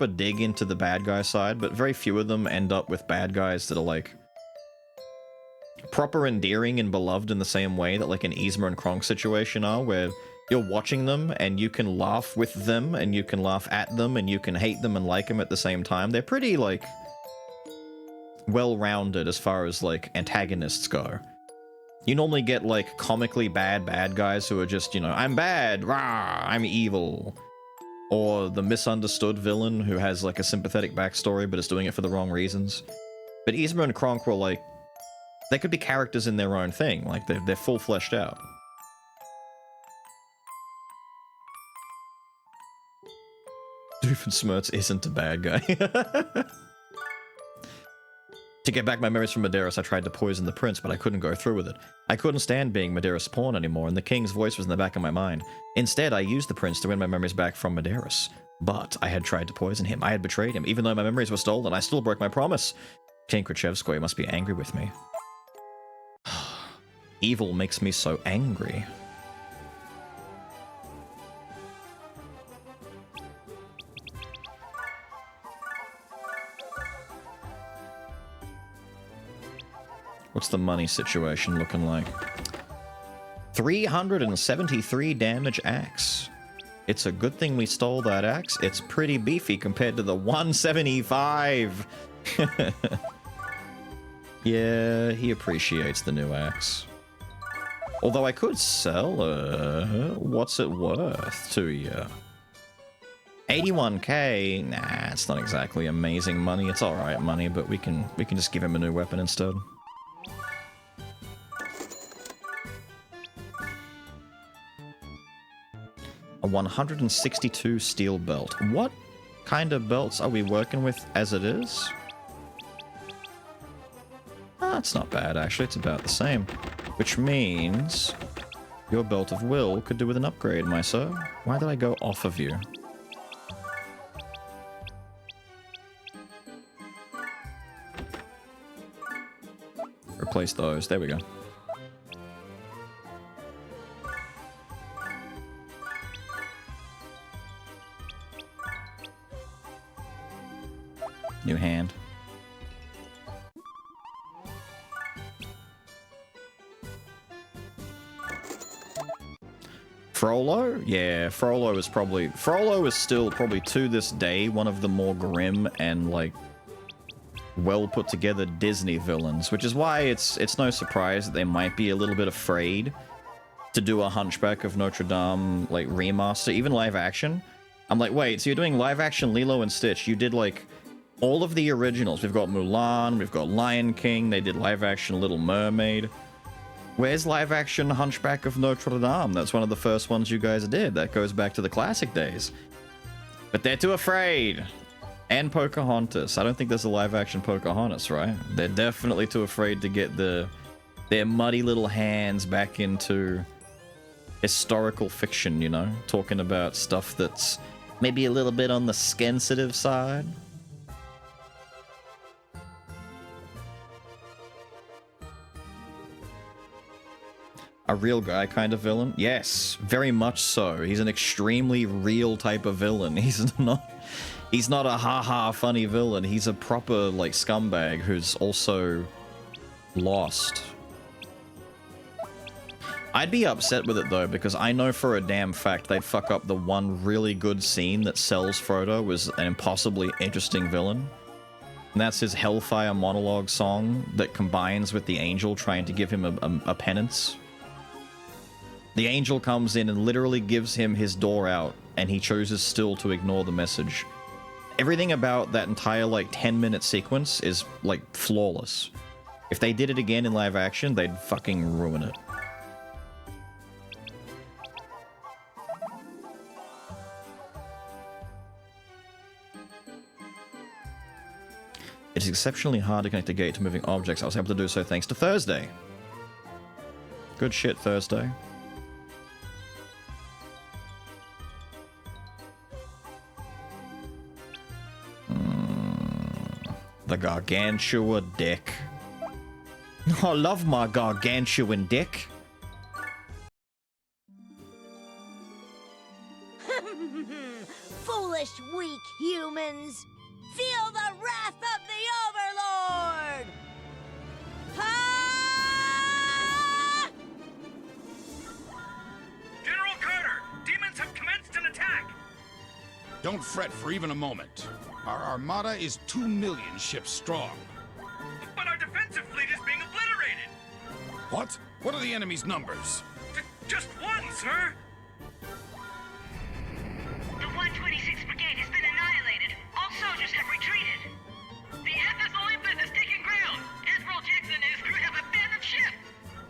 dig into the bad guy side, but very few of them end up with bad guys that are, like, proper endearing and beloved in the same way that, like, an Yzma and Kronk situation are, where you're watching them and you can laugh with them and you can laugh at them and you can hate them and like them at the same time. They're pretty, like, well-rounded as far as, like, antagonists go. You normally get, like, comically bad guys who are just, you know, I'm bad, rah, I'm evil. Or the misunderstood villain who has, like, a sympathetic backstory but is doing it for the wrong reasons. But Yzma and Kronk were, like, they could be characters in their own thing. Like, they're full-fleshed out. Doofenshmirtz isn't a bad guy. To get back my memories from Medeiros, I tried to poison the prince, but I couldn't go through with it. I couldn't stand being Medeiros' pawn anymore, and the king's voice was in the back of my mind. Instead, I used the prince to win my memories back from Medeiros. But I had tried to poison him. I had betrayed him. Even though my memories were stolen, I still broke my promise. King Khrushchevskoy must be angry with me. Evil makes me so angry. What's the money situation looking like? 373 damage axe. It's a good thing we stole that axe. It's pretty beefy compared to the 175. Yeah, he appreciates the new axe. Although I could sell, what's it worth to you? 81k? Nah, it's not exactly amazing money. It's alright money, but we can just give him a new weapon instead. A 162 steel belt. What kind of belts are we working with as it is? That's not bad, actually. It's about the same. Which means your belt of will could do with an upgrade, my sir. Why did I go off of you? Replace those. There we go. New hand. Frollo? Yeah, Frollo is still probably to this day one of the more grim and like well put together Disney villains, which is why it's no surprise that they might be a little bit afraid to do a Hunchback of Notre Dame like remaster, even live action. I'm like, wait, so you're doing live action Lilo and Stitch? You did like all of the originals. We've got Mulan, we've got Lion King, they did live action Little Mermaid. Where's live action Hunchback of Notre Dame? That's one of the first ones you guys did. That goes back to the classic days. But they're too afraid. And Pocahontas. I don't think there's a live action Pocahontas, right? They're definitely too afraid to get their muddy little hands back into historical fiction, you know? Talking about stuff that's maybe a little bit on the sensitive side. A real guy kind of villain? Yes, very much so. He's an extremely real type of villain. He's not a ha-ha funny villain. He's a proper, like, scumbag who's also lost. I'd be upset with it, though, because I know for a damn fact they'd fuck up the one really good scene that sells Frodo as an impossibly interesting villain. And that's his Hellfire monologue song that combines with the angel trying to give him a penance. The angel comes in and literally gives him his door out, and he chooses still to ignore the message. Everything about that entire, like, 10-minute sequence is, like, flawless. If they did it again in live action, they'd fucking ruin it. It is exceptionally hard to connect a gate to moving objects. I was able to do so thanks to Thursday. Good shit, Thursday. The Gargantua dick. I love my gargantuan dick. Foolish, weak humans! Feel the wrath of the Overlord! Ah! General Carter, demons have commenced an attack! Don't fret for even a moment. Our armada is 2 million ships strong. What? What are the enemy's numbers? Just one, sir. The 126th Brigade has been annihilated. All soldiers have retreated. The FS Olympus is taking ground. Admiral Jackson and his crew have abandoned ship.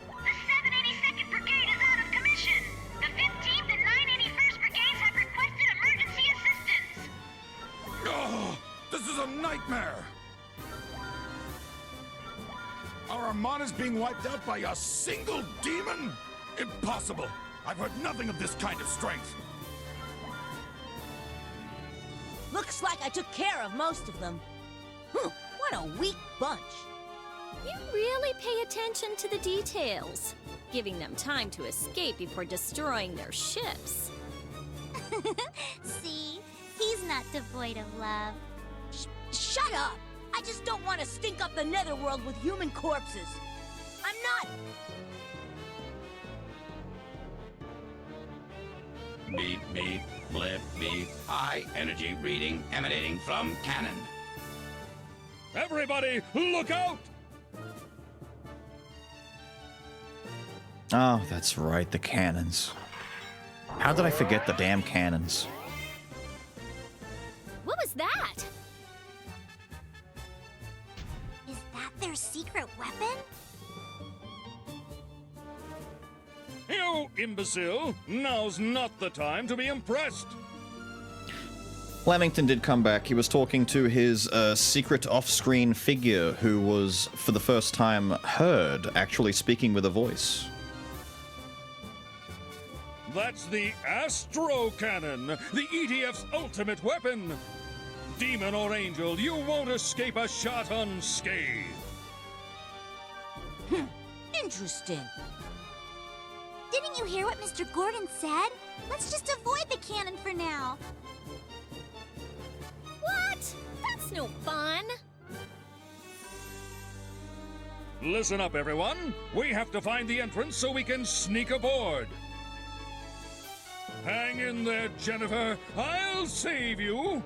The 782nd Brigade is out of commission. The 15th and 981st Brigades have requested emergency assistance. Oh, this is a nightmare! Our Armada's being wiped out by a single demon? Impossible! I've heard nothing of this kind of strength. Looks like I took care of most of them. What a weak bunch. You really pay attention to the details, giving them time to escape before destroying their ships. See? He's not devoid of love. Shut up! I just don't want to stink up the netherworld with human corpses. I'm not... Beep, beep, blip, beep. High energy reading emanating from cannon. Everybody, look out! Oh, that's right, the cannons. How did I forget the damn cannons? What was that? Is that their secret weapon? You imbecile! Now's not the time to be impressed! Lamington did come back. He was talking to his secret off-screen figure who was, for the first time, heard, actually speaking with a voice. That's the Astro Cannon, the EDF's ultimate weapon! Demon or angel, you won't escape a shot unscathed! Interesting. Didn't you hear what Mr. Gordon said? Let's just avoid the cannon for now. What? That's no fun. Listen up, everyone. We have to find the entrance so we can sneak aboard. Hang in there, Jennifer. I'll save you.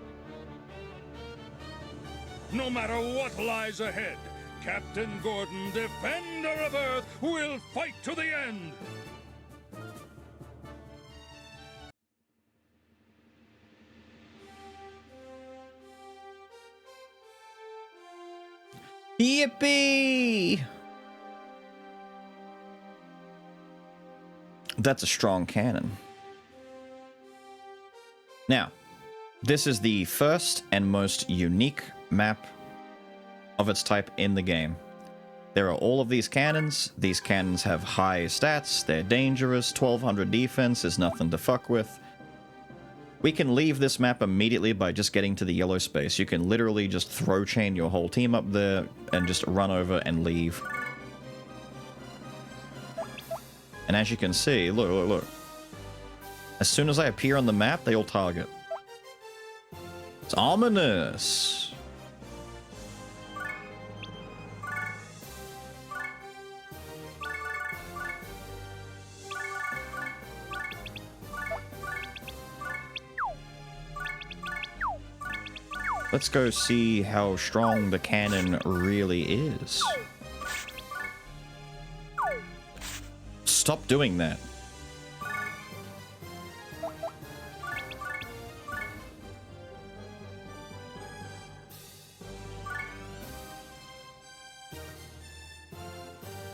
No matter what lies ahead, Captain Gordon, Defender of Earth, will fight to the end. Yippee! That's a strong cannon. Now, this is the first and most unique map of its type in the game. There are all of these cannons. These cannons have high stats. They're dangerous. 1200 defense is nothing to fuck with. We can leave this map immediately by just getting to the yellow space. You can literally just throw chain your whole team up there and just run over and leave. And as you can see, look, look, look. As soon as I appear on the map, they all target. It's ominous. Let's go see how strong the cannon really is. Stop doing that.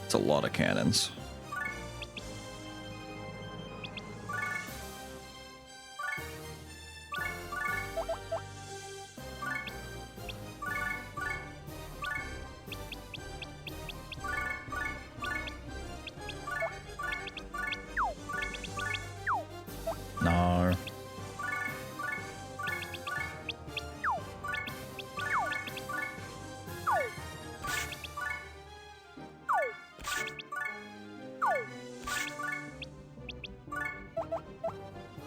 It's a lot of cannons. No.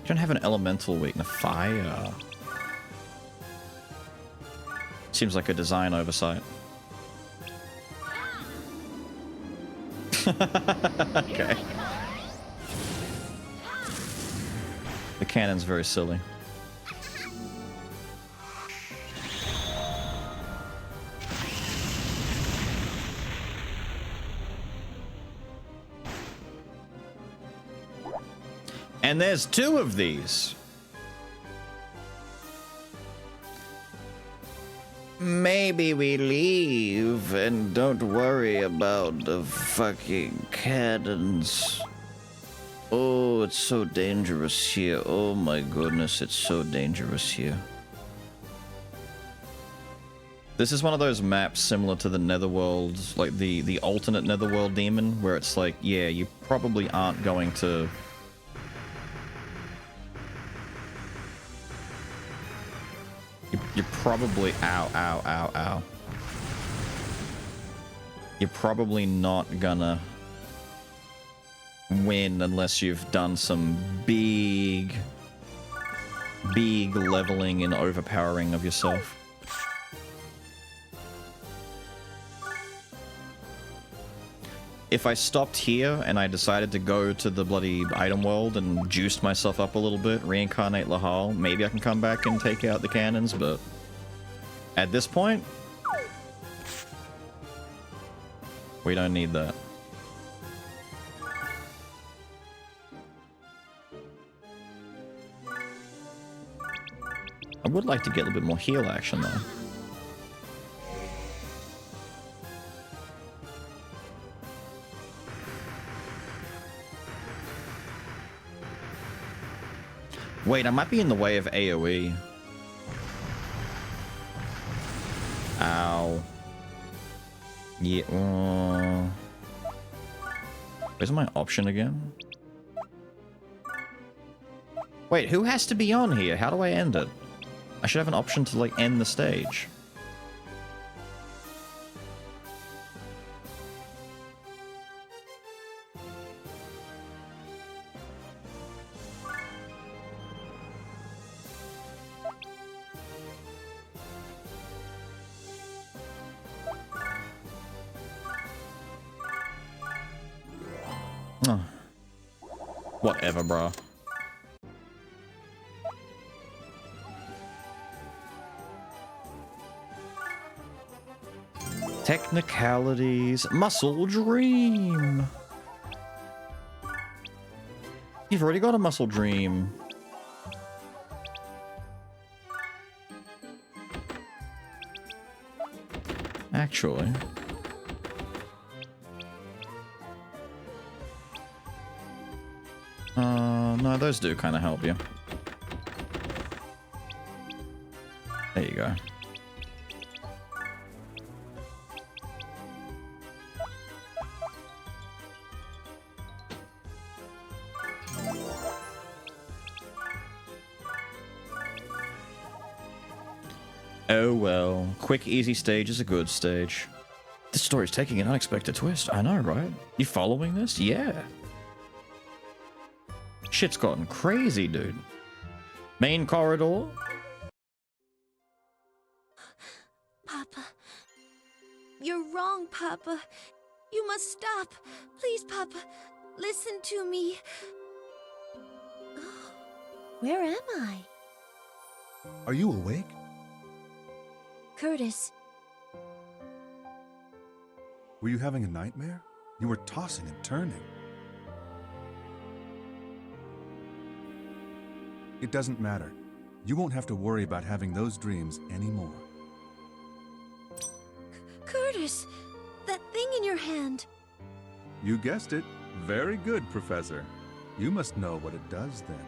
Don't have an elemental weakness. Fire. Seems like a design oversight. Okay. The cannon's very silly. And there's 2 of these. Maybe we leave and don't worry about the fucking cannons. Oh, it's so dangerous here. Oh my goodness, it's so dangerous here. This is one of those maps similar to the Netherworld, like the alternate Netherworld demon, where it's like, yeah, you probably aren't going to... You're probably... Ow, ow, ow, ow. You're probably not gonna win unless you've done some big leveling and overpowering of yourself. If I stopped here and I decided to go to the bloody item world and juiced myself up a little bit, reincarnate Lahal, maybe I can come back and take out the cannons, but at this point, we don't need that. I would like to get a little bit more heal action, though. Wait, I might be in the way of AoE. Ow. Yeah. Where's my option again? Wait, who has to be on here? How do I end it? I should have an option to, like, end the stage. Oh. Whatever, bro. Technicalities. Muscle Dream. You've already got a Muscle Dream. Actually. No, those do kind of help you. There you go. Oh well, quick, easy stage is a good stage. This story's taking an unexpected twist. I know, right? You following this? Yeah. Shit's gotten crazy, dude. Main corridor? Papa. You're wrong, Papa. You must stop. Please, Papa. Listen to me. Where am I? Are you awake? Curtis. Were you having a nightmare? You were tossing and turning. It doesn't matter. You won't have to worry about having those dreams anymore. Curtis! That thing in your hand. You guessed it. Very good, Professor. You must know what it does then.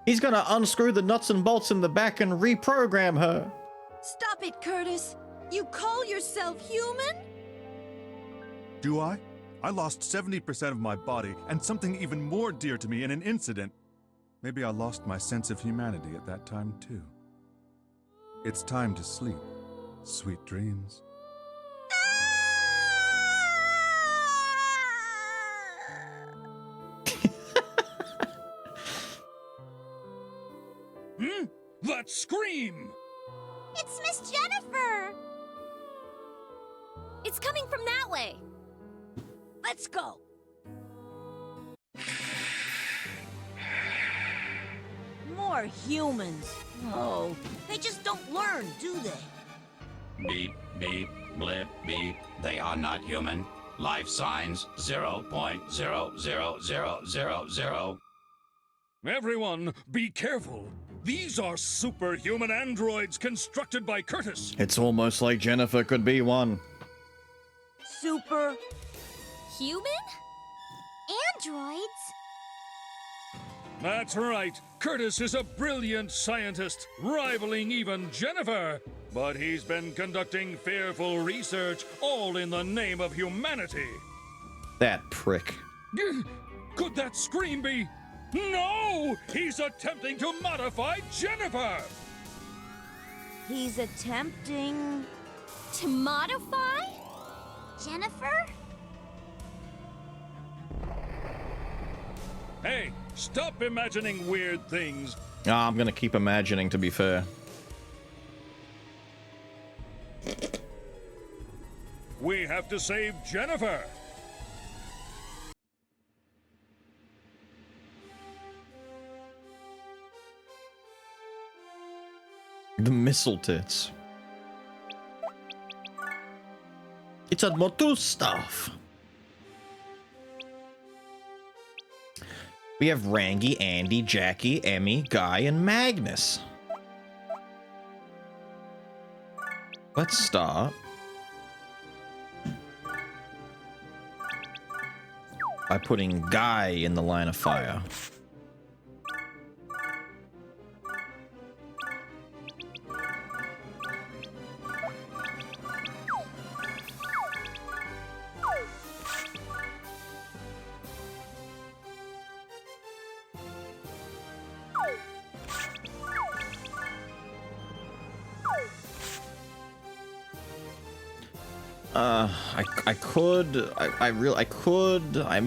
He's gonna unscrew the nuts and bolts in the back and reprogram her. Stop it, Curtis! You call yourself human? Do I? I lost 70% of my body and something even more dear to me in an incident. Maybe I lost my sense of humanity at that time, too. It's time to sleep. Sweet dreams. That scream! It's Miss Jennifer! It's coming from that way. Let's go. More humans. Oh, they just don't learn, do they? Beep, beep, blip, beep. They are not human. Life signs 0.00000. Everyone, be careful. These are superhuman androids constructed by Curtis. It's almost like Jennifer could be one. Super human? Androids? That's right. Curtis is a brilliant scientist, rivaling even Jennifer. But he's been conducting fearful research, all in the name of humanity. That prick. Could that scream be? No! He's attempting to modify Jennifer! He's attempting... to modify? Jennifer? Hey, stop imagining weird things. I'm gonna keep imagining, to be fair. We have to save Jennifer. The missile tits. It's a Motu stuff. We have Rangi, Andy, Jackie, Emmy, Guy, and Magnus. Let's start by putting Guy in the line of fire.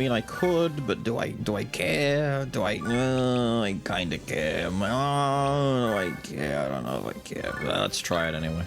I could, but do I care? I kinda care. Do I care? I don't know if I care. Well, let's try it anyway.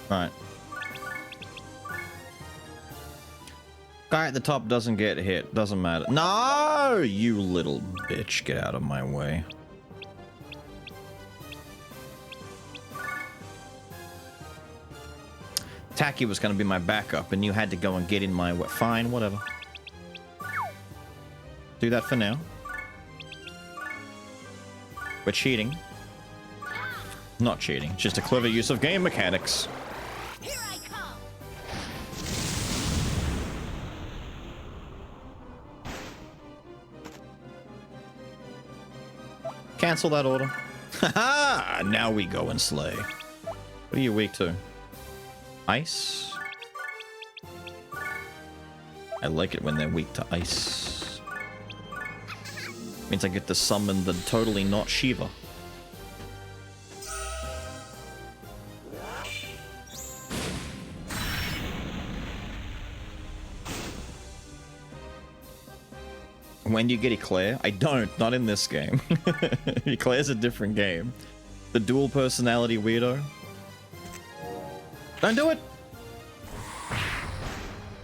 Right. Guy at the top doesn't get hit. Doesn't matter. No! You little bitch. Get out of my way. Tacky was going to be my backup, and you had to go and get in my way. Fine, whatever. Do that for now. We're cheating. Not cheating. Just a clever use of game mechanics. Cancel that order. Haha! Now we go and slay. What are you weak to? Ice? I like it when they're weak to ice. Means I get to summon the totally not Shiva. When do you get Eclair? I don't, not in this game. Eclair's a different game. The dual personality weirdo. Don't do it!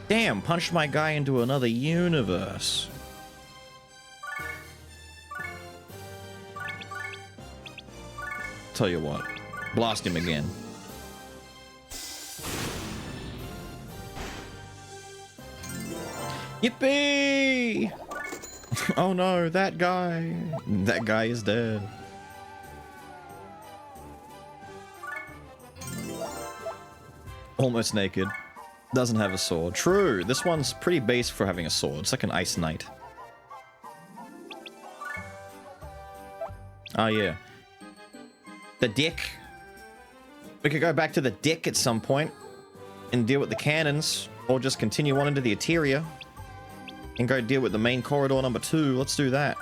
Damn, punched my guy into another universe. Tell you what, blast him again. Yippee! Oh no, that guy. That guy is dead. Almost naked. Doesn't have a sword. True, this one's pretty base for having a sword. It's like an ice knight. Oh yeah. The dick. We could go back to the dick at some point and deal with the cannons, or just continue on into the Eteria and go deal with the main corridor number 2. Let's do that.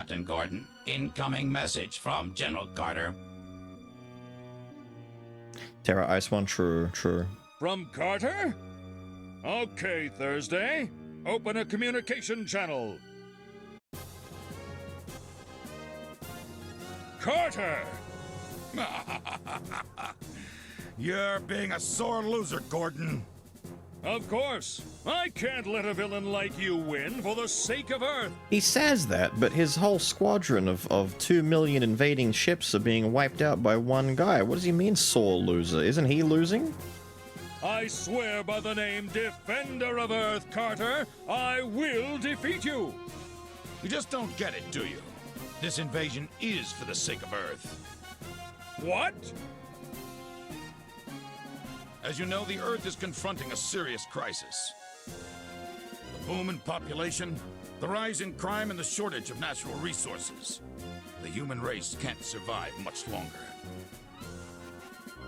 Captain Gordon. Incoming message from General Carter. Terra Ice One, true. From Carter? Okay, Thursday. Open a communication channel. Carter! You're being a sore loser, Gordon. Of course. I can't let a villain like you win for the sake of Earth. He says that, but his whole squadron of 2 million invading ships are being wiped out by one guy. What does he mean, sore loser? Isn't he losing? I swear by the name Defender of Earth, Carter, I will defeat you. You just don't get it, do you? This invasion is for the sake of Earth. What? As you know, the Earth is confronting a serious crisis. The boom in population, the rise in crime, and the shortage of natural resources. The human race can't survive much longer.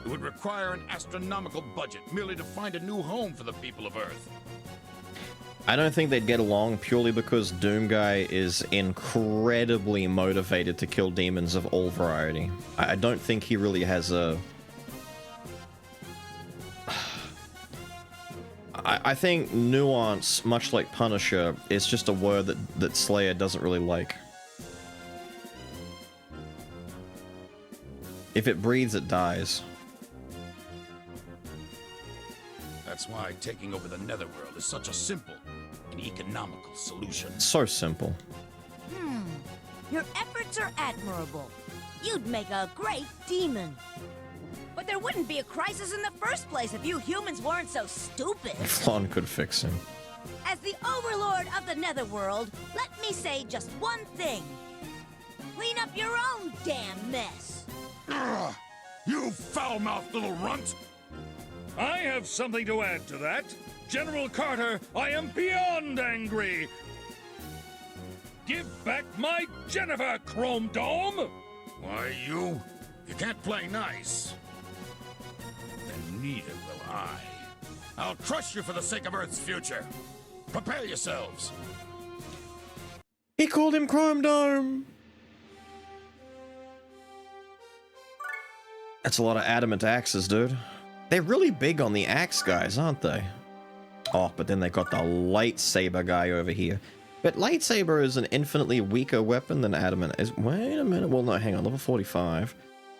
It would require an astronomical budget merely to find a new home for the people of Earth. I don't think they'd get along purely because Doomguy is incredibly motivated to kill demons of all variety. I don't think he really has a... I think nuance, much like Punisher, is just a word that Slayer doesn't really like. If it breathes, it dies. That's why taking over the Netherworld is such a simple and economical solution. So simple. Your efforts are admirable. You'd make a great demon. But there wouldn't be a crisis in the first place if you humans weren't so stupid. Flan could fix him. As the overlord of the Netherworld, let me say just one thing. Clean up your own damn mess. Ugh, you foul-mouthed little runt! I have something to add to that. General Carter, I am beyond angry. Give back my Jennifer, Chrome Dome! Why, you can't play nice. Then neither will I. I'll crush you for the sake of Earth's future. Prepare yourselves. He called him Chrome Dome! That's a lot of adamant axes, dude. They're really big on the axe guys, aren't they? Oh, but then they got the lightsaber guy over here. But lightsaber is an infinitely weaker weapon than adamant. Wait a minute. Well, no, hang on. Level 45.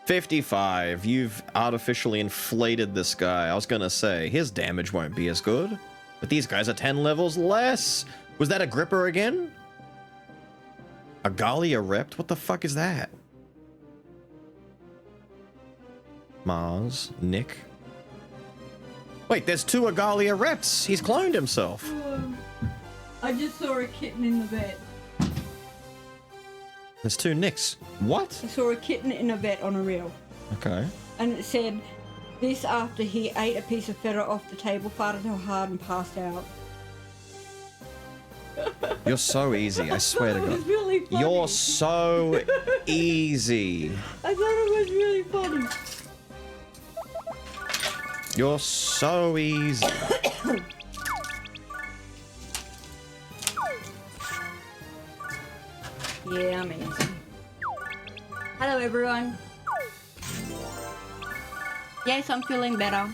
55. You've artificially inflated this guy. I was gonna say, his damage won't be as good. But these guys are 10 levels less. Was that a gripper again? A Galia Rept? What the fuck is that? Mars. Nick. Wait, there's 2 Agalia Reps. He's cloned himself. I just saw a kitten in the vet. There's 2 Nicks. What? I saw a kitten in a vet on a reel. Okay. And it said, this after he ate a piece of feta off the table, farted so hard and passed out. You're so easy, I swear to God. It was really funny. You're so easy. I thought it was really funny. You're so easy. Yeah, I'm easy. Hello, everyone. Yes, I'm feeling better.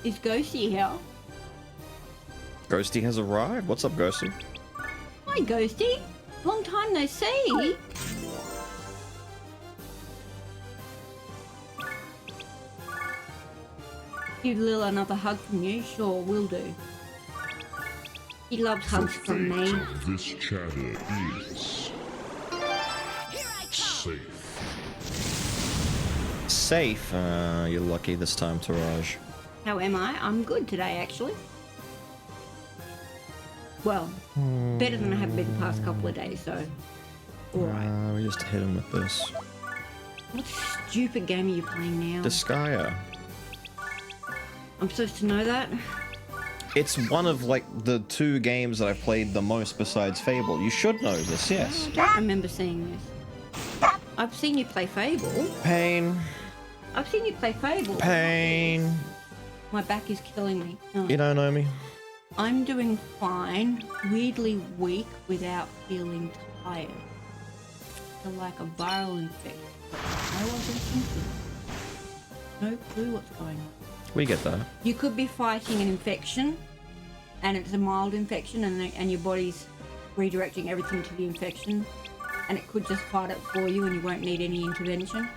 Is Ghosty here? Ghosty has arrived. What's up, Ghosty? Hi, Ghosty. Long time no see. Give Lil another hug from you? Sure, will do. He loves hugs from me. This chatter is safe. Safe? You're lucky this time, Taraj. How am I? I'm good today, actually. Well, better than I have been the past couple of days, so alright. We just hit him with this. What stupid game are you playing now? Disgaea. I'm supposed to know that? It's one of, like, the 2 games that I've played the most besides Fable. You should know this, yes. I don't remember seeing this. I've seen you play Fable. Pain. I've seen you play Fable. Pain. My back is killing me. Oh. You don't know me. I'm doing fine. Weirdly weak without feeling tired. Feel like a viral infection. No other symptoms. No clue what's going on. We get that. You could be fighting an infection, and it's a mild infection, and your body's redirecting everything to the infection, and it could just fight it for you, and you won't need any intervention.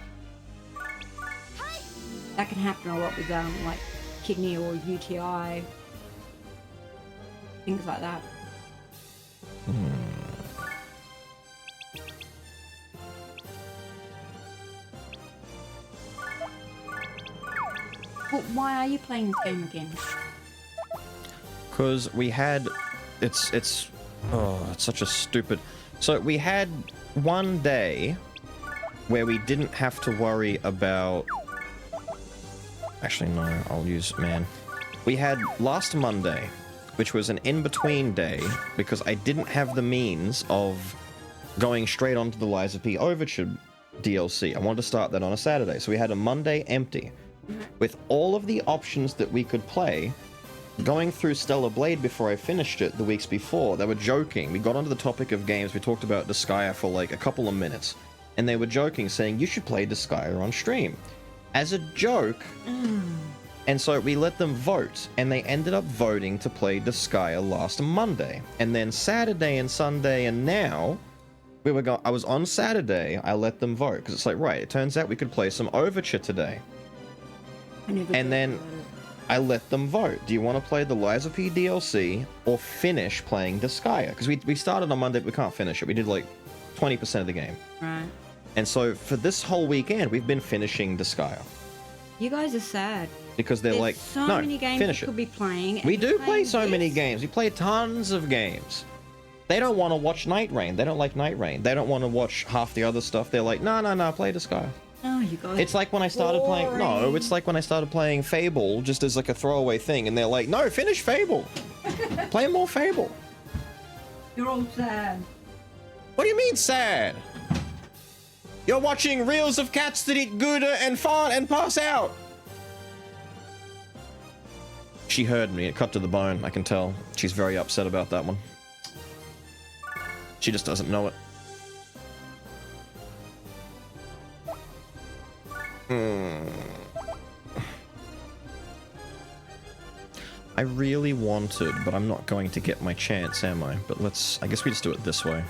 That can happen a lot with like kidney or UTI, things like that. But why are you playing this game again? Because we had, it's such a stupid. So we had one day where we didn't have to worry about. Actually, no, I'll use man. We had last Monday, which was an in-between day because I didn't have the means of going straight onto the Lies of P Overture DLC. I wanted to start that on a Saturday, so we had a Monday empty with all of the options that we could play. Going through Stellar Blade before I finished it the weeks before, they were joking. We got onto the topic of games. We talked about Disgaea for like a couple of minutes, and they were joking, saying you should play Disgaea on stream as a joke. And so we let them vote, and they ended up voting to play Disgaea last Monday, and then Saturday and Sunday, and now I was on Saturday. I let them vote because it's like, right, it turns out we could play some Overture today. And then I let them vote. Do you want to play the Lies of P DLC or finish playing Disgaea? Because we started on Monday, but we can't finish it. We did like 20% of the game. Right. And so for this whole weekend, we've been finishing Disgaea. You guys are sad. Because they're There's like, so no, many games finish you it. could be playing. and We you're do play playing so many this? games. We play tons of games. They don't want to watch Night Rain. They don't like Night Rain. They don't want to watch half the other stuff. They're like, no, play Disgaea. Oh, you guys. It's like when I started playing. No, it's like when I started playing Fable, just as like a throwaway thing, and they're like, "No, finish Fable. Play more Fable." You're all sad. What do you mean sad? You're watching reels of cats that eat Gouda and fart and pass out. She heard me. It cut to the bone. I can tell. She's very upset about that one. She just doesn't know it. I really wanted, but I'm not going to get my chance, am I? But I guess we just do it this way.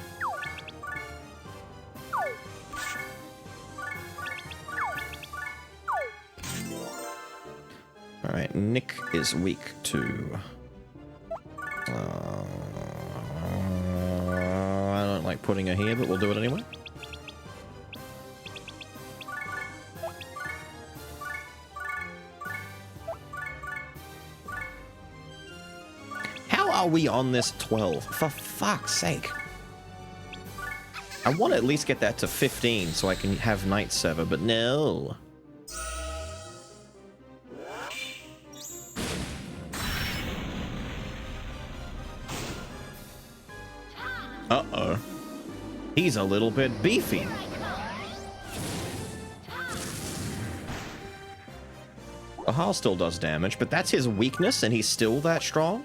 Alright, Nick is weak to... I don't like putting her here, but we'll do it anyway. How are we on this 12? For fuck's sake. I want to at least get that to 15 so I can have Night Sever, but no. Uh-oh. He's a little bit beefy. Ahal still does damage, but that's his weakness and he's still that strong?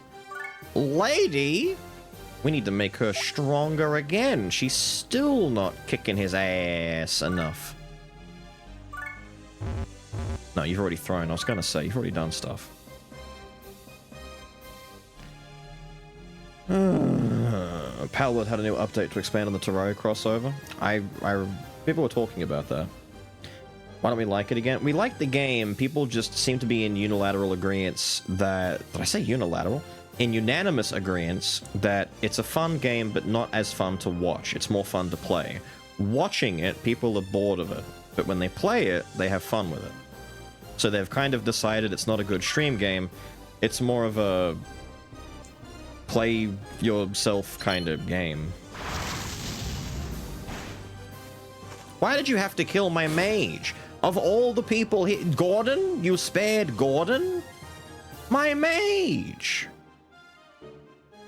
Lady! We need to make her stronger again. She's still not kicking his ass enough. No, you've already thrown. I was gonna say, you've already done stuff. Palworld had a new update to expand on the Terraria crossover. People were talking about that. Why don't we like it again? We like the game. People just seem to be in unilateral agreeance that... Did I say unilateral? In unanimous agreeance that it's a fun game, but not as fun to watch. It's more fun to play. Watching it, people are bored of it. But when they play it, they have fun with it. So they've kind of decided it's not a good stream game. It's more of a... play yourself kind of game. Why did you have to kill my mage? Of all the people here... Gordon? You spared Gordon? My mage!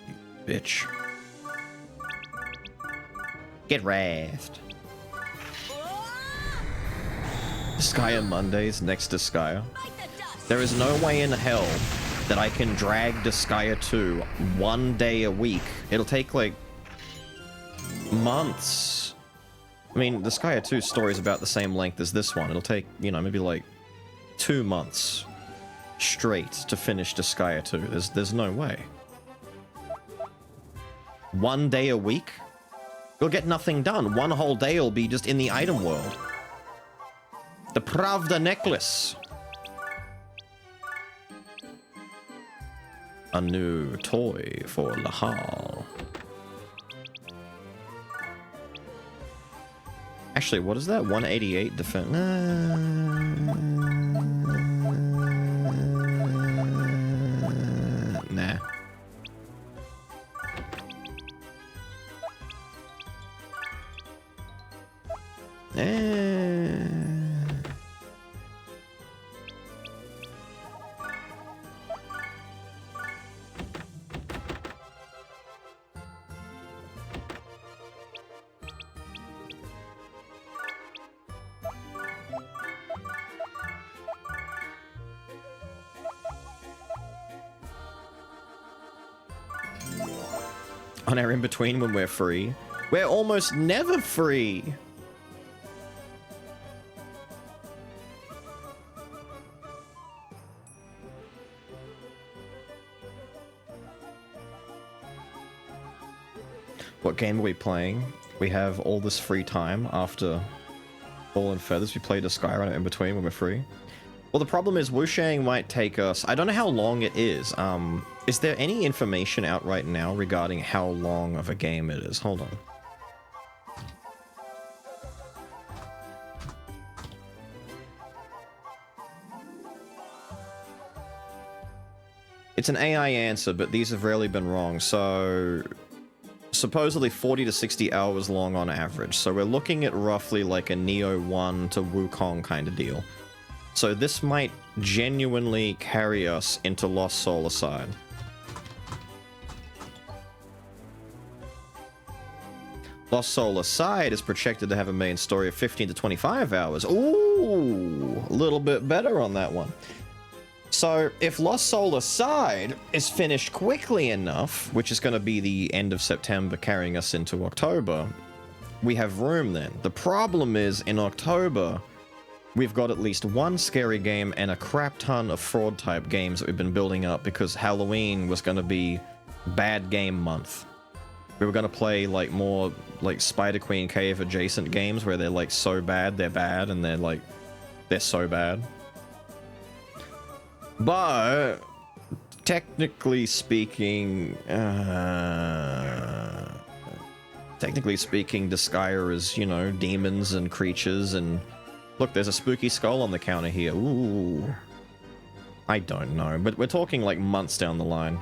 You bitch. Get wrathed. Disgaea Mondays next Disgaea. There is no way in hell that I can drag Disgaea 2 one day a week. It'll take like months. I mean, Disgaea 2 story is about the same length as this one. It'll take, you know, maybe like 2 months straight to finish Disgaea 2. There's no way. One day a week? You'll get nothing done. One whole day will be just in the item world. The Pravda necklace. A new toy for Lahal. Actually, what is that? 188 defense. Nah. On our in-between when we're free. We're almost never free. What game are we playing? We have all this free time after Ball and Feathers. We play Disgaea on it in between when we're free. Well, the problem is Wushang might take us... I don't know how long it is. Is there any information out right now regarding how long of a game it is? Hold on. It's an AI answer, but these have rarely been wrong, so... Supposedly 40 to 60 hours long on average, so we're looking at roughly like a Neo 1 to Wukong kind of deal. So this might genuinely carry us into Lost Soul Aside. Lost Soul Aside is projected to have a main story of 15 to 25 hours. Ooh, a little bit better on that one. So if Lost Soul Aside is finished quickly enough, which is going to be the end of September carrying us into October, we have room then. The problem is in October, we've got at least one scary game and a crap ton of fraud type games that we've been building up because Halloween was going to be bad game month. We were going to play like more like Spider Queen Cave adjacent games where they're like so bad they're bad and they're so bad. But technically speaking, Disgaea is, you know, demons and creatures and look, there's a spooky skull on the counter here. Ooh. I don't know, but we're talking like months down the line.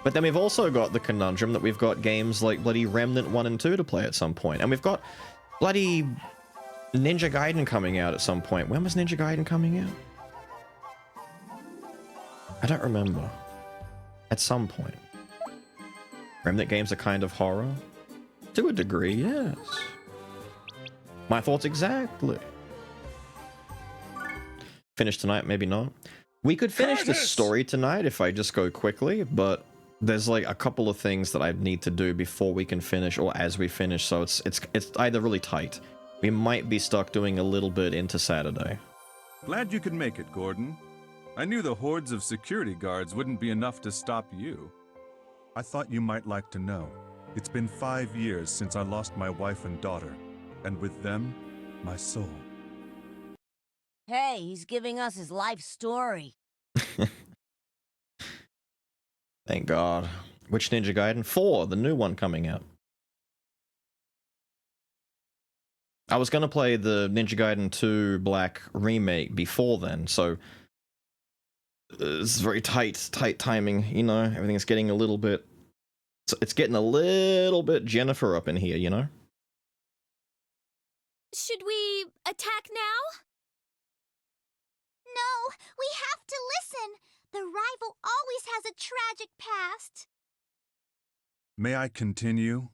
But then we've also got the conundrum that we've got games like bloody Remnant 1 and 2 to play at some point. And we've got bloody Ninja Gaiden coming out at some point. When was Ninja Gaiden coming out? I don't remember. At some point. Remnant games are kind of horror? To a degree, yes. My thoughts exactly. Finish tonight, maybe not. We could finish the story tonight if I just go quickly, but there's like a couple of things that I need to do before we can finish or as we finish, so it's either really tight. We might be stuck doing a little bit into Saturday. Glad you could make it, Gordon. I knew the hordes of security guards wouldn't be enough to stop you. I thought you might like to know. It's been 5 years since I lost my wife and daughter, and with them, my soul. Hey, he's giving us his life story. Thank God. Which Ninja Gaiden? 4, the new one coming out. I was going to play the Ninja Gaiden 2 Black remake before then, so it's very tight timing, you know? Everything's getting a little bit... It's getting a little bit Jennifer up in here, you know? Should we attack now? No, we have to listen. The rival always has a tragic past. May I continue?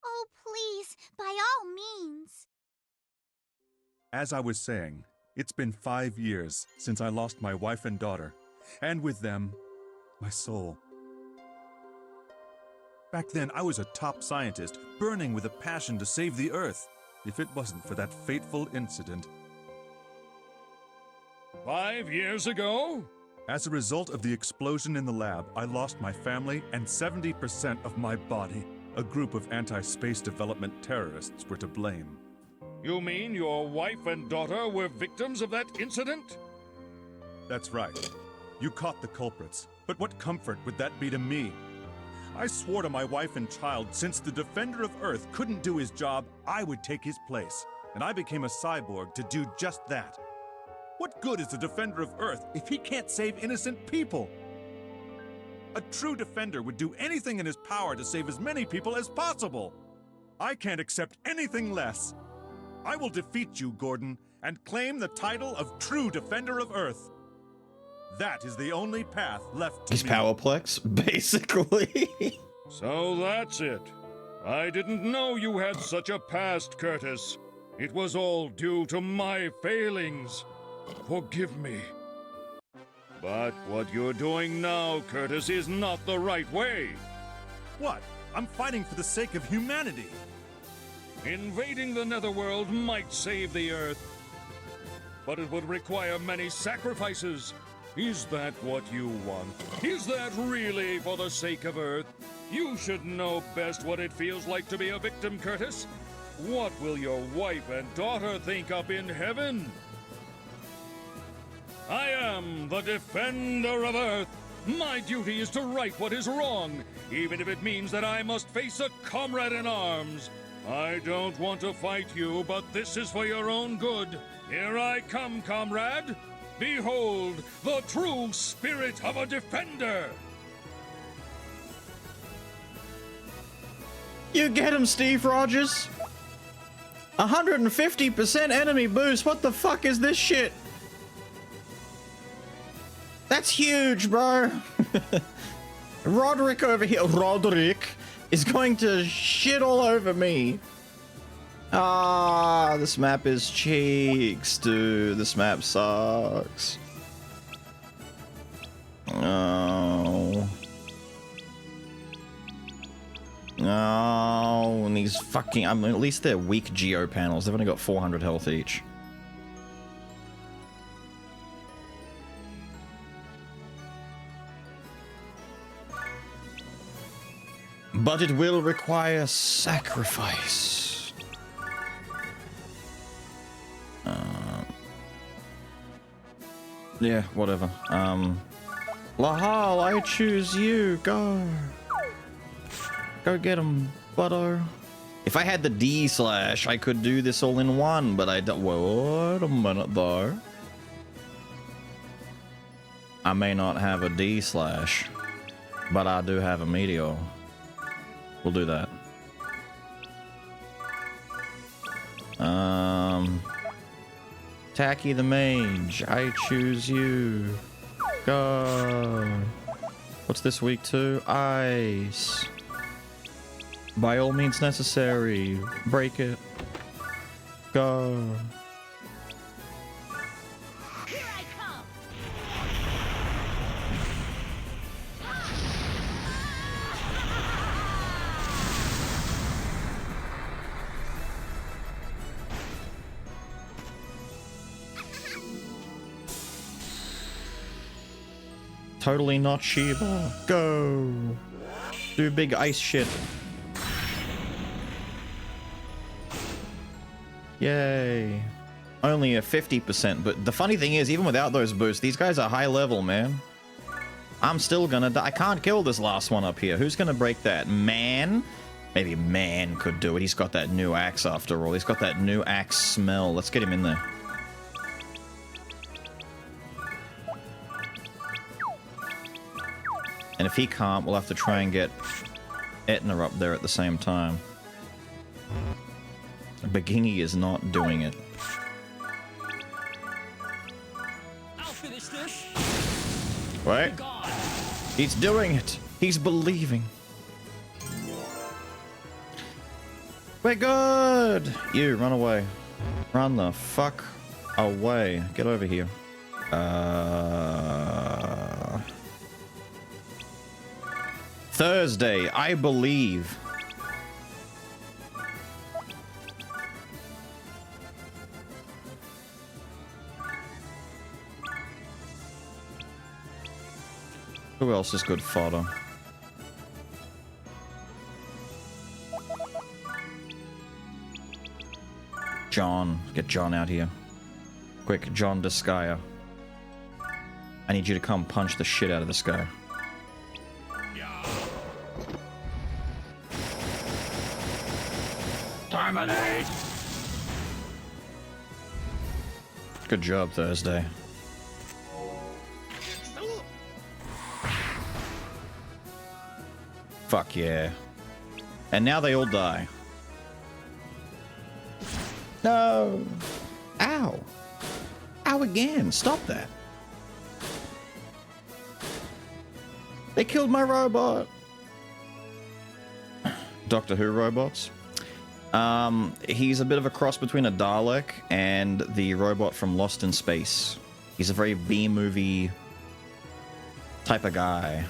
Oh, please, by all means. As I was saying, it's been 5 years since I lost my wife and daughter, and with them, my soul. Back then, I was a top scientist, burning with a passion to save the Earth, if it wasn't for that fateful incident. 5 years ago? As a result of the explosion in the lab, I lost my family and 70% of my body. A group of anti-space development terrorists were to blame. You mean your wife and daughter were victims of that incident? That's right. You caught the culprits, but what comfort would that be to me? I swore to my wife and child since the Defender of Earth couldn't do his job, I would take his place. And I became a cyborg to do just that. What good is the Defender of Earth if he can't save innocent people? A true defender would do anything in his power to save as many people as possible. I can't accept anything less. I will defeat you, Gordon, and claim the title of True Defender of Earth. That is the only path left to He's me. Powerplex, basically. So that's it. I didn't know you had such a past, Curtis. It was all due to my failings. Forgive me. But what you're doing now, Curtis, is not the right way. What? I'm fighting for the sake of humanity. Invading the Netherworld might save the Earth, but it would require many sacrifices. Is that what you want? Is that really for the sake of Earth? You should know best what it feels like to be a victim, Curtis. What will your wife and daughter think up in heaven? I am the Defender of Earth. My duty is to right what is wrong, even if it means that I must face a comrade in arms. I don't want to fight you, but this is for your own good. Here I come, comrade. Behold, the true spirit of a defender. You get him, Steve Rogers. 150% enemy boost. What the fuck is this shit? That's huge, bro. Roderick over here, Roderick, is going to shit all over me. Ah, this map is cheeks, dude. This map sucks. Oh. No, and these fucking, I mean, at least they're weak geo panels. They've only got 400 health each. But it will require sacrifice. Yeah, whatever. Lahal, I choose you. Go. Go get him, butto. If I had the D slash, I could do this all in one, but I don't. Wait a minute, though. I may not have a D slash, but I do have a meteor. We'll do that. Tacky the mage, I choose you. Go. What's this week too? Ice. By all means necessary. Break it. Go. Here I come. Totally not Shiva. Go. Do big ice shit. Yay. Only a 50%, but the funny thing is, even without those boosts, these guys are high level, man. I'm still gonna die. I can't kill this last one up here. Who's gonna break that? Man? Maybe Man could do it. He's got that new axe after all. He's got that new axe smell. Let's get him in there. And if he can't, we'll have to try and get Etna up there at the same time. Begingy is not doing it. I'll finish this. Wait. He's doing it. He's believing. We're good. You, run away. Run the fuck away. Get over here. Thursday, I believe. Who else is good fodder? John. Get John out here. Quick, John Disgaea. I need you to come punch the shit out of this guy. Terminate! Good job, Thursday. Fuck yeah. And now they all die. No. Ow. Ow again. Stop that. They killed my robot. Doctor Who robots. He's a bit of a cross between a Dalek and the robot from Lost in Space. He's a very B-movie type of guy.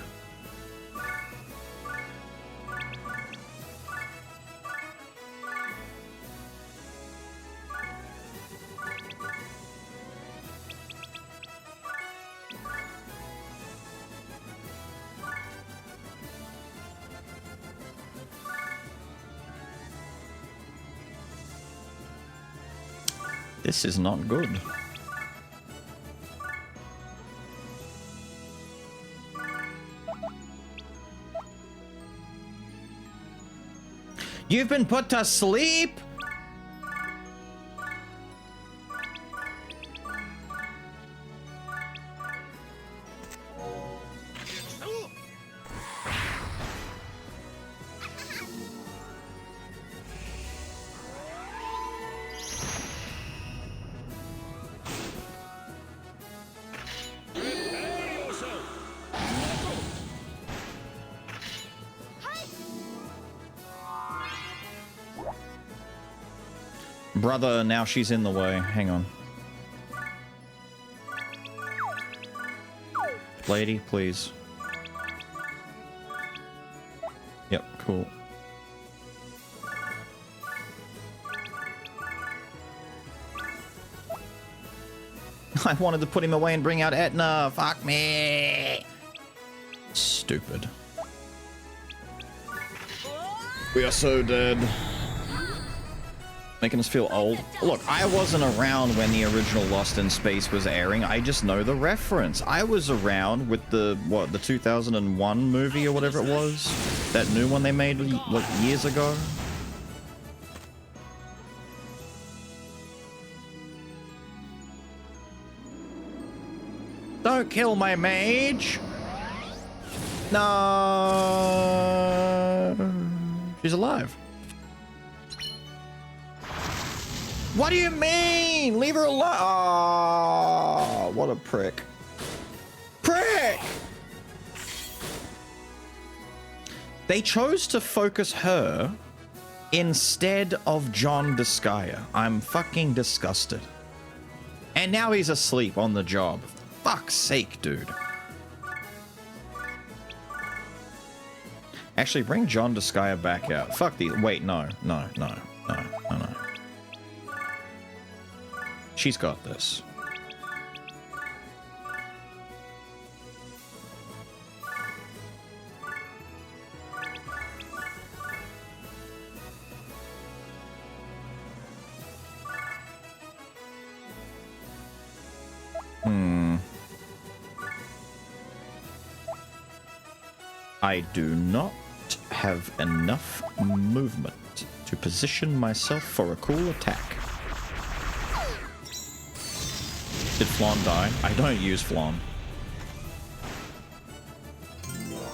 This is not good. You've been put to sleep? Brother, now she's in the way. Hang on. Lady, please. Yep, cool. I wanted to put him away and bring out Etna. Fuck me. Stupid. We are so dead. Making us feel old. Look, I wasn't around when the original Lost in Space was airing. I just know the reference. I was around with the 2001 movie or whatever it was. That new one they made, like, years ago. Don't kill my mage! No! She's alive. What do you mean? Leave her alone. Oh, what a prick. Prick! They chose to focus her instead of John Disgaea. I'm fucking disgusted. And now he's asleep on the job. Fuck's sake, dude. Actually, bring John Disgaea back out. Fuck these. Wait, no. She's got this. I do not have enough movement to position myself for a cool attack. Did Flan die? I don't use Flan.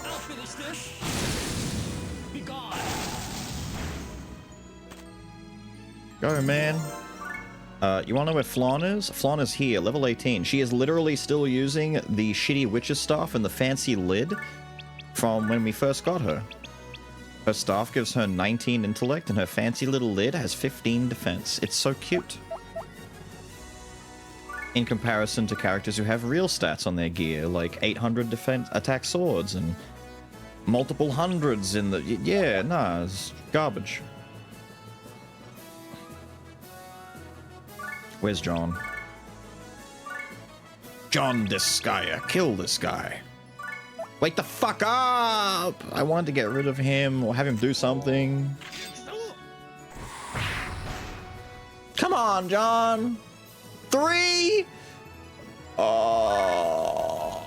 I'll finish this. Be gone. Go, man. You wanna know where Flan is? Flan is here, level 18. She is literally still using the shitty witch's staff and the fancy lid from when we first got her. Her staff gives her 19 intellect and her fancy little lid has 15 defense. It's so cute. in comparison to characters who have real stats on their gear, like 800 defense attack swords and multiple hundreds in the... Yeah, nah, it's garbage. Where's John? John Disgaea, kill this guy. Wake the fuck up! I wanted to get rid of him or have him do something. Come on, John! 3! Oh.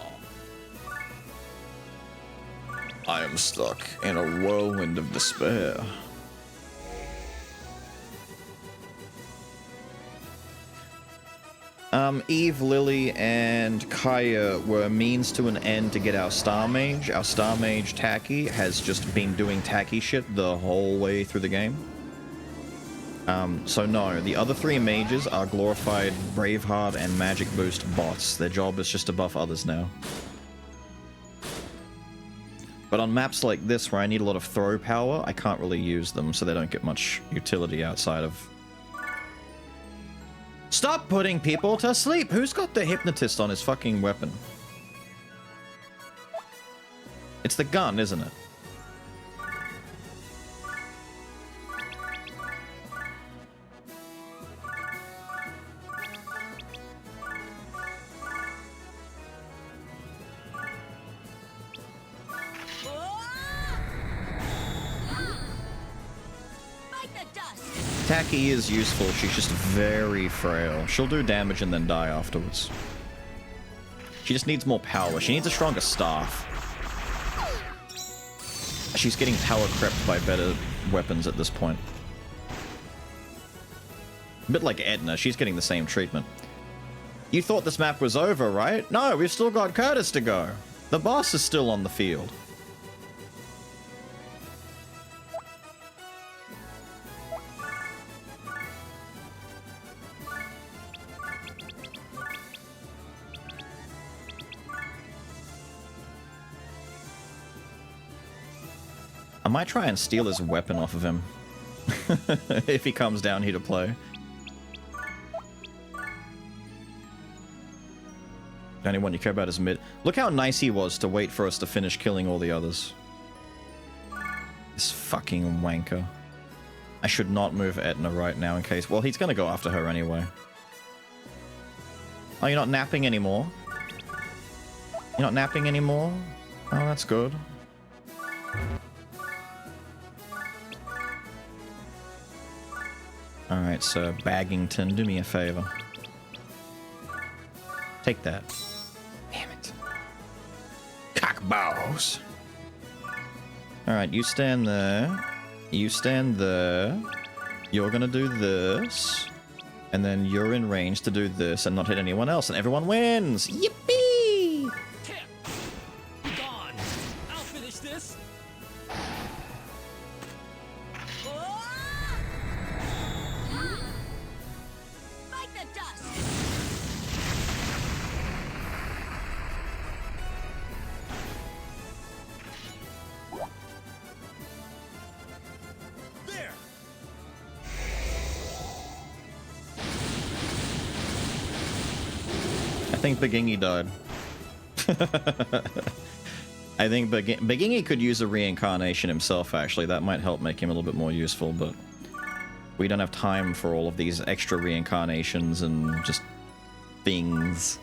I am stuck in a whirlwind of despair. Eve, Lily, and Kaya were a means to an end to get our Star Mage. Our Star Mage, Taki, has just been doing Taki shit the whole way through the game. So no, the other 3 mages are glorified Braveheart and Magic Boost bots. Their job is just to buff others now. But on maps like this, where I need a lot of throw power, I can't really use them, so they don't get much utility outside of... Stop putting people to sleep! Who's got the hypnotist on his fucking weapon? It's the gun, isn't it? Taki is useful, she's just very frail. She'll do damage and then die afterwards. She just needs more power. She needs a stronger staff. She's getting power crept by better weapons at this point. A bit like Edna, she's getting the same treatment. You thought this map was over, right? No, we've still got Curtis to go. The boss is still on the field. I might try and steal his weapon off of him. If he comes down here to play. The only one you care about is mid. Look how nice he was to wait for us to finish killing all the others. This fucking wanker. I should not move Etna right now in case... Well, he's gonna go after her anyway. Oh, you're not napping anymore? You're not napping anymore? Oh, that's good. Alright, so Baggington, do me a favor. Take that. Damn it. Cockballs. Alright, you stand there. You stand there. You're gonna do this. And then you're in range to do this and not hit anyone else, and everyone wins! Yippee! Gone. I'll finish this. Bite the dust. There. I think Begingy died. I think Begingy could use a reincarnation himself, actually. That might help make him a little bit more useful, but we don't have time for all of these extra reincarnations and just things.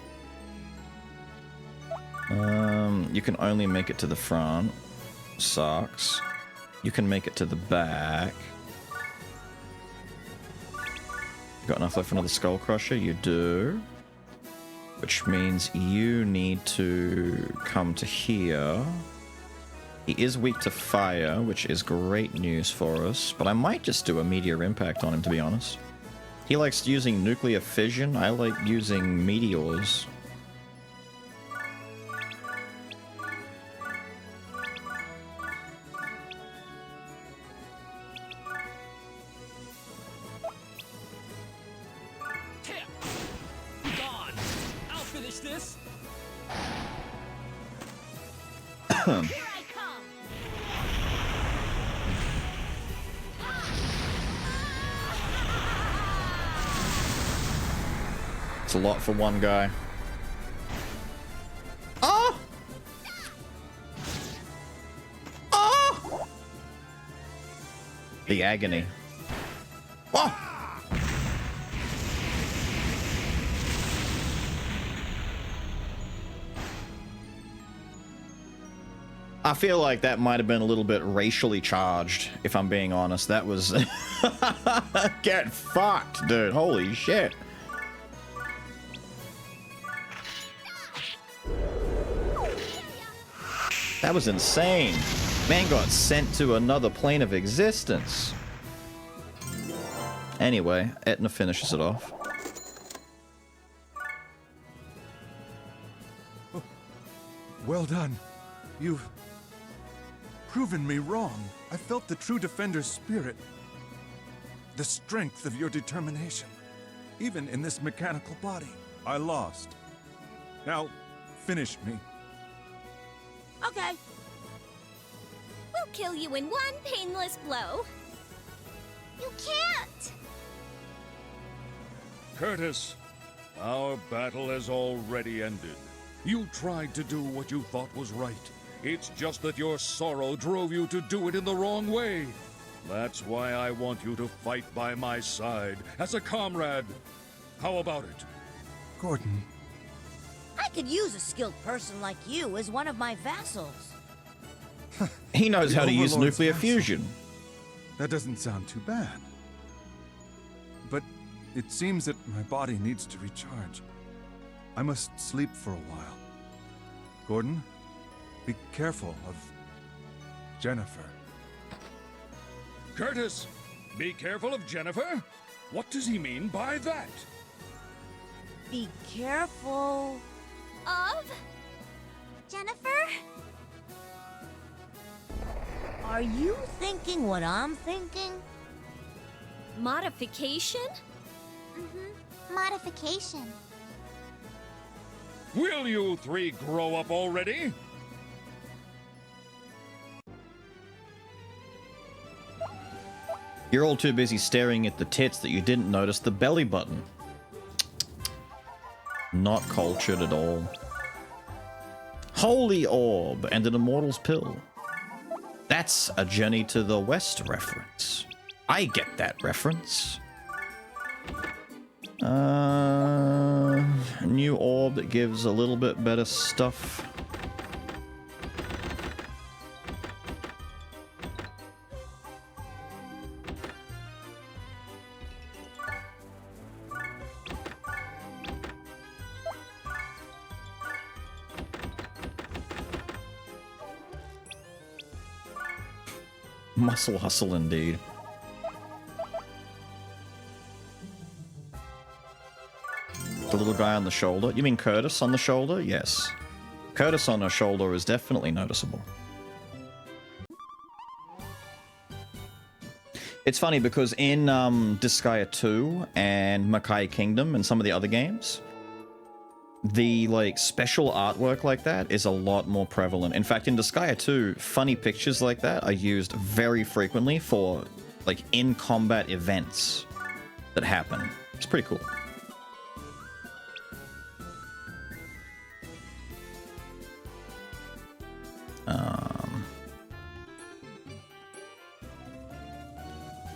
You can only make it to the front. Sucks. You can make it to the back. Got enough left for another Skull Crusher? You do. Which means you need to come to here. He is weak to fire, which is great news for us, but I might just do a Meteor Impact on him, to be honest. He likes using Nuclear Fission, I like using Meteors. Gone. I'll finish this. It's a lot for one guy. Oh! Oh! The agony. Oh! I feel like that might have been a little bit racially charged, if I'm being honest. That was... Get fucked, dude. Holy shit. That was insane. Man got sent to another plane of existence. Anyway, Etna finishes it off. Well done. You've proven me wrong. I felt the true defender's spirit. The strength of your determination. Even in this mechanical body. I lost. Now, finish me. Okay. We'll kill you in one painless blow. You can't! Curtis, our battle has already ended. You tried to do what you thought was right. It's just that your sorrow drove you to do it in the wrong way. That's why I want you to fight by my side, as a comrade. How about it? Gordon. I could use a skilled person like you as one of my vassals. He knows how to use Overlord's nuclear vassal. fusion. That doesn't sound too bad. But it seems that my body needs to recharge. I must sleep for a while. Gordon, be careful of Jennifer. Curtis, be careful of Jennifer? What does he mean by that? Be careful... Of? Jennifer? Are you thinking what I'm thinking? Modification? Mm-hmm. Modification. Will you three grow up already? You're all too busy staring at the tits that you didn't notice the belly button. Not cultured at all. Holy orb and an immortal's pill. That's a Journey to the West reference. I get that reference. New orb that gives a little bit better stuff. Muscle hustle indeed. The little guy on the shoulder? You mean Curtis on the shoulder? Yes. Curtis on her shoulder is definitely noticeable. It's funny because in Disgaea 2 and Makai Kingdom and some of the other games, the like special artwork like that is a lot more prevalent. In fact, in Disgaea 2, funny pictures like that are used very frequently for like in-combat events that happen. It's pretty cool.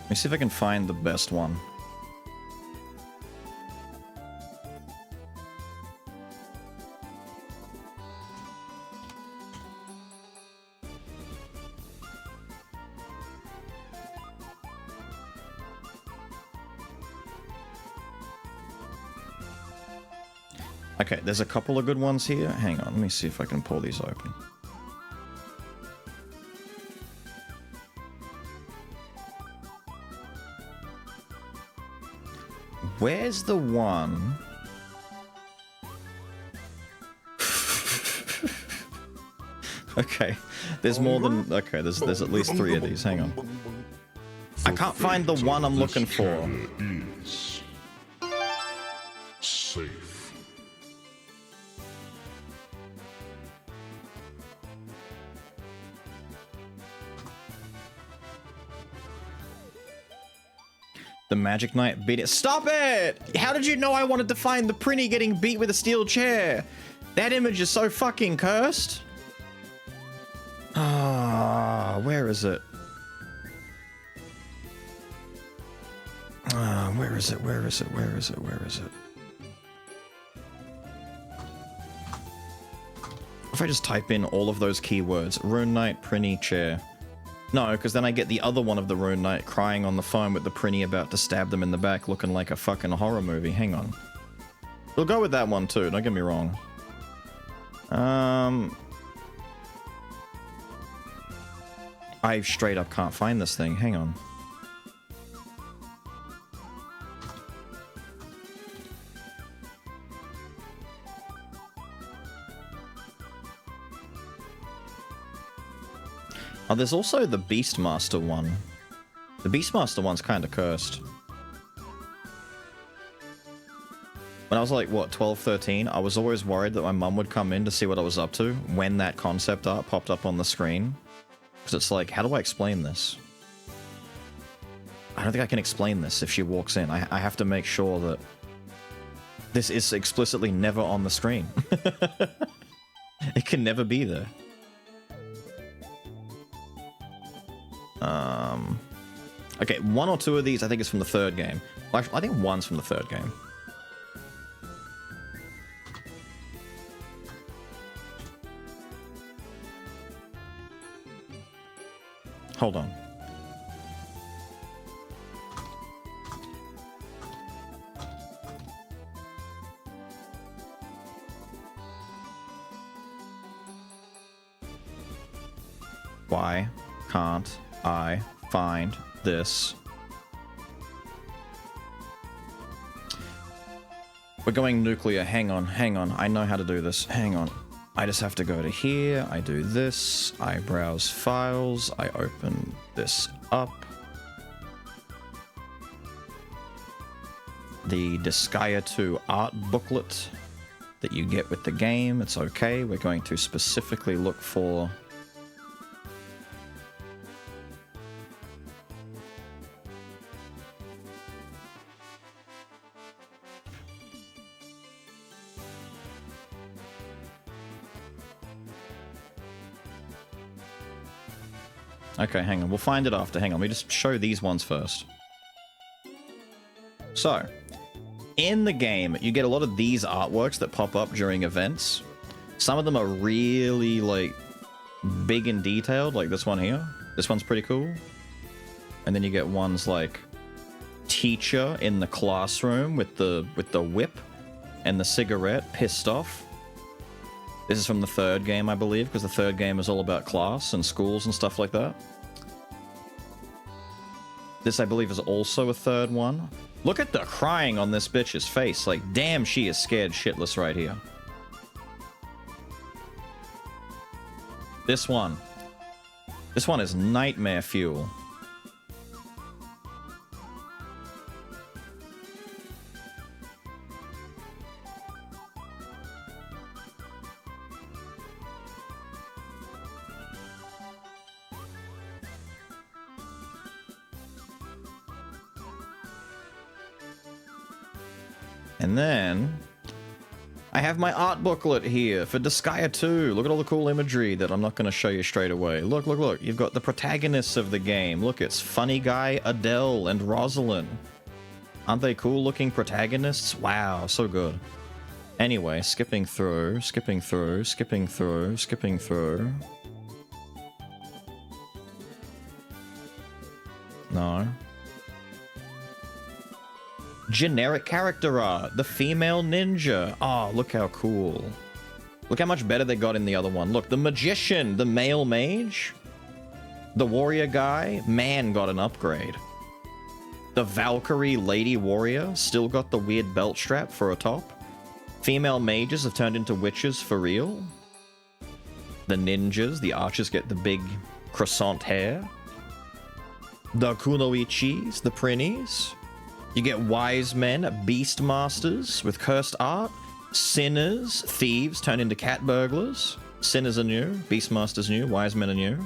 Let me see if I can find the best one. Okay, there's a couple of good ones here. Hang on, let me see if I can pull these open. Where's the one? Okay, there's more than... Okay, there's at least 3 of these. Hang on. I can't find the one I'm looking for. Safe. The Magic Knight beat it. Stop it! How did you know I wanted to find the Prinny getting beat with a steel chair? That image is so fucking cursed. Ah, where is it? Where is it? Where is it? Where is it? Where is it? If I just type in all of those keywords, Rune Knight, Prinny, chair. No, because then I get the other one of the Rune Knight crying on the phone with the Prinny about to stab them in the back looking like a fucking horror movie. Hang on. We'll go with that one too, don't get me wrong. I straight up can't find this thing. Hang on. Oh, there's also the Beastmaster one. The Beastmaster one's kind of cursed. When I was like, what, 12, 13, I was always worried that my mum would come in to see what I was up to when that concept art popped up on the screen. Because it's like, how do I explain this? I don't think I can explain this if she walks in. I have to make sure that this is explicitly never on the screen. It can never be there. Okay, one or two of these I think is from the third game. Well, actually, I think one's from the third game. Hold on. Why can't I find this? We're going nuclear. Hang on, hang on. I know how to do this. Hang on. I just have to go to here. I do this. I browse files. I open this up. The Disgaea 2 art booklet that you get with the game. It's okay. We're going to specifically look for... Okay, hang on. We'll find it after. Hang on. Let me just show these ones first. So, in the game, you get a lot of these artworks that pop up during events. Some of them are really, like, big and detailed, like this one here. This one's pretty cool. And then you get ones like teacher in the classroom with the whip and the cigarette, pissed off. This is from the third game, I believe, because the third game is all about class and schools and stuff like that. This, I believe, is also a third one. Look at the crying on this bitch's face. Like, damn, she is scared shitless right here. This one. This one is nightmare fuel. And then I have my art booklet here for Disgaea 2. Look at all the cool imagery that I'm not going to show you straight away. Look, look, look. You've got the protagonists of the game. Look, it's Funny Guy, Adele, and Rosalind. Aren't they cool looking protagonists? Wow, so good. Anyway, skipping through, skipping through, skipping through, skipping through. No. Generic character art. The female ninja. Oh, look how cool. Look how much better they got in the other one. Look, the magician, the male mage. The warrior guy, man, got an upgrade. The Valkyrie lady warrior still got the weird belt strap for a top. Female mages have turned into witches for real. The ninjas, the archers get the big croissant hair. The kunoichis, the prinnies. You get wise men, beastmasters with cursed art. Sinners, thieves turn into cat burglars. Sinners are new, beastmasters new, wise men are new.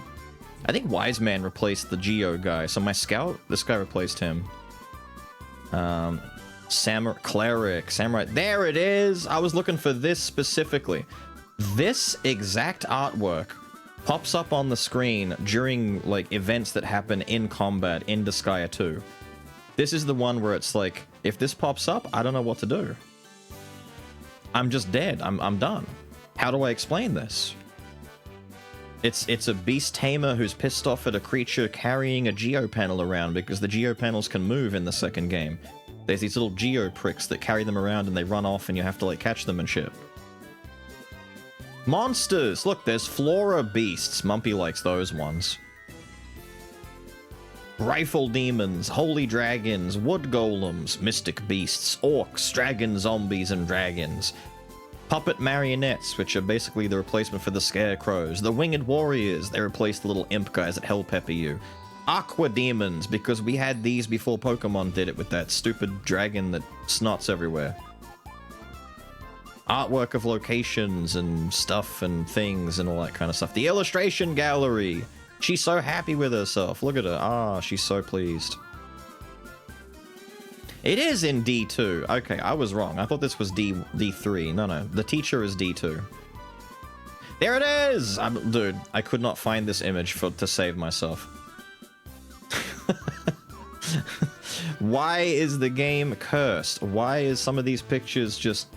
I think wise man replaced the Geo guy, so my scout, this guy replaced him. Cleric, Samurai. There it is! I was looking for this specifically. This exact artwork pops up on the screen during, like, events that happen in combat in Disgaea 2. This is the one where it's like, if this pops up, I don't know what to do. I'm just dead. I'm done. How do I explain this? It's a beast tamer who's pissed off at a creature carrying a geo panel around because the geo panels can move in the second game. There's these little geo pricks that carry them around and they run off and you have to, like, catch them and shit. Monsters! Look, there's Flora beasts. Mumpy likes those ones. Rifle demons, holy dragons, wood golems, mystic beasts, orcs, dragons, zombies, and dragons. Puppet marionettes, which are basically the replacement for the scarecrows. The winged warriors, they replace the little imp guys that hell pepper you. Aqua demons, because we had these before Pokemon did it with that stupid dragon that snots everywhere. Artwork of locations and stuff and things and all that kind of stuff. The illustration gallery. She's so happy with herself. Look at her. Ah, she's so pleased. It is in D2. Okay, I was wrong. I thought this was D3. No. The teacher is D2. There it is! Dude, I could not find this image to save myself. Why is the game cursed? Why is some of these pictures just...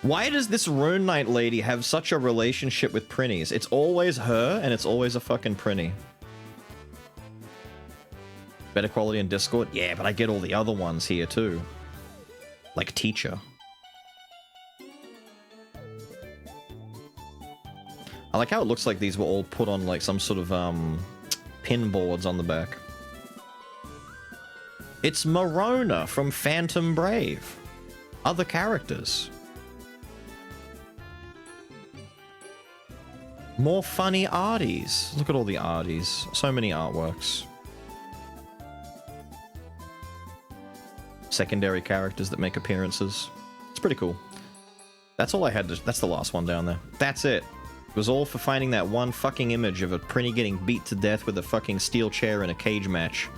Why does this Rune Knight lady have such a relationship with Prinnies? It's always her, and it's always a fucking Prinny. Better quality in Discord? Yeah, but I get all the other ones here too. Like Teacher. I like how it looks like these were all put on like some sort of pin boards on the back. It's Morona from Phantom Brave. Other characters. More funny arties. Look at all the arties. So many artworks. Secondary characters that make appearances. It's pretty cool. That's all I had to... That's the last one down there. That's it. It was all for finding that one fucking image of a Prinny getting beat to death with a fucking steel chair in a cage match.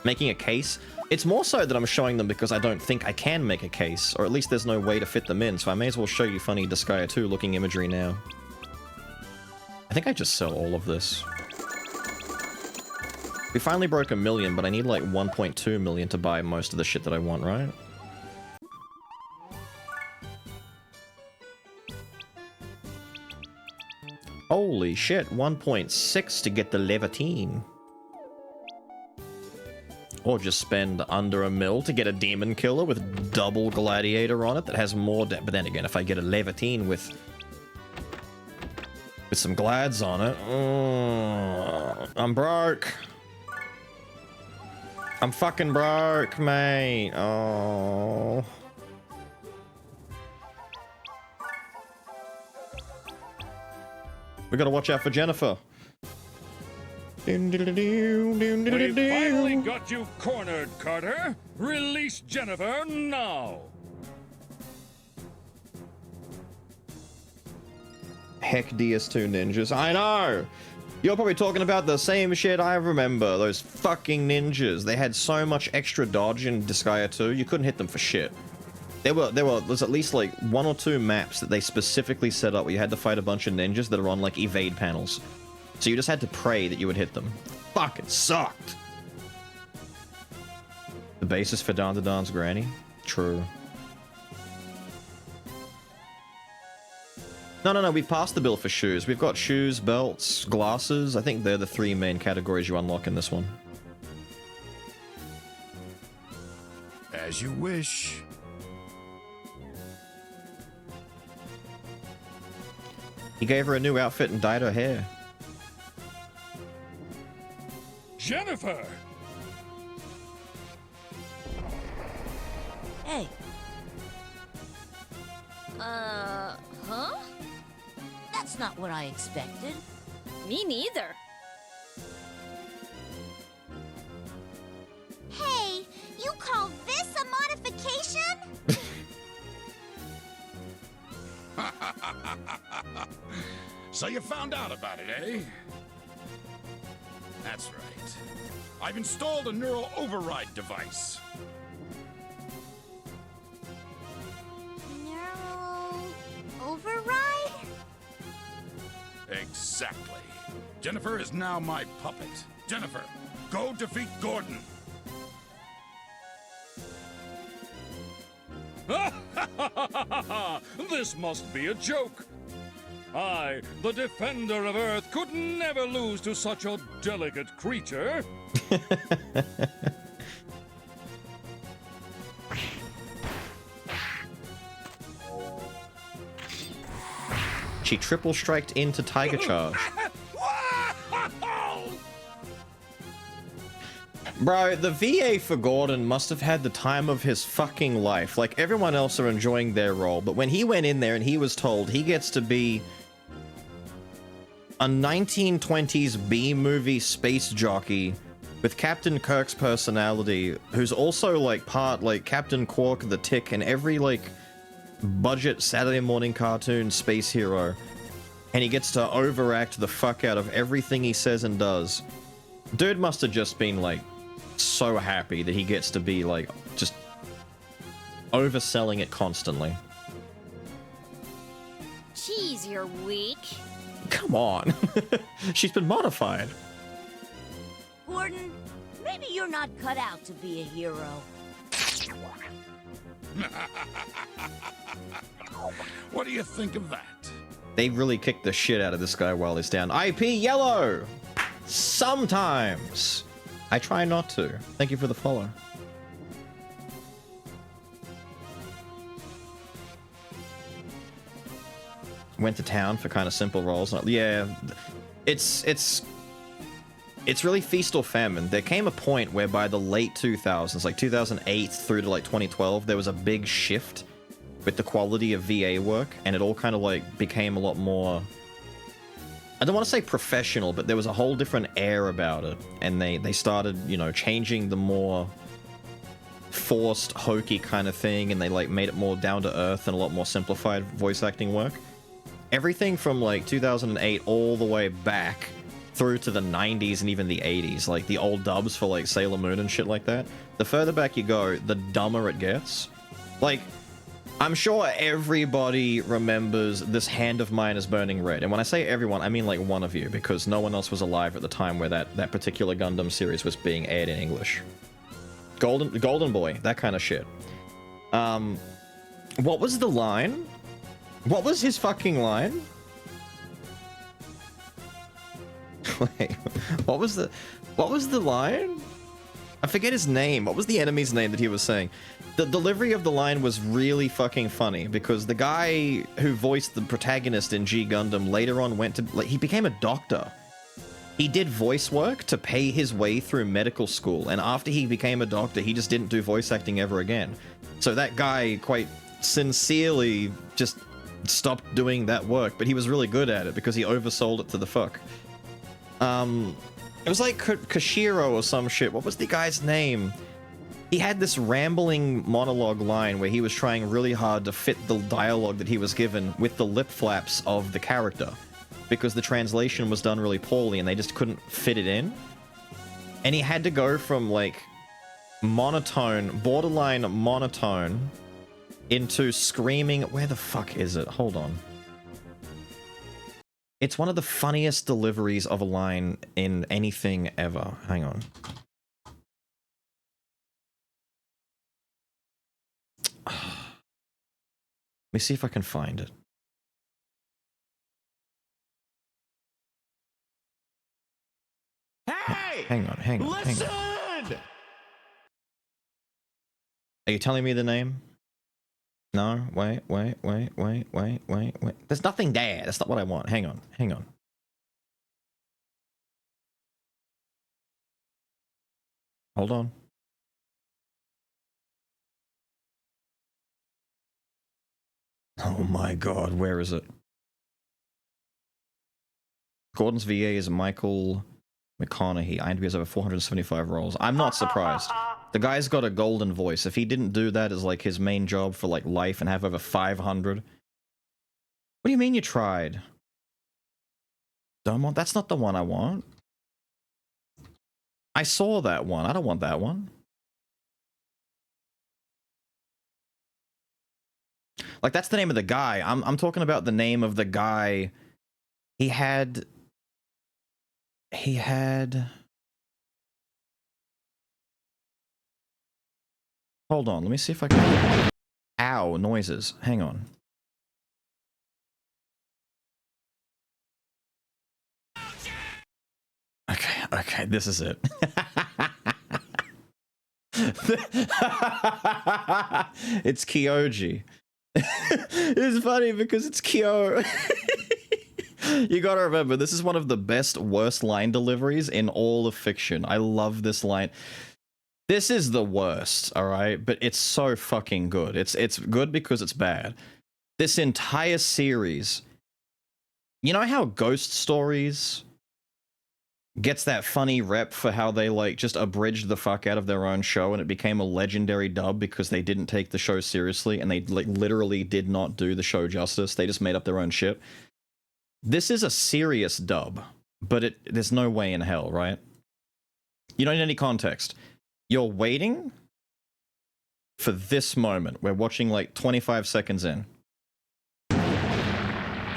Making a case? It's more so that I'm showing them because I don't think I can make a case, or at least there's no way to fit them in, so I may as well show you funny Disgaea 2 looking imagery now. I think I just sell all of this. We finally broke 1 million, but I need like 1.2 million to buy most of the shit that I want, right? Holy shit, 1.6 to get the Levitine. Or just spend under 1 mil to get a Demon Killer with double Gladiator on it that has more but then again, if I get a Levitine with some Glads on it, I'm broke. I'm fucking broke, mate. Oh. We gotta watch out for Jennifer. We finally got you cornered, Carter. Release Jennifer now. Heck, DS2 ninjas. I know! You're probably talking about the same shit I remember. Those fucking ninjas. They had so much extra dodge in Disgaea 2, you couldn't hit them for shit. There's at least like 1 or 2 maps that they specifically set up where you had to fight a bunch of ninjas that are on like evade panels. So you just had to pray that you would hit them. Fuck, it sucked! The basis for Dandadan's granny? True. No, we've passed the bill for shoes. We've got shoes, belts, glasses. I think they're the 3 main categories you unlock in this one. As you wish. He gave her a new outfit and dyed her hair. Jennifer! Hey. Huh? That's not what I expected. Me neither. Hey, you call this a modification? So you found out about it, eh? That's right. I've installed a neural override device. Neural override? Exactly. Jennifer is now my puppet. Jennifer, go defeat Gordon. This must be a joke. I, the Defender of Earth, could never lose to such a delicate creature. She triple striked into Tiger Charge. Bro, the VA for Gordon must have had the time of his fucking life. Like, everyone else are enjoying their role, but when he went in there and he was told he gets to be a 1920s B-movie space jockey with Captain Kirk's personality, who's also, like, part, like, Captain Quark the Tick and every, like, budget Saturday morning cartoon space hero, and he gets to overact the fuck out of everything he says and does. Dude must have just been, like, so happy that he gets to be, like, just overselling it constantly. Jeez, you're weak. Come on. She's been modified. Gordon, maybe you're not cut out to be a hero. What do you think of that? They really kicked the shit out of this guy while he's down. IP yellow! Sometimes. I try not to. Thank you for the follow. Went to town for kind of simple roles. Yeah, it's really feast or famine. There came a point where by the late 2000s, like 2008 through to like 2012, there was a big shift with the quality of VA work, and it all kind of like became a lot more, I don't want to say professional, but there was a whole different air about it, and they started, you know, changing the more forced, hokey kind of thing, and they like made it more down to earth and a lot more simplified voice acting work. Everything from like 2008 all the way back through to the 90s and even the 80s, like the old dubs for like Sailor Moon and shit like that, the further back you go, the dumber it gets. Like, I'm sure everybody remembers This Hand of Mine is Burning Red. And when I say everyone, I mean like one of you, because no one else was alive at the time where that particular Gundam series was being aired in English. Golden Boy, that kind of shit. What was the line? What was his fucking line? Wait, what was the line? I forget his name. What was the enemy's name that he was saying? The delivery of the line was really fucking funny, because the guy who voiced the protagonist in G Gundam later on went to, like, he became a doctor. He did voice work to pay his way through medical school, and after he became a doctor, he just didn't do voice acting ever again. So that guy quite sincerely just stopped doing that work, but he was really good at it because he oversold it to the fuck. It was like Kashiro or some shit. What was the guy's name? He had this rambling monologue line where he was trying really hard to fit the dialogue that he was given with the lip flaps of the character, because the translation was done really poorly and they just couldn't fit it in. And he had to go from like monotone, borderline monotone, into screaming. Where the fuck is it? Hold on. It's one of the funniest deliveries of a line in anything ever. Hang on. Let me see if I can find it. Hey! Hang on, hang on, Listen! hang on. Are you telling me the name? No, wait. There's nothing there. That's not what I want. Hang on. Hold on. Oh my god, where is it? Gordon's VA is Michael McConaughey. IMDb has over 475 roles. I'm not surprised. The guy's got a golden voice. If he didn't do that as like his main job for like life and have over 500, do you mean you tried? Don't want. That's not the one I want. I saw that one. I don't want that one. Like, that's the name of the guy. I'm talking about the name of the guy. He had... Hold on, let me see if I can... Ow, noises. Hang on. Okay, this is it. It's Kyoji. It's funny because it's Kyo. You gotta remember, this is one of the best, worst line deliveries in all of fiction. I love this line. This is the worst, alright? But it's so fucking good. It's good because it's bad. This entire series... You know how Ghost Stories gets that funny rep for how they, like, just abridged the fuck out of their own show and it became a legendary dub because they didn't take the show seriously and they, like, literally did not do the show justice. They just made up their own shit. This is a serious dub, but there's no way in hell, right? You don't need any context. You're waiting for this moment. We're watching, like, 25 seconds in.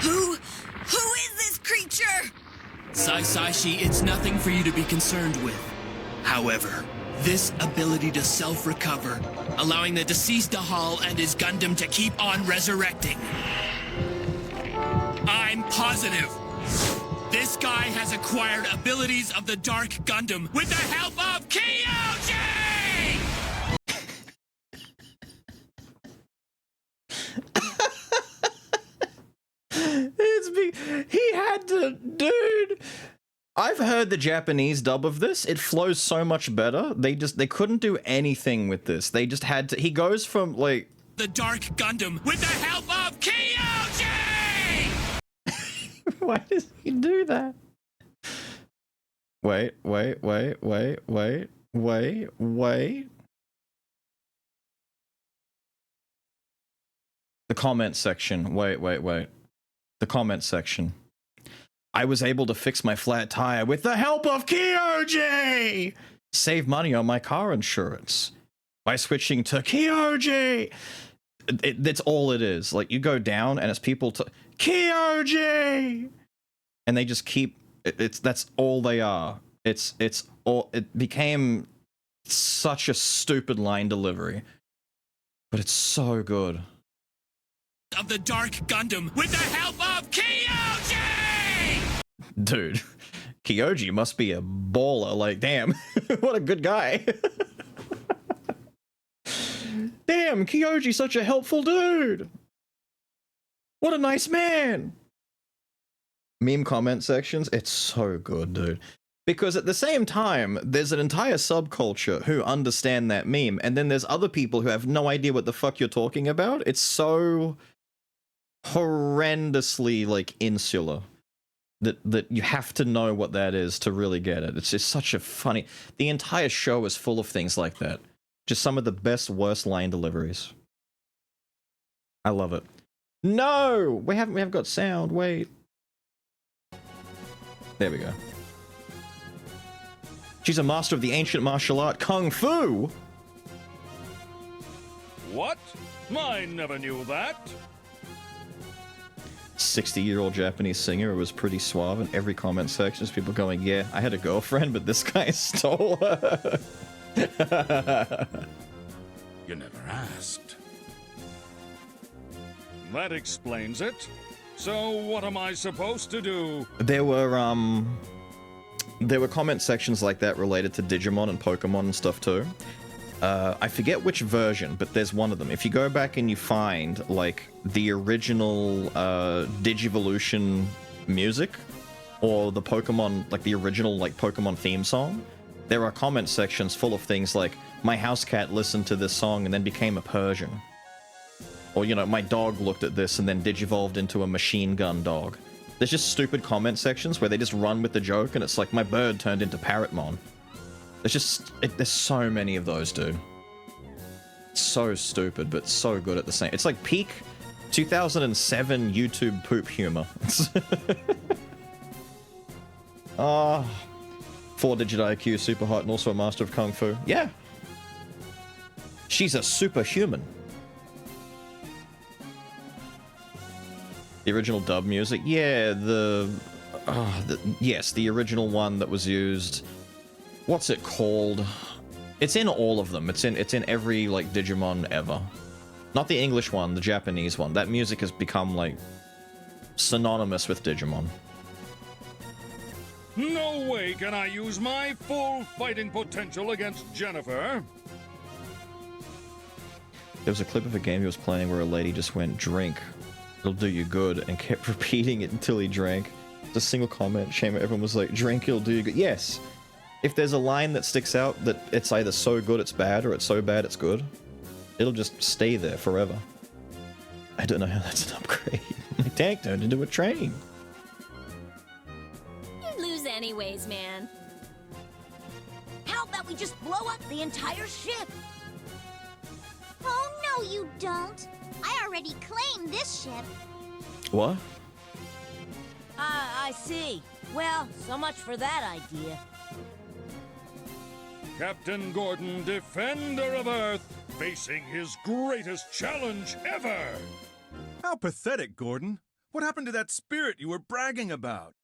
Who is this creature? Saisashi, it's nothing for you to be concerned with. However, this ability to self-recover, allowing the deceased Dahal and his Gundam to keep on resurrecting. I'm positive. This guy has acquired abilities of the Dark Gundam with the help of Kyoji! He had to... Dude! I've heard the Japanese dub of this. It flows so much better. They couldn't do anything with this. They just had to... He goes from, like... The Dark Gundam with the help of Kyoji! Why does he do that? Wait. The comment section. Wait. The comment section. I was able to fix my flat tire with the help of Kyoji! Save money on my car insurance by switching to Kyoji! That's all it is. Like, you go down and it's people to Kyoji! And they just keep... That's all they are. It became such a stupid line delivery. But it's so good. Of the Dark Gundam with the help of Kyoji! Dude, Kyoji must be a baller. Like, damn, what a good guy. Damn, Kyoji's such a helpful dude. What a nice man. Meme comment sections, it's so good, dude. Because at the same time, there's an entire subculture who understand that meme, and then there's other people who have no idea what the fuck you're talking about. It's so horrendously, like, insular that you have to know what that is to really get it. It's just such a funny... The entire show is full of things like that. Just some of the best, worst line deliveries. I love it. No! We haven't got sound. Wait. There we go. She's a master of the ancient martial art Kung Fu! What? I never knew that. 60-year-old Japanese singer who was pretty suave in every comment section. People going, yeah, I had a girlfriend, but this guy stole her. You never asked. That explains it. So what am I supposed to do? There were comment sections like that related to Digimon and Pokemon and stuff too. I forget which version, but there's one of them. If you go back and you find, like, the original Digivolution music, or the Pokemon, like the original, like, Pokemon theme song, there are comment sections full of things like, my house cat listened to this song and then became a Persian. Or, you know, my dog looked at this and then digivolved into a machine gun dog. There's just stupid comment sections where they just run with the joke and it's like, my bird turned into Parrotmon. There's so many of those, dude. So stupid, but so good at the same... It's like peak 2007 YouTube poop humor. Ah, 4-digit IQ, super hot, and also a master of kung fu. Yeah. She's a superhuman. The original dub music? Yeah, yes, the original one that was used. What's it called? It's in all of them. It's in every like Digimon ever. Not the English one, the Japanese one. That music has become like synonymous with Digimon. No way can I use my full fighting potential against Jennifer. There was a clip of a game he was playing where a lady just went, "Drink, it'll do you good," and kept repeating it until he drank. It's a single comment. Shame everyone was like, "Drink, it'll do you good." Yes. If there's a line that sticks out that it's either so good it's bad or it's so bad it's good, it'll just stay there forever. I don't know how that's an upgrade. My tank turned into a train. You'd lose anyways, man. How about we just blow up the entire ship? Oh, no, you don't. I already claimed this ship. What? I see. Well, so much for that idea. Captain Gordon, Defender of Earth, facing his greatest challenge ever. How pathetic, Gordon. What happened to that spirit you were bragging about?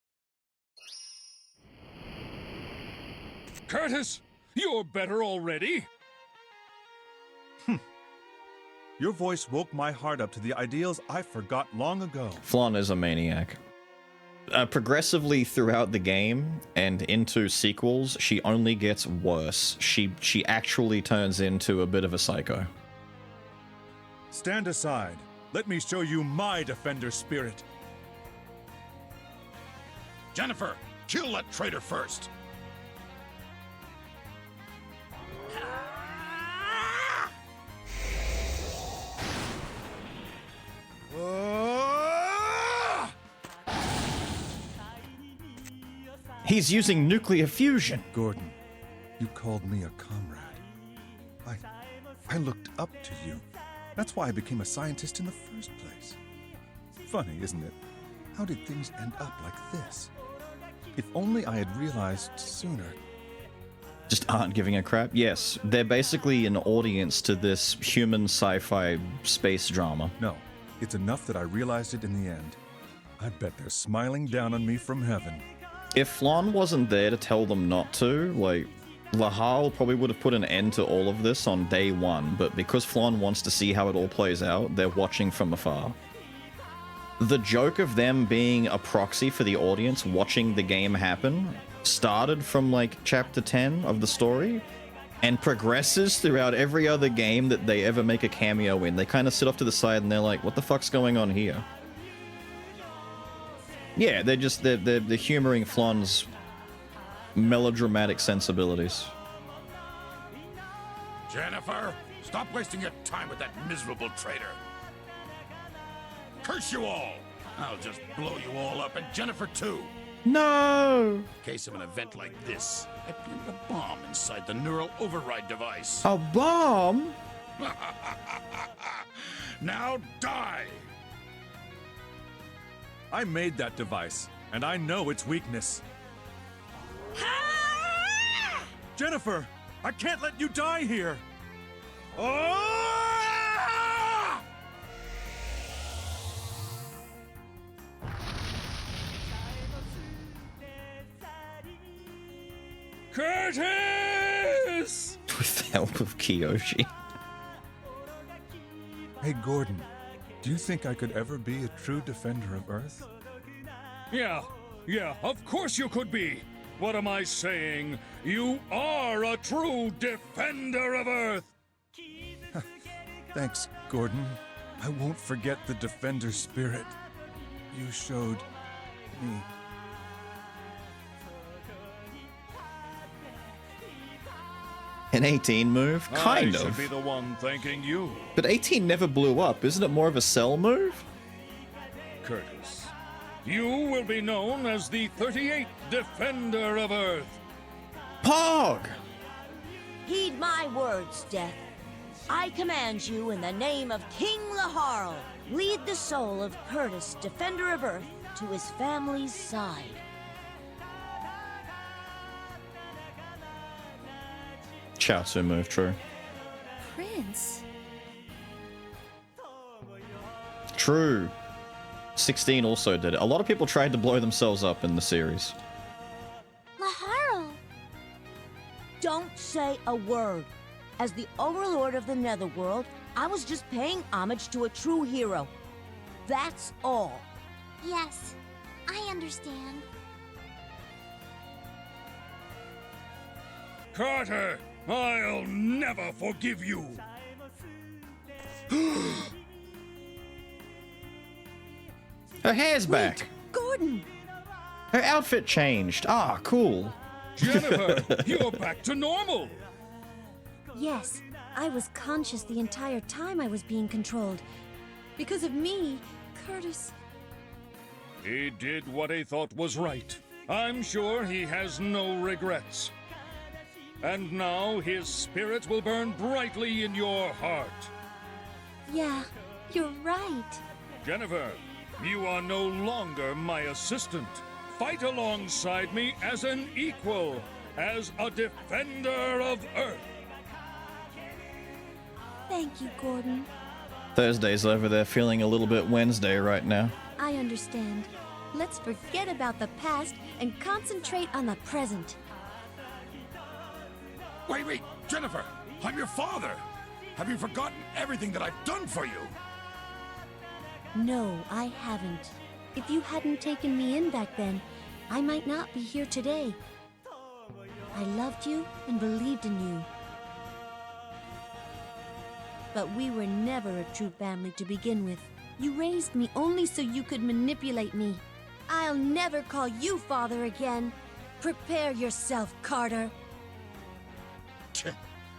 Curtis, you're better already. Your voice woke my heart up to the ideals I forgot long ago. Flonne is a maniac. Progressively throughout the game and into sequels, she only gets worse. She actually turns into a bit of a psycho. Stand aside. Let me show you my defender spirit. Jennifer, kill that traitor first. He's using nuclear fusion. Gordon, you called me a comrade. I looked up to you. That's why I became a scientist in the first place. Funny, isn't it? How did things end up like this? If only I had realized sooner. Just aren't giving a crap? Yes, they're basically an audience to this human sci-fi space drama. No, it's enough that I realized it in the end. I bet they're smiling down on me from heaven. If Flonne wasn't there to tell them not to, like, Lahal probably would have put an end to all of this on day one, but because Flonne wants to see how it all plays out, they're watching from afar. The joke of them being a proxy for the audience watching the game happen started from, like, chapter 10 of the story, and progresses throughout every other game that they ever make a cameo in. They kind of sit off to the side and they're like, what the fuck's going on here? Yeah, they're humoring Flonne's melodramatic sensibilities. Jennifer, stop wasting your time with that miserable traitor. Curse you all! I'll just blow you all up, and Jennifer too. No! In case of an event like this, I planted a bomb inside the neural override device. A bomb? Now die! I made that device, and I know its weakness. Jennifer, I can't let you die here. Curtis! With the help of Kiyoshi. Hey, Gordon, do you think I could ever be a true defender of Earth? Yeah, of course you could be. What am I saying? You are a true defender of Earth. Thanks, Gordon. I won't forget the defender spirit you showed me. An 18 move? Kind I of. should be the one thanking you. But 18 never blew up. Isn't it more of a cell move? Curtis, you will be known as the 38th Defender of Earth. Pog! Heed my words, Death. I command you in the name of King Laharl. Lead the soul of Curtis, Defender of Earth, to his family's side. Chaozu move, true. Prince? True. 16 also did it. A lot of people tried to blow themselves up in the series. Laharl! Don't say a word. As the overlord of the Netherworld, I was just paying homage to a true hero. That's all. Yes, I understand. Carter, I'll never forgive you. Her hair's back. Gordon! Her outfit changed. Ah, cool. Jennifer, you're back to normal. Yes, I was conscious the entire time I was being controlled. Because of me, Curtis. He did what he thought was right. I'm sure he has no regrets. And now his spirit will burn brightly in your heart. Yeah, you're right. Jennifer, you are no longer my assistant. Fight alongside me as an equal, as a defender of Earth. Thank you, Gordon. Thursday's over there feeling a little bit Wednesday right now. I understand. Let's forget about the past and concentrate on the present. Wait, Jennifer! I'm your father! Have you forgotten everything that I've done for you? No, I haven't. If you hadn't taken me in back then, I might not be here today. I loved you and believed in you. But we were never a true family to begin with. You raised me only so you could manipulate me. I'll never call you father again. Prepare yourself, Carter.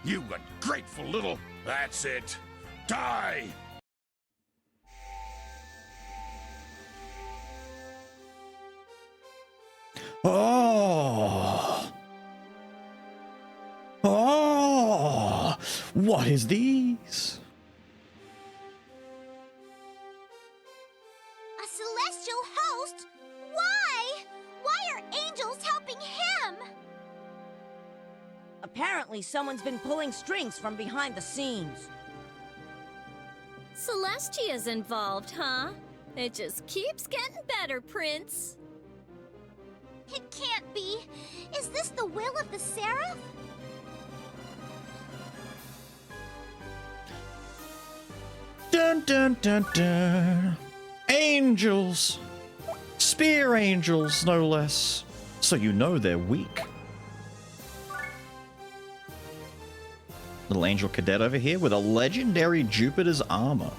You ungrateful little... That's it. Die! Oh! Oh! What is these? A celestial host? Why? Why are angels helping him? Apparently, someone's been pulling strings from behind the scenes. Celestia's involved, huh? It just keeps getting better, Prince. It can't be. Is this the will of the Seraph? Dun dun dun dun. Angels! Spear angels, no less. So you know they're weak. Little angel cadet over here with a legendary Jupiter's armor.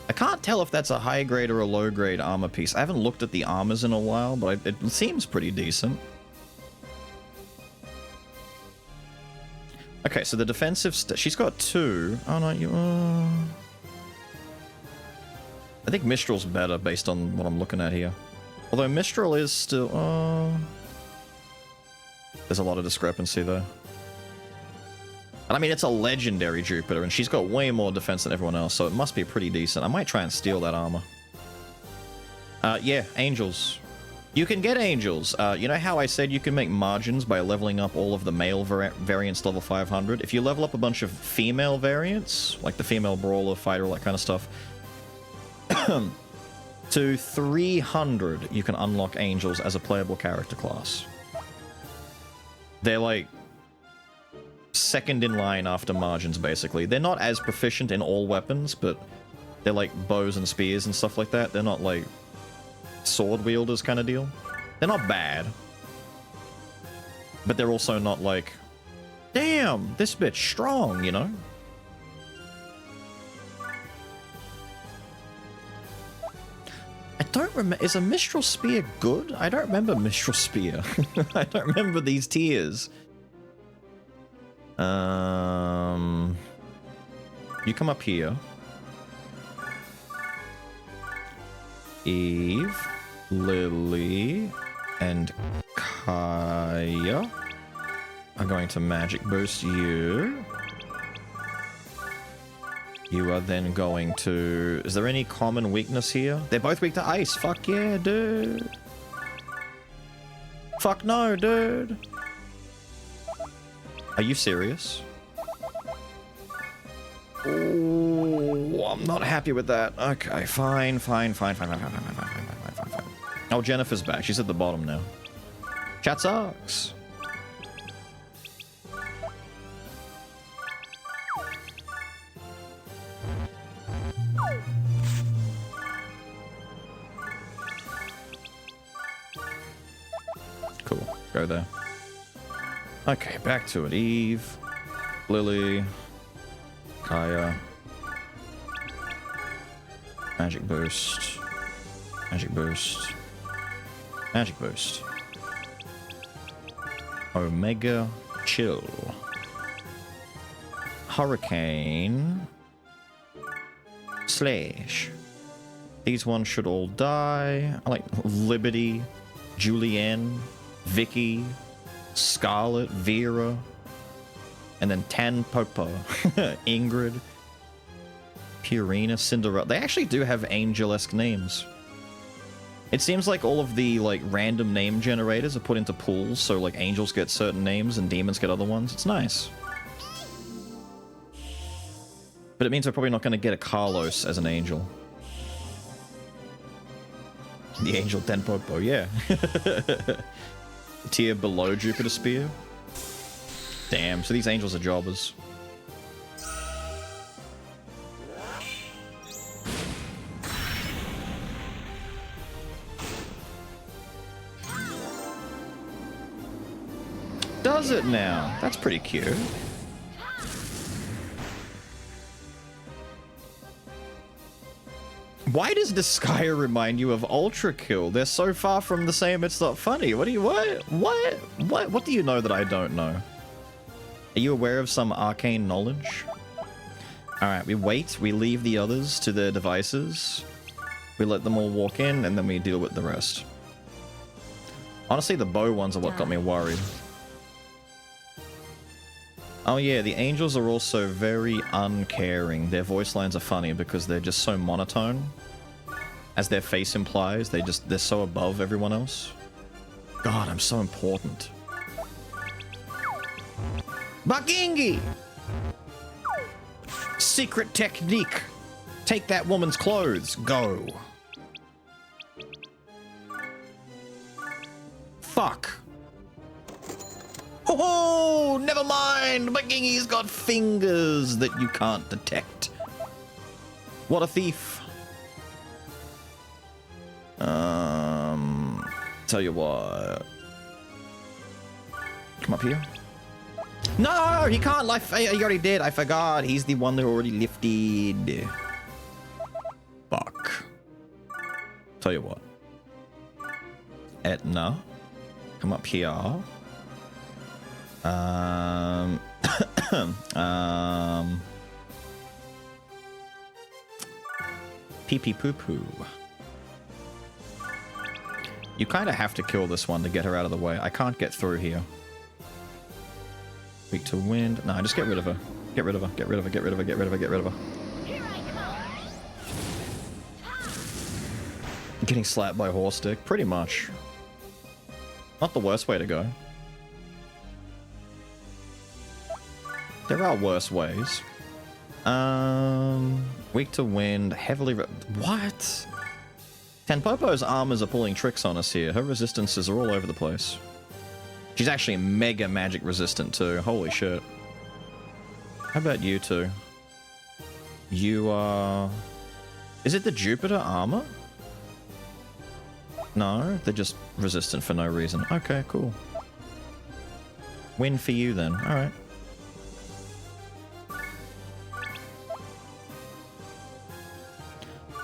I can't tell if that's a high grade or a low grade armor piece. I haven't looked at the armors in a while, but it seems pretty decent. Okay, so the defensive she's got two. Oh no, you. I think Mistral's better based on what I'm looking at here. Although Mistral is still. There's a lot of discrepancy there. And I mean, it's a legendary Jupiter, and she's got way more defense than everyone else, so it must be pretty decent. I might try and steal that armor. Yeah, angels. You can get angels. You know how I said you can make margins by leveling up all of the male variants to level 500? If you level up a bunch of female variants, like the female brawler, fighter, all that kind of stuff, to 300, you can unlock angels as a playable character class. They're like second in line after margins, basically. They're not as proficient in all weapons, but they're like bows and spears and stuff like that. They're not like sword wielders kind of deal. They're not bad, but they're also not like, damn, this bit's strong, you know? I don't remember. Is a Mistral Spear good? I don't remember Mistral Spear. I don't remember these tiers. You come up here. Eve, Lily, and Kaya are going to magic boost you. You are then going to... Is there any common weakness here? They're both weak to ice. Fuck yeah, dude. Fuck no, dude. Are you serious? Oh, I'm not happy with that. Okay, fine. Oh, Jennifer's back. She's at the bottom now. Chat sucks. Cool. Go there. Okay, back to it. Eve, Lily, Kaya. Magic boost. Magic boost. Magic boost. Omega chill. Hurricane. Slash. These ones should all die. I like Liberty, Julianne, Vicky, Scarlet, Vera, and then Tanpopo, Ingrid, Purina, Cinderella. They actually do have angel-esque names. It seems like all of the like random name generators are put into pools, so like angels get certain names and demons get other ones. It's nice. But it means we're probably not going to get a Carlos as an angel. The angel Tanpopo, yeah. Tier below Jupiter Spear. Damn, so these angels are jobbers. Does it now? That's pretty cute. Why does Disgaea remind you of Ultra Kill? They're so far from the same, it's not funny. What do you, what do you know that I don't know? Are you aware of some arcane knowledge? Alright, we wait, we leave the others to their devices. We let them all walk in, and then we deal with the rest. Honestly, the bow ones are what got me worried. Oh yeah, the angels are also very uncaring. Their voice lines are funny because they're just so monotone. As their face implies, they're so above everyone else. God, I'm so important. Bakingi! Secret technique. Take that woman's clothes. Go. Fuck. Oh, never mind. Bakingi's got fingers that you can't detect. What a thief. Tell you what. Come up here. No, he can't lift. He already did. I forgot. He's the one that already lifted. Fuck. Tell you what. Etna. Come up here. Pee pee poo poo. You kind of have to kill this one to get her out of the way. I can't get through here. Weak to wind. No, just get rid of her. Get rid of her. Get rid of her. Get rid of her. Get rid of her. Get rid of her. Getting slapped by horse dick. Pretty much. Not the worst way to go. There are worse ways. Weak to wind. Heavily... What? Tanpopo's armors are pulling tricks on us here. Her resistances are all over the place. She's actually mega magic resistant too. Holy shit. How about you two? You are... Is it the Jupiter armor? No, they're just resistant for no reason. Okay, cool. Win for you then. Alright.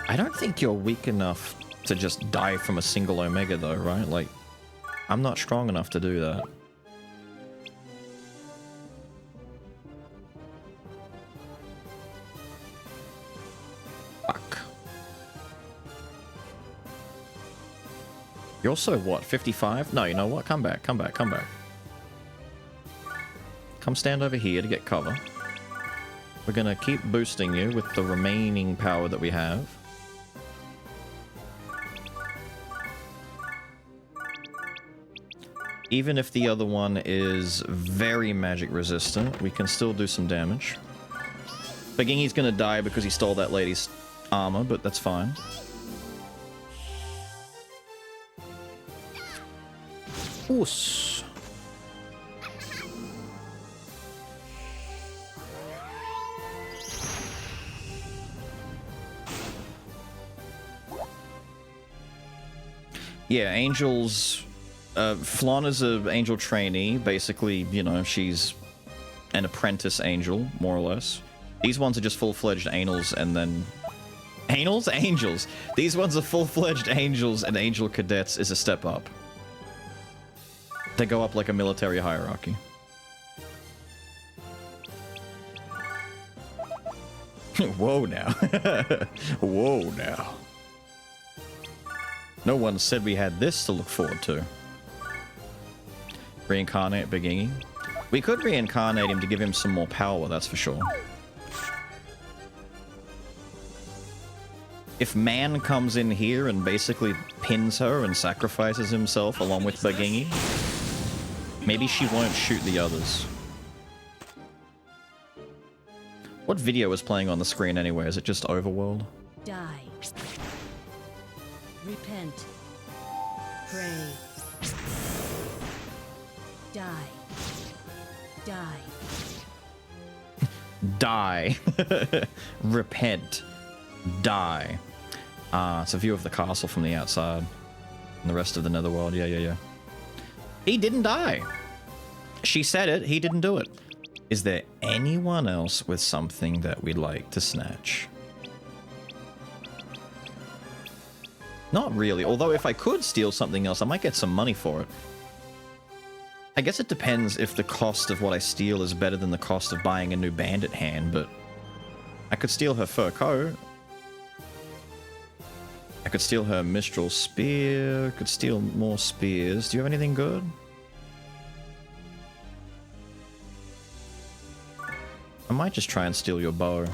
I don't think you're weak enough to just die from a single Omega though, right? Like, I'm not strong enough to do that. Fuck. You're also what, 55? No, you know what? Come back, come back, come back. Come stand over here to get cover. We're gonna keep boosting you with the remaining power that we have. Even if the other one is very magic resistant, we can still do some damage. Bagingi's gonna die because he stole that lady's armor, but that's fine. Oos. Yeah, angels... Flan is an angel trainee. Basically, you know, she's an apprentice angel, more or less. These ones are just full-fledged anals, and then... Anals? Angels! These ones are full-fledged angels, and angel cadets is a step up. They go up like a military hierarchy. Whoa now. Whoa now. No one said we had this to look forward to. Reincarnate Bagingi. We could reincarnate him to give him some more power, that's for sure. If Man comes in here and basically pins her and sacrifices himself along with Bagingi, maybe she won't shoot the others. What video is playing on the screen anyway? Is it just Overworld? Die. Repent. Pray. Die. Die. Die. Repent. Die. It's a view of the castle from the outside. And the rest of the netherworld. Yeah. He didn't die. She said it. He didn't do it. Is there anyone else with something that we'd like to snatch? Not really. Although if I could steal something else, I might get some money for it. I guess it depends if the cost of what I steal is better than the cost of buying a new bandit hand, but I could steal her fur coat. I could steal her Mistral spear. Could steal more spears. Do you have anything good? I might just try and steal your bow.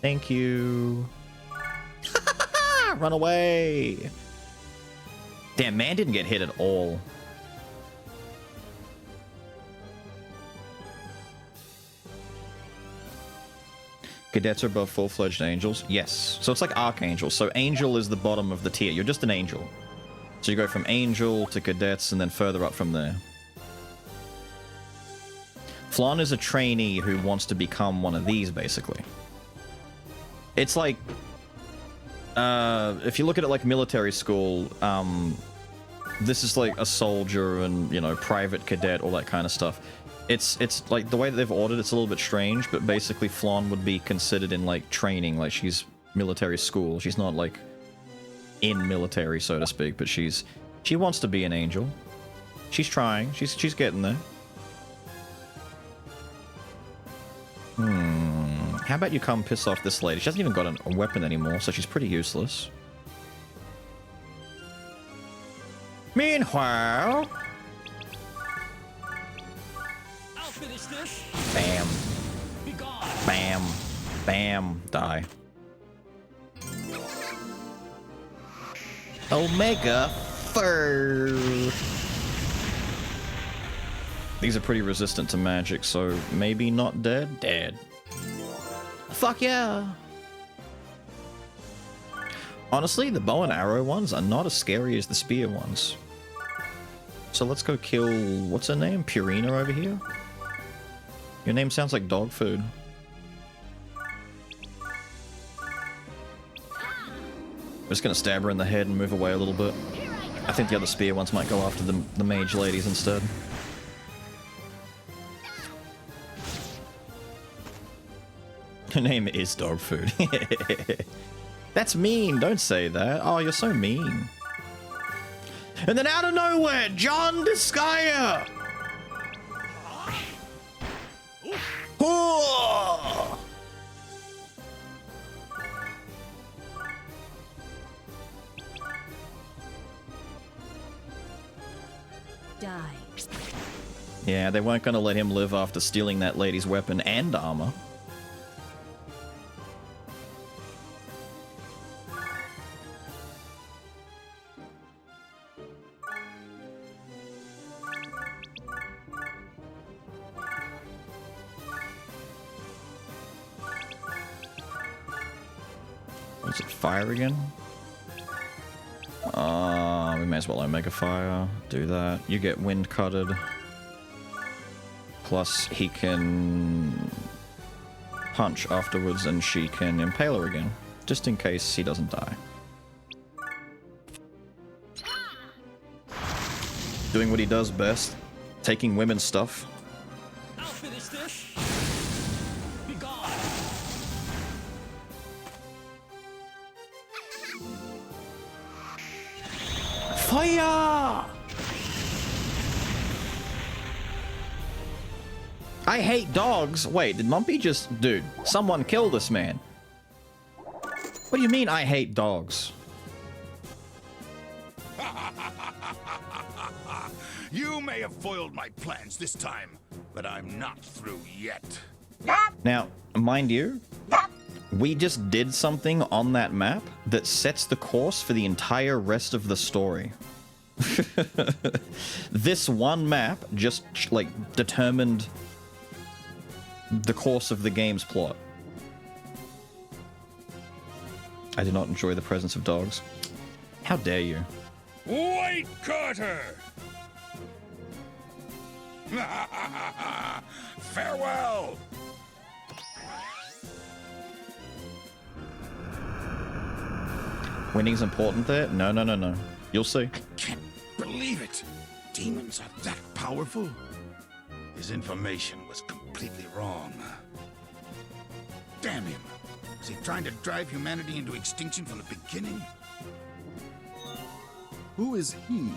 Thank you. Run away. Damn, Man didn't get hit at all. Cadets are above full-fledged angels? Yes. So it's like Archangel. So Angel is the bottom of the tier. You're just an angel. So you go from Angel to Cadets and then further up from there. Flan is a trainee who wants to become one of these, basically. It's like... if you look at it like military school, this is like a soldier and, you know, private cadet, all that kind of stuff. It's like the way that they've ordered it's a little bit strange, but basically Flan would be considered in like training, like she's military school. She's not like in military, so to speak, but she wants to be an angel. She's trying. She's getting there. How about you come piss off this lady? She hasn't even got a weapon anymore, so she's pretty useless. Meanwhile... I'll finish this. Bam. Be gone. Bam. Bam. Die. Omega Fur. These are pretty resistant to magic, so maybe not dead? Dead. Fuck yeah! Honestly, the bow and arrow ones are not as scary as the spear ones. So let's go kill... what's her name? Purina over here? Your name sounds like dog food. I'm just gonna stab her in the head and move away a little bit. I think the other spear ones might go after the mage ladies instead. Her name is dog food. That's mean. Don't say that. Oh, you're so mean. And then out of nowhere, John Disgaea. Oh! Die. Yeah, they weren't going to let him live after stealing that lady's weapon and armor. Is it fire again? We may as well Omega Fire. Do that. You get wind cutted. Plus, he can punch afterwards and she can impale her again. Just in case he doesn't die. Doing what he does best. Taking women's stuff. I'll finish this. Be gone. Fire! I hate dogs. Wait, did Mumpy just... Dude, someone kill this man. What do you mean I hate dogs? You may have foiled my plans this time, but I'm not through yet. Now, mind you, we just did something on that map that sets the course for the entire rest of the story. This one map just, like, determined the course of the game's plot. I did not enjoy the presence of dogs. How dare you? Wait, Carter! Farewell! Winning's important there? No, no, no, no. You'll see. Can't believe it. Demons are that powerful? His information was completely wrong. Damn him. Was he trying to drive humanity into extinction from the beginning? Who is he?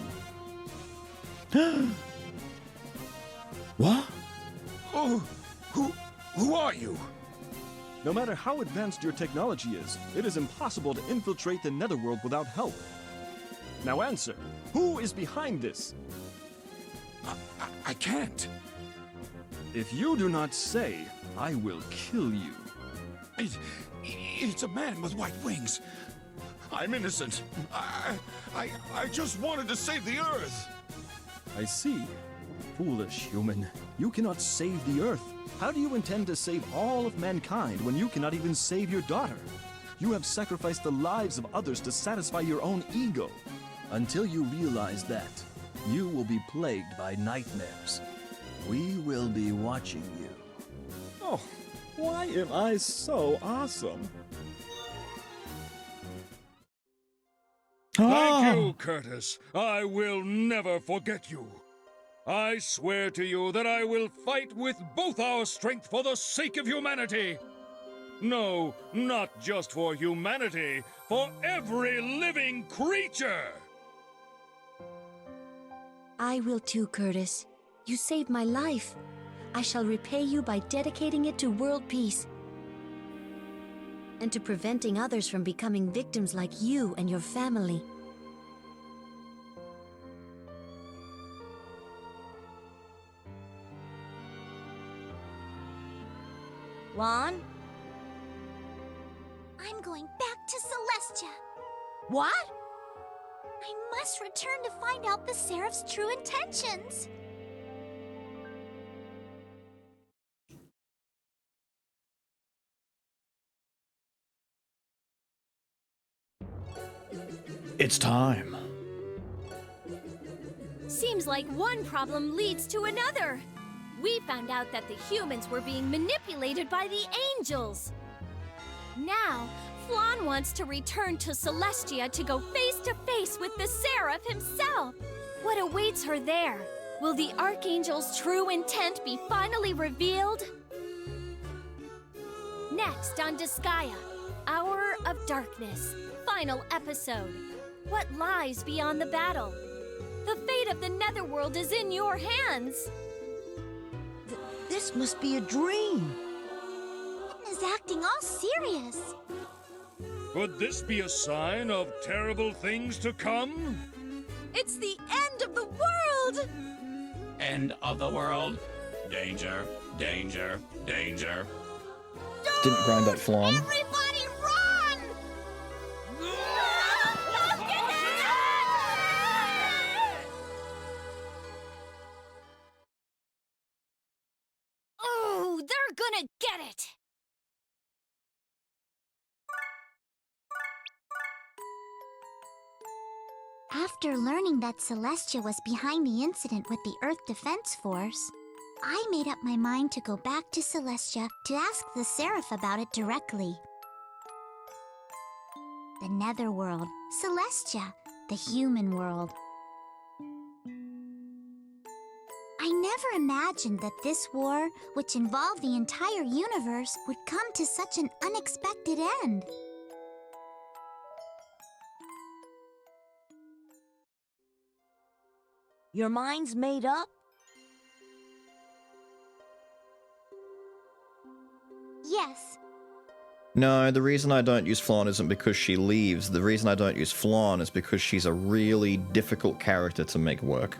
What? Oh, who are you? No matter how advanced your technology is, it is impossible to infiltrate the Netherworld without help. Now answer, who is behind this? I can't. If you do not say, I will kill you. It's a man with white wings. I'm innocent. I just wanted to save the Earth. I see. Foolish human. You cannot save the Earth. How do you intend to save all of mankind when you cannot even save your daughter? You have sacrificed the lives of others to satisfy your own ego. Until you realize that, you will be plagued by nightmares. We will be watching you. Oh, why am I so awesome? Thank you, Curtis. I will never forget you. I swear to you that I will fight with both our strength for the sake of humanity. No, not just for humanity, for every living creature. I will too, Curtis. You saved my life. I shall repay you by dedicating it to world peace. And to preventing others from becoming victims like you and your family. Lon? I'm going back to Celestia. What? I must return to find out the Seraph's true intentions. It's time. Seems like one problem leads to another. We found out that the humans were being manipulated by the angels. Now, Flan wants to return to Celestia to go face to face with the Seraph himself. What awaits her there? Will the Archangel's true intent be finally revealed? Next on Disgaea, Hour of Darkness, final episode. What lies beyond the battle? The fate of the Netherworld is in your hands. This must be a dream. Eden is acting all serious. Could this be a sign of terrible things to come? It's the end of the world! End of the world. Danger, danger, danger. Didn't grind up Flan. Everybody run! Oh, they're gonna get it! After learning that Celestia was behind the incident with the Earth Defense Force, I made up my mind to go back to Celestia to ask the Seraph about it directly. The Netherworld, Celestia, the human world. I never imagined that this war, which involved the entire universe, would come to such an unexpected end. Your mind's made up? Yes. No, the reason I don't use Flawn isn't because she leaves. The reason I don't use Flawn is because she's a really difficult character to make work.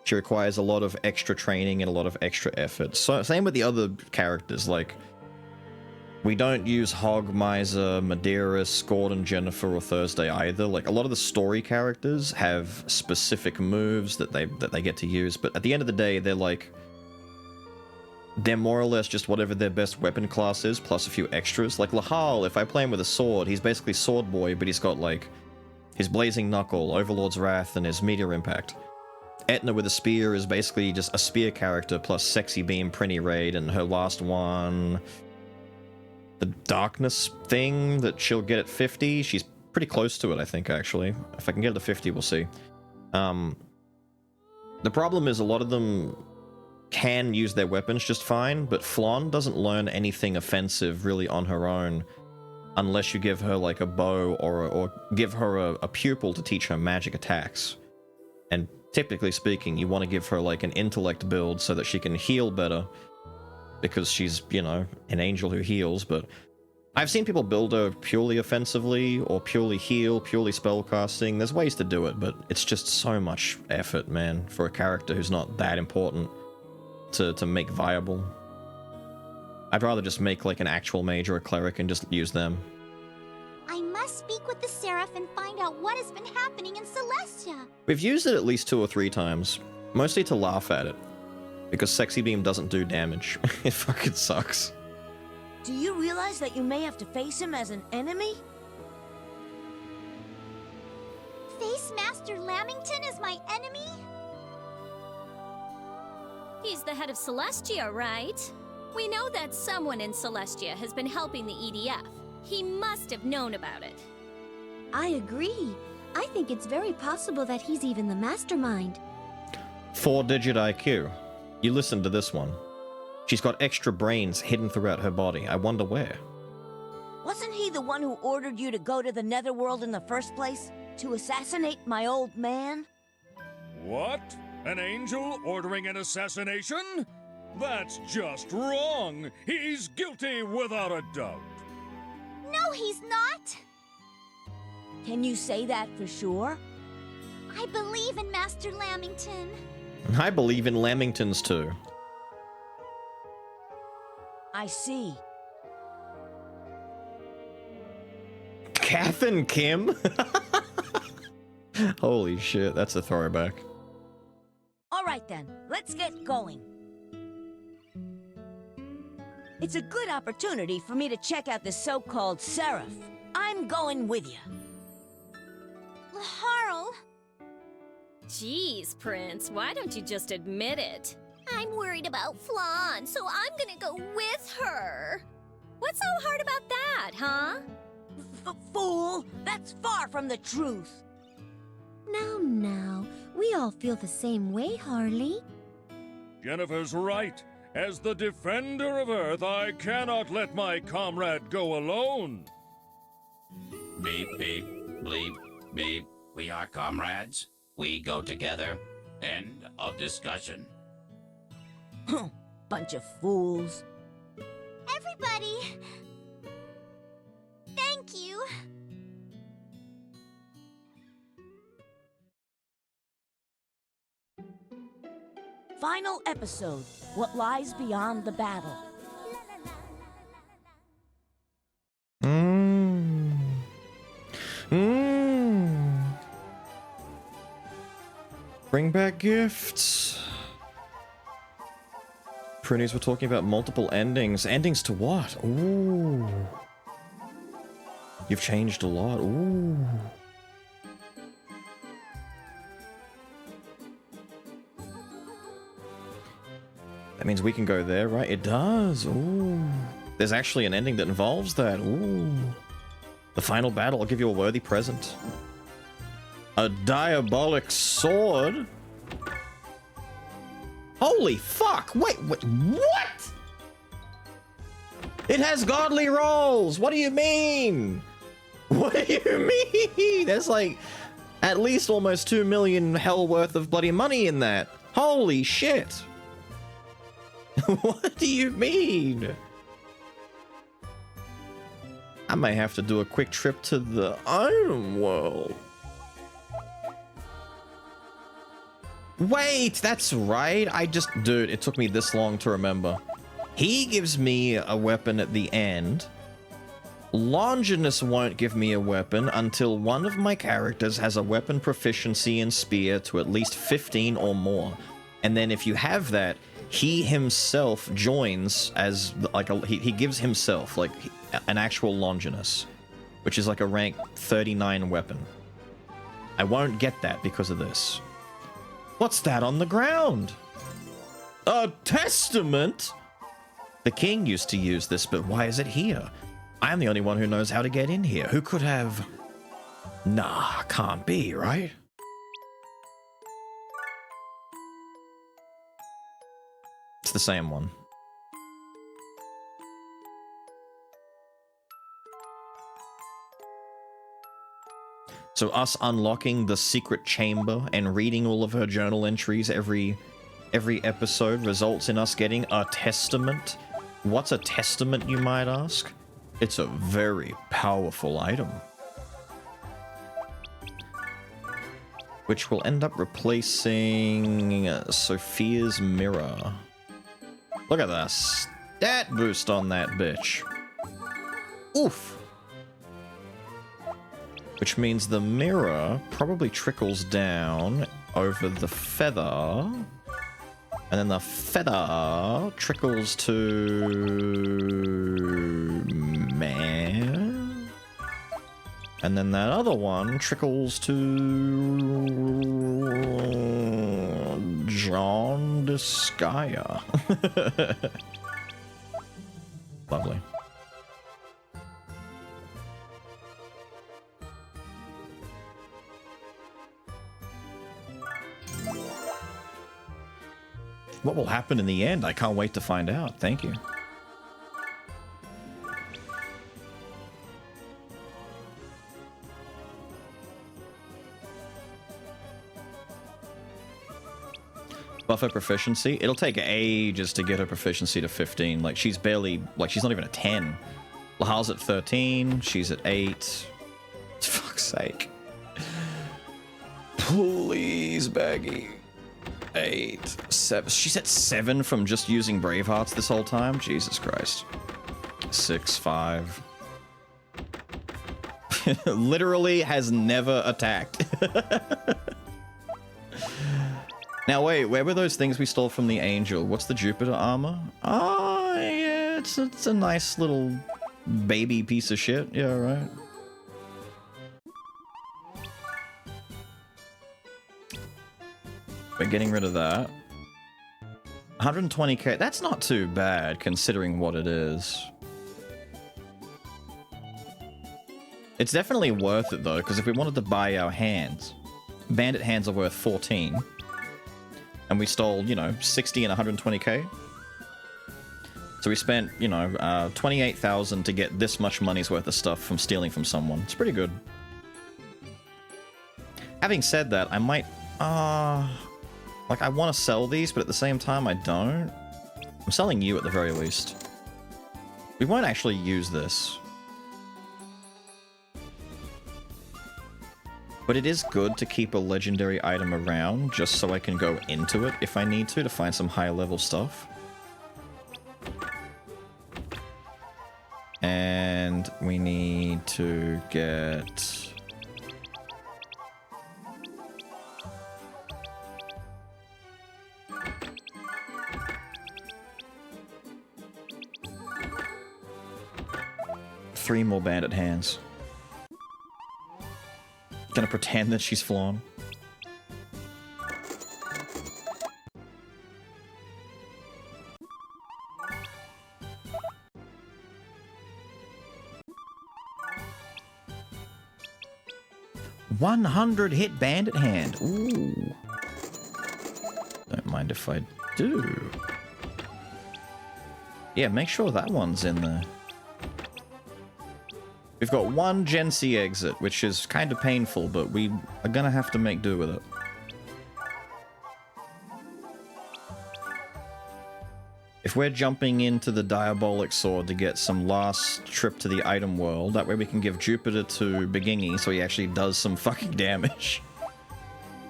She requires a lot of extra training and a lot of extra effort. So, same with the other characters, like... We don't use Hog, Miser, Medeiros, Gordon, Jennifer, or Thursday either. Like, a lot of the story characters have specific moves that they get to use, but at the end of the day, they're like... They're more or less just whatever their best weapon class is, plus a few extras. Like Lahal, if I play him with a sword, he's basically Sword Boy, but he's got, like, his Blazing Knuckle, Overlord's Wrath, and his Meteor Impact. Etna with a spear is basically just a spear character, plus Sexy Beam, Prinny Raid, and her last one... The Darkness thing that she'll get at 50. She's pretty close to it, I think, actually. If I can get it to 50, we'll see. The problem is a lot of them can use their weapons just fine, but Flawn doesn't learn anything offensive really on her own unless you give her like a bow or give her a pupil to teach her magic attacks. And typically speaking, you want to give her like an intellect build so that she can heal better, because she's, you know, an angel who heals. But I've seen people build her purely offensively or purely heal, purely spellcasting. There's ways to do it, but it's just so much effort, man, for a character who's not that important to make viable. I'd rather just make like an actual mage or a cleric and just use them. I must speak with the Seraph and find out what has been happening in Celestia. We've used it at least 2 or 3 times, mostly to laugh at it, because Sexy Beam doesn't do damage. It fucking sucks. Do you realize that you may have to face him as an enemy? Face Master Lamington as my enemy? He's the head of Celestia, right? We know that someone in Celestia has been helping the EDF. He must have known about it. I agree. I think it's very possible that he's even the mastermind. 4-digit IQ. You listen to this one. She's got extra brains hidden throughout her body. I wonder where. Wasn't he the one who ordered you to go to the Netherworld in the first place? To assassinate my old man? What? An angel ordering an assassination? That's just wrong. He's guilty without a doubt. No, he's not. Can you say that for sure? I believe in Master Lamington. I believe in Lamingtons too. I see. Kath and Kim? Holy shit, that's a throwback. All right then, let's get going. It's a good opportunity for me to check out the so-called Seraph. I'm going with you. Laharl. Jeez, Prince, why don't you just admit it? I'm worried about Flawn, so I'm gonna go with her. What's so hard about that, huh? Fool! That's far from the truth. Now, we all feel the same way, Harley. Jennifer's right. As the defender of Earth, I cannot let my comrade go alone. Beep, beep, bleep, beep. We are comrades. We go together. End of discussion. Bunch of fools. Everybody! Thank you. Final episode. What lies beyond the battle. Bring back gifts. Prunies were talking about multiple endings. Endings to what? Ooh. You've changed a lot. Ooh. That means we can go there, right? It does. Ooh. There's actually an ending that involves that. Ooh. The final battle. I'll give you a worthy present. A diabolic sword? Holy fuck! Wait, what? It has godly rolls! What do you mean? What do you mean? There's like at least almost 2 million hell worth of bloody money in that. Holy shit! What do you mean? I may have to do a quick trip to the item world. Wait, that's right. Dude, it took me this long to remember. He gives me a weapon at the end. Longinus won't give me a weapon until one of my characters has a weapon proficiency in spear to at least 15 or more. And then if you have that, he himself joins as like he gives himself like an actual Longinus, which is like a rank 39 weapon. I won't get that because of this. What's that on the ground? A testament? The king used to use this, but why is it here? I'm the only one who knows how to get in here. Who could have... Nah, can't be, right? It's the same one. So us unlocking the secret chamber and reading all of her journal entries every episode results in us getting a testament. What's a testament, you might ask? It's a very powerful item, which will end up replacing Sophia's mirror. Look at that stat boost on that bitch. Oof. Which means the mirror probably trickles down over the feather. And then the feather trickles to... man. And then that other one trickles to... John Disgaea. Lovely. What will happen in the end? I can't wait to find out. Thank you. Buff her proficiency. It'll take ages to get her proficiency to 15. Like, she's barely... Like, she's not even a 10. Lahal's at 13. She's at 8. For fuck's sake. Please, Baggy. 8, 7. She's at 7 from just using Bravehearts this whole time? Jesus Christ. 6, 5. Literally has never attacked. Now wait, where were those things we stole from the angel? What's the Jupiter armor? Oh, yeah, it's a nice little baby piece of shit. Yeah, right. We're getting rid of that. 120k, that's not too bad considering what it is. It's definitely worth it though, because if we wanted to buy our hands, bandit hands are worth 14. And we stole, you know, 60 and 120k. So we spent, you know, 28,000 to get this much money's worth of stuff from stealing from someone. It's pretty good. Having said that, I might, like, I want to sell these, but at the same time, I don't. I'm selling you at the very least. We won't actually use this. But it is good to keep a legendary item around, just so I can go into it if I need to find some higher level stuff. And we need to get... three more bandit hands. Gonna pretend that she's Flawn. 100 hit bandit hand. Ooh. Don't mind if I do. Yeah, make sure that one's in there. We've got one Gen C exit, which is kind of painful, but we are gonna have to make do with it. If we're jumping into the Diabolic Sword to get some last trip to the item world, that way we can give Jupiter to Begingy so he actually does some fucking damage.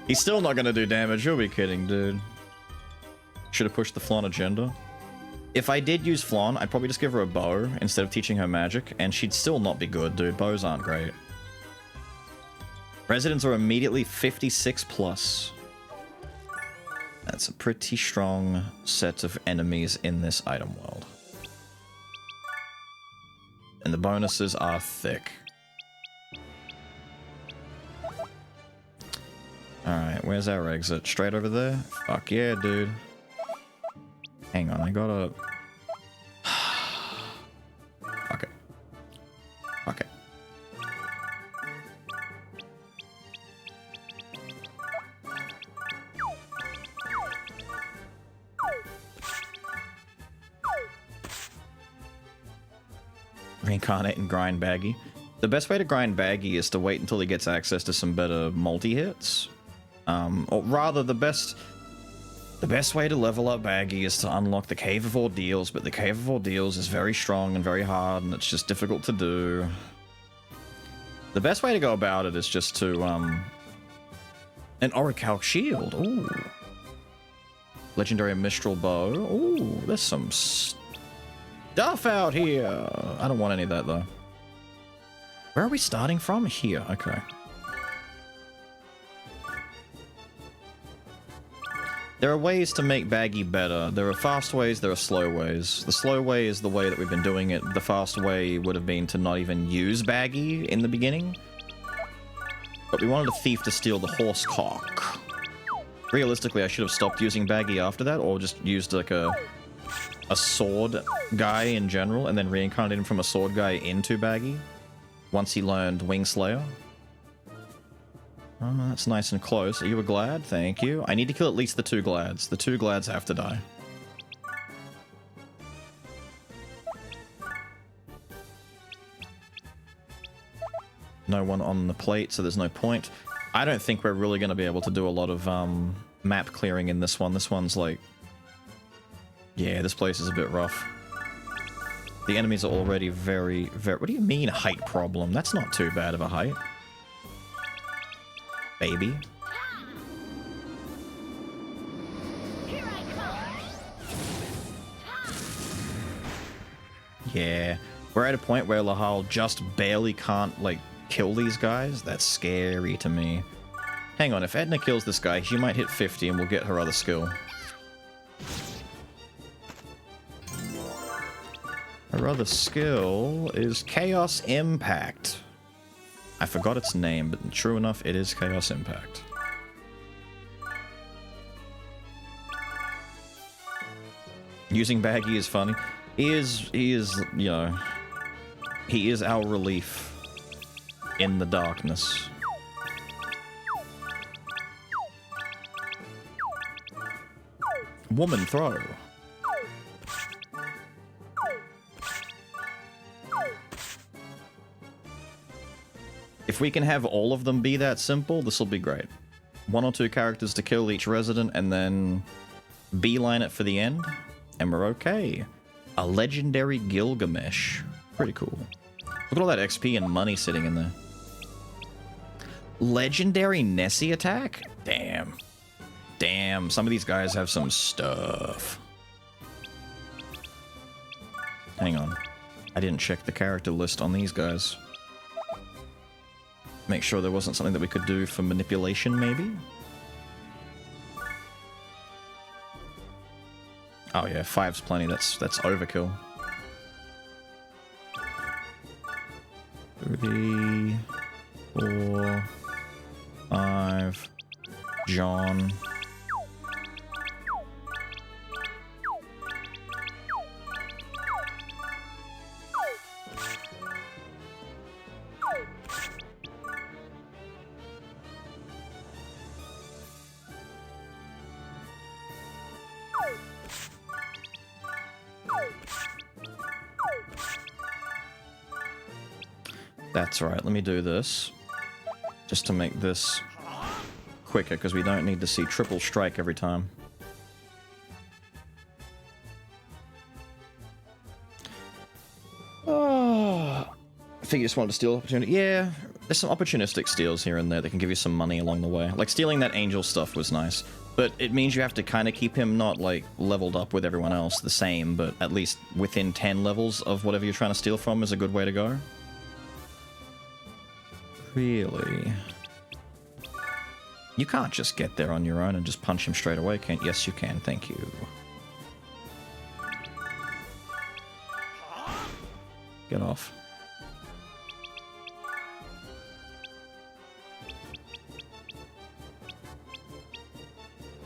He's still not gonna do damage, you'll be kidding, dude. Should have pushed the Flan agenda. If I did use Flan, I'd probably just give her a bow instead of teaching her magic, and she'd still not be good, dude. Bows aren't great. Residents are immediately 56 plus. That's a pretty strong set of enemies in this item world. And the bonuses are thick. Alright, where's our exit? Straight over there? Fuck yeah, dude. Hang on, I gotta... Okay. Okay. Reincarnate and grind Baggy. The best way to grind Baggy is to wait until he gets access to some better multi-hits. Or rather, the best way to level up Baggy is to unlock the Cave of Ordeals, but the Cave of Ordeals is very strong and very hard, and it's just difficult to do. The best way to go about it is just to, an Orichalc Shield. Ooh. Legendary Mistral Bow. Ooh, there's some stuff out here. I don't want any of that, though. Where are we starting from? Here, okay. There are ways to make Baggy better. There are fast ways, there are slow ways. The slow way is the way that we've been doing it. The fast way would have been to not even use Baggy in the beginning. But we wanted a thief to steal the horse cock. Realistically, I should have stopped using Baggy after that, or just used like a sword guy in general, and then reincarnated him from a sword guy into Baggy once he learned Wingslayer. Oh, that's nice and close. Are you a Glad? Thank you. I need to kill at least the 2 Glads. The 2 Glads have to die. No one on the plate, so there's no point. I don't think we're really going to be able to do a lot of map clearing in this one. This one's like... Yeah, this place is a bit rough. The enemies are already very... What do you mean, height problem? That's not too bad of a height. Baby. Yeah, we're at a point where Lahal just barely can't, like, kill these guys. That's scary to me. Hang on, if Edna kills this guy, she might hit 50 and we'll get her other skill. Her other skill is Chaos Impact. I forgot its name, but true enough, it is Chaos Impact. Using Baggy is funny. He is, you know, he is our relief in the darkness. Woman throw. If we can have all of them be that simple, this will be great. 1 or 2 characters to kill each resident, and then beeline it for the end, and we're okay. A legendary Gilgamesh. Pretty cool. Look at all that XP and money sitting in there. Legendary Nessie attack? Damn. Damn, some of these guys have some stuff. Hang on. I didn't check the character list on these guys. Make sure there wasn't something that we could do for manipulation, maybe? Oh yeah, 5's plenty. That's overkill. 3, 4, 5. John. That's right, let me do this. Just to make this quicker, because we don't need to see triple strike every time. Oh, I think you just wanted to steal opportunity. Yeah, there's some opportunistic steals here and there that can give you some money along the way. Like, stealing that angel stuff was nice. But it means you have to kind of keep him not, like, leveled up with everyone else the same, but at least within 10 levels of whatever you're trying to steal from is a good way to go. Really? You can't just get there on your own and just punch him straight away, can't you? Yes, you can. Thank you. Get off.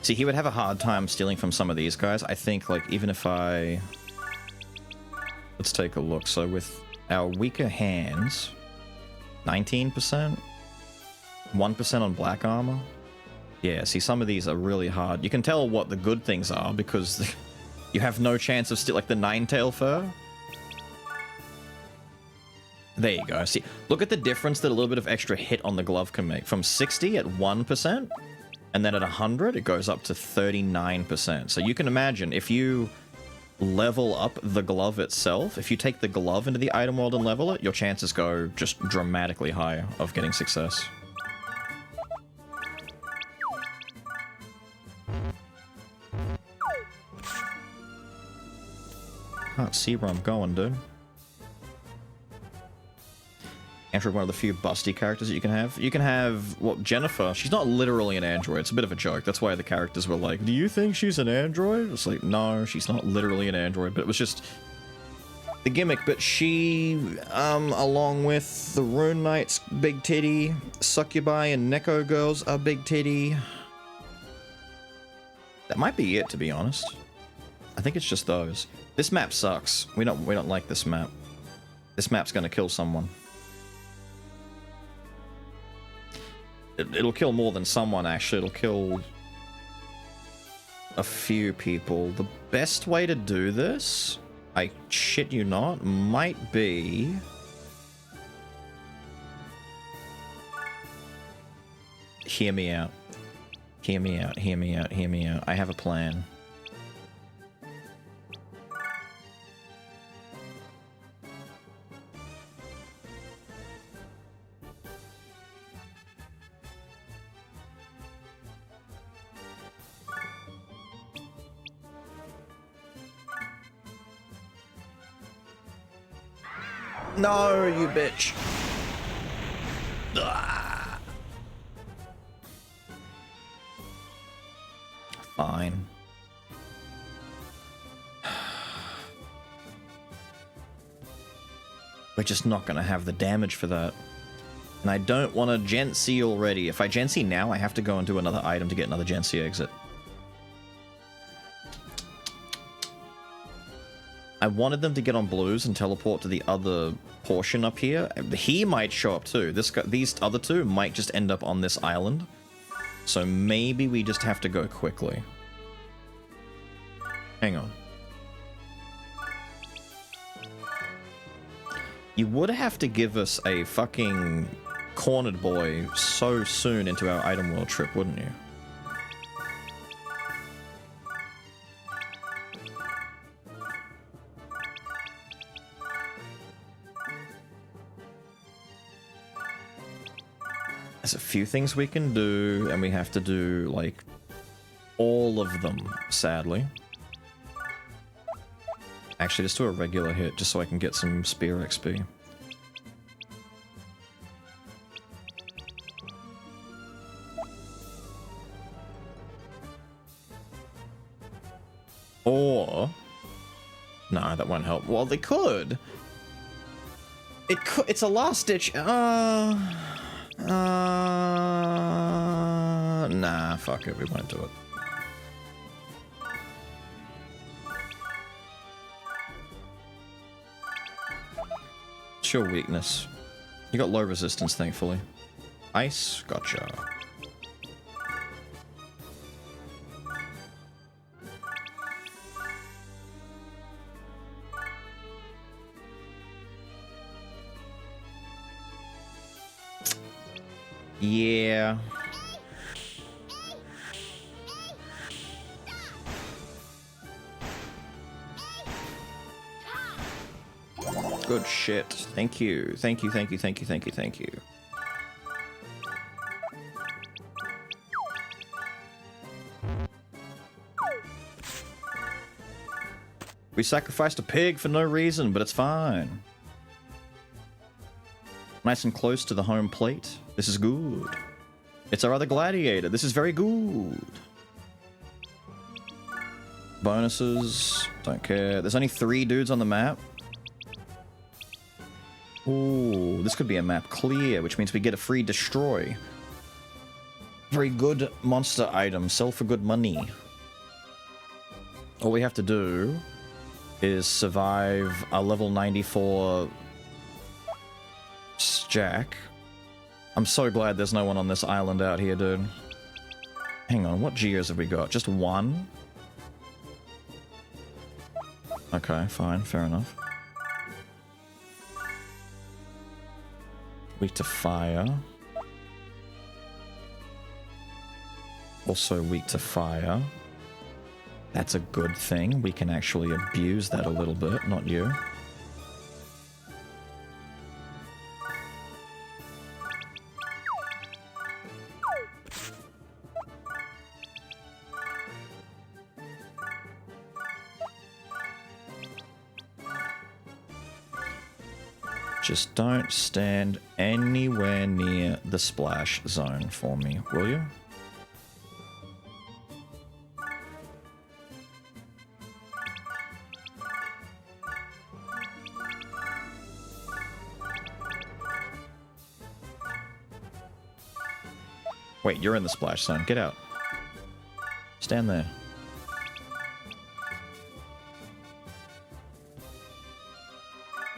See, he would have a hard time stealing from some of these guys. I think, like, even if I... Let's take a look. So with our weaker hands, 19%? 1% on black armor? Yeah, see, some of these are really hard. You can tell what the good things are because you have no chance of like the nine-tail fur. There you go. See, look at the difference that a little bit of extra hit on the glove can make. From 60 at 1%, and then at 100, it goes up to 39%. So you can imagine, if you level up the glove itself, if you take the glove into the item world and level it, your chances go just dramatically higher of getting success. Can't see where I'm going, dude. Android, one of the few busty characters that you can have. You can have, well, Jennifer. She's not literally an android. It's a bit of a joke. That's why the characters were like, do you think she's an android? It's like, no, she's not literally an android, but it was just the gimmick. But she, along with the Rune Knights, big titty, Succubi and Neko girls are big titty. That might be it, to be honest. I think it's just those. This map sucks. We don't like this map. This map's gonna kill someone. It'll kill more than someone, actually. It'll kill a few people. The best way to do this, I shit you not, might be... Hear me out. Hear me out, hear me out, hear me out. I have a plan. No, you bitch. Ah. Fine. We're just not gonna have the damage for that. And I don't want a Gensi already. If I Gensi now, I have to go and do another item to get another Gensi exit. I wanted them to get on blues and teleport to the other portion up here. He might show up too. This guy, these other two might just end up on this island. So maybe we just have to go quickly. Hang on. You would have to give us a fucking cornered boy so soon into our item world trip, wouldn't you? There's a few things we can do, and we have to do, like, all of them, sadly. Actually, just do a regular hit, just so I can get some spear XP. Or... No, that won't help. Well, they could. It could. It's a last-ditch... Nah, fuck it, we won't do it. What's your weakness? You got low resistance, thankfully. Ice? Gotcha. Yeah. Good shit. Thank you. Thank you, thank you, thank you, thank you, thank you. We sacrificed a pig for no reason, but it's fine. Nice and close to the home plate. This is good. It's our other gladiator. This is very good. Bonuses. Don't care. There's only 3 dudes on the map. Ooh, this could be a map clear, which means we get a free destroy. Very good monster item. Sell for good money. All we have to do is survive a level 94 Jack. I'm so glad there's no one on this island out here, dude. Hang on, what geos have we got? Just 1? Okay, fine, fair enough. Weak to fire. Also weak to fire. That's a good thing. We can actually abuse that a little bit, not you. Just don't stand anywhere near the splash zone for me, will you? Wait, you're in the splash zone. Get out. Stand there.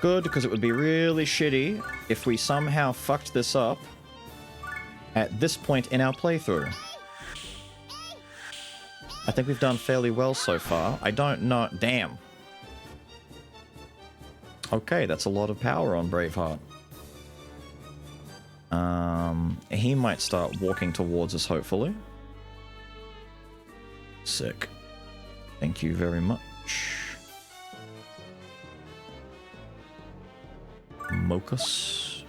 Good, because it would be really shitty if we somehow fucked this up at this point in our playthrough. I think we've done fairly well so far. I don't know... Damn. Okay, that's a lot of power on Braveheart. He might start walking towards us, hopefully. Sick. Thank you very much. Mocus.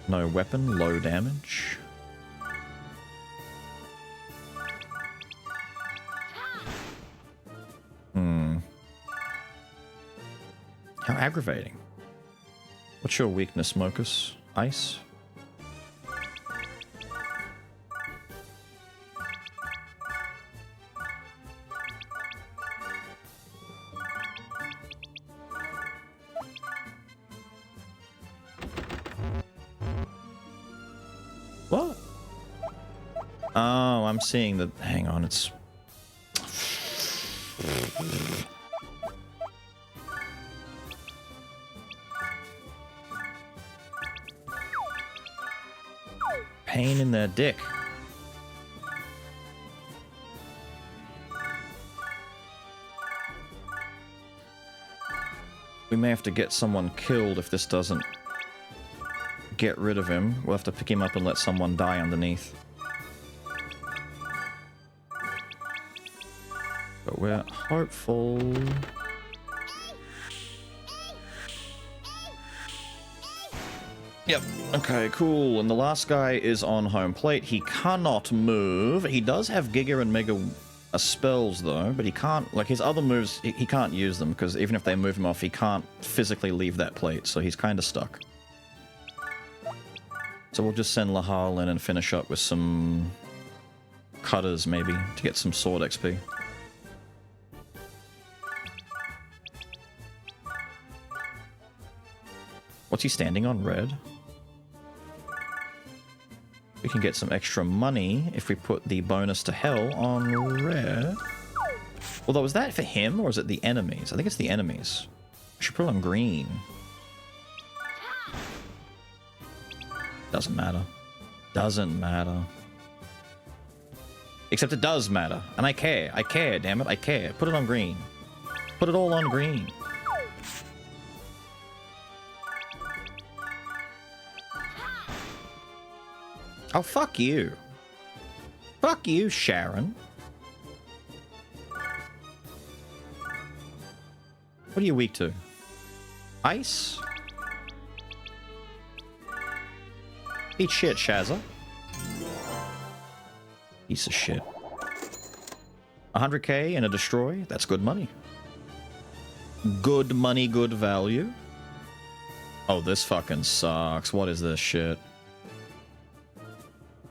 No weapon, low damage. How aggravating. What's your weakness, Mocus? Ice? What? Oh, I'm seeing the... Hang on, it's... Pain in their dick. We may have to get someone killed if this doesn't get rid of him. We'll have to pick him up and let someone die underneath. But we're hopeful. Yep. Okay, cool. And the last guy is on home plate. He cannot move. He does have Giga and Mega spells, though, but he can't... Like, his other moves, he can't use them, because even if they move him off, he can't physically leave that plate, so he's kind of stuck. So we'll just send Lahal in and finish up with some... cutters, maybe, to get some sword XP. What's he standing on? Red? We can get some extra money if we put the bonus to hell on red. Although, is that for him or is it the enemies? I think it's the enemies. I should put it on green. Doesn't matter. Doesn't matter. Except it does matter. And I care. I care, damn it. I care. Put it on green. Put it all on green. Oh, fuck you. Fuck you, Sharon. What are you weak to? Ice? Eat shit, Shazza. Piece of shit. 100k and a destroy? That's good money. Good money, good value. Oh, this fucking sucks. What is this shit?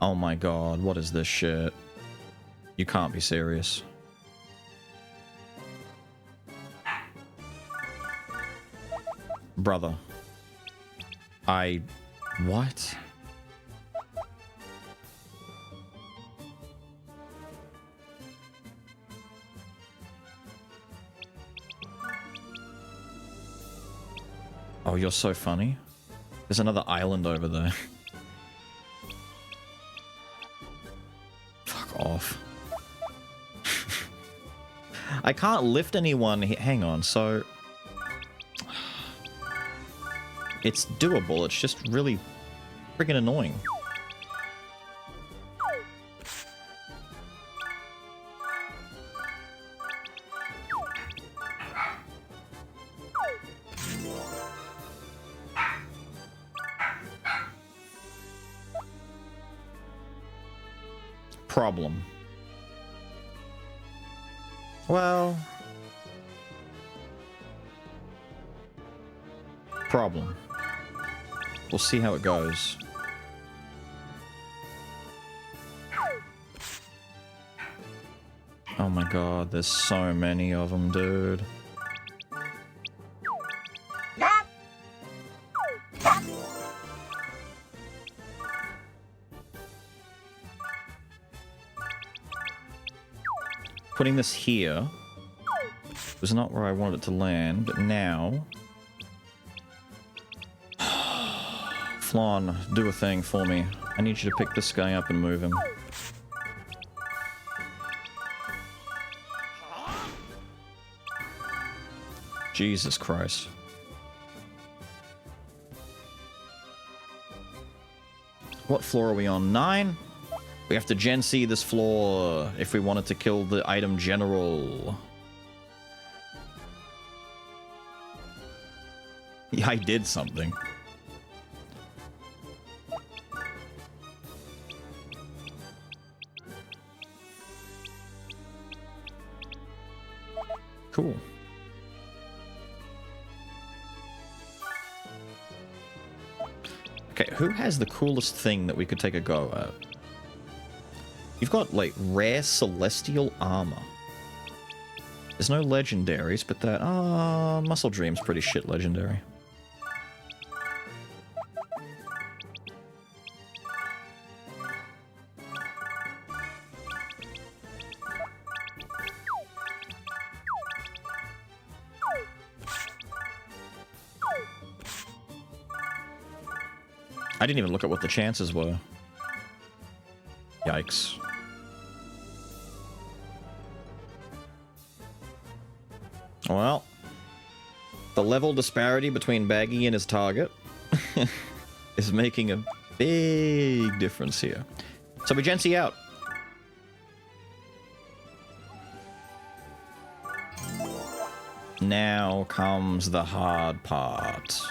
Oh my god, what is this shit? You can't be serious. Brother. What? Oh, you're so funny. There's another island over there. Fuck off. I can't lift anyone. Hang on, so... It's doable, it's just really friggin' annoying. Problem. Well... Problem. We'll see how it goes. Oh my god, there's so many of them, dude. Putting this here was not where I wanted it to land, but now... Flan, do a thing for me. I need you to pick this guy up and move him. Jesus Christ. What floor are we on? 9? We have to Gen C this floor if we wanted to kill the item general. Yeah, I did something. Cool. Okay, who has the coolest thing that we could take a go at? You've got, like, rare celestial armor. There's no legendaries, but that... Muscle Dream's pretty shit legendary. I didn't even look at what the chances were. Yikes. Well, the level disparity between Baggy and his target is making a big difference here. So we Gen C out. Now comes the hard part.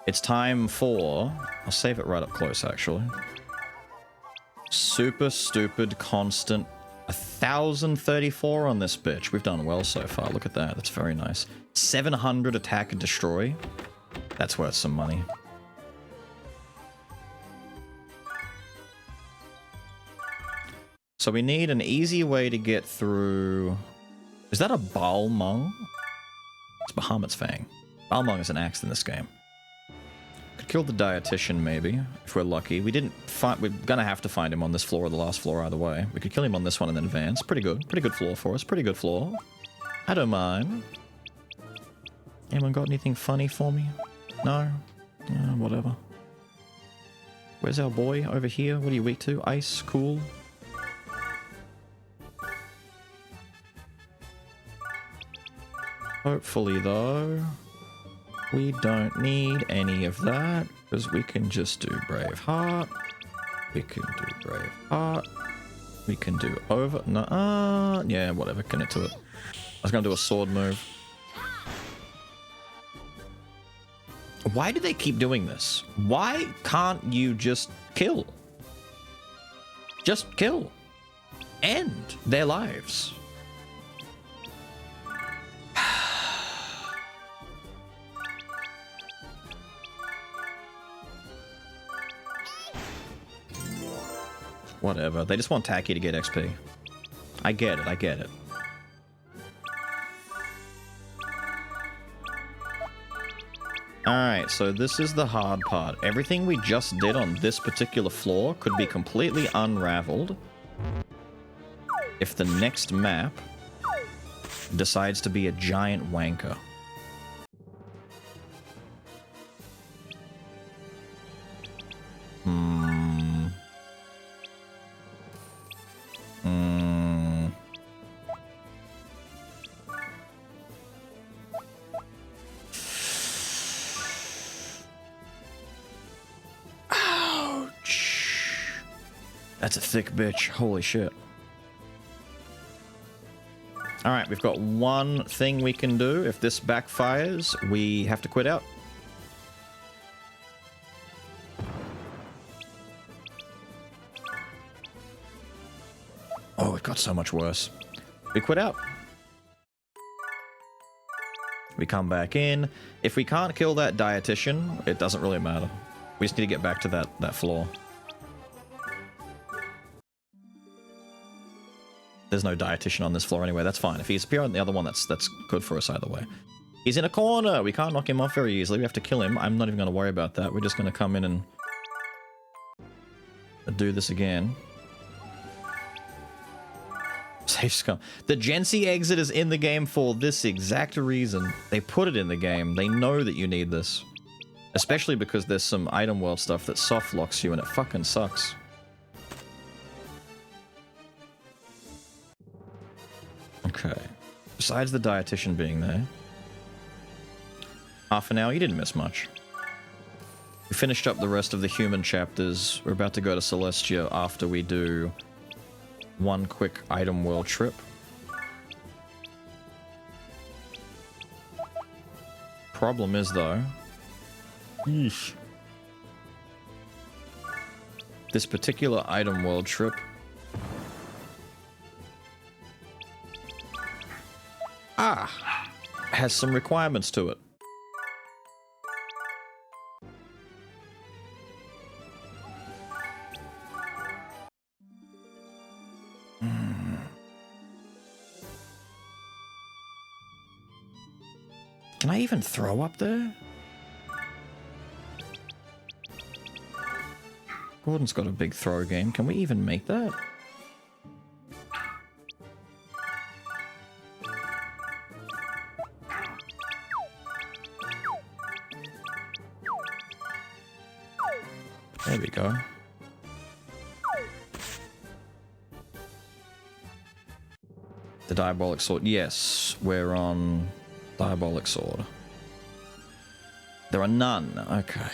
It's time for... I'll save it right up close, actually. Super stupid constant 1034 on this bitch. We've done well so far. Look at that. That's very nice. 700 attack and destroy. That's worth some money. So we need an easy way to get through... Is that a Balmung? It's Bahamut's Fang. Balmung is an axe in this game. Could kill the dietitian, maybe, if we're lucky. We didn't find... We're gonna have to find him on this floor or the last floor either way. We could kill him on this one and then advance. Pretty good. Pretty good floor for us. Pretty good floor. I don't mind. Anyone got anything funny for me? No? Whatever. Where's our boy over here? What are you weak to? Ice? Cool. Hopefully, though, we don't need any of that, because we can just do Braveheart. We can do Brave Heart. We can do over. No, yeah, whatever. Commit to it. I was gonna do a sword move. Why do they keep doing this? Why can't you just kill? Just kill. End their lives. Whatever. They just want Tacky to get XP. I get it. I get it. Alright, so this is the hard part. Everything we just did on this particular floor could be completely unraveled if the next map decides to be a giant wanker. That's a thick bitch. Holy shit. Alright, we've got one thing we can do. If this backfires, we have to quit out. Oh, it got so much worse. We quit out. We come back in. If we can't kill that dietitian, it doesn't really matter. We just need to get back to that floor. There's no dietitian on this floor anyway, that's fine. If he's appear on the other one, that's good for us either way. He's in a corner! We can't knock him off very easily. We have to kill him. I'm not even going to worry about that. We're just going to come in and do this again. Safe scum. The Gensi exit is in the game for this exact reason. They put it in the game. They know that you need this. Especially because there's some item world stuff that soft locks you and it fucking sucks. Okay. Besides the dietitian being there. Half an hour, you didn't miss much. We finished up the rest of the human chapters. We're about to go to Celestia after we do one quick item world trip. Problem is though, yeesh. This particular item world trip has some requirements to it. Can I even throw up there? Gordon's got a big throw game. Can we even make that? There we go. The Diabolic Sword. Yes, we're on Diabolic Sword. There are none. Okay.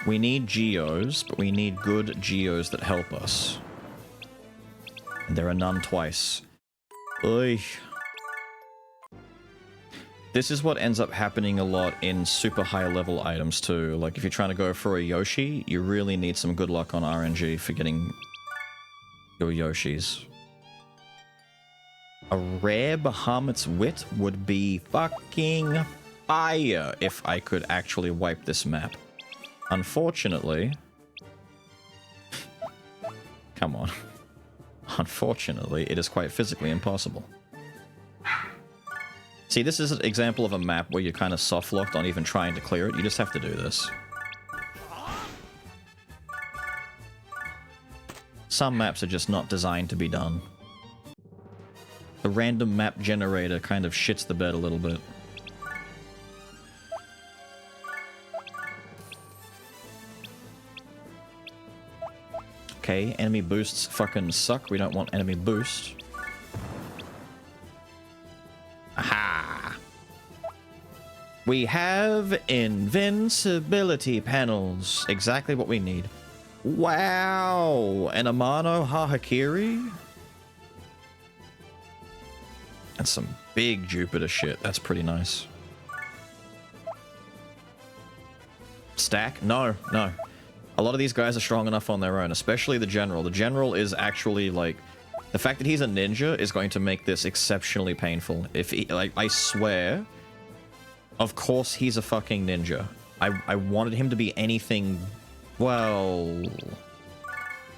We need geos, but we need good geos that help us. And there are none twice. Oy. This is what ends up happening a lot in super high level items too. Like if you're trying to go for a Yoshi, you really need some good luck on RNG for getting your Yoshis. A rare Bahamut's Wit would be fucking fire if I could actually wipe this map. Unfortunately... Come on. Unfortunately, it is quite physically impossible. See, this is an example of a map where you're kind of soft-locked on even trying to clear it. You just have to do this. Some maps are just not designed to be done. The random map generator kind of shits the bed a little bit. Okay, enemy boosts fucking suck. We don't want enemy boost. Aha! We have invincibility panels. Exactly what we need. Wow! An Amano Hahakiri? And some big Jupiter shit. That's pretty nice. Stack? No, no. A lot of these guys are strong enough on their own, especially the General. The General is actually, like... The fact that he's a ninja is going to make this exceptionally painful. If he, like, I swear... Of course he's a fucking ninja. I wanted him to be anything... Well...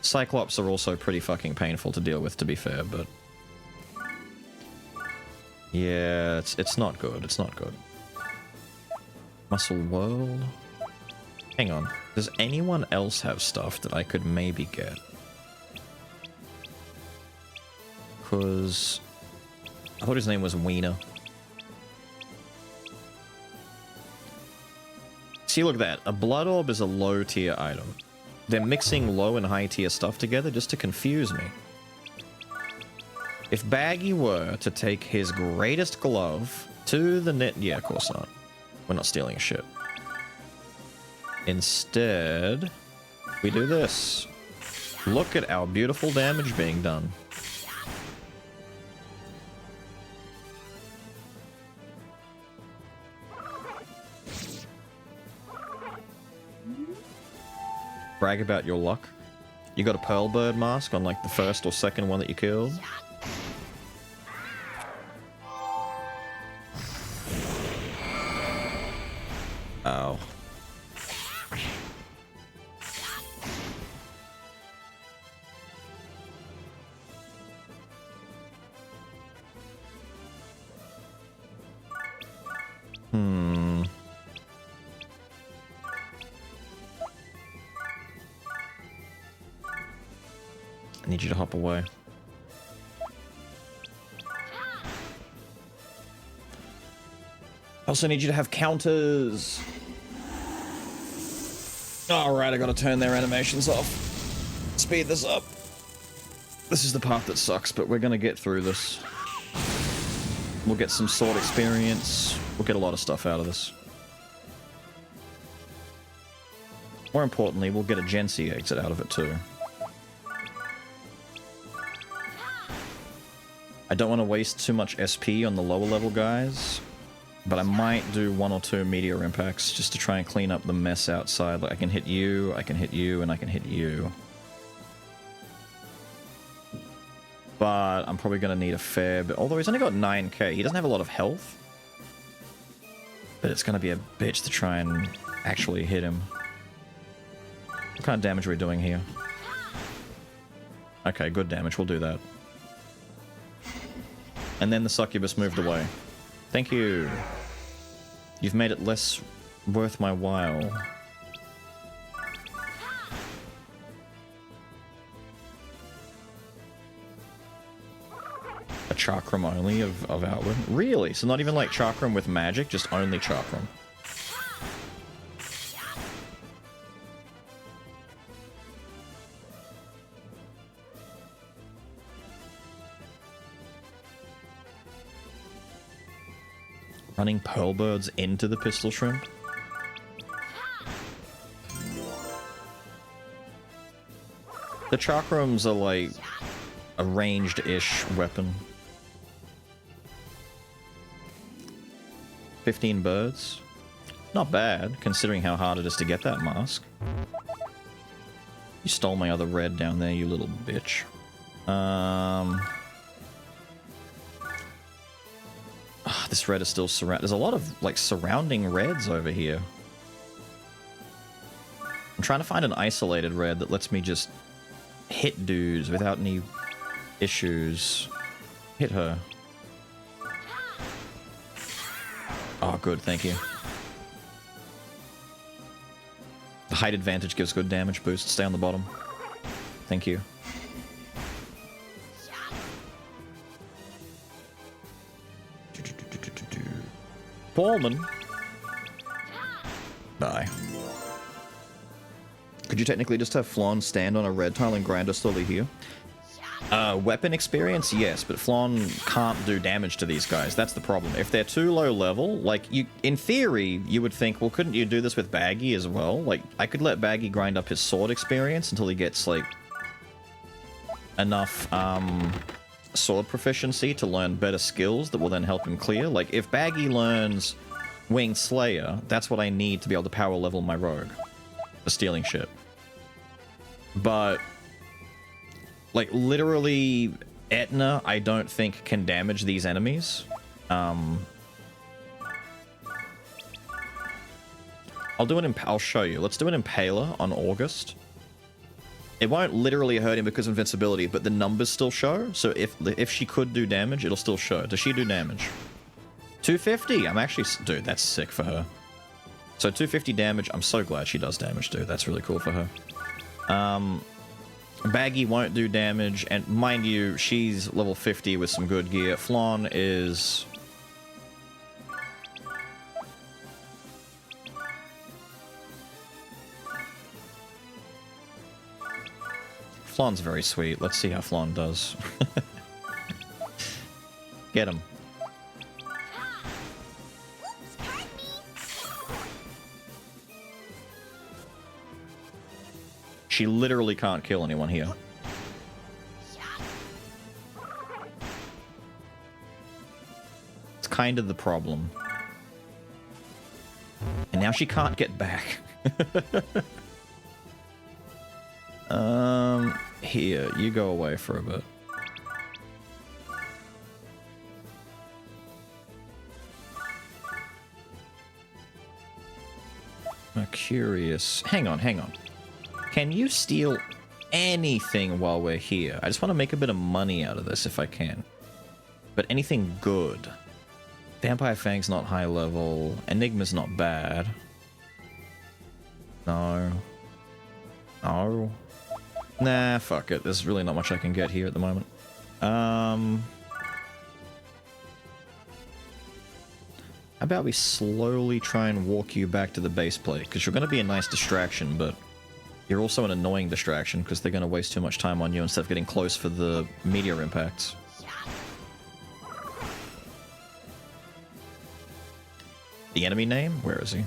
Cyclops are also pretty fucking painful to deal with, to be fair, but... Yeah, it's not good. It's not good. Muscle World. Hang on. Does anyone else have stuff that I could maybe get? Because I thought his name was Wiener. See, look at that. A Blood Orb is a low tier item. They're mixing low and high tier stuff together just to confuse me. If Baggy were to take his greatest glove to the net... Yeah, of course not. We're not stealing shit. Instead, we do this. Look at our beautiful damage being done. Brag about your luck. You got a Pearl Bird mask on like the first or second one that you killed. Ow. I need you to hop away. I also need you to have counters. Alright, I gotta turn their animations off. Speed this up. This is the part that sucks, but we're gonna get through this. We'll get some sword experience. We'll get a lot of stuff out of this. More importantly, we'll get a Gen C exit out of it too. I don't want to waste too much SP on the lower level guys, but I might do 1 or 2 meteor impacts just to try and clean up the mess outside. Like I can hit you, and I can hit you. But I'm probably going to need a fair bit. Although he's only got 9k, he doesn't have a lot of health. But it's going to be a bitch to try and actually hit him. What kind of damage are we doing here? Okay, good damage, we'll do that. And then the succubus moved away. Thank you. You've made it less worth my while. A chakram only of outward? Really? So not even like chakram with magic, just only chakram. Running pearl birds into the pistol shrimp? The chakrams are like a ranged-ish weapon. 15 birds? Not bad, considering how hard it is to get that mask. You stole my other red down there, you little bitch. This red is still surrounded. There's a lot of, like, surrounding reds over here. I'm trying to find an isolated red that lets me just hit dudes without any issues. Hit her. Oh, good, thank you. The height advantage gives good damage boost. Stay on the bottom. Thank you. Ballman. Die. Could you technically just have Flan stand on a red tile and grind us slowly here? Weapon experience, yes, but Flan can't do damage to these guys. That's the problem. If they're too low level, like, in theory, you would think, well, couldn't you do this with Baggy as well? Like, I could let Baggy grind up his sword experience until he gets, like, enough, sword proficiency to learn better skills that will then help him clear. Like, if Baggy learns Winged Slayer, that's what I need to be able to power level my rogue for stealing shit. But, like, literally, Etna, I don't think can damage these enemies. I'll show you. Let's do an Impaler on August. It won't literally hurt him because of invincibility, but the numbers still show. So if she could do damage, it'll still show. Does she do damage? 250! I'm actually... Dude, that's sick for her. So 250 damage. I'm so glad she does damage, dude. That's really cool for her. Baggy won't do damage, and mind you, she's level 50 with some good gear. Flan is... Flan's very sweet. Let's see how Flan does. Get him. She literally can't kill anyone here. It's kind of the problem. And now she can't get back. Here, you go away for a bit. Mercurius. Hang on, hang on. Can you steal anything while we're here? I just want to make a bit of money out of this if I can. But anything good. Vampire Fang's not high level. Enigma's not bad. No. No. Nah, fuck it. There's really not much I can get here at the moment. How about we slowly try and walk you back to the base plate? Because you're going to be a nice distraction, but you're also an annoying distraction because they're going to waste too much time on you instead of getting close for the meteor impacts. The enemy name? Where is he?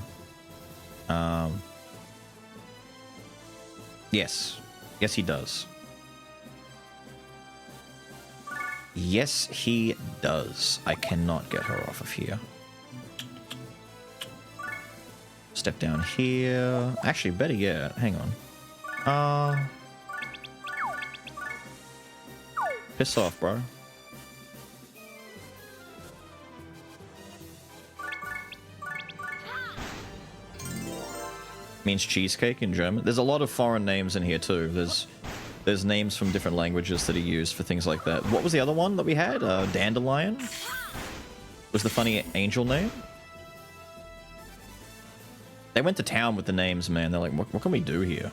Yes. Yes, he does. Yes, he does. I cannot get her off of here. Step down here. Actually, better yet. Hang on. Piss off, bro. Means cheesecake in German. There's a lot of foreign names in here too. There's names from different languages that are used for things like that. What was the other one that we had? Dandelion? Was the funny angel name? They went to town with the names, man. They're like, what can we do here?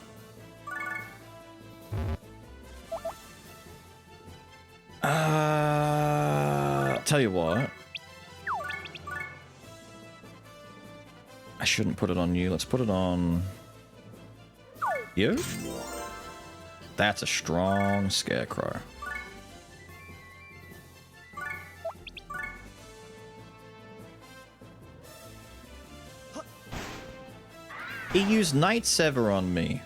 Tell you what. I shouldn't put it on you. Let's put it on you. That's a strong scarecrow. He used Night Sever on me.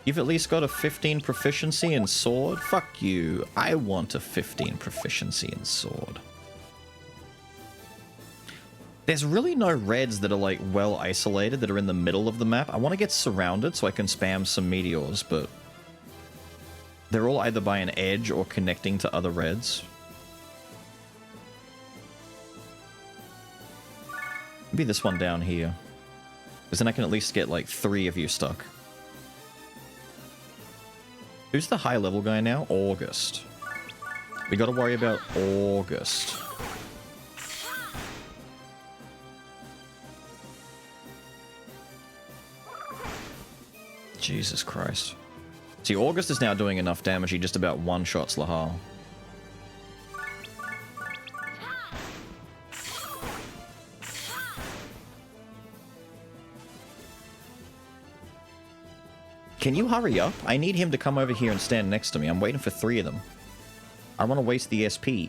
You've at least got a 15 proficiency in sword? Fuck you. I want a 15 proficiency in sword. There's really no reds that are, like, well isolated, that are in the middle of the map. I want to get surrounded so I can spam some meteors, but they're all either by an edge or connecting to other reds. Maybe this one down here. Because then I can at least get, like, 3 of you stuck. Who's the high-level guy now? August. We gotta worry about August. Jesus Christ. See, August is now doing enough damage, he just about one-shots Lahal. Can you hurry up? I need him to come over here and stand next to me. I'm waiting for 3 of them. I want to waste the SP.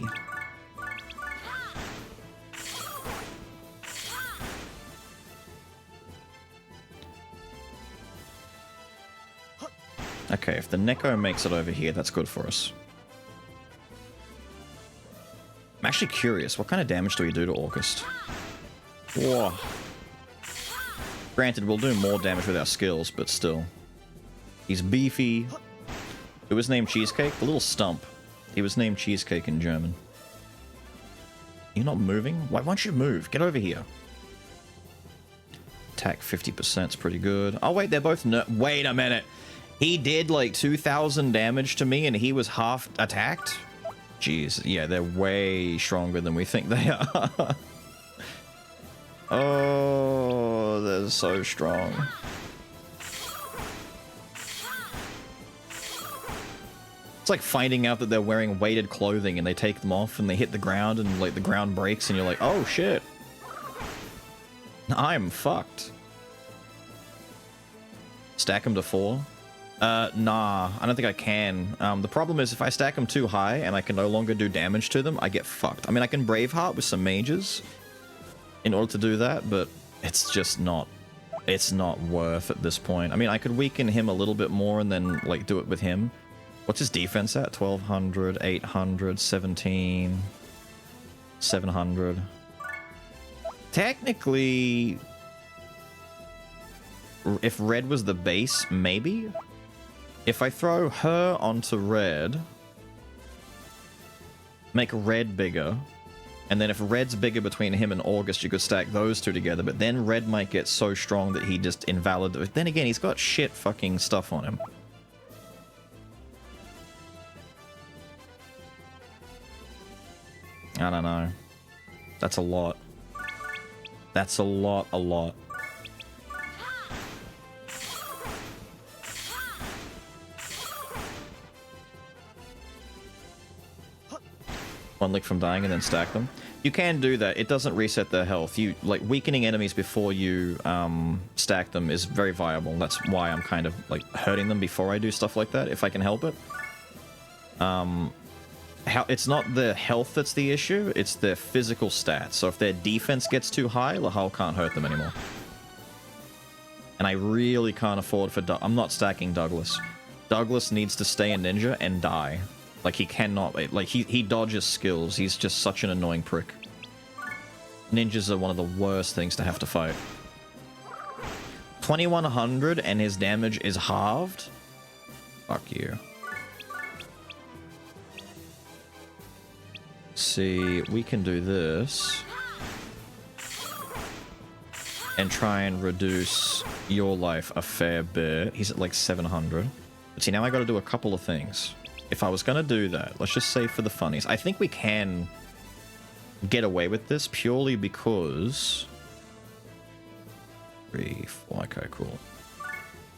Okay, if the Neko makes it over here, that's good for us. I'm actually curious, what kind of damage do we do to August? Whoa. Granted, we'll do more damage with our skills, but still. He's beefy. Who was named Cheesecake? The little stump. He was named Cheesecake in German. You're not moving? Why won't you move? Get over here. Attack 50% is pretty good. Oh wait, they're both wait a minute. He did like 2,000 damage to me and he was half attacked? Jeez, yeah, they're way stronger than we think they are. Oh, they're so strong. It's like finding out that they're wearing weighted clothing and they take them off and they hit the ground and like the ground breaks and you're like, oh shit. I'm fucked. Stack them to 4? Nah, I don't think I can. The problem is if I stack them too high and I can no longer do damage to them, I get fucked. I mean, I can Braveheart with some mages in order to do that, but it's just not... It's not worth at this point. I mean, I could weaken him a little bit more and then, like, do it with him. What's his defense at? 1,200, 800, 17... 700... Technically... If red was the base, maybe? If I throw her onto red, make red bigger, and then if red's bigger between him and August, you could stack those two together, but then red might get so strong that he just invalidates. Then again, he's got shit fucking stuff on him. I don't know. That's a lot. That's a lot. One lick from dying and then stack them. You can do that. It doesn't reset their health. You like weakening enemies before you stack them is very viable. That's why I'm kind of like hurting them before I do stuff like that, if I can help it. It's not their health that's the issue, it's their physical stats. So if their defense gets too high, Lahal can't hurt them anymore. And I really can't afford for... I'm not stacking Douglas. Douglas needs to stay a ninja and die. Like, he cannot... Like, he dodges skills. He's just such an annoying prick. Ninjas are one of the worst things to have to fight. 2,100 and his damage is halved? Fuck you. See, we can do this. And try and reduce your life a fair bit. He's at like 700. But see, now I gotta do a couple of things. If I was gonna do that, let's just say for the funnies, I think we can get away with this purely because... 3, 4, okay, cool.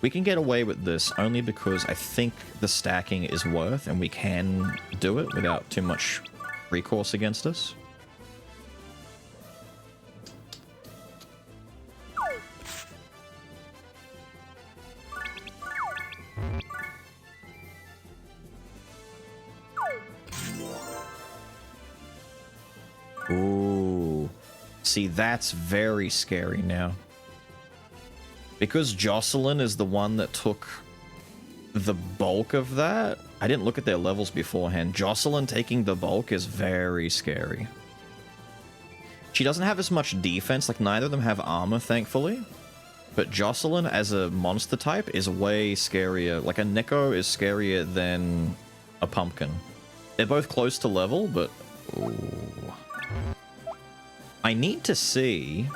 We can get away with this only because I think the stacking is worth and we can do it without too much recourse against us. Ooh. See, that's very scary now. Because Jocelyn is the one that took the bulk of that, I didn't look at their levels beforehand. Jocelyn taking the bulk is very scary. She doesn't have as much defense, like neither of them have armor, thankfully. But Jocelyn as a monster type is way scarier. Like a Neko is scarier than a pumpkin. They're both close to level, but... Ooh. I need to see...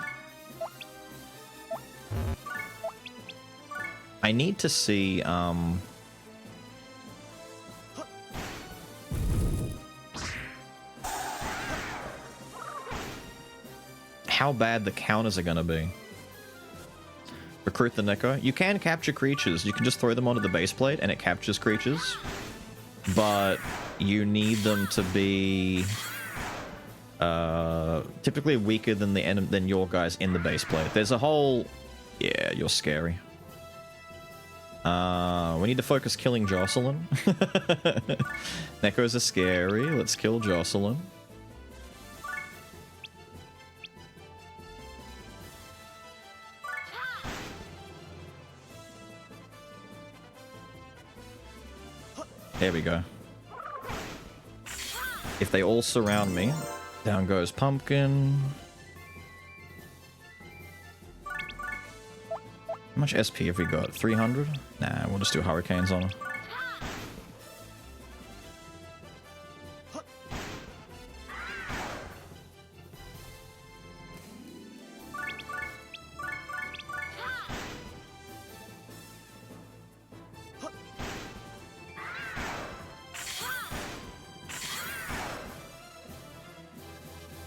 how bad the counters are gonna be. Recruit the Neko. You can capture creatures. You can just throw them onto the base plate and it captures creatures. But you need them to be typically weaker than than your guys in the base plate. There's a whole... Yeah, you're scary. We need to focus killing Jocelyn. Nekos are scary. Let's kill Jocelyn. There we go. If they all surround me, down goes Pumpkin. How much SP have we got? 300? Nah, we'll just do hurricanes on her.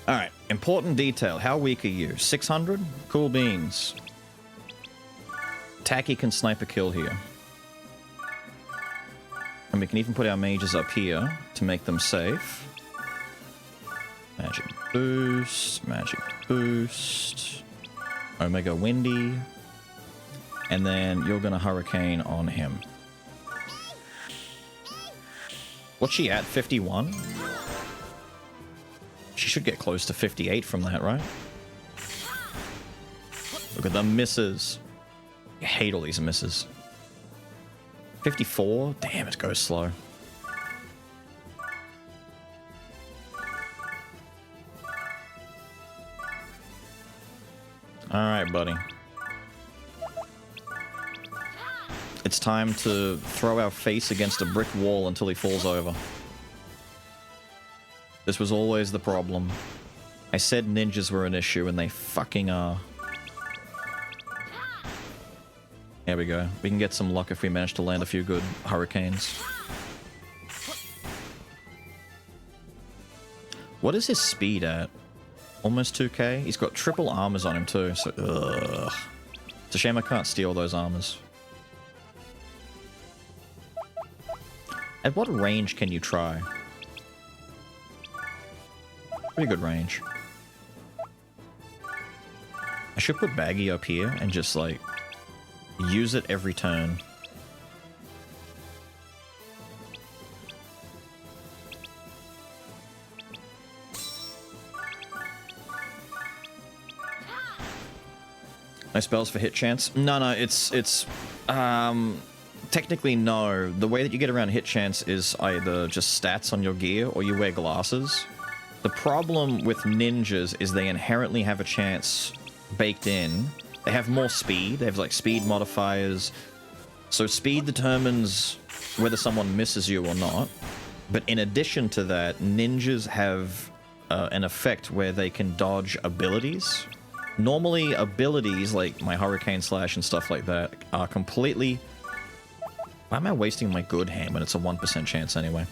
Alright, important detail. How weak are you? 600? Cool beans. Tacky can snipe a kill here. And we can even put our mages up here to make them safe. Magic boost, magic boost. Omega Windy. And then you're gonna hurricane on him. What's she at? 51? She should get close to 58 from that, right? Look at the misses. I hate all these misses. 54? Damn, it goes slow. Alright, buddy. It's time to throw our face against a brick wall until he falls over. This was always the problem. I said ninjas were an issue, and they fucking are. There we go. We can get some luck if we manage to land a few good hurricanes. What is his speed at? Almost 2k? He's got triple armors on him too, so ugh. It's a shame I can't steal those armors. At what range can you try? Pretty good range. I should put Baggy up here and just, like, use it every turn. No spells for hit chance? No, it's technically no. The way that you get around hit chance is either just stats on your gear or you wear glasses. The problem with ninjas is they inherently have a chance baked in. They have more speed. They have, like, speed modifiers. So speed determines whether someone misses you or not. But in addition to that, ninjas have an effect where they can dodge abilities. Normally, abilities like my Hurricane Slash and stuff like that are completely... Why am I wasting my good hand when it's a 1% chance anyway?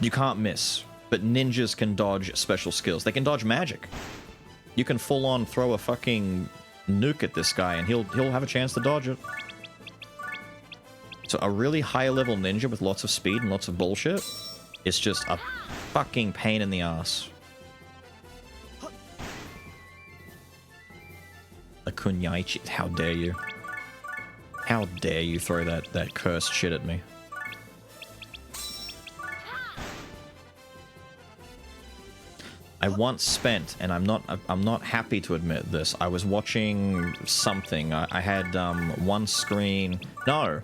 You can't miss, but ninjas can dodge special skills. They can dodge magic. You can full-on throw a fucking nuke at this guy, and he'll have a chance to dodge it. So a really high-level ninja with lots of speed and lots of bullshit is just a fucking pain in the ass. A kunyaichi, how dare you? How dare you throw that cursed shit at me? I once spent, and I'm not happy to admit this, I was watching something. I had one screen. No,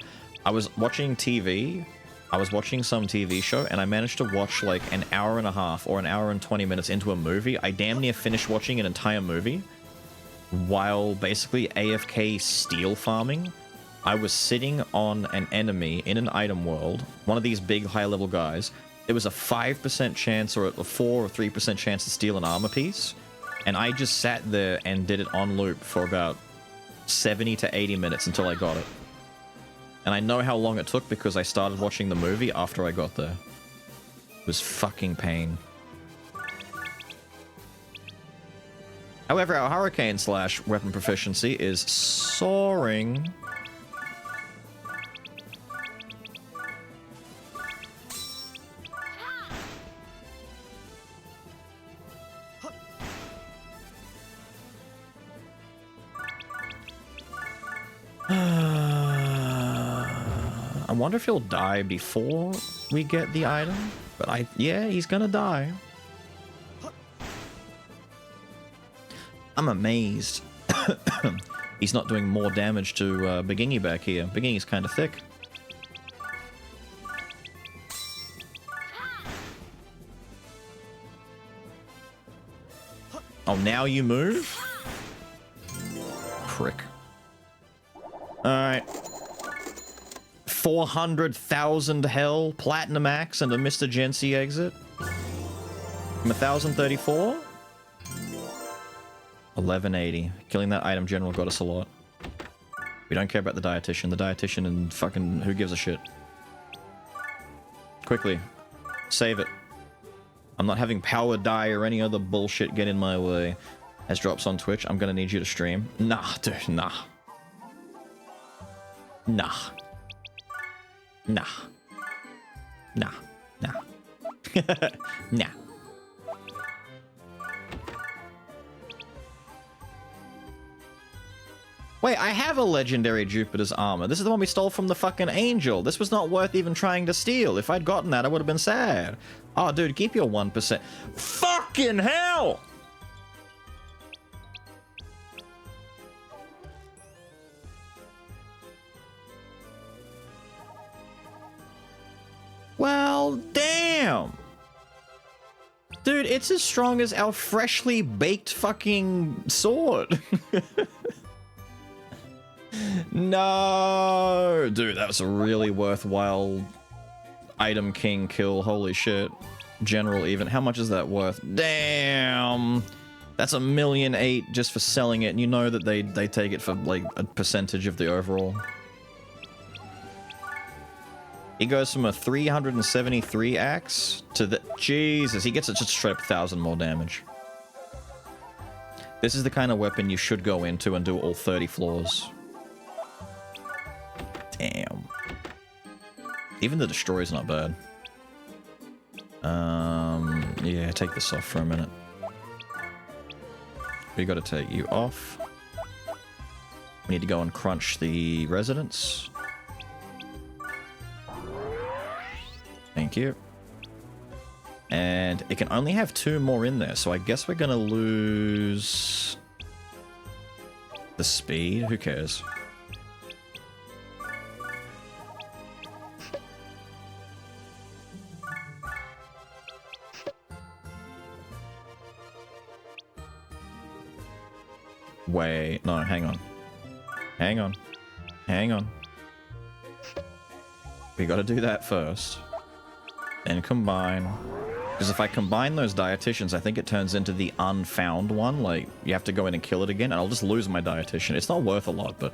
I was watching TV. I was watching some TV show, and I managed to watch like an hour and a half or an hour and 20 minutes into a movie. I damn near finished watching an entire movie while basically AFK steel farming. I was sitting on an enemy in an item world, one of these big high-level guys. There was a 5% chance or a 4 or 3% chance to steal an armor piece, and I just sat there and did it on loop for about 70 to 80 minutes until I got it. And I know how long it took because I started watching the movie after I got there. It was fucking pain. However, our Hurricane Slash weapon proficiency is soaring. wonder if he'll die before we get the item. But yeah, he's gonna die. I'm amazed. He's not doing more damage to Begingy back here. Begingy's kind of thick. Oh, now you move? Prick. Alright. 400,000 hell, Platinum Axe, and a Mr. Gensi exit. From 1,034? 1180. Killing that item general got us a lot. We don't care about the dietitian. The dietitian and fucking who gives a shit. Quickly. Save it. I'm not having power die or any other bullshit get in my way. As drops on Twitch, I'm gonna need you to stream. Nah, dude, nah. Nah. Nah. Nah. Nah. Nah. Wait, I have a legendary Jupiter's armor. This is the one we stole from the fucking angel. This was not worth even trying to steal. If I'd gotten that, I would have been sad. Oh, dude, keep your 1%. Fucking hell! Well, damn. Dude, it's as strong as our freshly baked fucking sword. No, dude, that was a really worthwhile item king kill. Holy shit. General even. How much is that worth? Damn. That's $1.8 million just for selling it, and you know that they take it for like a percentage of the overall. He goes from a 373 axe to the... Jesus, he gets it just straight up 1,000 more damage. This is the kind of weapon you should go into and do all 30 floors. Damn. Even the destroy's not bad. Yeah, take this off for a minute. We gotta take you off. We need to go and crunch the residents. Thank you. And it can only have 2 more in there, so I guess we're gonna lose the speed. Who cares? Wait, no, hang on. Hang on. Hang on. We gotta do that first. Then combine. Because if I combine those dietitians, I think it turns into the unfound one. Like, you have to go in and kill it again, and I'll just lose my dietitian. It's not worth a lot, but...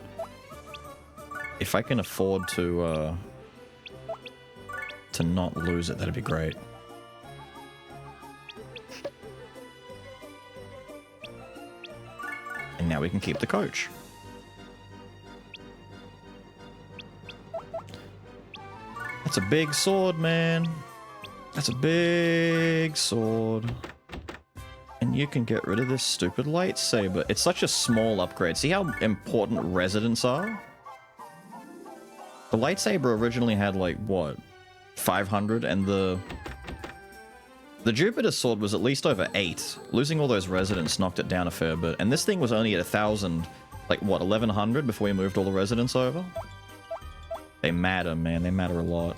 if I can afford to not lose it, that'd be great. And now we can keep the coach. That's a big sword, man. That's a big sword. And you can get rid of this stupid lightsaber. It's such a small upgrade. See how important residents are? The lightsaber originally had like, what? 500, and the Jupiter sword was at least over 8. Losing all those residents knocked it down a fair bit. And this thing was only at 1,000, like what, 1,100 before we moved all the residents over? They matter, man. They matter a lot.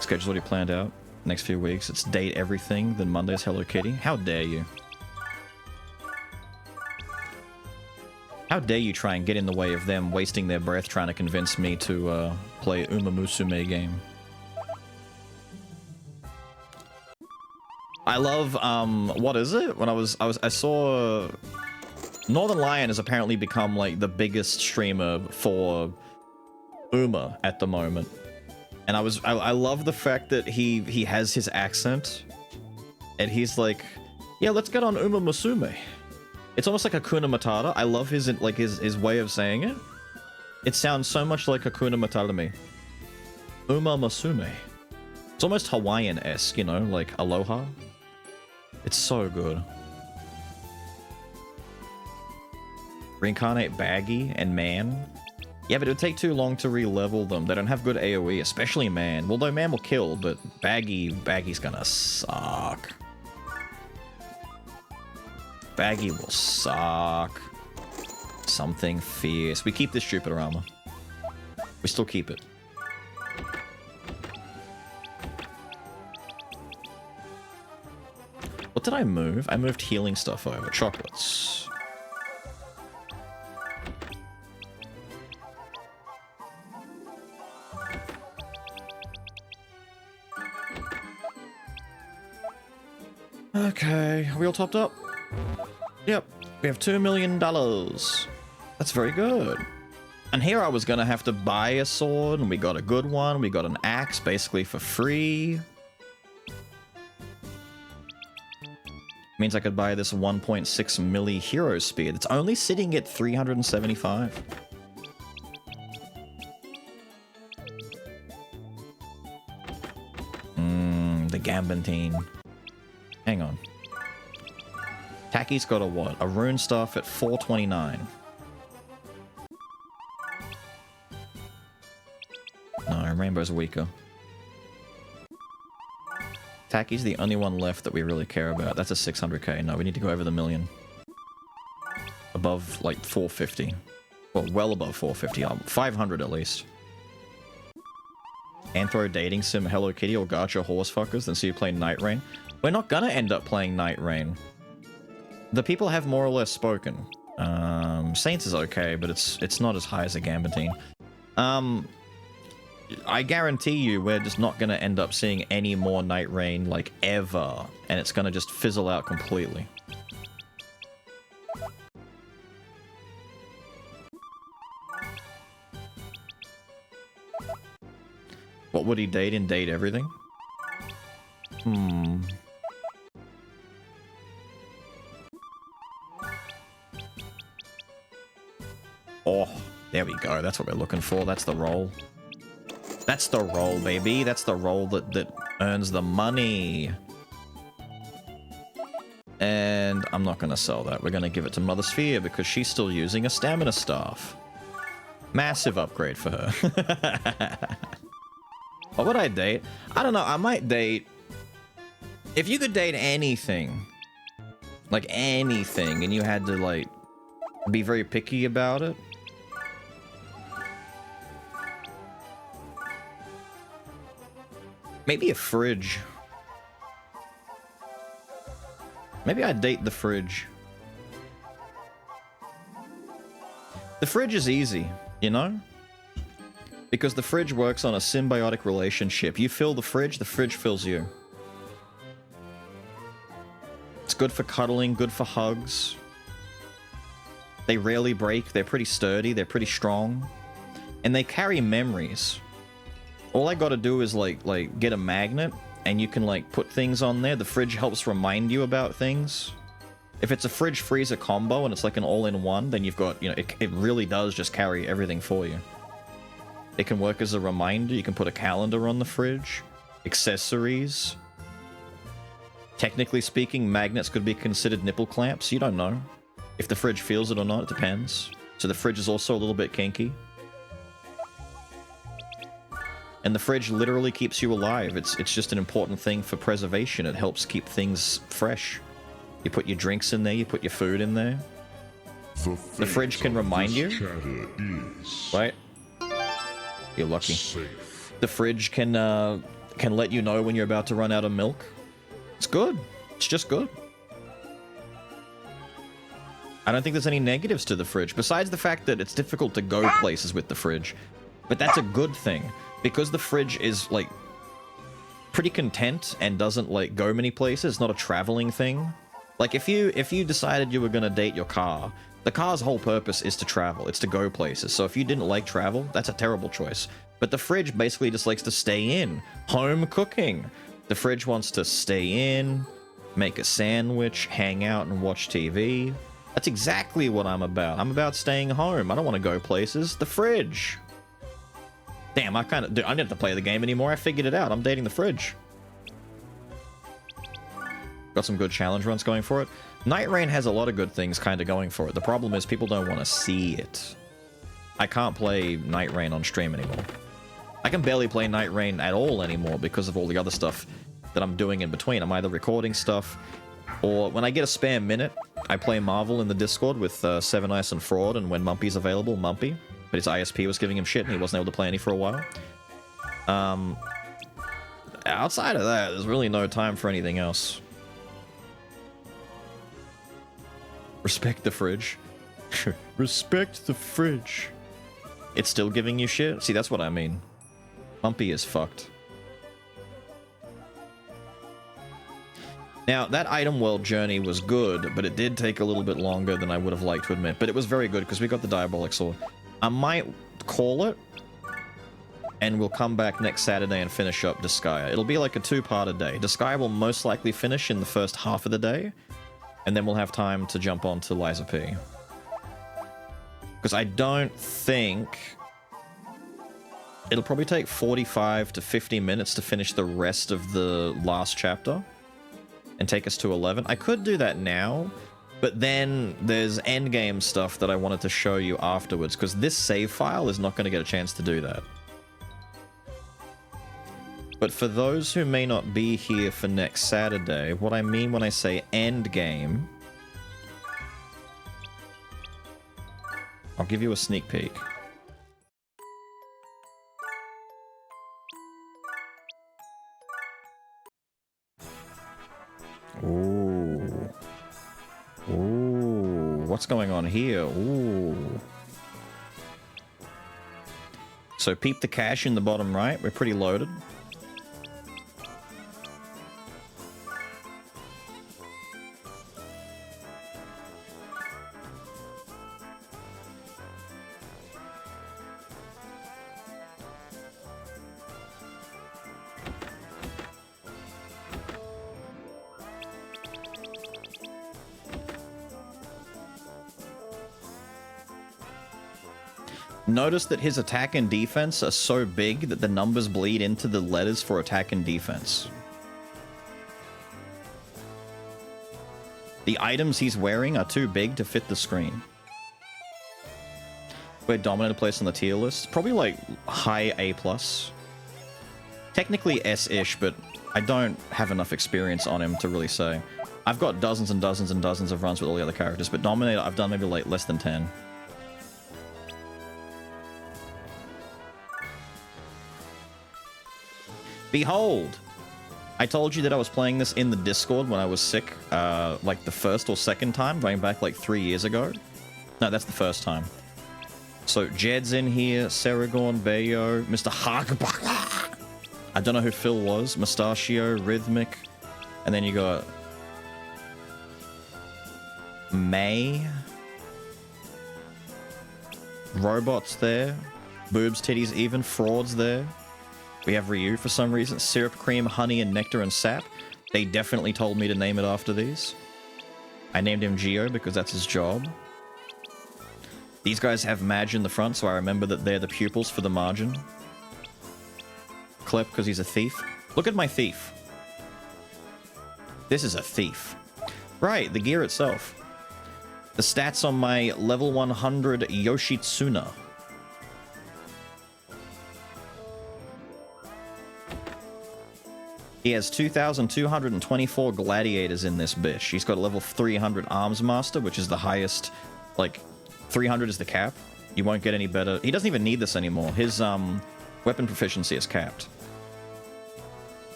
Schedule's already planned out. Next few weeks. It's date everything, then Monday's Hello Kitty. How dare you? How dare you try and get in the way of them wasting their breath trying to convince me to play Uma Musume game. I love, what is it? When I saw Northern Lion has apparently become like the biggest streamer for Uma at the moment. And I love the fact that he has his accent. And he's like, yeah, let's get on Uma Musume. It's almost like Hakuna Matata. I love his way of saying it. It sounds so much like Hakuna Matata to me. Uma Musume. It's almost Hawaiian-esque, you know, like aloha. It's so good. Reincarnate Baggy and Man. Yeah, but it would take too long to re-level them. They don't have good AoE, especially Man. Although Man will kill, but Baggy's gonna suck. Baggy will suck. Something fierce. We keep this Jupiter armor. We still keep it. What did I move? I moved healing stuff over. Chocolates. Okay, are we all topped up? Yep, we have $2 million. That's very good. And here I was gonna have to buy a sword, and we got a good one. We got an axe basically for free. Means I could buy this 1.6 milli hero spear. It's only sitting at 375. The Gambantine. Hang on. Tacky's got a what? A rune staff at 429. No, Rainbow's weaker. Tacky's the only one left that we really care about. That's a 600k. No, we need to go over the million. Above, like, 450. Well above 450. 500 at least. Anthro dating sim Hello Kitty or gacha horse fuckers, then see you play Night Rain. We're not gonna end up playing Night Rain. The people have more or less spoken. Saints is okay, but it's not as high as a Gambantine. I guarantee you we're just not gonna end up seeing any more Night Rain, like, ever. And it's gonna just fizzle out completely. What would he date in Date Everything? Oh, there we go. That's what we're looking for. That's the roll. That's the roll, baby. That's the roll that earns the money. And I'm not going to sell that. We're going to give it to Mother Sphere because she's still using a stamina staff. Massive upgrade for her. What would I date? I don't know. I might date... If you could date anything, like anything, and you had to, like, be very picky about it. Maybe a fridge. Maybe I'd date the fridge. The fridge is easy, you know? Because the fridge works on a symbiotic relationship. You fill the fridge fills you. It's good for cuddling, good for hugs. They rarely break, they're pretty sturdy, they're pretty strong. And they carry memories. All I gotta do is like get a magnet, and you can like put things on there. The fridge helps remind you about things. If it's a fridge freezer combo and it's like an all-in-one, then you've got, you know, it really does just carry everything for you. It can work as a reminder. You can put a calendar on the fridge. Accessories. Technically speaking, magnets could be considered nipple clamps. You don't know. If the fridge feels it or not, it depends. So the fridge is also a little bit kinky. And the fridge literally keeps you alive. It's just an important thing for preservation. It helps keep things fresh. You put your drinks in there, you put your food in there. The fridge can remind you. Right? You're lucky. Safe. The fridge can let you know when you're about to run out of milk. It's good. It's just good. I don't think there's any negatives to the fridge, besides the fact that it's difficult to go places with the fridge. But that's a good thing, because the fridge is, like, pretty content and doesn't, like, go many places. It's not a traveling thing. Like, if you decided you were gonna date your car, the car's whole purpose is to travel. It's to go places. So if you didn't like travel, that's a terrible choice. But the fridge basically just likes to stay in. Home cooking. The fridge wants to stay in, make a sandwich, hang out and watch TV. That's exactly what I'm about. I'm about staying home. I don't want to go places. The fridge. Damn, I didn't have to play the game anymore. I figured it out. I'm dating the fridge. Got some good challenge runs going for it. Night Rain has a lot of good things kind of going for it. The problem is people don't want to see it. I can't play Night Rain on stream anymore. I can barely play Night Rain at all anymore because of all the other stuff that I'm doing in between. I'm either recording stuff, or when I get a spare minute, I play Marvel in the Discord with Seven Ice and Fraud, and when Mumpy's available, Mumpy. But his ISP was giving him shit, and he wasn't able to play any for a while. Outside of that, there's really no time for anything else. Respect the fridge. Respect the fridge. It's still giving you shit? See, that's what I mean. Mumpy is fucked. Now, that item world journey was good, but it did take a little bit longer than I would have liked to admit. But it was very good, because we got the Diabolic Sword. I might call it, and we'll come back next Saturday and finish up Disgaea. It'll be like a two-part a day. Disgaea will most likely finish in the first half of the day, and then we'll have time to jump on to Liza P. Because I don't think... It'll probably take 45 to 50 minutes to finish the rest of the last chapter and take us to 11. I could do that now, but then there's endgame stuff that I wanted to show you afterwards, because this save file is not going to get a chance to do that. But for those who may not be here for next Saturday, what I mean when I say endgame... I'll give you a sneak peek. Ooh. Ooh. What's going on here? Ooh. So peep the cache in the bottom right. We're pretty loaded. Notice that his attack and defense are so big that the numbers bleed into the letters for attack and defense. The items he's wearing are too big to fit the screen. Where Dominator placed on the tier list? Probably like high A+. Technically S-ish, but I don't have enough experience on him to really say. I've got dozens and dozens and dozens of runs with all the other characters, but Dominator I've done maybe like less than 10. Behold! I told you that I was playing this in the Discord when I was sick, like the first or second time, going back like 3 years ago. No, that's the first time. So, Jed's in here, Saragorn, Bayo, Mr. Harkbach. I don't know who Phil was. Mustachio, Rhythmic. And then you got... May. Robots there. Boobs, titties, even. Frauds there. We have Ryu for some reason. Syrup, cream, honey, and nectar and sap. They definitely told me to name it after these. I named him Geo because that's his job. These guys have Madge in the front, so I remember that they're the pupils for the margin. Klep because he's a thief. Look at my thief. This is a thief. Right, the gear itself. The stats on my level 100 Yoshitsuna. He has 2,224 gladiators in this bitch. He's got a level 300 Arms Master, which is the highest, like, 300 is the cap. You won't get any better. He doesn't even need this anymore. His, weapon proficiency is capped.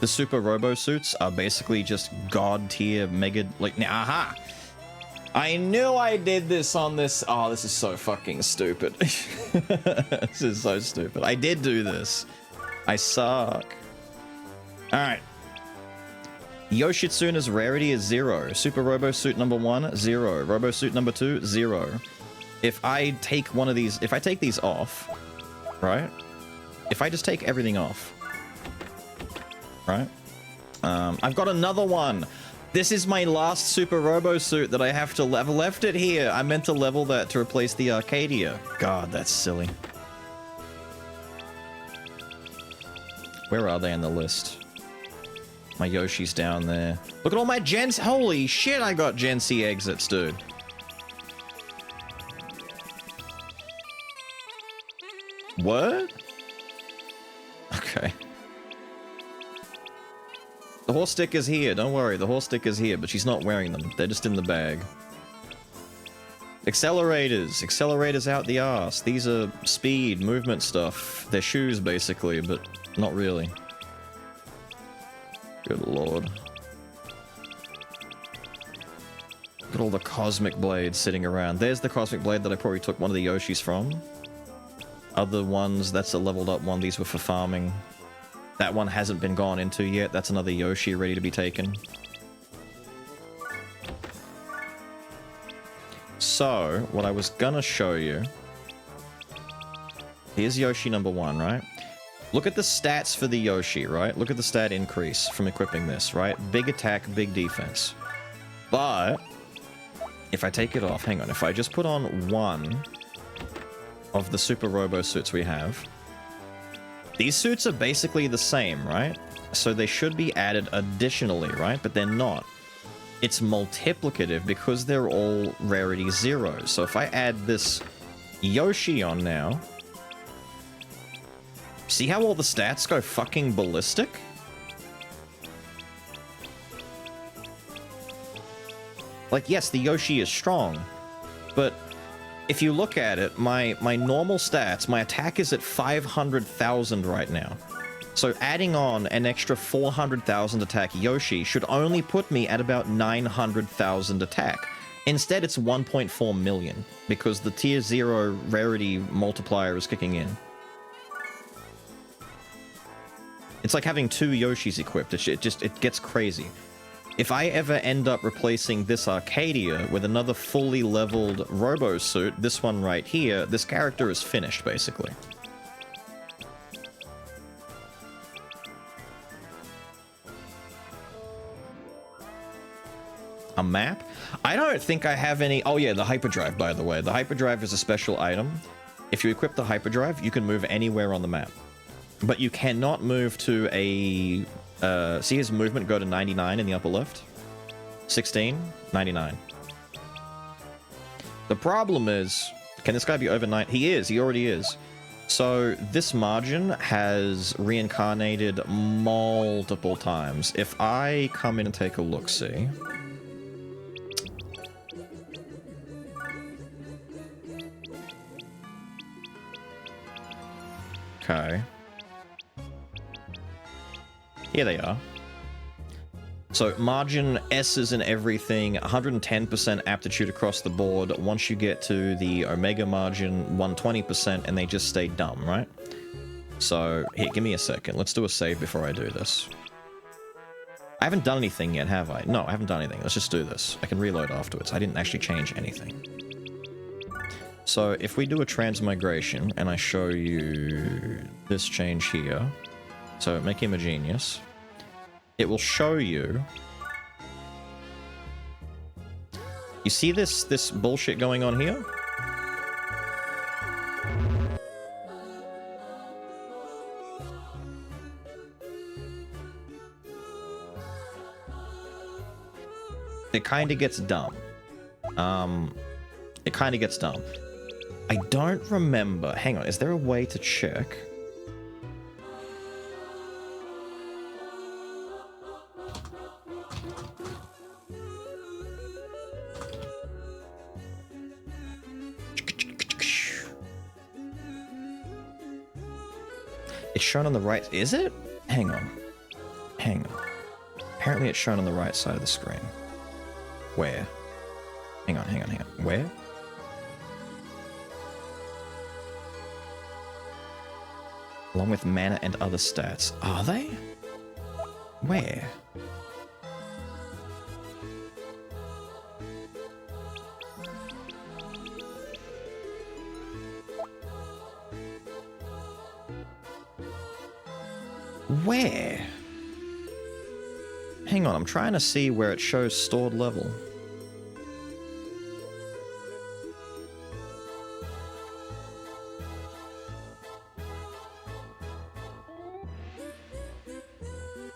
The Super Robo Suits are basically just god tier mega, like, aha! I knew I did this on this. Oh, this is so fucking stupid. This is so stupid. I did do this. I suck. Alright. Yoshitsuna's rarity is 0. Super Robo Suit number 1, 0. Robo Suit number 2, 0. If I take one of these, if I take these off, right? If I just take everything off, right? I've got another one. This is my last Super Robo Suit that I have to level. Left it here. I meant to level that to replace the Arcadia. God, that's silly. Where are they in the list? My Yoshi's down there. Look at all my Gens. Holy shit, I got Gen C exits, dude. What? Okay. The horse stick is here, don't worry, the horse stick is here, but she's not wearing them. They're just in the bag. Accelerators! Accelerators out the arse. These are speed, movement stuff. They're shoes, basically, but not really. Good lord. Look at all the cosmic blades sitting around. There's the cosmic blade that I probably took one of the Yoshis from. Other ones, that's a leveled up one. These were for farming. That one hasn't been gone into yet. That's another Yoshi ready to be taken. So, what I was gonna show you... Here's Yoshi number 1, right? Look at the stats for the Yoshi, right? Look at the stat increase from equipping this, right? Big attack, big defense. But... if I take it off, hang on, if I just put on one of the Super Robo suits we have, these suits are basically the same, right? So they should be added additionally, right? But they're not. It's multiplicative because they're all rarity 0. So if I add this Yoshi on now, see how all the stats go fucking ballistic? Like, yes, the Yoshi is strong, but if you look at it, my normal stats, my attack is at 500,000 right now. So adding on an extra 400,000 attack Yoshi should only put me at about 900,000 attack. Instead, it's 1.4 million, because the tier 0 rarity multiplier is kicking in. It's like having 2 Yoshis equipped. It gets crazy. If I ever end up replacing this Arcadia with another fully leveled Robo suit, this one right here, this character is finished, basically. A map? I don't think I have any... Oh yeah, the hyperdrive, by the way. The hyperdrive is a special item. If you equip the hyperdrive, you can move anywhere on the map. But you cannot move to a... see his movement go to 99 in the upper left? 16? 99. The problem is... Can this guy be over 9? He is. He already is. So this margin has reincarnated multiple times. If I come in and take a look-see... Okay. Here they are. So margin S's and everything, 110% aptitude across the board. Once you get to the Omega margin, 120%, and they just stay dumb, right? So, here, give me a second. Let's do a save before I do this. I haven't done anything yet, have I? No, I haven't done anything. Let's just do this. I can reload afterwards. I didn't actually change anything. So, if we do a transmigration, and I show you this change here, so make him a genius, it will show you... You see this bullshit going on here? It kind of gets dumb. It kind of gets dumb. I don't remember... Hang on, is there a way to check? It's shown on the right... Is it? Hang on. Hang on. Apparently it's shown on the right side of the screen. Where? Hang on, hang on, hang on. Where? Along with mana and other stats. Are they? Where? Where? Hang on, I'm trying to see where it shows stored level.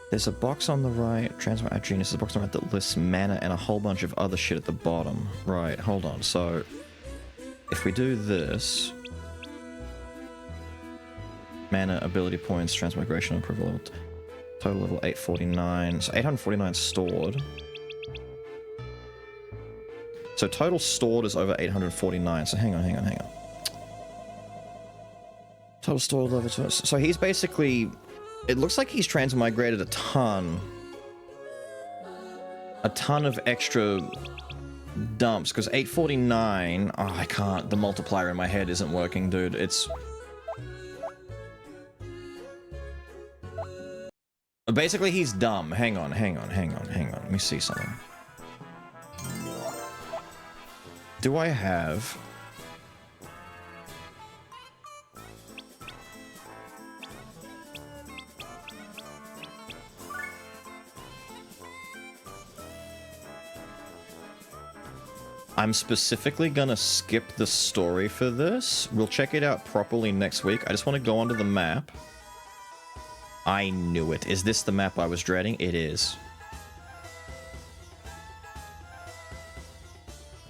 There's a box on the right, Transfer at Genius, there's a box on the right that lists mana and a whole bunch of other shit at the bottom. Right, hold on, so... If we do this... Mana, ability points, transmigration, approval level. Total level 849. So 849 stored. So total stored is over 849. So hang on. Total stored level. So he's basically... It looks like he's transmigrated a ton. A ton of extra dumps. Because 849... Oh, I can't. The multiplier in my head isn't working, dude. It's... Basically, he's dumb. Hang on. Let me see something. Do I have... I'm specifically gonna skip the story for this. We'll check it out properly next week. I just want to go onto the map. I knew it. Is this the map I was dreading? It is.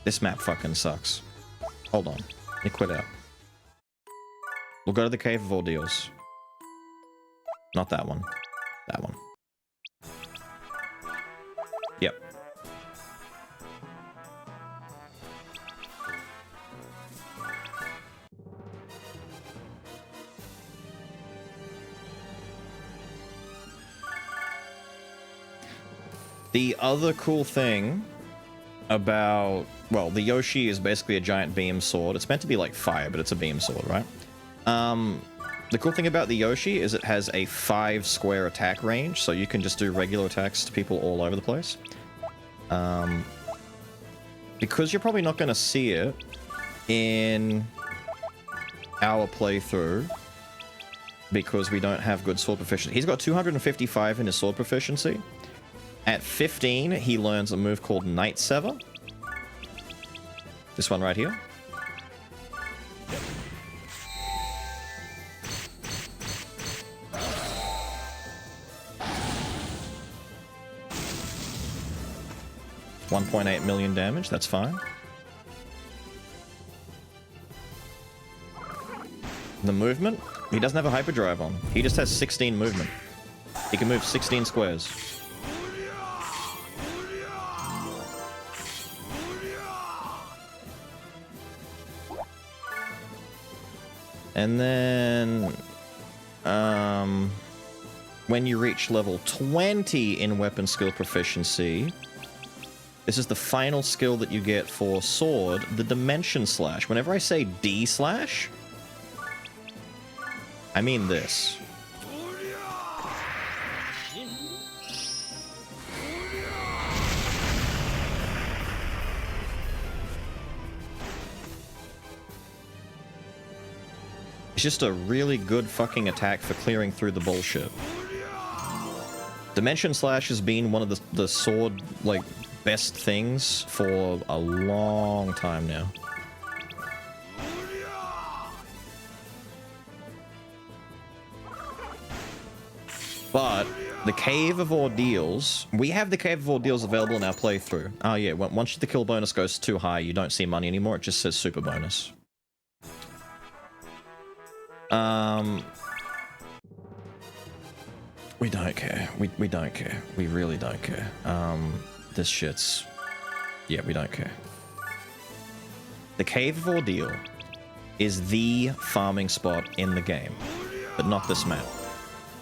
This map fucking sucks. Hold on. Let me quit out. We'll go to the Cave of Ordeals. Not that one. That one. Yep. The other cool thing about... Well, the Yoshi is basically a giant beam sword. It's meant to be like fire, but it's a beam sword, right? The cool thing about the Yoshi is it has a 5 square attack range, so you can just do regular attacks to people all over the place. Because you're probably not going to see it in our playthrough, because we don't have good sword proficiency. He's got 255 in his sword proficiency. At 15, he learns a move called Night Sever. This one right here. $1.8 million damage, that's fine. The movement, he doesn't have a hyperdrive on. He just has 16 movement. He can move 16 squares. And then, when you reach level 20 in weapon skill proficiency, this is the final skill that you get for sword, the Dimension Slash. Whenever I say D slash, I mean this. It's just a really good fucking attack for clearing through the bullshit. Dimension Slash has been one of the sword, like, best things for a long time now. But the Cave of Ordeals, we have the Cave of Ordeals available in our playthrough. Oh yeah, once the kill bonus goes too high, you don't see money anymore, it just says super bonus. We don't care. We don't care. We really don't care. This shit's... Yeah, we don't care. The Cave of Ordeal is the farming spot in the game, but not this map.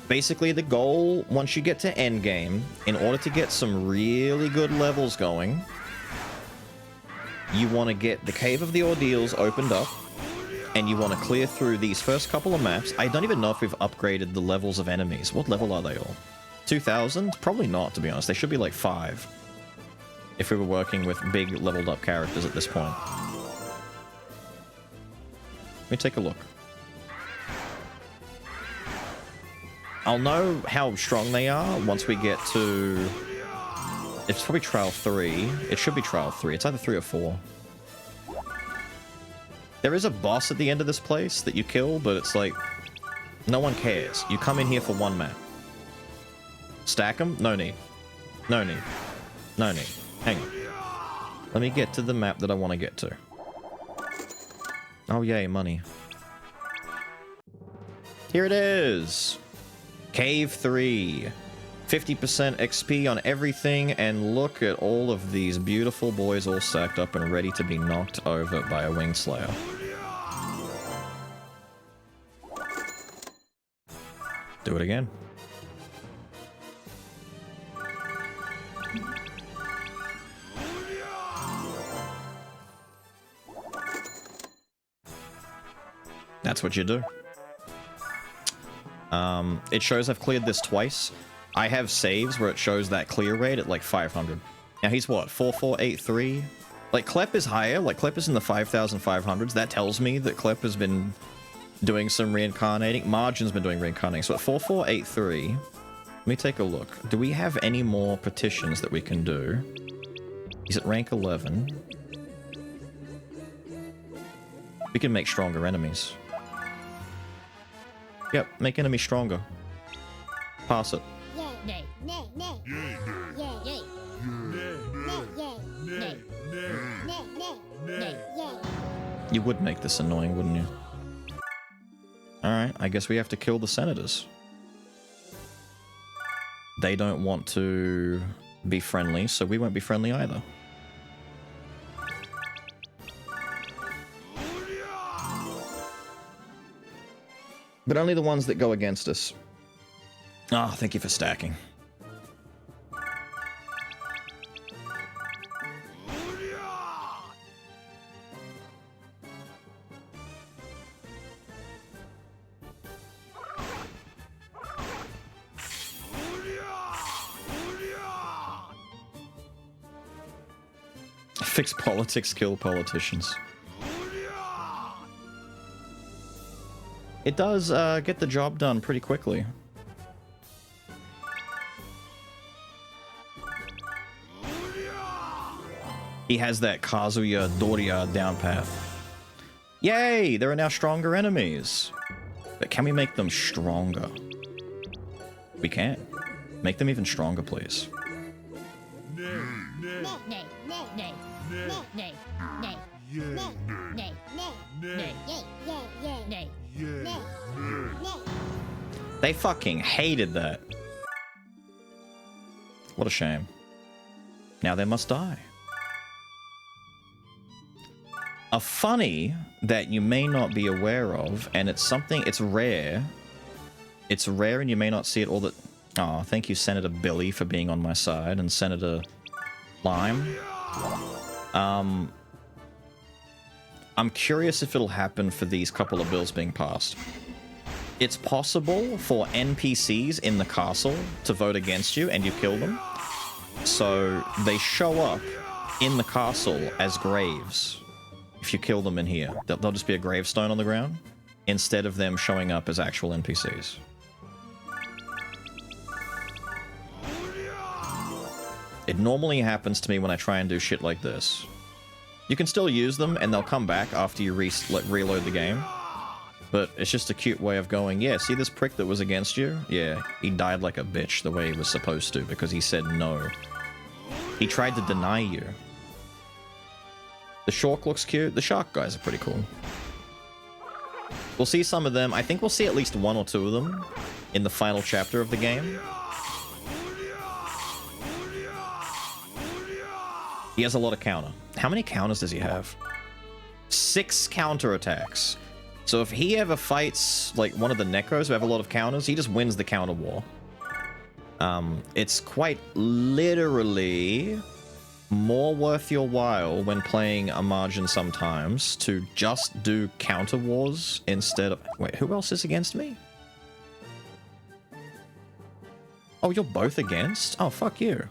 Basically, the goal, once you get to endgame, in order to get some really good levels going, you want to get the Cave of the Ordeals opened up, and you want to clear through these first couple of maps. I don't even know if we've upgraded the levels of enemies. What level are they all? 2000? Probably not, to be honest. They should be like 5. If we were working with big leveled up characters at this point. Let me take a look. I'll know how strong they are once we get to... It's probably Trial 3. It should be Trial 3. It's either 3 or 4. There is a boss at the end of this place that you kill, but it's like... No one cares. You come in here for one map. Stack them? No need. No need. No need. Hang on. Let me get to the map that I want to get to. Oh yay, money. Here it is. Cave 3. 50% XP on everything, and look at all of these beautiful boys all stacked up and ready to be knocked over by a winged slayer. Do it again. That's what you do. It shows I've cleared this twice. I have saves where it shows that clear rate at like 500. Now he's what, 4483? Like Klep is higher, like Klep is in the 5500s. That tells me that Klep has been doing some reincarnating. Margin's been doing reincarnating. So at 4483, let me take a look. Do we have any more petitions that we can do? He's at rank 11. We can make stronger enemies. Yep, make enemy stronger. Pass it. Nay, nay, nay. Yay, yay. Nay, yay. You would make this annoying, wouldn't you? Alright, I guess we have to kill the senators. They don't want to be friendly, so we won't be friendly either. But only the ones that go against us. Ah, oh, thank you for stacking. Fix politics, kill politicians. It does get the job done pretty quickly. He has that Kazuya Doria down path. Yay! There are now stronger enemies. But can we make them stronger? We can. Make them even stronger, please. They fucking hated that. What a shame. Now they must die. A funny that you may not be aware of, and it's something, it's rare. It's rare and you may not see it all the... Oh, thank you, Senator Billy, for being on my side, and Senator Lime. I'm curious if it'll happen for these couple of bills being passed. It's possible for NPCs in the castle to vote against you and you kill them. So they show up in the castle as graves. If you kill them in here, they'll just be a gravestone on the ground instead of them showing up as actual NPCs. It normally happens to me when I try and do shit like this. You can still use them and they'll come back after you reload the game. But it's just a cute way of going, yeah, see this prick that was against you? Yeah, he died like a bitch the way he was supposed to because he said no. He tried to deny you. The shark looks cute. The shark guys are pretty cool. We'll see some of them. I think we'll see at least one or two of them in the final chapter of the game. He has a lot of counter. How many counters does he have? 6 counterattacks. So if he ever fights like one of the Necros who have a lot of counters, he just wins the counter war. It's quite literally more worth your while when playing a margin sometimes to just do counter wars instead of... Wait, who else is against me? Oh, you're both against? Oh, fuck you.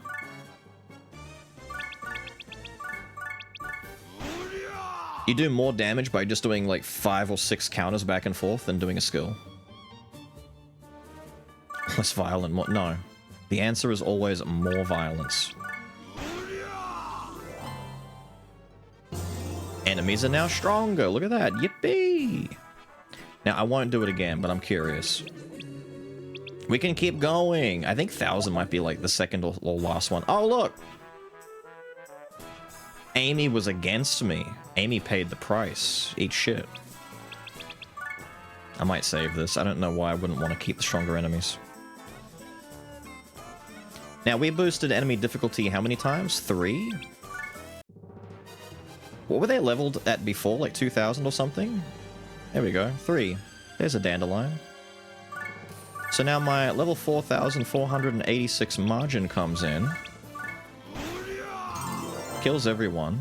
You do more damage by just doing like 5 or 6 counters back and forth than doing a skill. Less violent, more... No. The answer is always more violence. Enemies are now stronger. Look at that. Yippee! Now, I won't do it again, but I'm curious. We can keep going. I think 1,000 might be like the second or last one. Oh, look! Amy was against me. Amy paid the price. Eat shit. I might save this. I don't know why I wouldn't want to keep the stronger enemies. Now, we boosted enemy difficulty how many times? 3? What were they leveled at before? Like 2,000 or something? There we go. 3. There's a dandelion. So now my level 4,486 margin comes in. Kills everyone.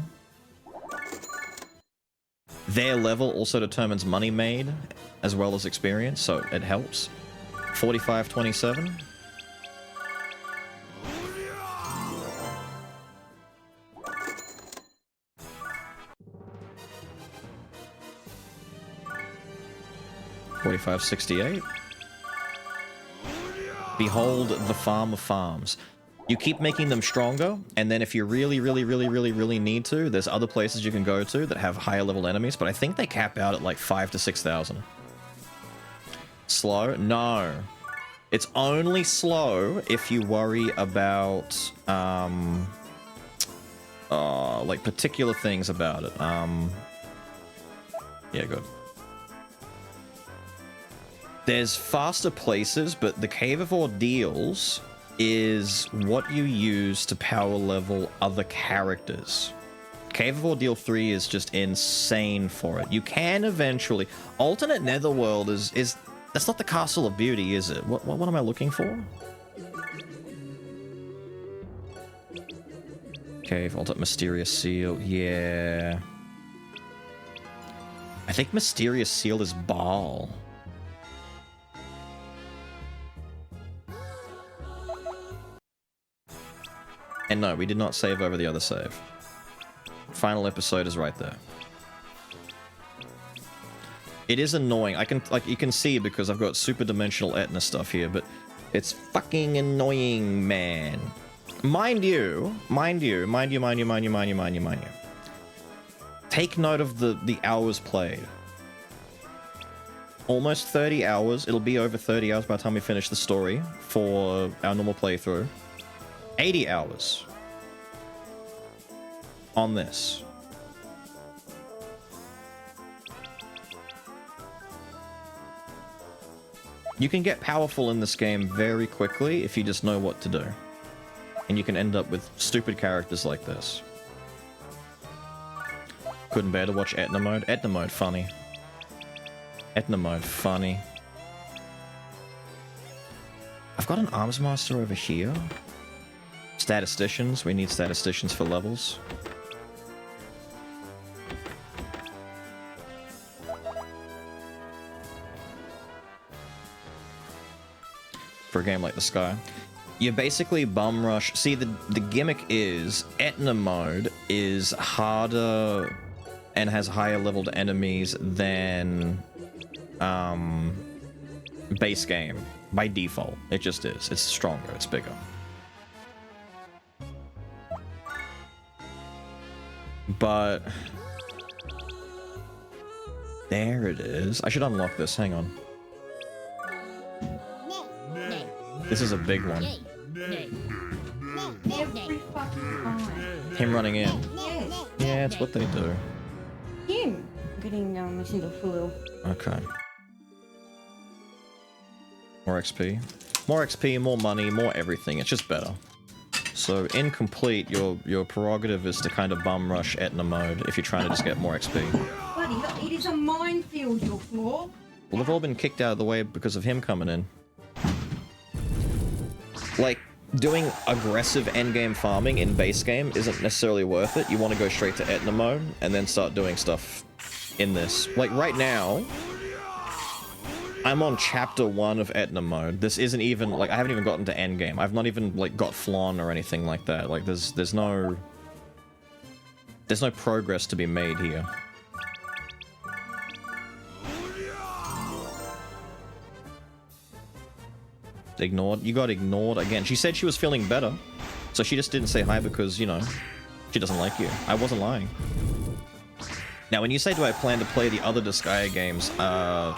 Their level also determines money made, as well as experience, so it helps. 4527. $45.68. Behold the farm of farms. You keep making them stronger, and then if you really need to, there's other places you can go to that have higher level enemies, but I think they cap out at like 5,000 to 6,000. Slow? No. It's only slow if you worry about, like particular things about it. Yeah, good. There's faster places, but the Cave of Ordeals is what you use to power level other characters. Cave of Ordeal 3 is just insane for it. You can eventually... Alternate Netherworld is... That's not the Castle of Beauty, is it? What am I looking for? Cave, Alternate Mysterious Seal, yeah. I think Mysterious Seal is Baal. And no, we did not save over the other save. Final episode is right there. It is annoying. I can, like, you can see because I've got super dimensional Etna stuff here, but it's fucking annoying, man. Mind you. Take note of the hours played. Almost 30 hours. It'll be over 30 hours by the time we finish the story for our normal playthrough. 80 hours on this. You can get powerful in this game very quickly if you just know what to do. And you can end up with stupid characters like this. Couldn't bear to watch Etna mode. Etna mode funny. Etna mode funny. I've got an arms master over here. Statisticians. We need statisticians for levels. For a game like Disgaea. You basically bum rush. See, the gimmick is Etna mode is harder and has higher leveled enemies than base game. By default. It just is. It's stronger. It's bigger. But there it is. I should unlock this. Hang on. This is a big one. Him running in. Yeah, it's what they do. Him getting misunderstood. Okay. More XP. More XP, more money, more everything. It's just better. So, incomplete, your prerogative is to kind of bum rush Etna mode if you're trying to just get more XP. Buddy, it is a minefield, your floor. Well, they've all been kicked out of the way because of him coming in. Like, doing aggressive endgame farming in base game isn't necessarily worth it. You want to go straight to Etna mode and then start doing stuff in this. Like, right now, I'm on chapter 1 of Etna mode. This isn't even, like, I haven't even gotten to endgame. I've not even, like, got Flan or anything like that. Like, there's no progress to be made here. Ignored. You got ignored again. She said she was feeling better, so she just didn't say hi because, you know, she doesn't like you. I wasn't lying. Now, when you say, do I plan to play the other Disgaea games, I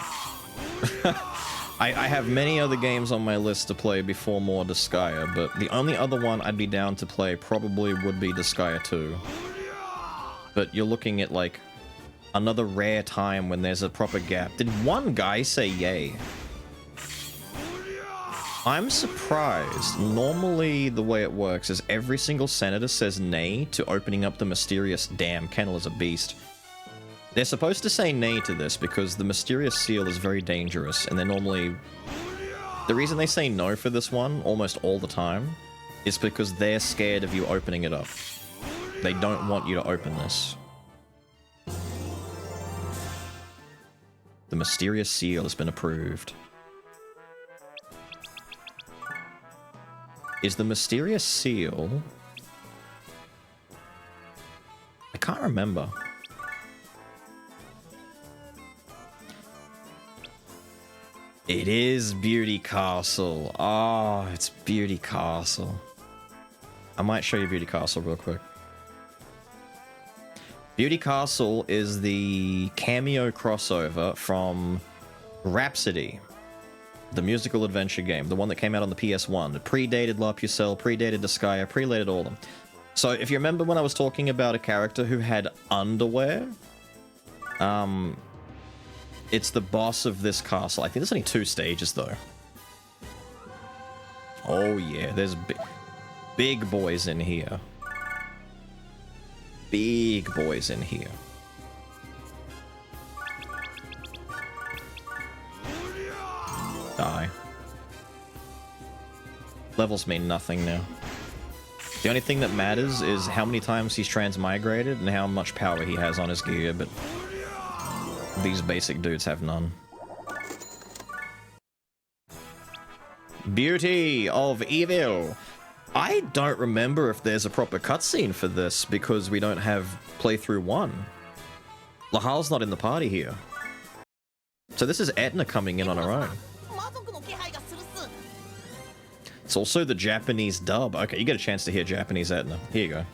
have many other games on my list to play before more Disgaea, but the only other one I'd be down to play probably would be Disgaea 2. But you're looking at, like, another rare time when there's a proper gap. Did one guy say yay? I'm surprised. Normally, the way it works is every single senator says nay to opening up the mysterious... Damn, Kennel is a beast. They're supposed to say nay to this because the mysterious seal is very dangerous, and they're normally... The reason they say no for this one, almost all the time, is because they're scared of you opening it up. They don't want you to open this. The mysterious seal has been approved. Is the mysterious seal... I can't remember. It is Beauty Castle. Oh, it's Beauty Castle. I might show you Beauty Castle real quick. Beauty Castle is the cameo crossover from Rhapsody, the musical adventure game, the one that came out on the PS1. It predated La Pucelle, predated Disgaea, predated all of them. So if you remember when I was talking about a character who had underwear, it's the boss of this castle. I think there's only 2 stages though. Oh yeah, there's big boys in here. Big boys in here. Die. Levels mean nothing now. The only thing that matters is how many times he's transmigrated and how much power he has on his gear, but these basic dudes have none. Beauty of Evil. I don't remember if there's a proper cutscene for this because we don't have playthrough 1. Lahal's not in the party here. So this is Etna coming in on her own. It's also the Japanese dub. Okay, you get a chance to hear Japanese Etna. Here you go.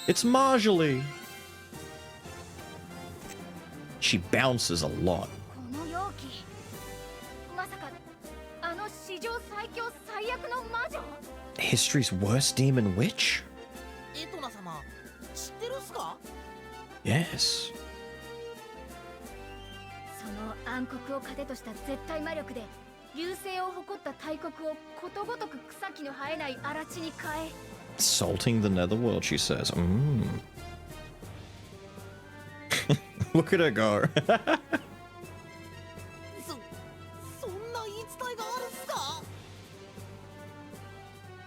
It's Marjorie. She bounces a lot. History's worst demon witch? Yes. その暗黒を糧とした絶対魔力で隆盛を誇った大国をことごとく草木の生えない荒地に変え Salting the netherworld, she says. Look at her go. そんな言い伝えがあるんすか？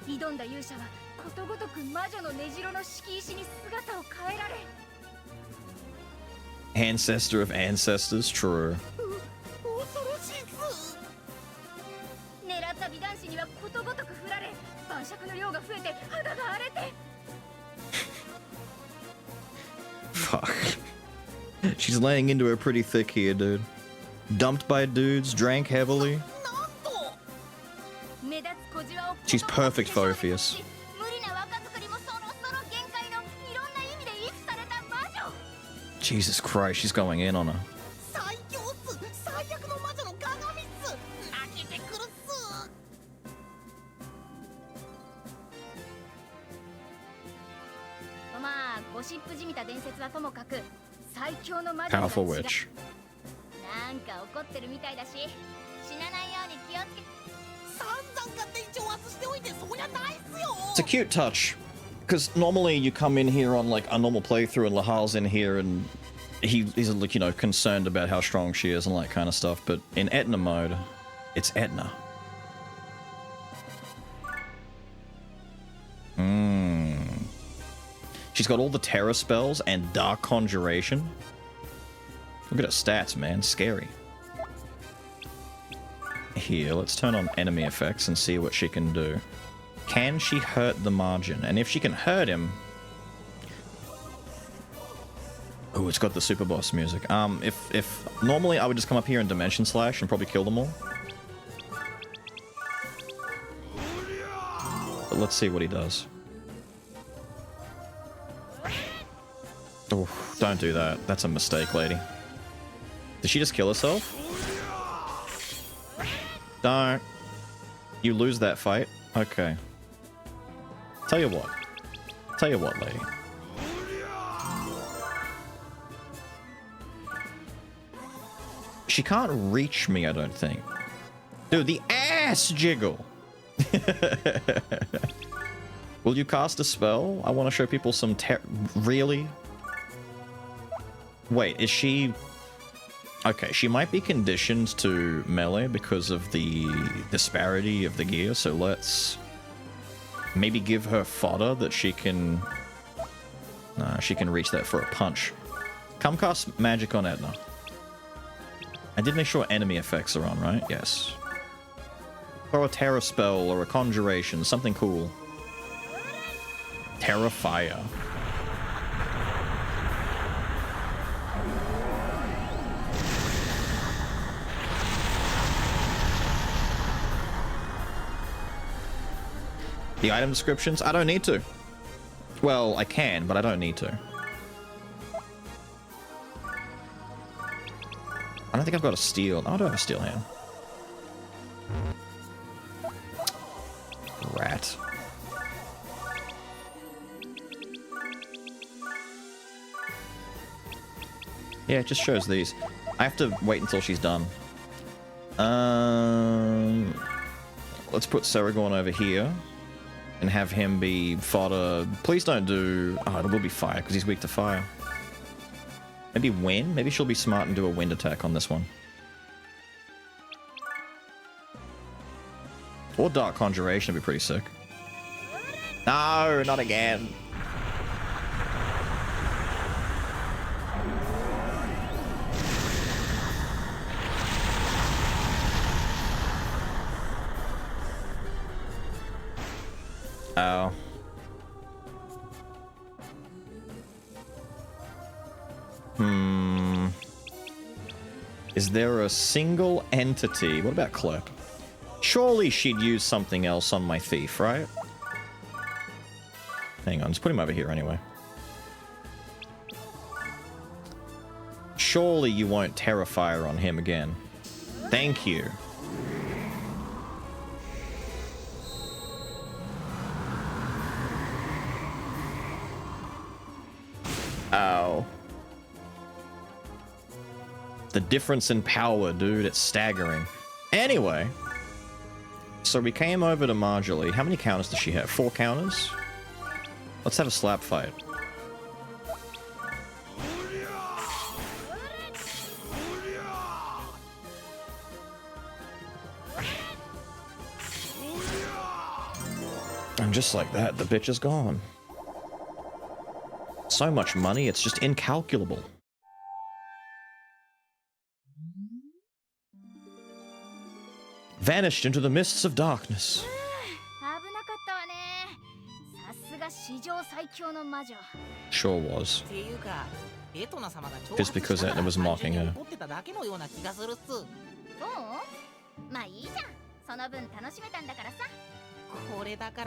挑んだ勇者はことごとく魔女の根城の敷石に姿を変えられ Ancestor of ancestors, true. 恐ろしいっす。狙った美男子にはことごとく振られ晩酌の量が増えて肌が荒れて Fuck. She's laying into her pretty thick here, dude. Dumped by dudes, drank heavily. She's perfect for Orpheus. Jesus Christ, she's going in on her. 最強っす。最悪の魔女の鏡っす。開けてくるっす。まあゴシップじみた伝説はともかく最強の魔女 Powerful witch. なんか怒ってるみたいだし死なないように気をつけ It's a cute touch. Because normally you come in here on like a normal playthrough and Lahal's in here and he's like, you know, concerned about how strong she is and all that kind of stuff. But in Etna mode, it's Etna. She's got all the terror spells and dark conjuration. Look at her stats, man. Scary. Here, let's turn on enemy effects and see what she can do. Can she hurt the margin? And if she can hurt him... Oh, it's got the super boss music. If normally I would just come up here and dimension slash and probably kill them all. But let's see what he does. Oh, don't do that. That's a mistake, lady. Did she just kill herself? Don't. You lose that fight? Okay. Tell you what, lady. She can't reach me, I don't think. Dude, the ass jiggle! Will you cast a spell? I want to show people some really? Wait, is she... Okay, she might be conditioned to melee because of the disparity of the gear, so let's maybe give her fodder that she can... she can reach that for a punch. Come cast magic on Edna. I did make sure enemy effects are on, right? Yes. Throw a terror spell or a conjuration, something cool. Terra Fire. The item descriptions? I don't need to. Well, I can, but I don't need to. I don't think I've got a steel. Oh, I don't have a steel hand. Rat. Yeah, it just shows these. I have to wait until she's done. Let's put Seragorn over here and have him be fodder. Please don't do... Oh, it will be fire because he's weak to fire. Maybe wind? Maybe she'll be smart and do a wind attack on this one. Or Dark Conjuration would be pretty sick. No, not again. Oh. Is there a single entity? What about Clep? Surely she'd use something else on my thief, right? Hang on, let's put him over here anyway. Surely you won't Terra Fire on him again. Thank you. Ow. The difference in power, dude, it's staggering. Anyway, so we came over to Marjorie. How many counters does she have? 4 counters? Let's have a slap fight. And just like that, the bitch is gone. So much money, it's just incalculable. Vanished into the mists of darkness. Sure was. Just because Etna was mocking her.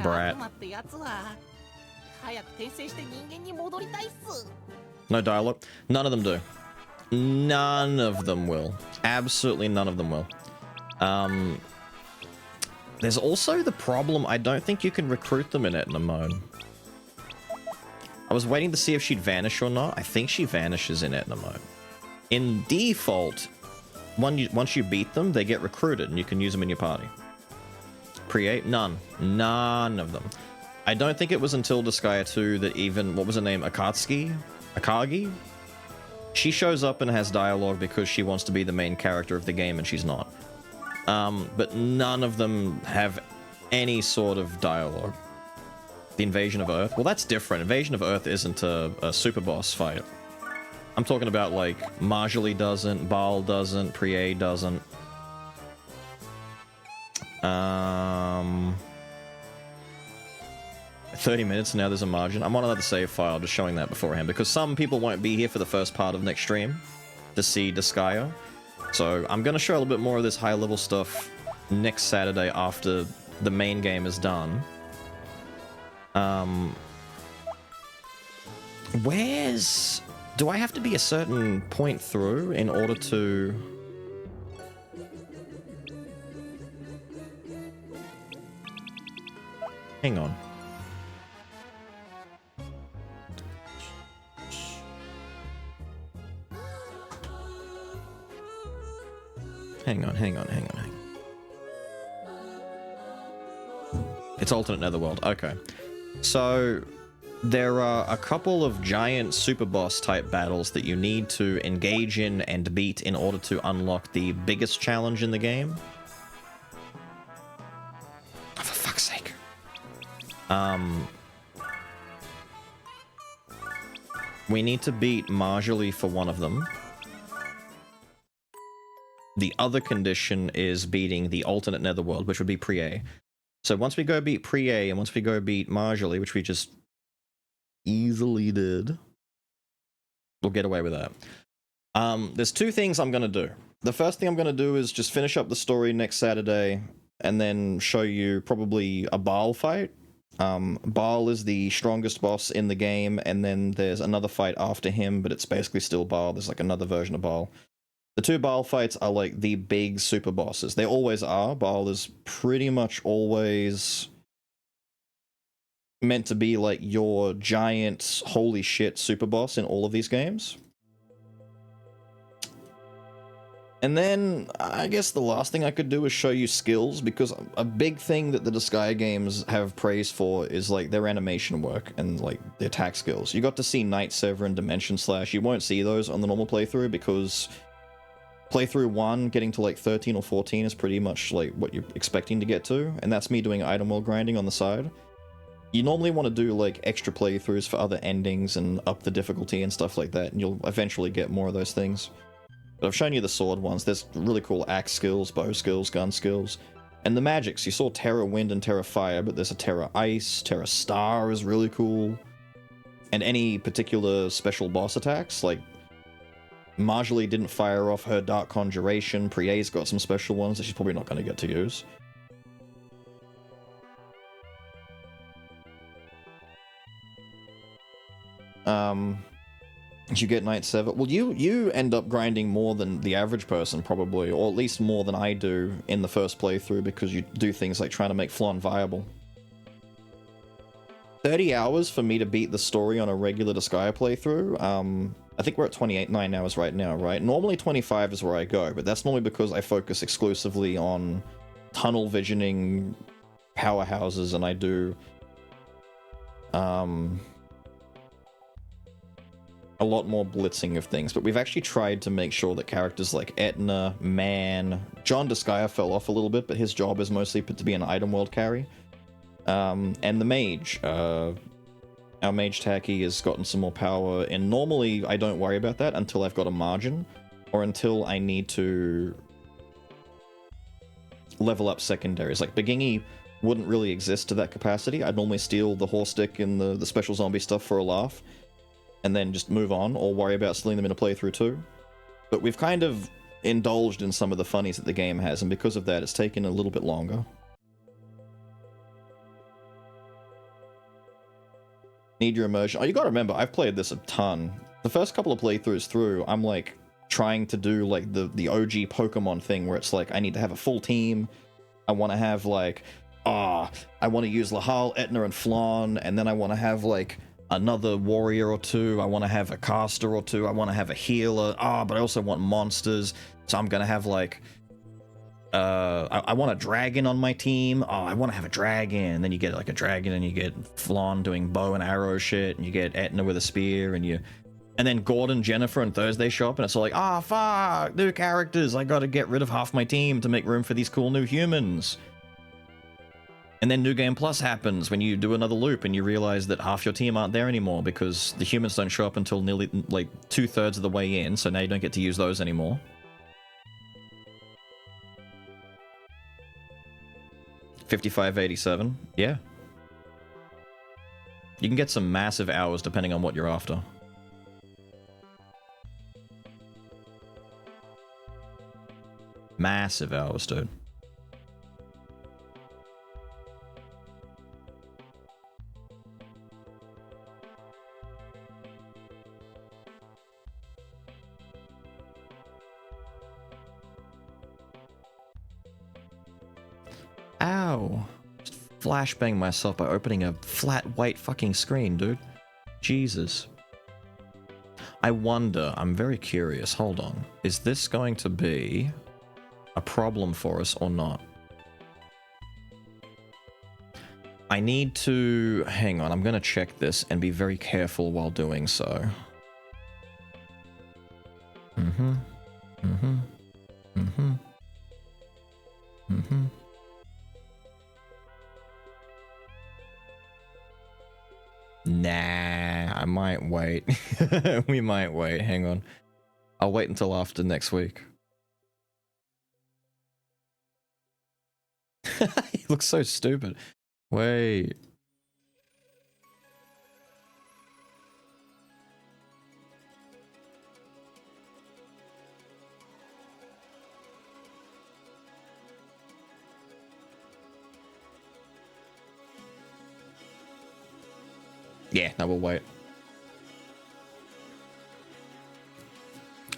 Brat. No dialogue? None of them do. None of them will. Absolutely none of them will. There's also the problem, I don't think you can recruit them in Etna mode. I was waiting to see if she'd vanish or not. I think she vanishes in Etna mode. In default, once you beat them, they get recruited and you can use them in your party. Pre-8? None. None of them. I don't think it was until Disgaea 2 that even, what was her name, Akagi? She shows up and has dialogue because she wants to be the main character of the game and she's not. But none of them have any sort of dialogue. The Invasion of Earth? Well, that's different. Invasion of Earth isn't a super boss fight. I'm talking about, like, Marjorie doesn't, Baal doesn't, Prié doesn't. 30 minutes, now there's a margin. I'm on another save file, just showing that beforehand, because some people won't be here for the first part of next stream to see Disgaea. So I'm going to show a little bit more of this high-level stuff next Saturday after the main game is done. Where's... Do I have to be a certain point through in order to... Hang on. Hang on. It's alternate netherworld. Okay. So there are a couple of giant super boss type battles that you need to engage in and beat in order to unlock the biggest challenge in the game. Oh, for fuck's sake. We need to beat Marjorie for one of them. The other condition is beating the alternate netherworld, which would be Pre-A. So once we go beat Pre-A and once we go beat Marjorie, which we just easily did, we'll get away with that. There's two things I'm going to do. The first thing I'm going to do is just finish up the story next Saturday and then show you probably a Baal fight. Baal is the strongest boss in the game, and then there's another fight after him, but it's basically still Baal. There's like another version of Baal. The two Baal fights are like the big super bosses. They always are. Baal is pretty much always meant to be like your giant holy shit super boss in all of these games. And then I guess the last thing I could do is show you skills, because a big thing that the Disgaea games have praise for is like their animation work and like the attack skills. You got to see Night Sever and Dimension Slash. You won't see those on the normal playthrough because playthrough 1 getting to like 13 or 14 is pretty much like what you're expecting to get to, and that's me doing item world grinding on the side. You normally want to do like extra playthroughs for other endings and up the difficulty and stuff like that, and you'll eventually get more of those things. But I've shown you the sword ones. There's really cool axe skills, bow skills, gun skills. And the magics. You saw Terra Wind and Terra Fire, but there's a Terra Ice. Terra Star is really cool. And any particular special boss attacks, like Marjorie didn't fire off her Dark Conjuration. Pre-A's got some special ones that she's probably not going to get to use. You get Night Sever. Well, you end up grinding more than the average person, probably, or at least more than I do in the first playthrough, because you do things like trying to make Flan viable. 30 hours for me to beat the story on a regular Disgaea playthrough. I think we're at 9 hours right now, right? Normally 25 is where I go, but that's normally because I focus exclusively on tunnel visioning powerhouses, and I do a lot more blitzing of things. But we've actually tried to make sure that characters like Etna, Man, John Disgaea fell off a little bit, but his job is mostly to be an item world carry. And the mage, our mage Tacky has gotten some more power, and normally I don't worry about that until I've got a margin, or until I need to level up secondaries. Like Begingy wouldn't really exist to that capacity. I'd normally steal the horse stick and the special zombie stuff for a laugh, and then just move on, or worry about stealing them in a playthrough too. But we've kind of indulged in some of the funnies that the game has, and because of that, it's taken a little bit longer. Need your immersion. Oh, you gotta remember, I've played this a ton. The first couple of playthroughs through, I'm like trying to do like the OG Pokemon thing, where it's like I need to have a full team. I want to have like, I want to use Lahal, Etna, and Flan, and then I want to have like another warrior or two. I want to have a caster or two. I want to have a healer. But I also want monsters. So I'm gonna have like, I want a dragon on my team. I want to have a dragon. And then you get like a dragon, and you get Flan doing bow and arrow shit, and you get Etna with a spear, and then Gordon, Jennifer, and Thursday show up, and it's all like, fuck, new characters. I gotta get rid of half my team to make room for these cool new humans. And then New Game Plus happens when you do another loop and you realize that half your team aren't there anymore because the humans don't show up until nearly like 2/3 of the way in, so now you don't get to use those anymore. $55.87. Yeah. You can get some massive hours depending on what you're after. Massive hours, dude. Ow. flashbang myself by opening a flat white fucking screen, dude. Jesus. I wonder, I'm very curious, hold on. Is this going to be a problem for us or not? I need to... hang on, I'm gonna check this and be very careful while doing so. Mm-hmm. Mm-hmm. Mm-hmm. Mm-hmm. Nah, I might wait. We might wait, hang on. I'll wait until after next week. He looks so stupid. Wait. Yeah, no, we'll wait.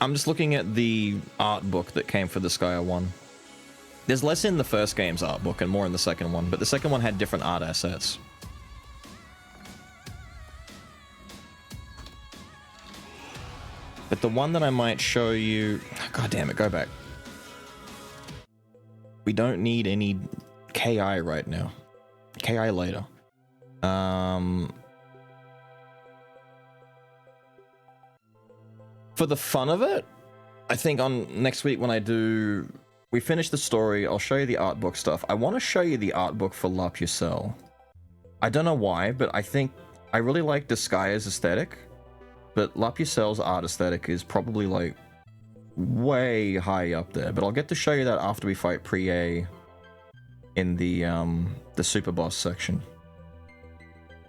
I'm just looking at the art book that came for Disgaea 1. There's less in the first game's art book and more in the second one, but the second one had different art assets. But the one that I might show you... God damn it, go back. We don't need any KI right now. KI later. For the fun of it, I think on next week when we finish the story, I'll show you the art book stuff. I want to show you the art book for La Pucelle. I don't know why, but I think I really like Disgaea's aesthetic, but La Pucelle's art aesthetic is probably like way high up there. But I'll get to show you that after we fight Prie in the super boss section,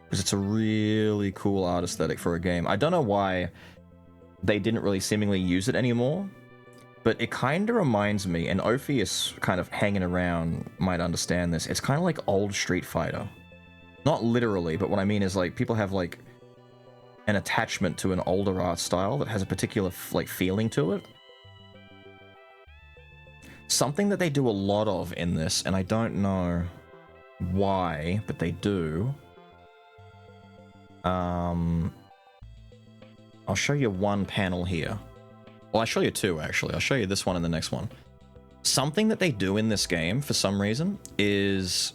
because it's a really cool art aesthetic for a game. I don't know why they didn't really seemingly use it anymore, but it kind of reminds me, and Ophius kind of hanging around might understand this, it's kind of like old Street Fighter. Not literally, but what I mean is like people have like an attachment to an older art style that has a particular like feeling to it. Something that they do a lot of in this, and I don't know why, but they do. I'll show you one panel here. Well, I'll show you two, actually. I'll show you this one and the next one. Something that they do in this game, for some reason, is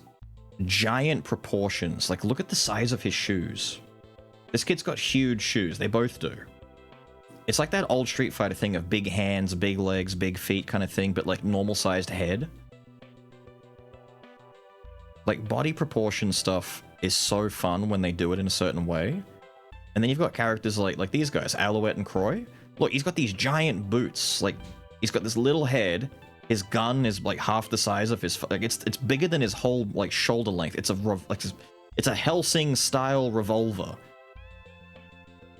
giant proportions. Like, look at the size of his shoes. This kid's got huge shoes. They both do. It's like that old Street Fighter thing of big hands, big legs, big feet kind of thing, but like normal-sized head. Like, body proportion stuff is so fun when they do it in a certain way. And then you've got characters like these guys, Alouette and Croy. Look, he's got these giant boots. Like, he's got this little head. His gun is like half the size of his... Like, it's bigger than his whole like shoulder length. It's a Helsing style revolver.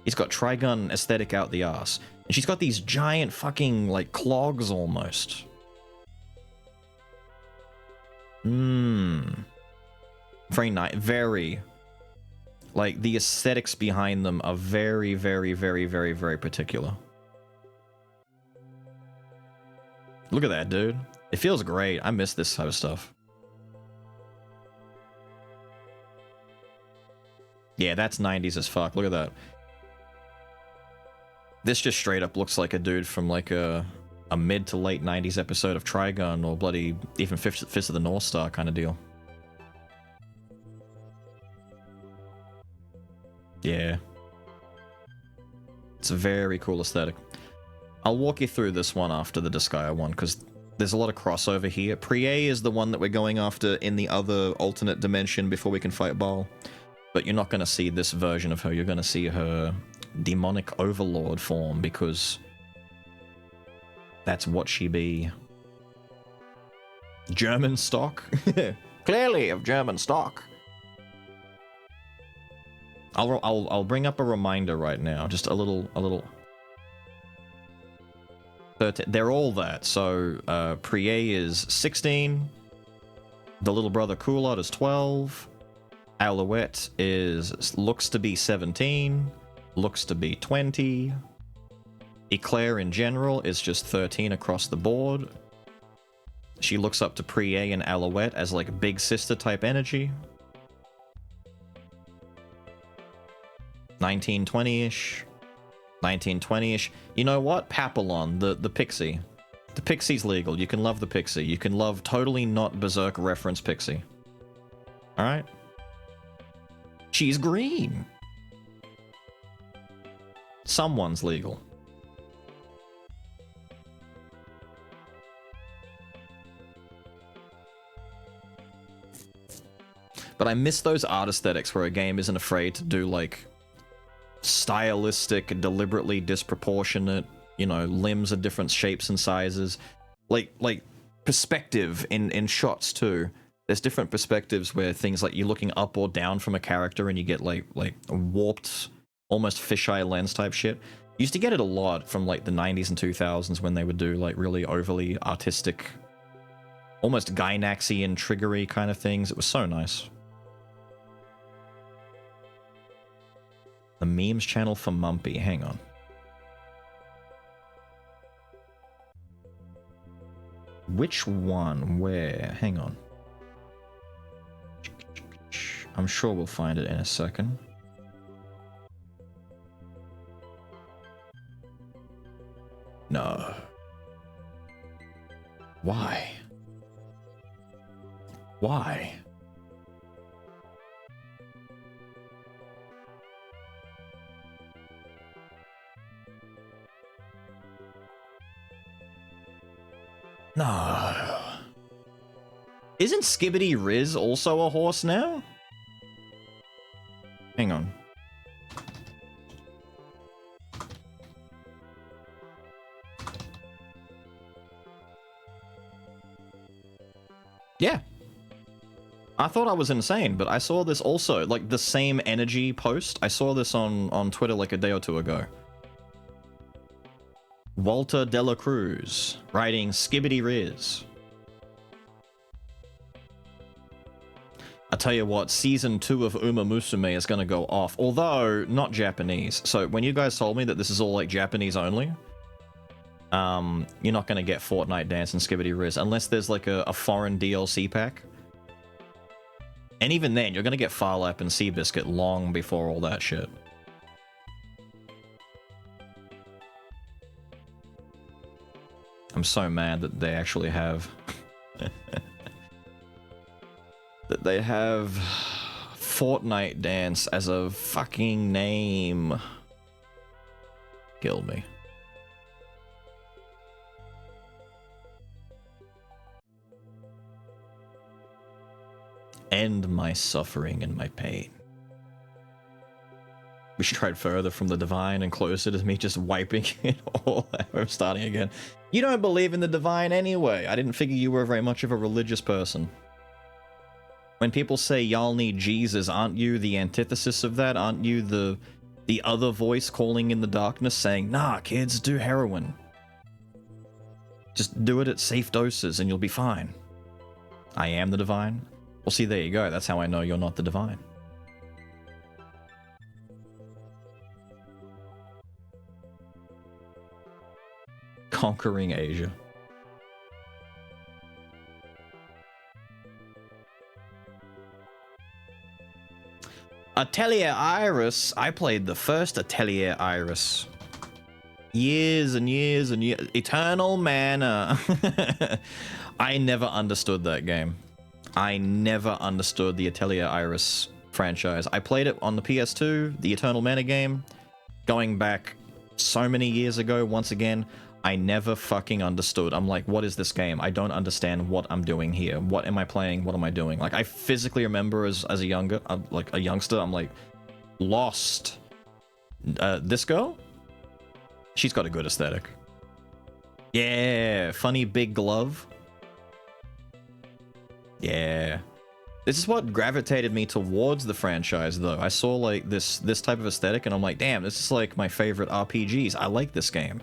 He's got Trigun aesthetic out the ass. And she's got these giant fucking like clogs almost. Very nice. Very... Like, the aesthetics behind them are very, very, very, very, very particular. Look at that, dude. It feels great. I miss this type of stuff. Yeah, that's 90s as fuck. Look at that. This just straight up looks like a dude from like a mid to late 90s episode of Trigun or bloody even Fist of the North Star kind of deal. Yeah. It's a very cool aesthetic. I'll walk you through this one after the Disgaea one, because there's a lot of crossover here. Prie is the one that we're going after in the other alternate dimension before we can fight Baal. But you're not going to see this version of her. You're going to see her demonic overlord form, because that's what she be. German stock? Clearly of German stock. I'll bring up a reminder right now, just a little. They're all that. So Prie is 16. The little brother Coulot is 12. Alouette looks to be 17. Looks to be 20. Eclair in general is just 13 across the board. She looks up to Prie and Alouette as like big sister type energy. 1920-ish. 1920-ish. You know what? Papillon, the pixie. The pixie's legal. You can love the pixie. You can love totally not Berserk reference pixie. Alright? She's green. Someone's legal. But I miss those art aesthetics where a game isn't afraid to do, like, stylistic, deliberately disproportionate, you know, limbs of different shapes and sizes. Like perspective in shots, too. There's different perspectives where things like you're looking up or down from a character and you get, like a warped, almost fisheye lens type shit. Used to get it a lot from, like, the 90s and 2000s when they would do, like, really overly artistic, almost Gainaxian triggery kind of things. It was so nice. The memes channel for Mumpy. Hang on. Which one? Where? Hang on. I'm sure we'll find it in a second. No. Why? Why? No. Isn't Skibbity Riz also a horse now? Hang on. Yeah. I thought I was insane, but I saw this also, like the same energy post. I saw this on Twitter like a day or two ago. Walter Dela Cruz writing Skibbity Riz. I tell you what, season 2 of Uma Musume is gonna go off, although not Japanese. So when you guys told me that this is all like Japanese only, you're not gonna get Fortnite Dance and Skibbity Riz unless there's like a foreign DLC pack. And even then, you're gonna get Farlap and Seabiscuit long before all that shit. I'm so mad that they actually have... that they have Fortnite Dance as a fucking name. Kill me. End my suffering and my pain. We should trade further from the divine and closer to me just wiping it all out. I'm starting again. You don't believe in the divine anyway. I didn't figure you were very much of a religious person. When people say y'all need Jesus, aren't you the antithesis of that? Aren't you the other voice calling in the darkness saying, nah, kids, do heroin. Just do it at safe doses and you'll be fine. I am the divine. Well, see, there you go. That's how I know you're not the divine. Conquering Asia. Atelier Iris. I played the first Atelier Iris. Years and years and years. Eternal Mana. I never understood that game. I never understood the Atelier Iris franchise. I played it on the PS2, the Eternal Mana game, going back so many years ago. Once again, I never fucking understood. I'm like, what is this game? I don't understand what I'm doing here. What am I playing? What am I doing? Like, I physically remember as a youngster, I'm like, lost. This girl? She's got a good aesthetic. Yeah, funny big glove. Yeah. This is what gravitated me towards the franchise, though. I saw, like, this type of aesthetic, and I'm like, damn, this is, like, my favorite RPGs. I like this game.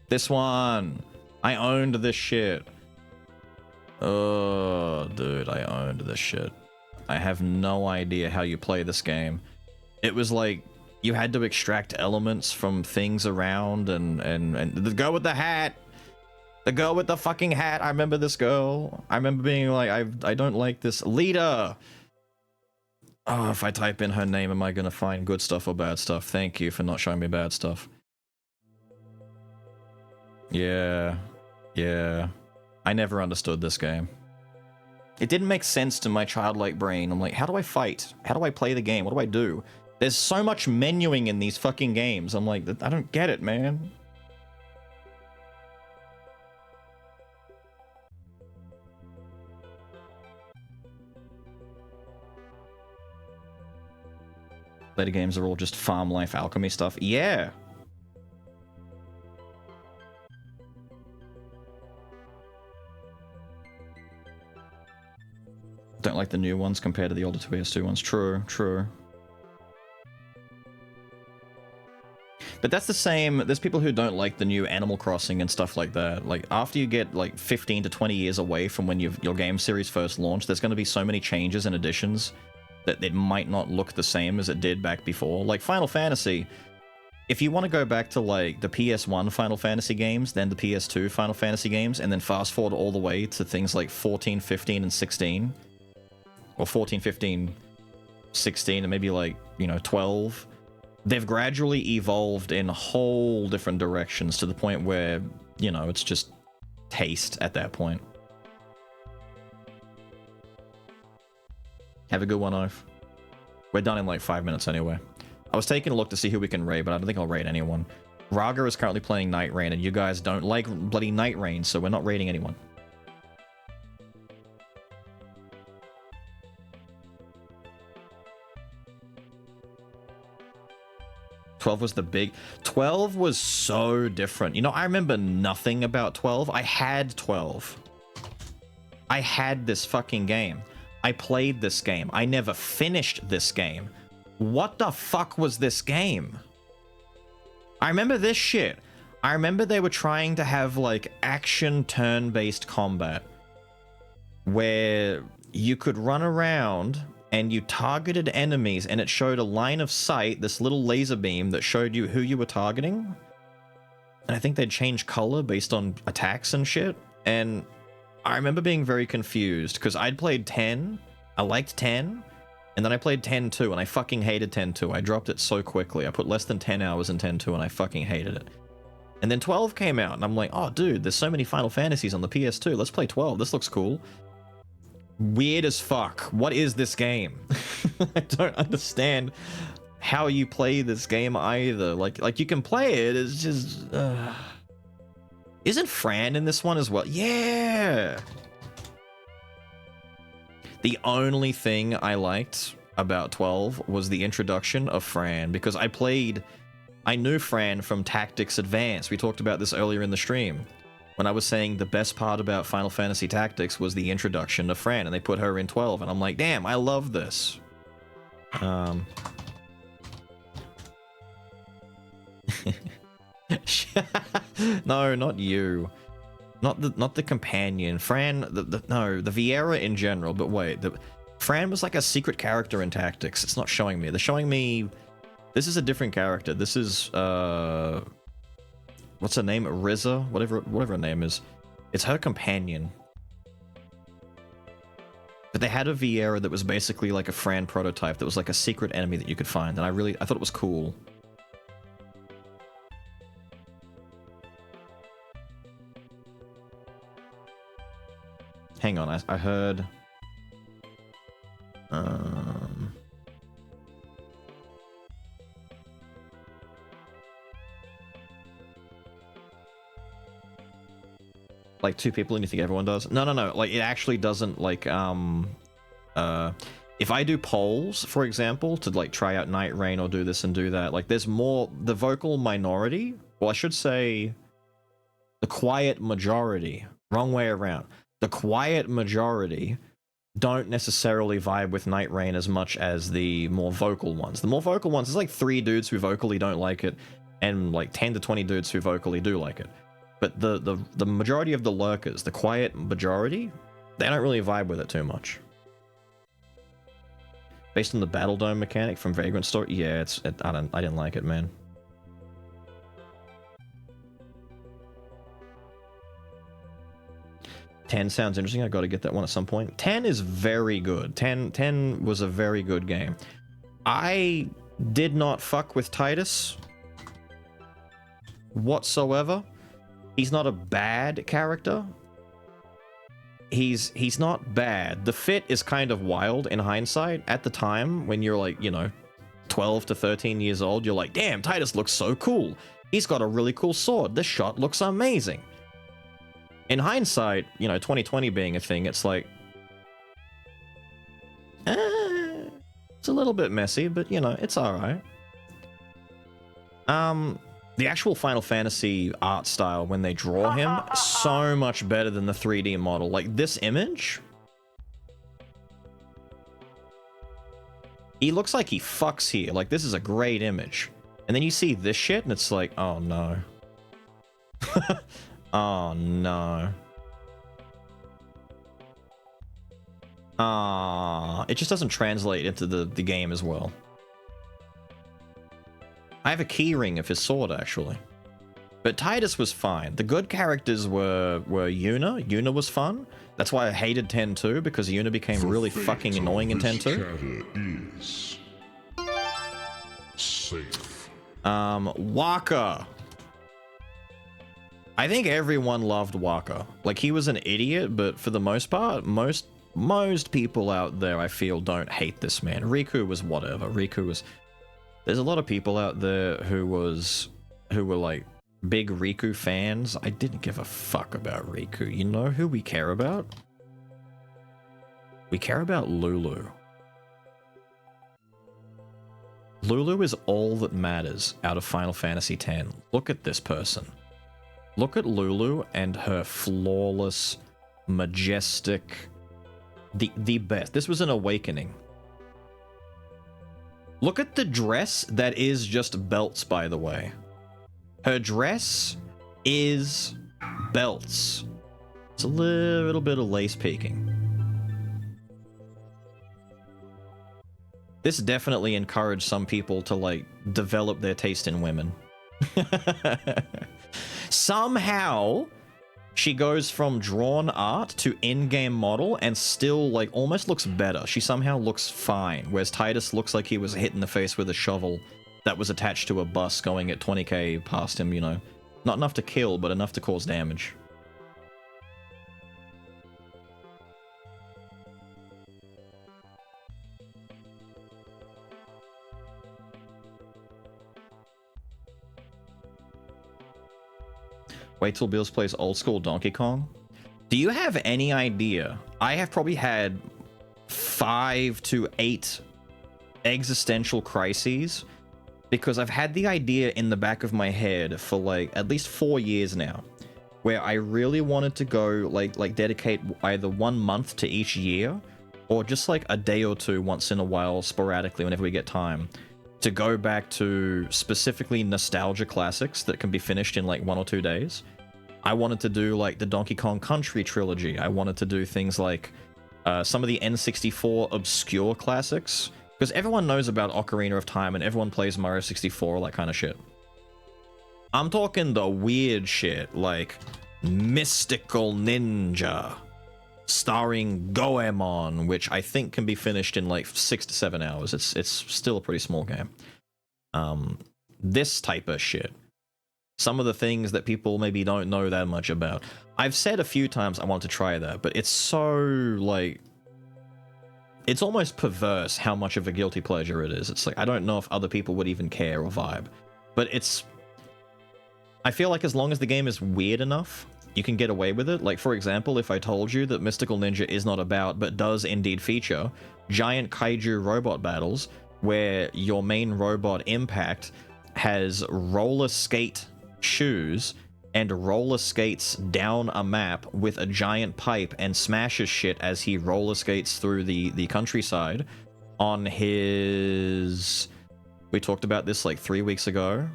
This one. I owned this shit. Oh, dude, I owned this shit. I have no idea how you play this game. It was like you had to extract elements from things around and go with the hat. The girl with the fucking hat. I remember this girl. I remember being like, I don't like this. Lita! Oh, if I type in her name, am I gonna find good stuff or bad stuff? Thank you for not showing me bad stuff. Yeah. Yeah. I never understood this game. It didn't make sense to my childlike brain. I'm like, how do I fight? How do I play the game? What do I do? There's so much menuing in these fucking games. I'm like, I don't get it, man. Later games are all just farm life alchemy stuff. Yeah. Don't like the new ones compared to the older PS2 ones. True, true. But that's the same. There's people who don't like the new Animal Crossing and stuff like that. Like, after you get like 15 to 20 years away from when your game series first launched, there's going to be so many changes and additions that it might not look the same as it did back before. Like Final Fantasy, if you want to go back to like the PS1 Final Fantasy games, then the PS2 Final Fantasy games, and then fast forward all the way to things like 14, 15, and 16, or 14, 15, 16, and maybe like, you know, 12, they've gradually evolved in whole different directions to the point where, you know, it's just taste at that point. Have a good one, Oaf. We're done in like 5 minutes anyway. I was taking a look to see who we can raid, but I don't think I'll raid anyone. Raga is currently playing Night Rain, and you guys don't like bloody Night Rain, so we're not raiding anyone. .12 was the big... 12 was so different. You know, I remember nothing about 12. I had 12. I had this fucking game. I played this game. I never finished this game. What the fuck was this game? I remember this shit. I remember they were trying to have, like, action turn-based combat where you could run around and you targeted enemies and it showed a line of sight, this little laser beam that showed you who you were targeting. And I think they'd change color based on attacks and shit. And I remember being very confused because I'd played 10, I liked 10, and then I played 10-2 and I fucking hated 10-2. I dropped it so quickly. I put less than 10 hours in 10-2 and I fucking hated it. And then 12 came out and I'm like, oh dude, there's so many Final Fantasies on the PS2. Let's play 12. This looks cool. Weird as fuck. What is this game? I don't understand how you play this game either. Like you can play it, it's just... Isn't Fran in this one as well? Yeah! The only thing I liked about 12 was the introduction of Fran, because I knew Fran from Tactics Advance. We talked about this earlier in the stream, when I was saying the best part about Final Fantasy Tactics was the introduction of Fran, and they put her in 12, and I'm like, damn, I love this. No, not you. Not the companion. Fran, no, the Viera in general, but wait, Fran was like a secret character in Tactics. It's not showing me. They're showing me... This is a different character. This is, what's her name? Riza? Whatever her name is. It's her companion. But they had a Viera that was basically like a Fran prototype that was like a secret enemy that you could find, and I thought it was cool. Hang on, I heard... Like 2 people and you think everyone does? No, like it actually doesn't, like, if I do polls, for example, to like try out Night Rain or do this and do that, like there's more, the vocal minority, well I should say the quiet majority, wrong way around. The quiet majority don't necessarily vibe with Night Rain as much as the more vocal ones. The more vocal ones, there's like 3 dudes who vocally don't like it, and like 10 to 20 dudes who vocally do like it. But the majority of the lurkers, the quiet majority, they don't really vibe with it too much. Based on the Battle Dome mechanic from Vagrant Story, yeah, I didn't like it, man. 10 sounds interesting. I got to get that one at some point. 10 is very good. 10 was a very good game. I did not fuck with Titus whatsoever. He's not a bad character. He's not bad. The fit is kind of wild in hindsight. At the time, when you're like, you know, 12 to 13 years old, you're like, damn, Titus looks so cool. He's got a really cool sword. This shot looks amazing. In hindsight, you know, 2020 being a thing, it's like, it's a little bit messy, but you know, it's alright. The actual Final Fantasy art style, when they draw him, so much better than the 3D model. Like, this image, he looks like he fucks here. Like, this is a great image. And then you see this shit, and it's like, oh no. Oh no. It just doesn't translate into the game as well. I have a keyring of his sword, actually. But Titus was fine. The good characters were Yuna. Yuna was fun. That's why I hated 10 too, because Yuna became really fucking annoying in 10 too. Safe. Waka. I think everyone loved Waka. Like, he was an idiot, but for the most part, most people out there, I feel, don't hate this man. Riku was whatever. Riku was... There's a lot of people out there who were like big Riku fans. I didn't give a fuck about Riku. You know who we care about? We care about Lulu. Lulu is all that matters out of Final Fantasy X. Look at this person. Look at Lulu and her flawless, majestic, the best. This was an awakening. Look at the dress that is just belts, by the way. Her dress is belts. It's a little bit of lace peeking. This definitely encouraged some people to, like, develop their taste in women. Somehow, she goes from drawn art to in-game model and still, like, almost looks better. She somehow looks fine, whereas Titus looks like he was hit in the face with a shovel that was attached to a bus going at 20k past him, you know. Not enough to kill, but enough to cause damage. Wait till Bills plays old school Donkey Kong. Do you have any idea? I have probably had 5 to 8 existential crises because I've had the idea in the back of my head for like at least 4 years now, where I really wanted to go like dedicate either 1 month to each year or just like a day or two once in a while sporadically whenever we get time to go back to specifically nostalgia classics that can be finished in like 1 or 2 days. I wanted to do like the Donkey Kong Country trilogy. I wanted to do things like some of the N64 obscure classics, because everyone knows about Ocarina of Time and everyone plays Mario 64, all that kind of shit. I'm talking the weird shit like Mystical Ninja, starring Goemon, which I think can be finished in like 6 to 7 hours. It's still a pretty small game. This type of shit. Some of the things that people maybe don't know that much about. I've said a few times I want to try that, but it's so, like... It's almost perverse how much of a guilty pleasure it is. It's like, I don't know if other people would even care or vibe. But it's... I feel like as long as the game is weird enough, you can get away with it. Like, for example, if I told you that Mystical Ninja is not about, but does indeed feature, giant kaiju robot battles, where your main robot, Impact, has roller skate shoes and roller skates down a map with a giant pipe and smashes shit as he roller skates through the countryside on his... We talked about this like 3 weeks ago.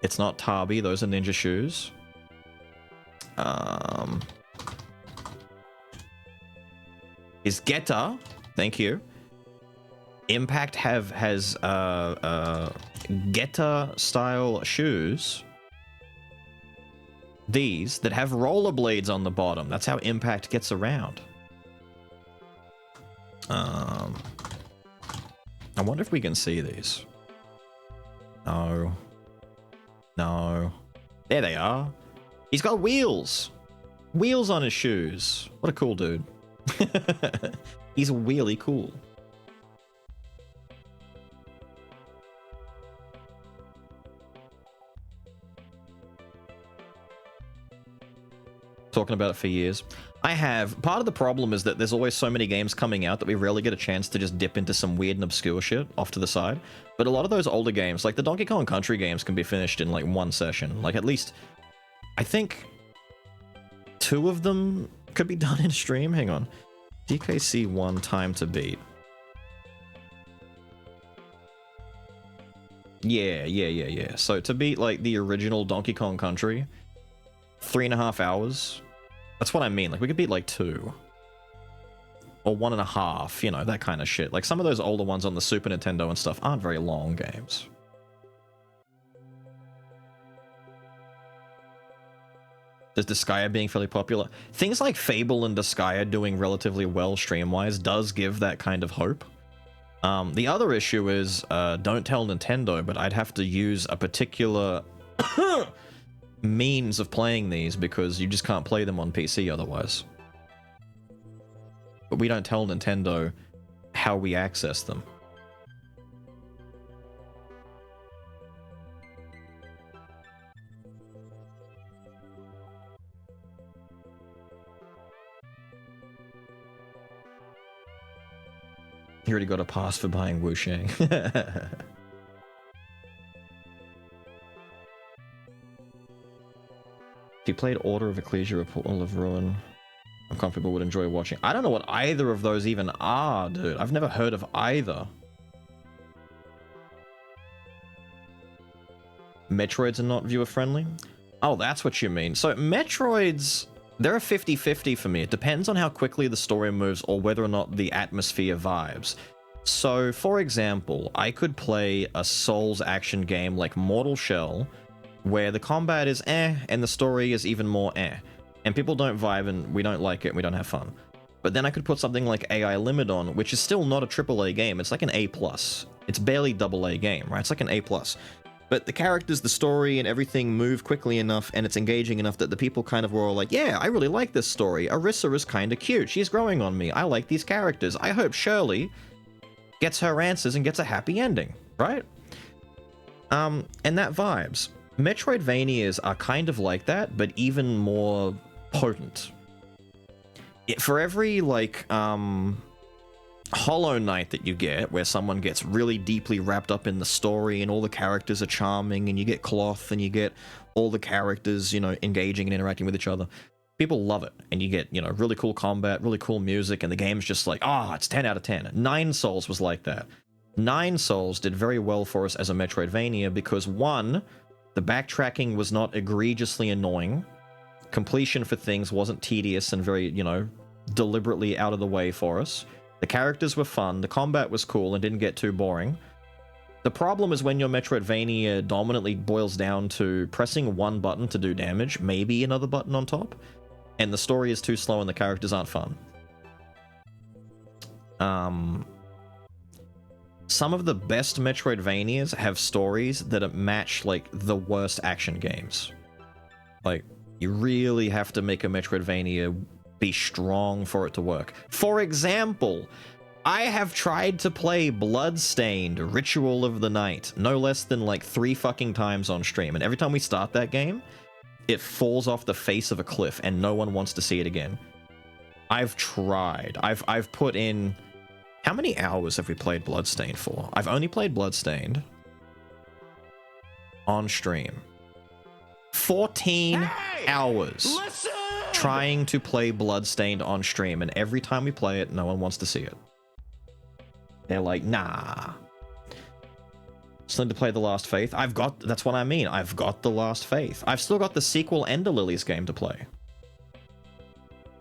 It's not Tabi, those are ninja shoes. Is Geta, thank you. Impact has Geta style shoes these that have rollerblades on the bottom. That's how Impact gets around. I wonder if we can see these. No. No. There they are. He's got wheels. Wheels on his shoes. What a cool dude. He's really cool. Talking about it for years. I have. Part of the problem is that there's always so many games coming out that we rarely get a chance to just dip into some weird and obscure shit off to the side. But a lot of those older games, like the Donkey Kong Country games, can be finished in like one session. Like at least, I think 2 of them could be done in stream. Hang on. DKC 1 time to beat. Yeah. So to beat like the original Donkey Kong Country, 3.5 hours. That's what I mean. Like we could beat like 2. Or 1.5, you know, that kind of shit. Like some of those older ones on the Super Nintendo and stuff aren't very long games. Does Disgaea being fairly popular? Things like Fable and Disgaea doing relatively well stream-wise does give that kind of hope. The other issue is, don't tell Nintendo, but I'd have to use a particular means of playing these because you just can't play them on PC otherwise. But we don't tell Nintendo how we access them. You already got a pass for buying Wushang. If you played Order of Ecclesia or Portal of Ruin, I'm confident people would enjoy watching. I don't know what either of those even are, dude. I've never heard of either. Metroids are not viewer-friendly? Oh, that's what you mean. So, Metroids, they're a 50-50 for me. It depends on how quickly the story moves or whether or not the atmosphere vibes. So, for example, I could play a Souls action game like Mortal Shell, where the combat is and the story is even more and people don't vibe and we don't like it and we don't have fun. But then I could put something like AI Limit on, which is still not a AAA game. It's like an A+. It's barely AA game, right? It's like an A+. But the characters, the story, and everything move quickly enough, and it's engaging enough that the people kind of were all like, yeah, I really like this story. Arissa is kind of cute. She's growing on me. I like these characters. I hope Shirley gets her answers and gets a happy ending, right? And that vibes. Metroidvanias are kind of like that, but even more potent. For every, like, Hollow Knight that you get, where someone gets really deeply wrapped up in the story and all the characters are charming and you get Cloth and you get all the characters, you know, engaging and interacting with each other, people love it. And you get, you know, really cool combat, really cool music, and the game's just like, it's 10 out of 10. Nine Souls was like that. Nine Souls did very well for us as a Metroidvania because, one, the backtracking was not egregiously annoying. Completion for things wasn't tedious and very, you know, deliberately out of the way for us. The characters were fun, the combat was cool and didn't get too boring. The problem is when your Metroidvania dominantly boils down to pressing one button to do damage, maybe another button on top, and the story is too slow and the characters aren't fun. Some of the best Metroidvanias have stories that match, like, the worst action games. Like, you really have to make a Metroidvania be strong for it to work. For example, I have tried to play Bloodstained Ritual of the Night no less than, like, 3 fucking times on stream, and every time we start that game, it falls off the face of a cliff, and no one wants to see it again. I've tried. I've put in... How many hours have we played Bloodstained for? I've only played Bloodstained on stream. 14 hours trying to play Bloodstained on stream, and every time we play it, no one wants to see it. They're like, nah. Still need to play The Last Faith. That's what I mean. I've got The Last Faith. I've still got the sequel Ender Lilies game to play.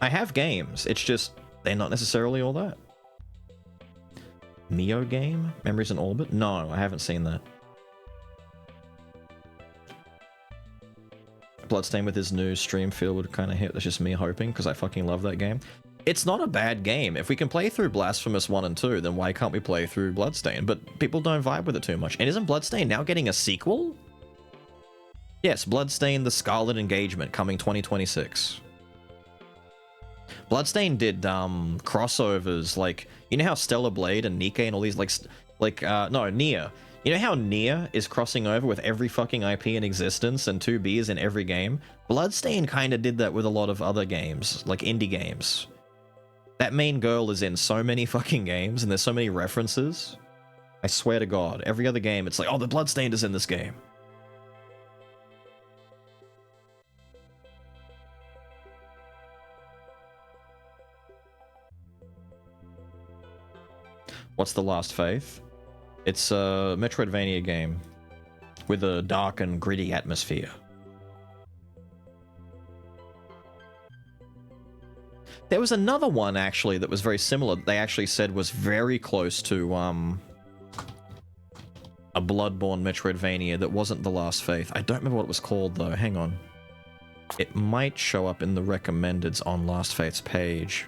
I have games. It's just, they're not necessarily all that. Neo game? Memories in Orbit? No, I haven't seen that. Bloodstained with his new stream feel would kind of hit. That's just me hoping, because I fucking love that game. It's not a bad game. If we can play through Blasphemous 1 and 2, then why can't we play through Bloodstained? But people don't vibe with it too much. And isn't Bloodstained now getting a sequel? Yes, Bloodstained: The Scarlet Engagement, coming 2026. Bloodstained did crossovers, like, you know how Stellar Blade and Nikke and all these, no, Nier. You know how Nier is crossing over with every fucking IP in existence and 2Bs in every game? Bloodstained kind of did that with a lot of other games, like indie games. That main girl is in so many fucking games, and there's so many references. I swear to God, every other game, it's like, oh, the Bloodstained is in this game. What's The Last Faith? It's a Metroidvania game with a dark and gritty atmosphere. There was another one, actually, that was very similar. They actually said was very close to a Bloodborne Metroidvania that wasn't The Last Faith. I don't remember what it was called, though. Hang on. It might show up in the recommendeds on Last Faith's page.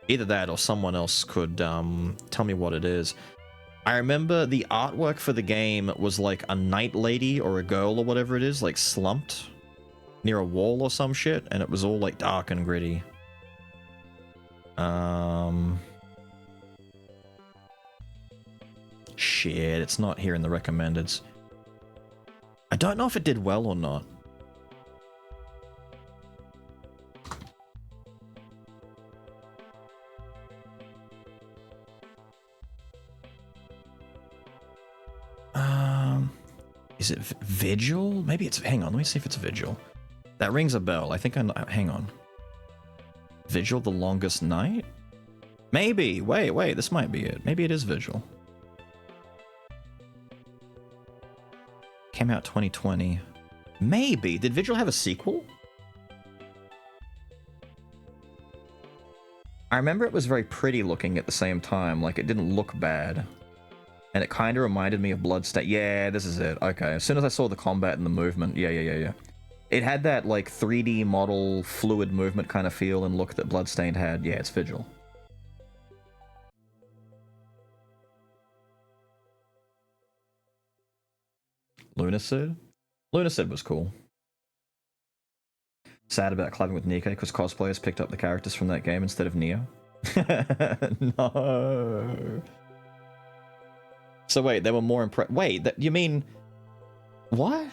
Either that or someone else could tell me what it is. I remember the artwork for the game was like a night lady or a girl or whatever it is, like slumped near a wall or some shit, and it was all like dark and gritty. Shit, it's not here in the recommendeds. I don't know if it did well or not. Is it Vigil? Maybe it's... Hang on, let me see if it's Vigil. That rings a bell. I think I... Hang on. Vigil: The Longest Night? Maybe. Wait. This might be it. Maybe it is Vigil. Came out 2020. Maybe. Did Vigil have a sequel? I remember it was very pretty looking at the same time. Like, it didn't look bad. And it kind of reminded me of Bloodstained. Yeah, this is it. Okay, as soon as I saw the combat and the movement, yeah. It had that, like, 3D model, fluid movement kind of feel and look that Bloodstained had. Yeah, it's Vigil. Lunacid? Lunacid was cool. Sad about collabing with Nikke because cosplayers picked up the characters from that game instead of Neo. No. So wait, they were more impressed. Wait, you mean... What?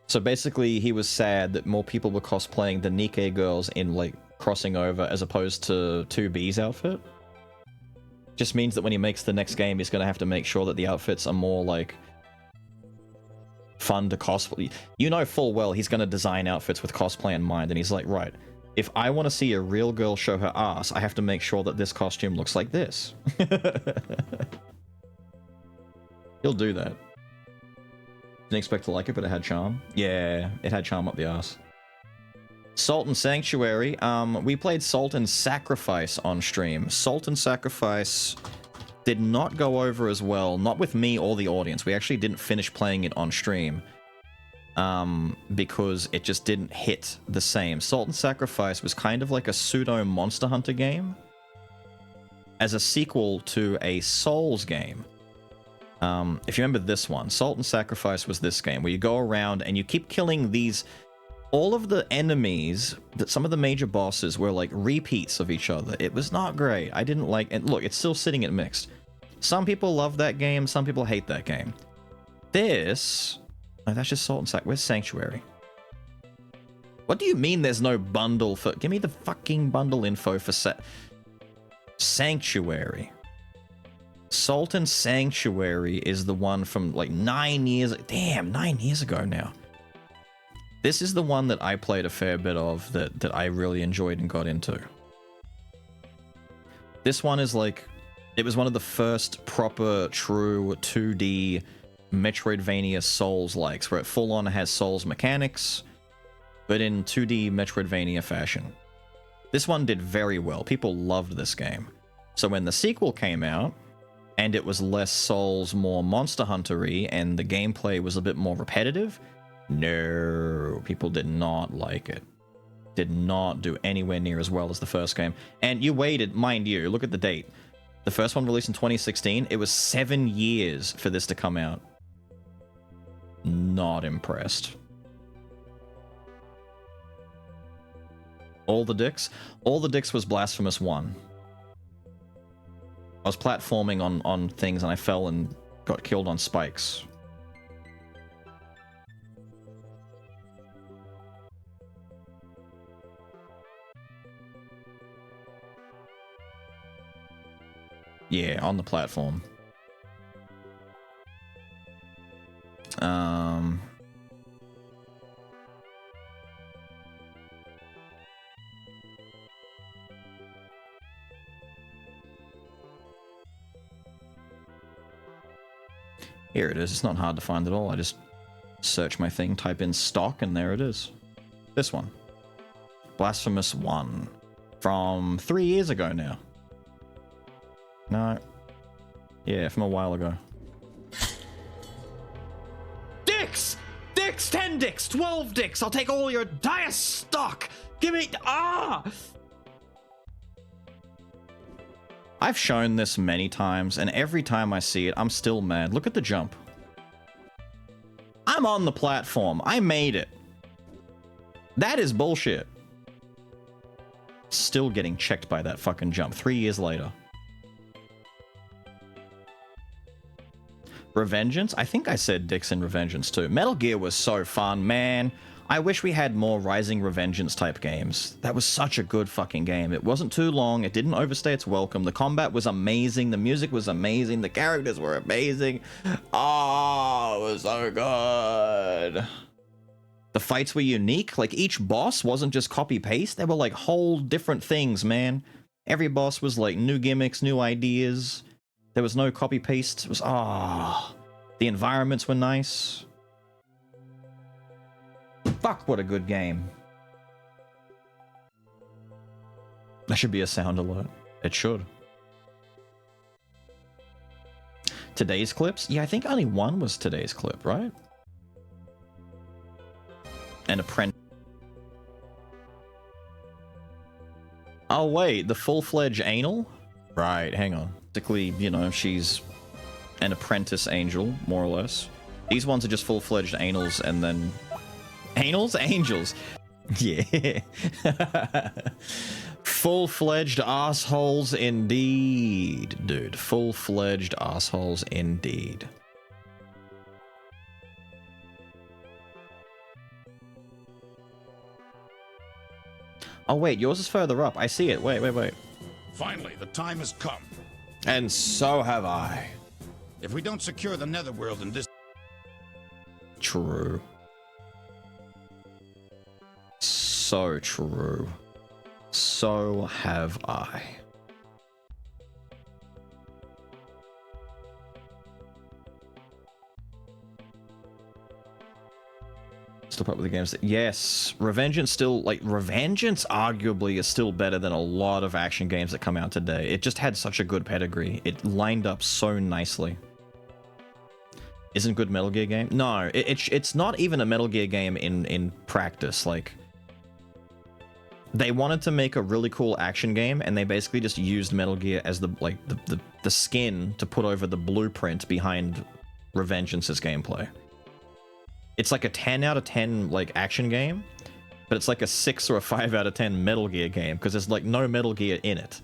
So basically, he was sad that more people were cosplaying the Nikke girls in, like, crossing over as opposed to 2B's outfit? Just means that when he makes the next game, he's gonna have to make sure that the outfits are more, like, fun to cosplay. You know full well he's gonna design outfits with cosplay in mind, and he's like, right, if I want to see a real girl show her ass, I have to make sure that this costume looks like this. He'll do that. Didn't expect to like it, but it had charm. Yeah, it had charm up the ass. Salt and Sanctuary. We played Salt and Sacrifice on stream. Salt and Sacrifice did not go over as well, not with me or the audience. We actually didn't finish playing it on stream. Because it just didn't hit the same. Salt and Sacrifice was kind of like a pseudo Monster Hunter game as a sequel to a Souls game. If you remember this one, Salt and Sacrifice was this game where you go around and you keep killing these... All of the enemies, some of the major bosses were like repeats of each other. It was not great. I didn't like... And look, it's still sitting at mixed. Some people love that game, some people hate that game. This... Oh, that's just Salt and Sacrifice. Where's Sanctuary? What do you mean there's no bundle for... Give me the fucking bundle info for Sanctuary. Salt and Sanctuary is the one from like 9 years... Damn, 9 years ago now. This is the one that I played a fair bit of that I really enjoyed and got into. This one is like... It was one of the first proper, true 2D... Metroidvania Souls-likes, where it full-on has Souls mechanics, but in 2D Metroidvania fashion. This one did very well. People loved this game. So when the sequel came out, and it was less Souls, more Monster Hunter-y, and the gameplay was a bit more repetitive, no, people did not like it. Did not do anywhere near as well as the first game. And you waited, mind you, look at the date. The first one released in 2016, it was 7 years for this to come out. Not impressed. All the Dicks? All the Dicks was Blasphemous 1. I was platforming on things and I fell and got killed on spikes. Yeah, on the platform. Here it is. It's not hard to find at all. I just search my thing, type in stock, and there it is. This one. Blasphemous 1. From 3 years ago now. No. Yeah, from a while ago. Dicks! Dicks! 10 dicks! 12 dicks! I'll take all your dire stock! Give me... Ah! I've shown this many times, and every time I see it, I'm still mad. Look at the jump. I'm on the platform. I made it. That is bullshit. Still getting checked by that fucking jump 3 years later. Revengeance? I think I said dicks in Revengeance too. Metal Gear was so fun, man. I wish we had more Rising Revengeance type games. That was such a good fucking game. It wasn't too long, it didn't overstay its welcome, the combat was amazing, the music was amazing, the characters were amazing. Oh, it was so good. The fights were unique, like each boss wasn't just copy-paste, they were like whole different things, man. Every boss was like new gimmicks, new ideas. There was no copy-paste. It was, the environments were nice. Fuck, what a good game. That should be a sound alert. It should. Today's clips? Yeah, I think only one was today's clip, right? An apprentice. Oh, wait, the full-fledged anal? Right, hang on. Basically, you know, she's an apprentice angel, more or less. These ones are just full-fledged anals and then... Anals? Angels. Yeah. Full-fledged assholes indeed, dude. Full-fledged assholes indeed. Oh, wait, yours is further up. I see it. Wait. Finally, the time has come. And so have I. If we don't secure the netherworld in this... True. So true. So have I. Still up with the games. Yes, Revengeance still, like, Revengeance arguably is still better than a lot of action games that come out today. It just had such a good pedigree. It lined up so nicely. Isn't good Metal Gear game? No, it's not even a Metal Gear game in practice. Like, they wanted to make a really cool action game, and they basically just used Metal Gear as the skin to put over the blueprint behind Revengeance's gameplay. It's like a 10 out of 10 like action game, but it's like a 6 or a 5 out of 10 Metal Gear game because there's like no Metal Gear in it.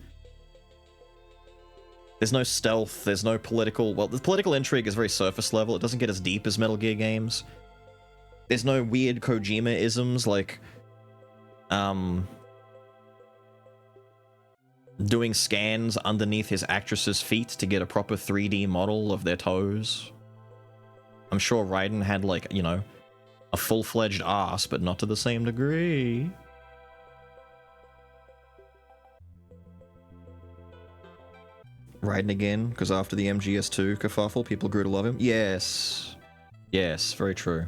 There's no stealth, there's no political... Well, the political intrigue is very surface level. It doesn't get as deep as Metal Gear games. There's no weird Kojima-isms like... doing scans underneath his actress's feet to get a proper 3D model of their toes. I'm sure Raiden had, like, you know, a full-fledged ass, but not to the same degree. Raiden again, because after the MGS2 kerfuffle, people grew to love him. Yes. Yes, very true.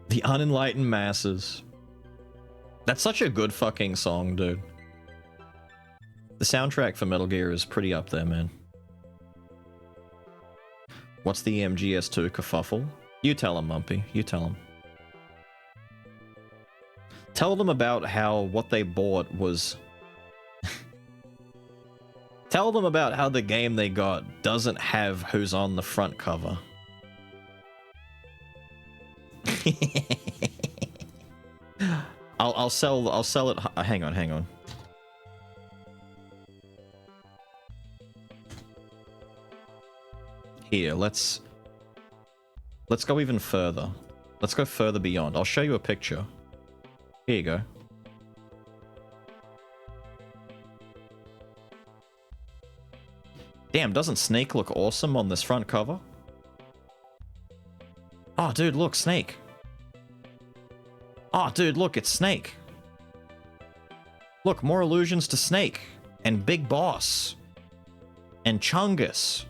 The Unenlightened Masses. That's such a good fucking song, dude. The soundtrack for Metal Gear is pretty up there, man. What's the MGS2 kerfuffle? You tell him, Mumpy. You tell him. Tell them about how what they bought was... Tell them about how the game they got doesn't have who's on the front cover. I'll sell it. Hang on. Here, let's go even further. Let's go further beyond. I'll show you a picture. Here you go. Damn, doesn't Snake look awesome on this front cover? Oh, dude, look, Snake. Oh, dude, look, it's Snake. Look, more allusions to Snake. And Big Boss. And Chungus.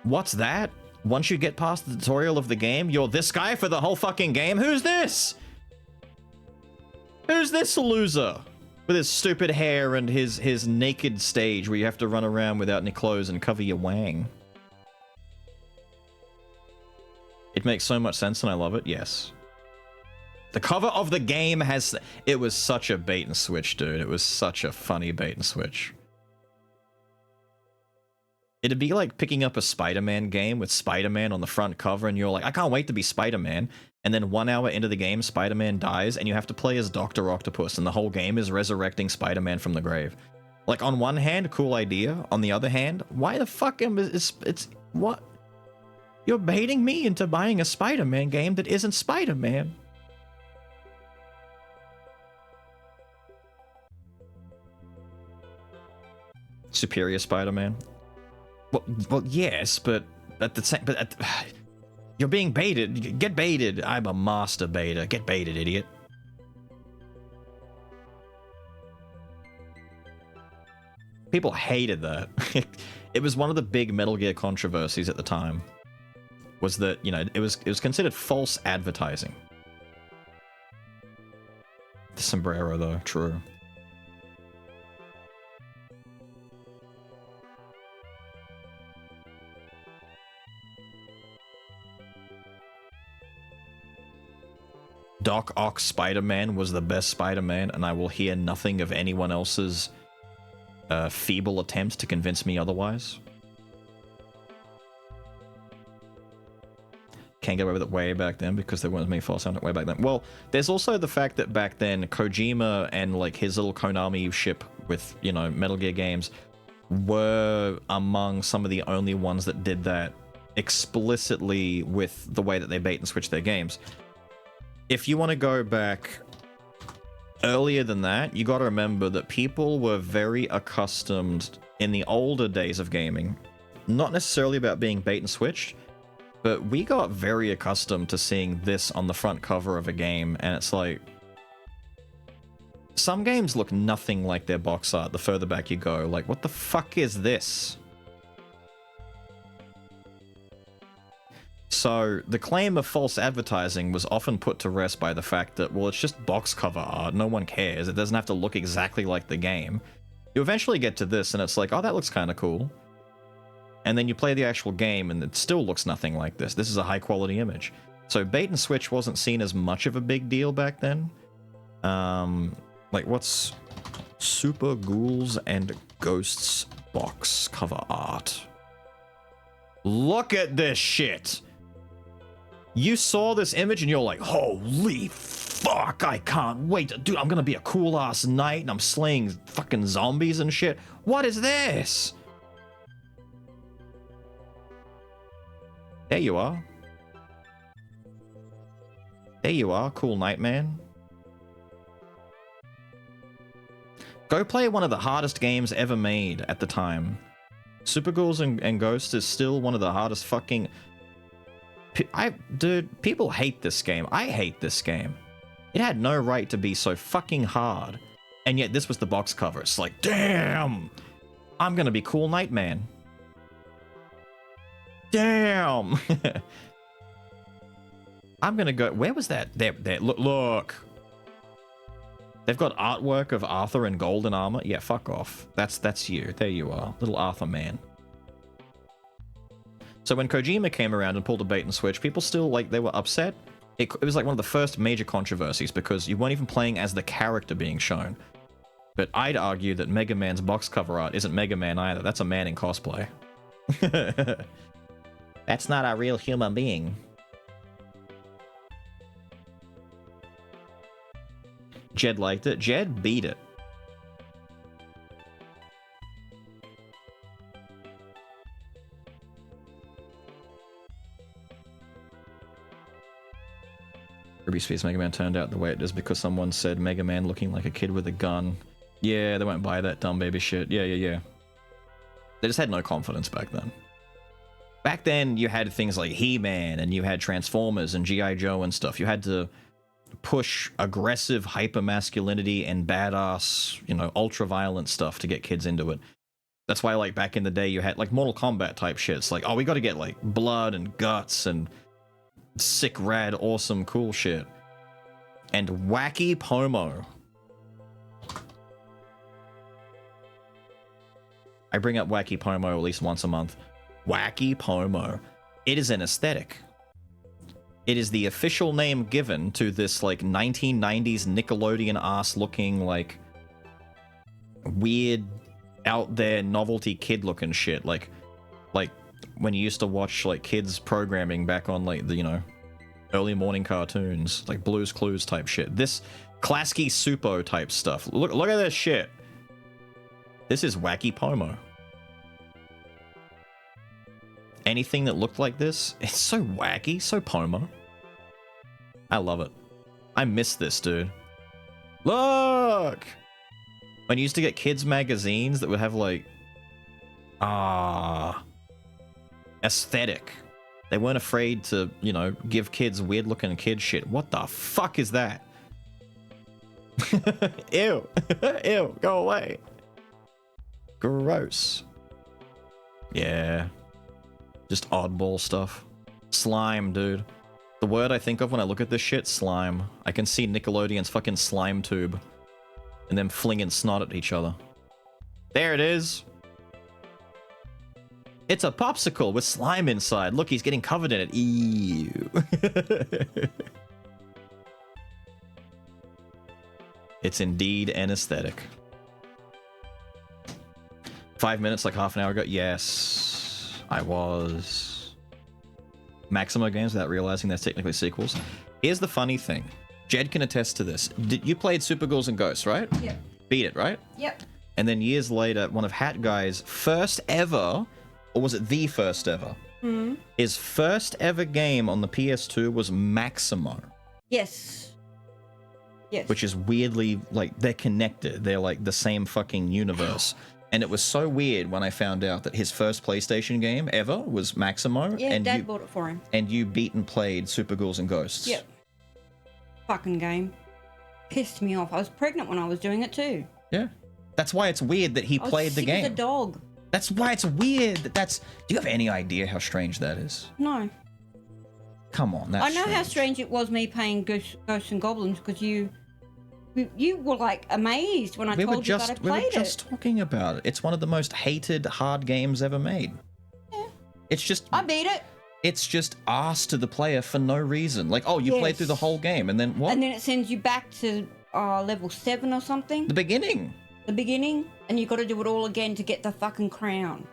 What's that? Once you get past the tutorial of the game, you're this guy for the whole fucking game? Who's this? Who's this loser? With his stupid hair and his naked stage where you have to run around without any clothes and cover your wang. It makes so much sense and I love it, yes. The cover of the game has... It was such a bait and switch, dude. It was such a funny bait and switch. It'd be like picking up a Spider-Man game with Spider-Man on the front cover and you're like, I can't wait to be Spider-Man. And then 1 hour into the game, Spider-Man dies and you have to play as Dr. Octopus and the whole game is resurrecting Spider-Man from the grave. Like, on one hand, cool idea. On the other hand, why the fuck it's what? You're baiting me into buying a Spider-Man game that isn't Spider-Man. Superior Spider-Man? Well, yes, but at the same... You're being baited. Get baited. I'm a master baiter. Get baited, idiot. People hated that. It was one of the big Metal Gear controversies at the time. Was that, you know, it was considered false advertising. The sombrero, though, true. Doc Ock Spider-Man was the best Spider-Man, and I will hear nothing of anyone else's feeble attempt to convince me otherwise. Can't get away with it way back then because there weren't as many false sound way back then. Well, there's also the fact that back then Kojima and like his little Konami ship with, you know, Metal Gear games were among some of the only ones that did that explicitly with the way that they bait and switch their games. If you want to go back earlier than that, you got to remember that people were very accustomed in the older days of gaming, not necessarily about being bait and switched, but we got very accustomed to seeing this on the front cover of a game, and it's like, some games look nothing like their box art the further back you go. Like, what the fuck is this? So, the claim of false advertising was often put to rest by the fact that, well, it's just box cover art, no one cares, it doesn't have to look exactly like the game. You eventually get to this and it's like, oh, that looks kind of cool. And then you play the actual game and it still looks nothing like this. This is a high quality image. So bait and switch wasn't seen as much of a big deal back then. Like, what's Super Ghouls and Ghosts box cover art? Look at this shit! You saw this image and you're like, holy fuck, I can't wait. Dude, I'm gonna be a cool ass knight and I'm slaying fucking zombies and shit. What is this? There you are. There you are, cool knight man. Go play one of the hardest games ever made at the time. Super Ghouls and Ghosts is still one of the hardest fucking... Dude, people hate this game. I hate this game. It had no right to be so fucking hard. And yet this was the box cover. It's like, damn! I'm gonna be cool knight man. Damn! I'm gonna go... Where was that? There. Look. They've got artwork of Arthur in golden armor. Yeah, fuck off. That's you. There you are. Little Arthur man. So when Kojima came around and pulled a bait and switch, people still, like, they were upset. It was like one of the first major controversies because you weren't even playing as the character being shown. But I'd argue that Mega Man's box cover art isn't Mega Man either. That's a man in cosplay. That's not a real human being. Jed liked it. Jed beat it. Ruby Spears Mega Man turned out the way it is because someone said Mega Man looking like a kid with a gun. Yeah, they won't buy that dumb baby shit. Yeah. They just had no confidence back then. Back then, you had things like He-Man, and you had Transformers and G.I. Joe and stuff. You had to push aggressive hyper-masculinity and badass, you know, ultra-violent stuff to get kids into it. That's why, like, back in the day, you had, like, Mortal Kombat type shit. It's like, oh, we gotta get, like, blood and guts and sick, rad, awesome, cool shit. And Wacky Pomo. I bring up Wacky Pomo at least once a month. Wacky Pomo. It is an aesthetic. It is the official name given to this, like, 1990s Nickelodeon-ass looking, like, weird, out there, novelty kid-looking shit. Like when you used to watch, like, kids programming back on, like, the, you know, early morning cartoons, like Blue's Clues type shit. This Klasky Supo type stuff. Look at this shit. This is Wacky Pomo. Anything that looked like this, it's so wacky, so Pomo. I love it. I miss this, dude. Look! When you used to get kids' magazines that would have, like, aesthetic. They weren't afraid to, you know, give kids weird-looking kid shit. What the fuck is that? Ew. Ew, go away. Gross. Yeah. Just oddball stuff. Slime, dude. The word I think of when I look at this shit, slime. I can see Nickelodeon's fucking slime tube. And them flinging snot at each other. There it is. It's a popsicle with slime inside. Look, he's getting covered in it. Ew. It's indeed an aesthetic. 5 minutes, like half an hour ago? Yes, I was. Maximo games without realizing they're technically sequels. Here's the funny thing. Jed can attest to this. You played Super Ghouls and Ghosts, right? Yep. Beat it, right? Yep. And then years later, one of Hat Guy's first ever, or was it the first ever? Hmm. His first ever game on the PS2 was Maximo. Yes. Yes. Which is weirdly, like, they're connected. They're like the same fucking universe. And it was so weird when I found out that his first PlayStation game ever was Maximo. Yeah, and Dad bought it for him. And you beat and played Super Ghouls and Ghosts. Yep. Fucking game. Pissed me off. I was pregnant when I was doing it too. Yeah. That's why it's weird that he played the game. As a dog. That's why it's weird that that's... Do you have any idea how strange that is? No. Come on, that's I know strange. how strange it was me playing Ghosts and Goblins because you were like amazed when I told you that I played We were it. just talking about it. It's one of the most hated hard games ever made. Yeah. It's just... I beat it. It's just asked to the player for no reason. Like, oh, you played through the whole game, and then what? And then it sends you back to level 7 or something. The beginning. The beginning, and you got to do it all again to get the fucking crown.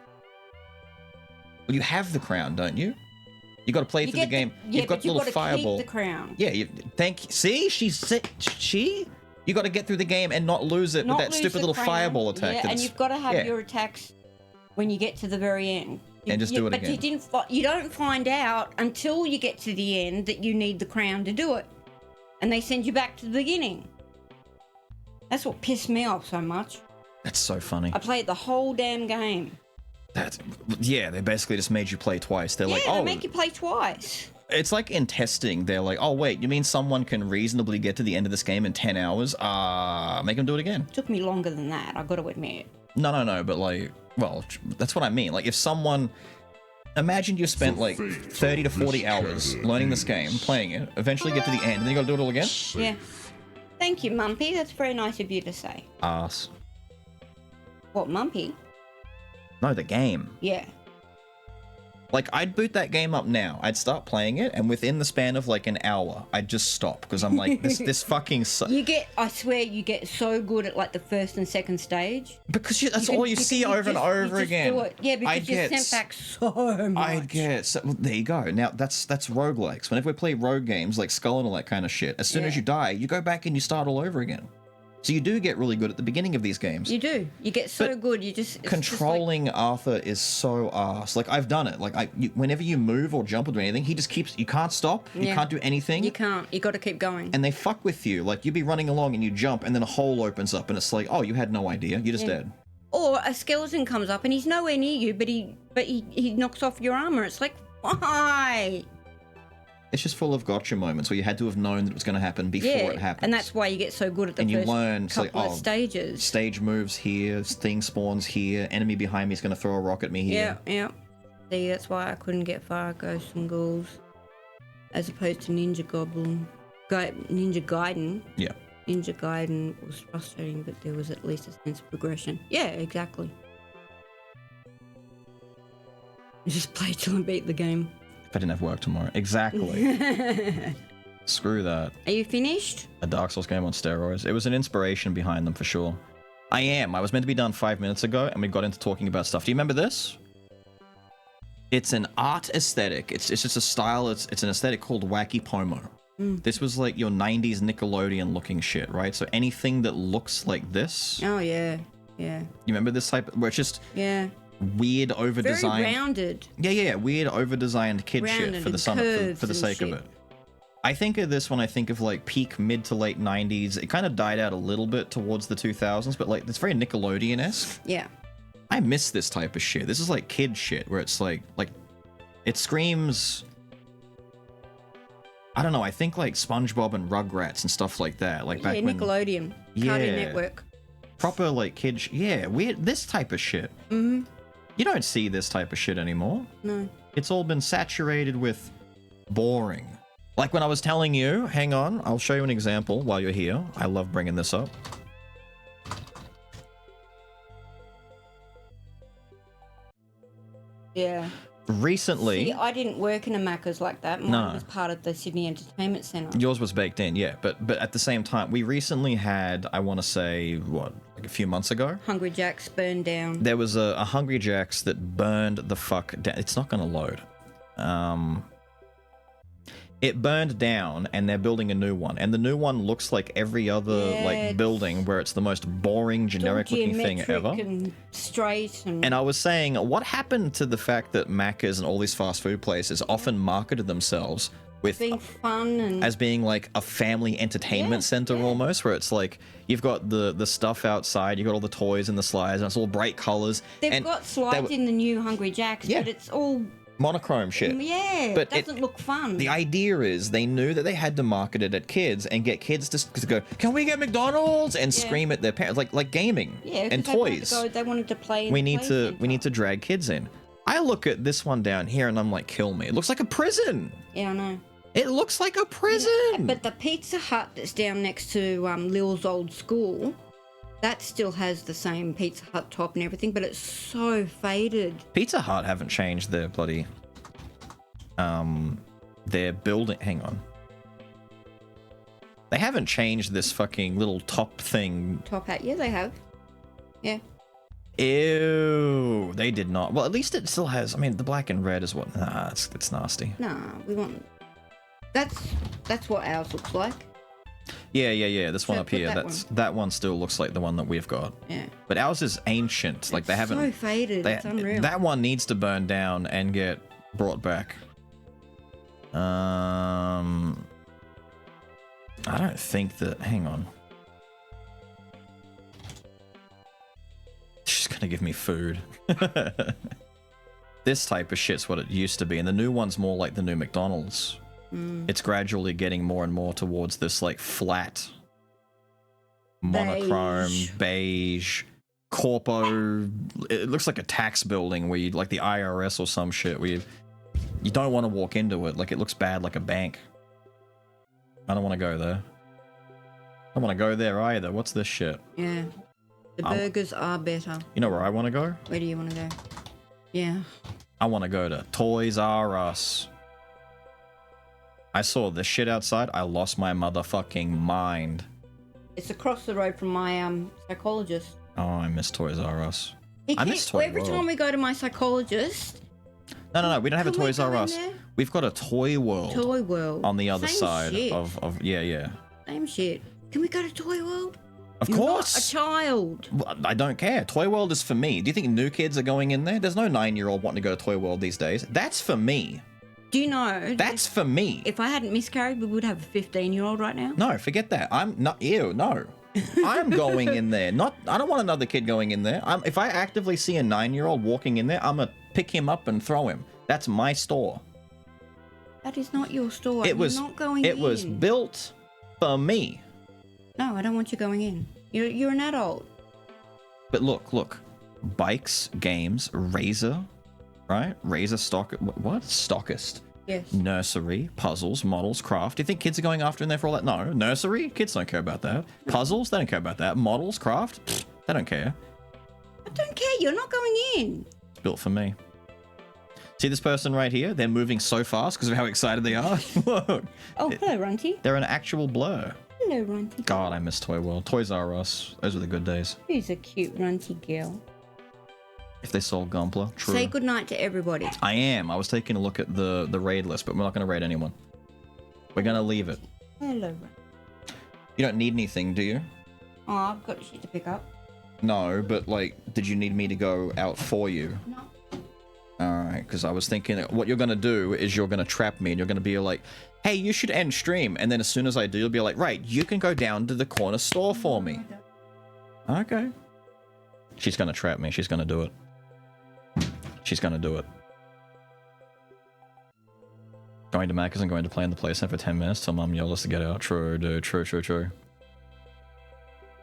Well, you have the crown, don't you? You got to play through the game. Yeah, You've got but you've little got to fireball. keep the crown. Yeah, see, you got to get through the game and not lose it Not with that lose stupid the little crown. fireball attack. Yeah, and you've got to have your attacks when you get to the very end. And just do it but again. You don't find out until you get to the end that you need the crown to do it, and they send you back to the beginning. That's what pissed me off so much. That's so funny. I played the whole damn game. Yeah, they basically just made you play twice. They're like, They oh, make you play twice. it's like in testing. They're like, oh wait, you mean someone can reasonably get to the end of this game in 10 hours? Make them do it again. It took me longer than that, I got to admit. No, but like, well, that's what I mean. Like, if someone, imagine you spent like 30 to 40 hours learning this game, playing it, eventually get to the end, and then you gotta do it all again? Yeah. Thank you, Mumpy. That's very nice of you to say. Ass. What, Mumpy? No, the game. Yeah. Like, I'd boot that game up now. I'd start playing it, and within the span of like an hour, I'd just stop because I'm like, this fucking. I swear, you get so good at like the first and second stage. Because that's all you see over and over again. Do it. Yeah, because you're sent back so much. I'd get so, well, there you go. Now that's roguelikes. Whenever we play rogue games like Skull and all that kind of shit, as soon as you die, you go back and you start all over again. So you do get really good at the beginning of these games. You do. You get so good. You just controlling Arthur is so arse. Like I've done it. Like whenever you move or jump or do anything, he just keeps. You can't stop. You can't do anything. You can't. You got to keep going. And they fuck with you. Like you'd be running along and you jump, and then a hole opens up, and it's like, oh, you had no idea. You're just dead. Or a skeleton comes up and he's nowhere near you, but he knocks off your armor. It's like, why? It's just full of gotcha moments where you had to have known that it was going to happen before it happened. And that's why you get so good at the and you first learn, couple of stages. Stage moves here, thing spawns here, enemy behind me is going to throw a rock at me here. Yeah. See, that's why I couldn't get far Ghosts and Ghouls. As opposed to Ninja Gaiden. Yeah. Ninja Gaiden was frustrating, but there was at least a sense of progression. Yeah, exactly. Just play till I beat the game. If I didn't have work tomorrow. Exactly. Screw that. Are you finished? A Dark Souls game on steroids. It was an inspiration behind them for sure. I am. I was meant to be done 5 minutes ago, and we got into talking about stuff. Do you remember this? It's an art aesthetic. It's just a style. It's an aesthetic called Wacky Pomo. This was like your 90s Nickelodeon looking shit, right? So anything that looks like this. Oh, yeah. Yeah. You remember this type? Where it's just... Yeah. Weird over-designed. Very rounded. Yeah. Weird over-designed kid shit for the sake of it. I think of this when I think of like peak mid to late 90s. It kind of died out a little bit towards the 2000s, but like it's very Nickelodeon-esque. Yeah. I miss this type of shit. This is like kid shit where it's like it screams. I don't know. I think like SpongeBob and Rugrats and stuff like that. Like back when Nickelodeon, Cartoon Network. Proper like kid. Weird. This type of shit. Mm-hmm. You don't see this type of shit anymore. No. It's all been saturated with boring. Like when I was telling you, hang on, I'll show you an example while you're here. I love bringing this up. Yeah. Recently... See, I didn't work in a Macca's like that. Mine was part of the Sydney Entertainment Centre. Yours was baked in, yeah. But at the same time, we recently had, I want to say, what, like a few months ago? Hungry Jack's burned down. There was a Hungry Jack's that burned the fuck down. It's not going to load. It burned down, and they're building a new one. And the new one looks like every other like building, where it's the most boring, generic-looking thing ever. And straight. And I was saying, what happened to the fact that Macca's and all these fast food places often marketed themselves with being fun and as being like a family entertainment center almost, where it's like you've got the stuff outside, you've got all the toys and the slides, and it's all bright colors. They've got slides in the new Hungry Jack's, but it's all monochrome shit. Yeah, but it doesn't look fun. The idea is they knew that they had to market it at kids and get kids to go, can we get McDonald's? And scream at their parents, like gaming and toys. They wanted to play. We need to drag kids in. I look at this one down here and I'm like, kill me. It looks like a prison. Yeah, I know. It looks like a prison. Yeah, but the Pizza Hut that's down next to Lil's old school, that still has the same Pizza Hut top and everything, but it's so faded. Pizza Hut haven't changed their bloody... their building... Hang on. They haven't changed this fucking little top thing. Top hat. Yeah, they have. Yeah. Ew. They did not. Well, at least it still has... I mean, the black and red is what... Nah, it's nasty. Nah, we want... That's what ours looks like. Yeah. This one up here, that one still looks like the one that we've got. Yeah. But ours is ancient. Like they haven't. So faded. It's unreal. That one needs to burn down and get brought back. I don't think that. Hang on. She's gonna give me food. This type of shit's what it used to be, and the new one's more like the new McDonald's. It's gradually getting more and more towards this like flat monochrome beige corpo. It looks like a tax building where you like the IRS or some shit where you don't want to walk into it. Like it looks bad, like a bank. I don't want to go there. don't want to go there either. What's this shit? Yeah. The burgers are better. You know where I want to go? Where do you want to go? Yeah. I want to go to Toys R Us. I saw this shit outside. I lost my motherfucking mind. It's across the road from my psychologist. Oh, I miss Toys R Us. I miss So Toy every World. time we go to my psychologist, No. We don't have a Can we Toys go R in Us. there? We've got a Toy World. Toy World. On the other Same side shit. of yeah. Same shit. Can we go to Toy World? Of You're course. not a child. Well, I don't care. Toy World is for me. Do you think new kids are going in there? There's no 9-year-old wanting to go to Toy World these days. That's for me. Do you know? That's for me. If I hadn't miscarried, we would have a 15-year-old right now. No, forget that. I'm not. Ew, no. I'm going in there. I don't want another kid going in there. If I actively see a 9-year-old walking in there, I'm gonna pick him up and throw him. That's my store. That is not your store. It was. You're not going in. It was built for me. No, I don't want you going in. You're an adult. But look. Bikes, games, Razor, right? Razor stock. What? Stockist. Yes. Nursery, puzzles, models, craft. Do you think kids are going after in there for all that? No. Nursery? Kids don't care about that. Puzzles? They don't care about that. Models, craft? Pfft, they don't care. I don't care. You're not going in. It's built for me. See this person right here? They're moving so fast because of how excited they are. Look. Oh, hello, Runty. They're an actual blur. Hello, Runty. God, I miss Toy World. Toys R Us. Those were the good days. Who's a cute Runty girl? If they sold Gumpler. True. Say goodnight to everybody. I am. I was taking a look at the raid list, but we're not going to raid anyone. We're going to leave it. Hello, Runty. You don't need anything, do you? Oh, I've got shit to pick up. No, but like, did you need me to go out for you? No. Alright, because I was thinking that what you're going to do is you're going to trap me and you're going to be like, hey, you should end stream. And then as soon as I do, you'll be like, right, you can go down to the corner store for me. Okay. She's going to trap me. She's going to do it. She's going to do it. Going to Macca's and going to play in the play center for 10 minutes till Mum yells us to get out. True, dude. True.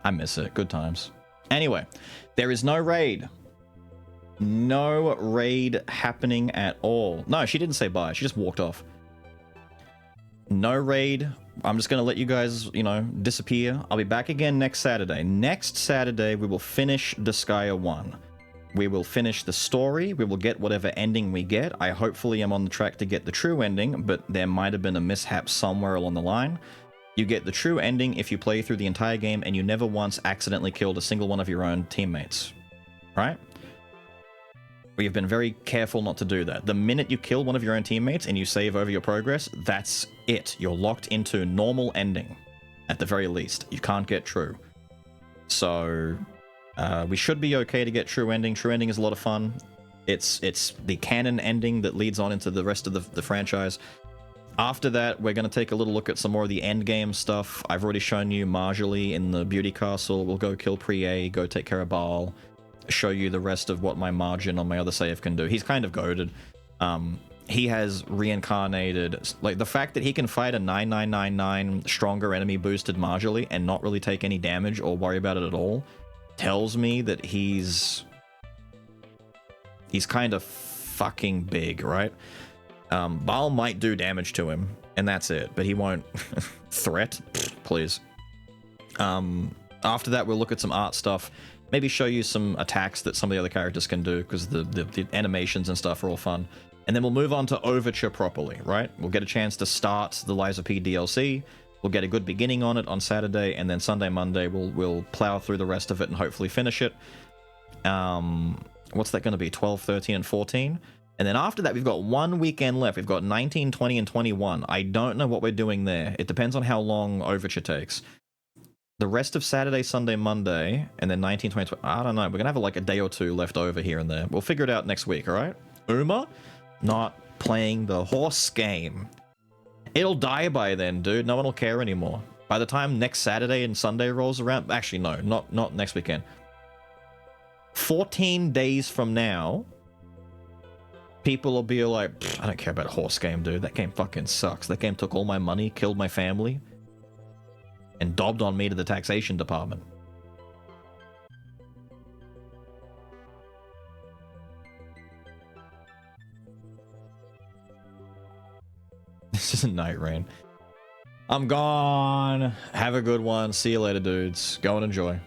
I miss it. Good times. Anyway, there is no raid. No raid happening at all. No, she didn't say bye. She just walked off. No raid. I'm just going to let you guys, disappear. I'll be back again next Saturday. Next Saturday, we will finish Disgaea 1. We will finish the story. We will get whatever ending we get. I hopefully am on the track to get the true ending, but there might have been a mishap somewhere along the line. You get the true ending if you play through the entire game and you never once accidentally killed a single one of your own teammates. Right? We have been very careful not to do that. The minute you kill one of your own teammates and you save over your progress, that's it. You're locked into normal ending. At the very least. You can't get true. So, we should be okay to get true ending. True ending is a lot of fun. It's the canon ending that leads on into the rest of the franchise. After that, we're going to take a little look at some more of the endgame stuff. I've already shown you Marjorie in the beauty castle. We'll go kill Priye, go take care of Baal. Show you the rest of what my margin on my other save can do. He's kind of goated. He has reincarnated, like the fact that he can fight a 9999 stronger enemy boosted Marjorie and not really take any damage or worry about it at all tells me that he's kind of fucking big, right? Baal might do damage to him and that's it, but he won't threat, please. After that, we'll look at some art stuff. Maybe show you some attacks that some of the other characters can do, because the animations and stuff are all fun. And then we'll move on to Overture properly, right? We'll get a chance to start the Lies of P DLC. We'll get a good beginning on it on Saturday, and then Sunday, Monday, we'll plow through the rest of it and hopefully finish it. What's that going to be? 12, 13, and 14? And then after that, we've got one weekend left. We've got 19, 20, and 21. I don't know what we're doing there. It depends on how long Overture takes. The rest of Saturday, Sunday, Monday, and then 19, 20, 20, I don't know. We're going to have like a day or two left over here and there. We'll figure it out next week, all right? Uma, not playing the horse game. It'll die by then, dude. No one will care anymore. By the time next Saturday and Sunday rolls around... Actually, no, not next weekend. 14 days from now, people will be like, I don't care about a horse game, dude. That game fucking sucks. That game took all my money, killed my family, and dobbed on me to the taxation department. This isn't Night Rain. I'm gone. Have a good one. See you later, dudes. Go and enjoy.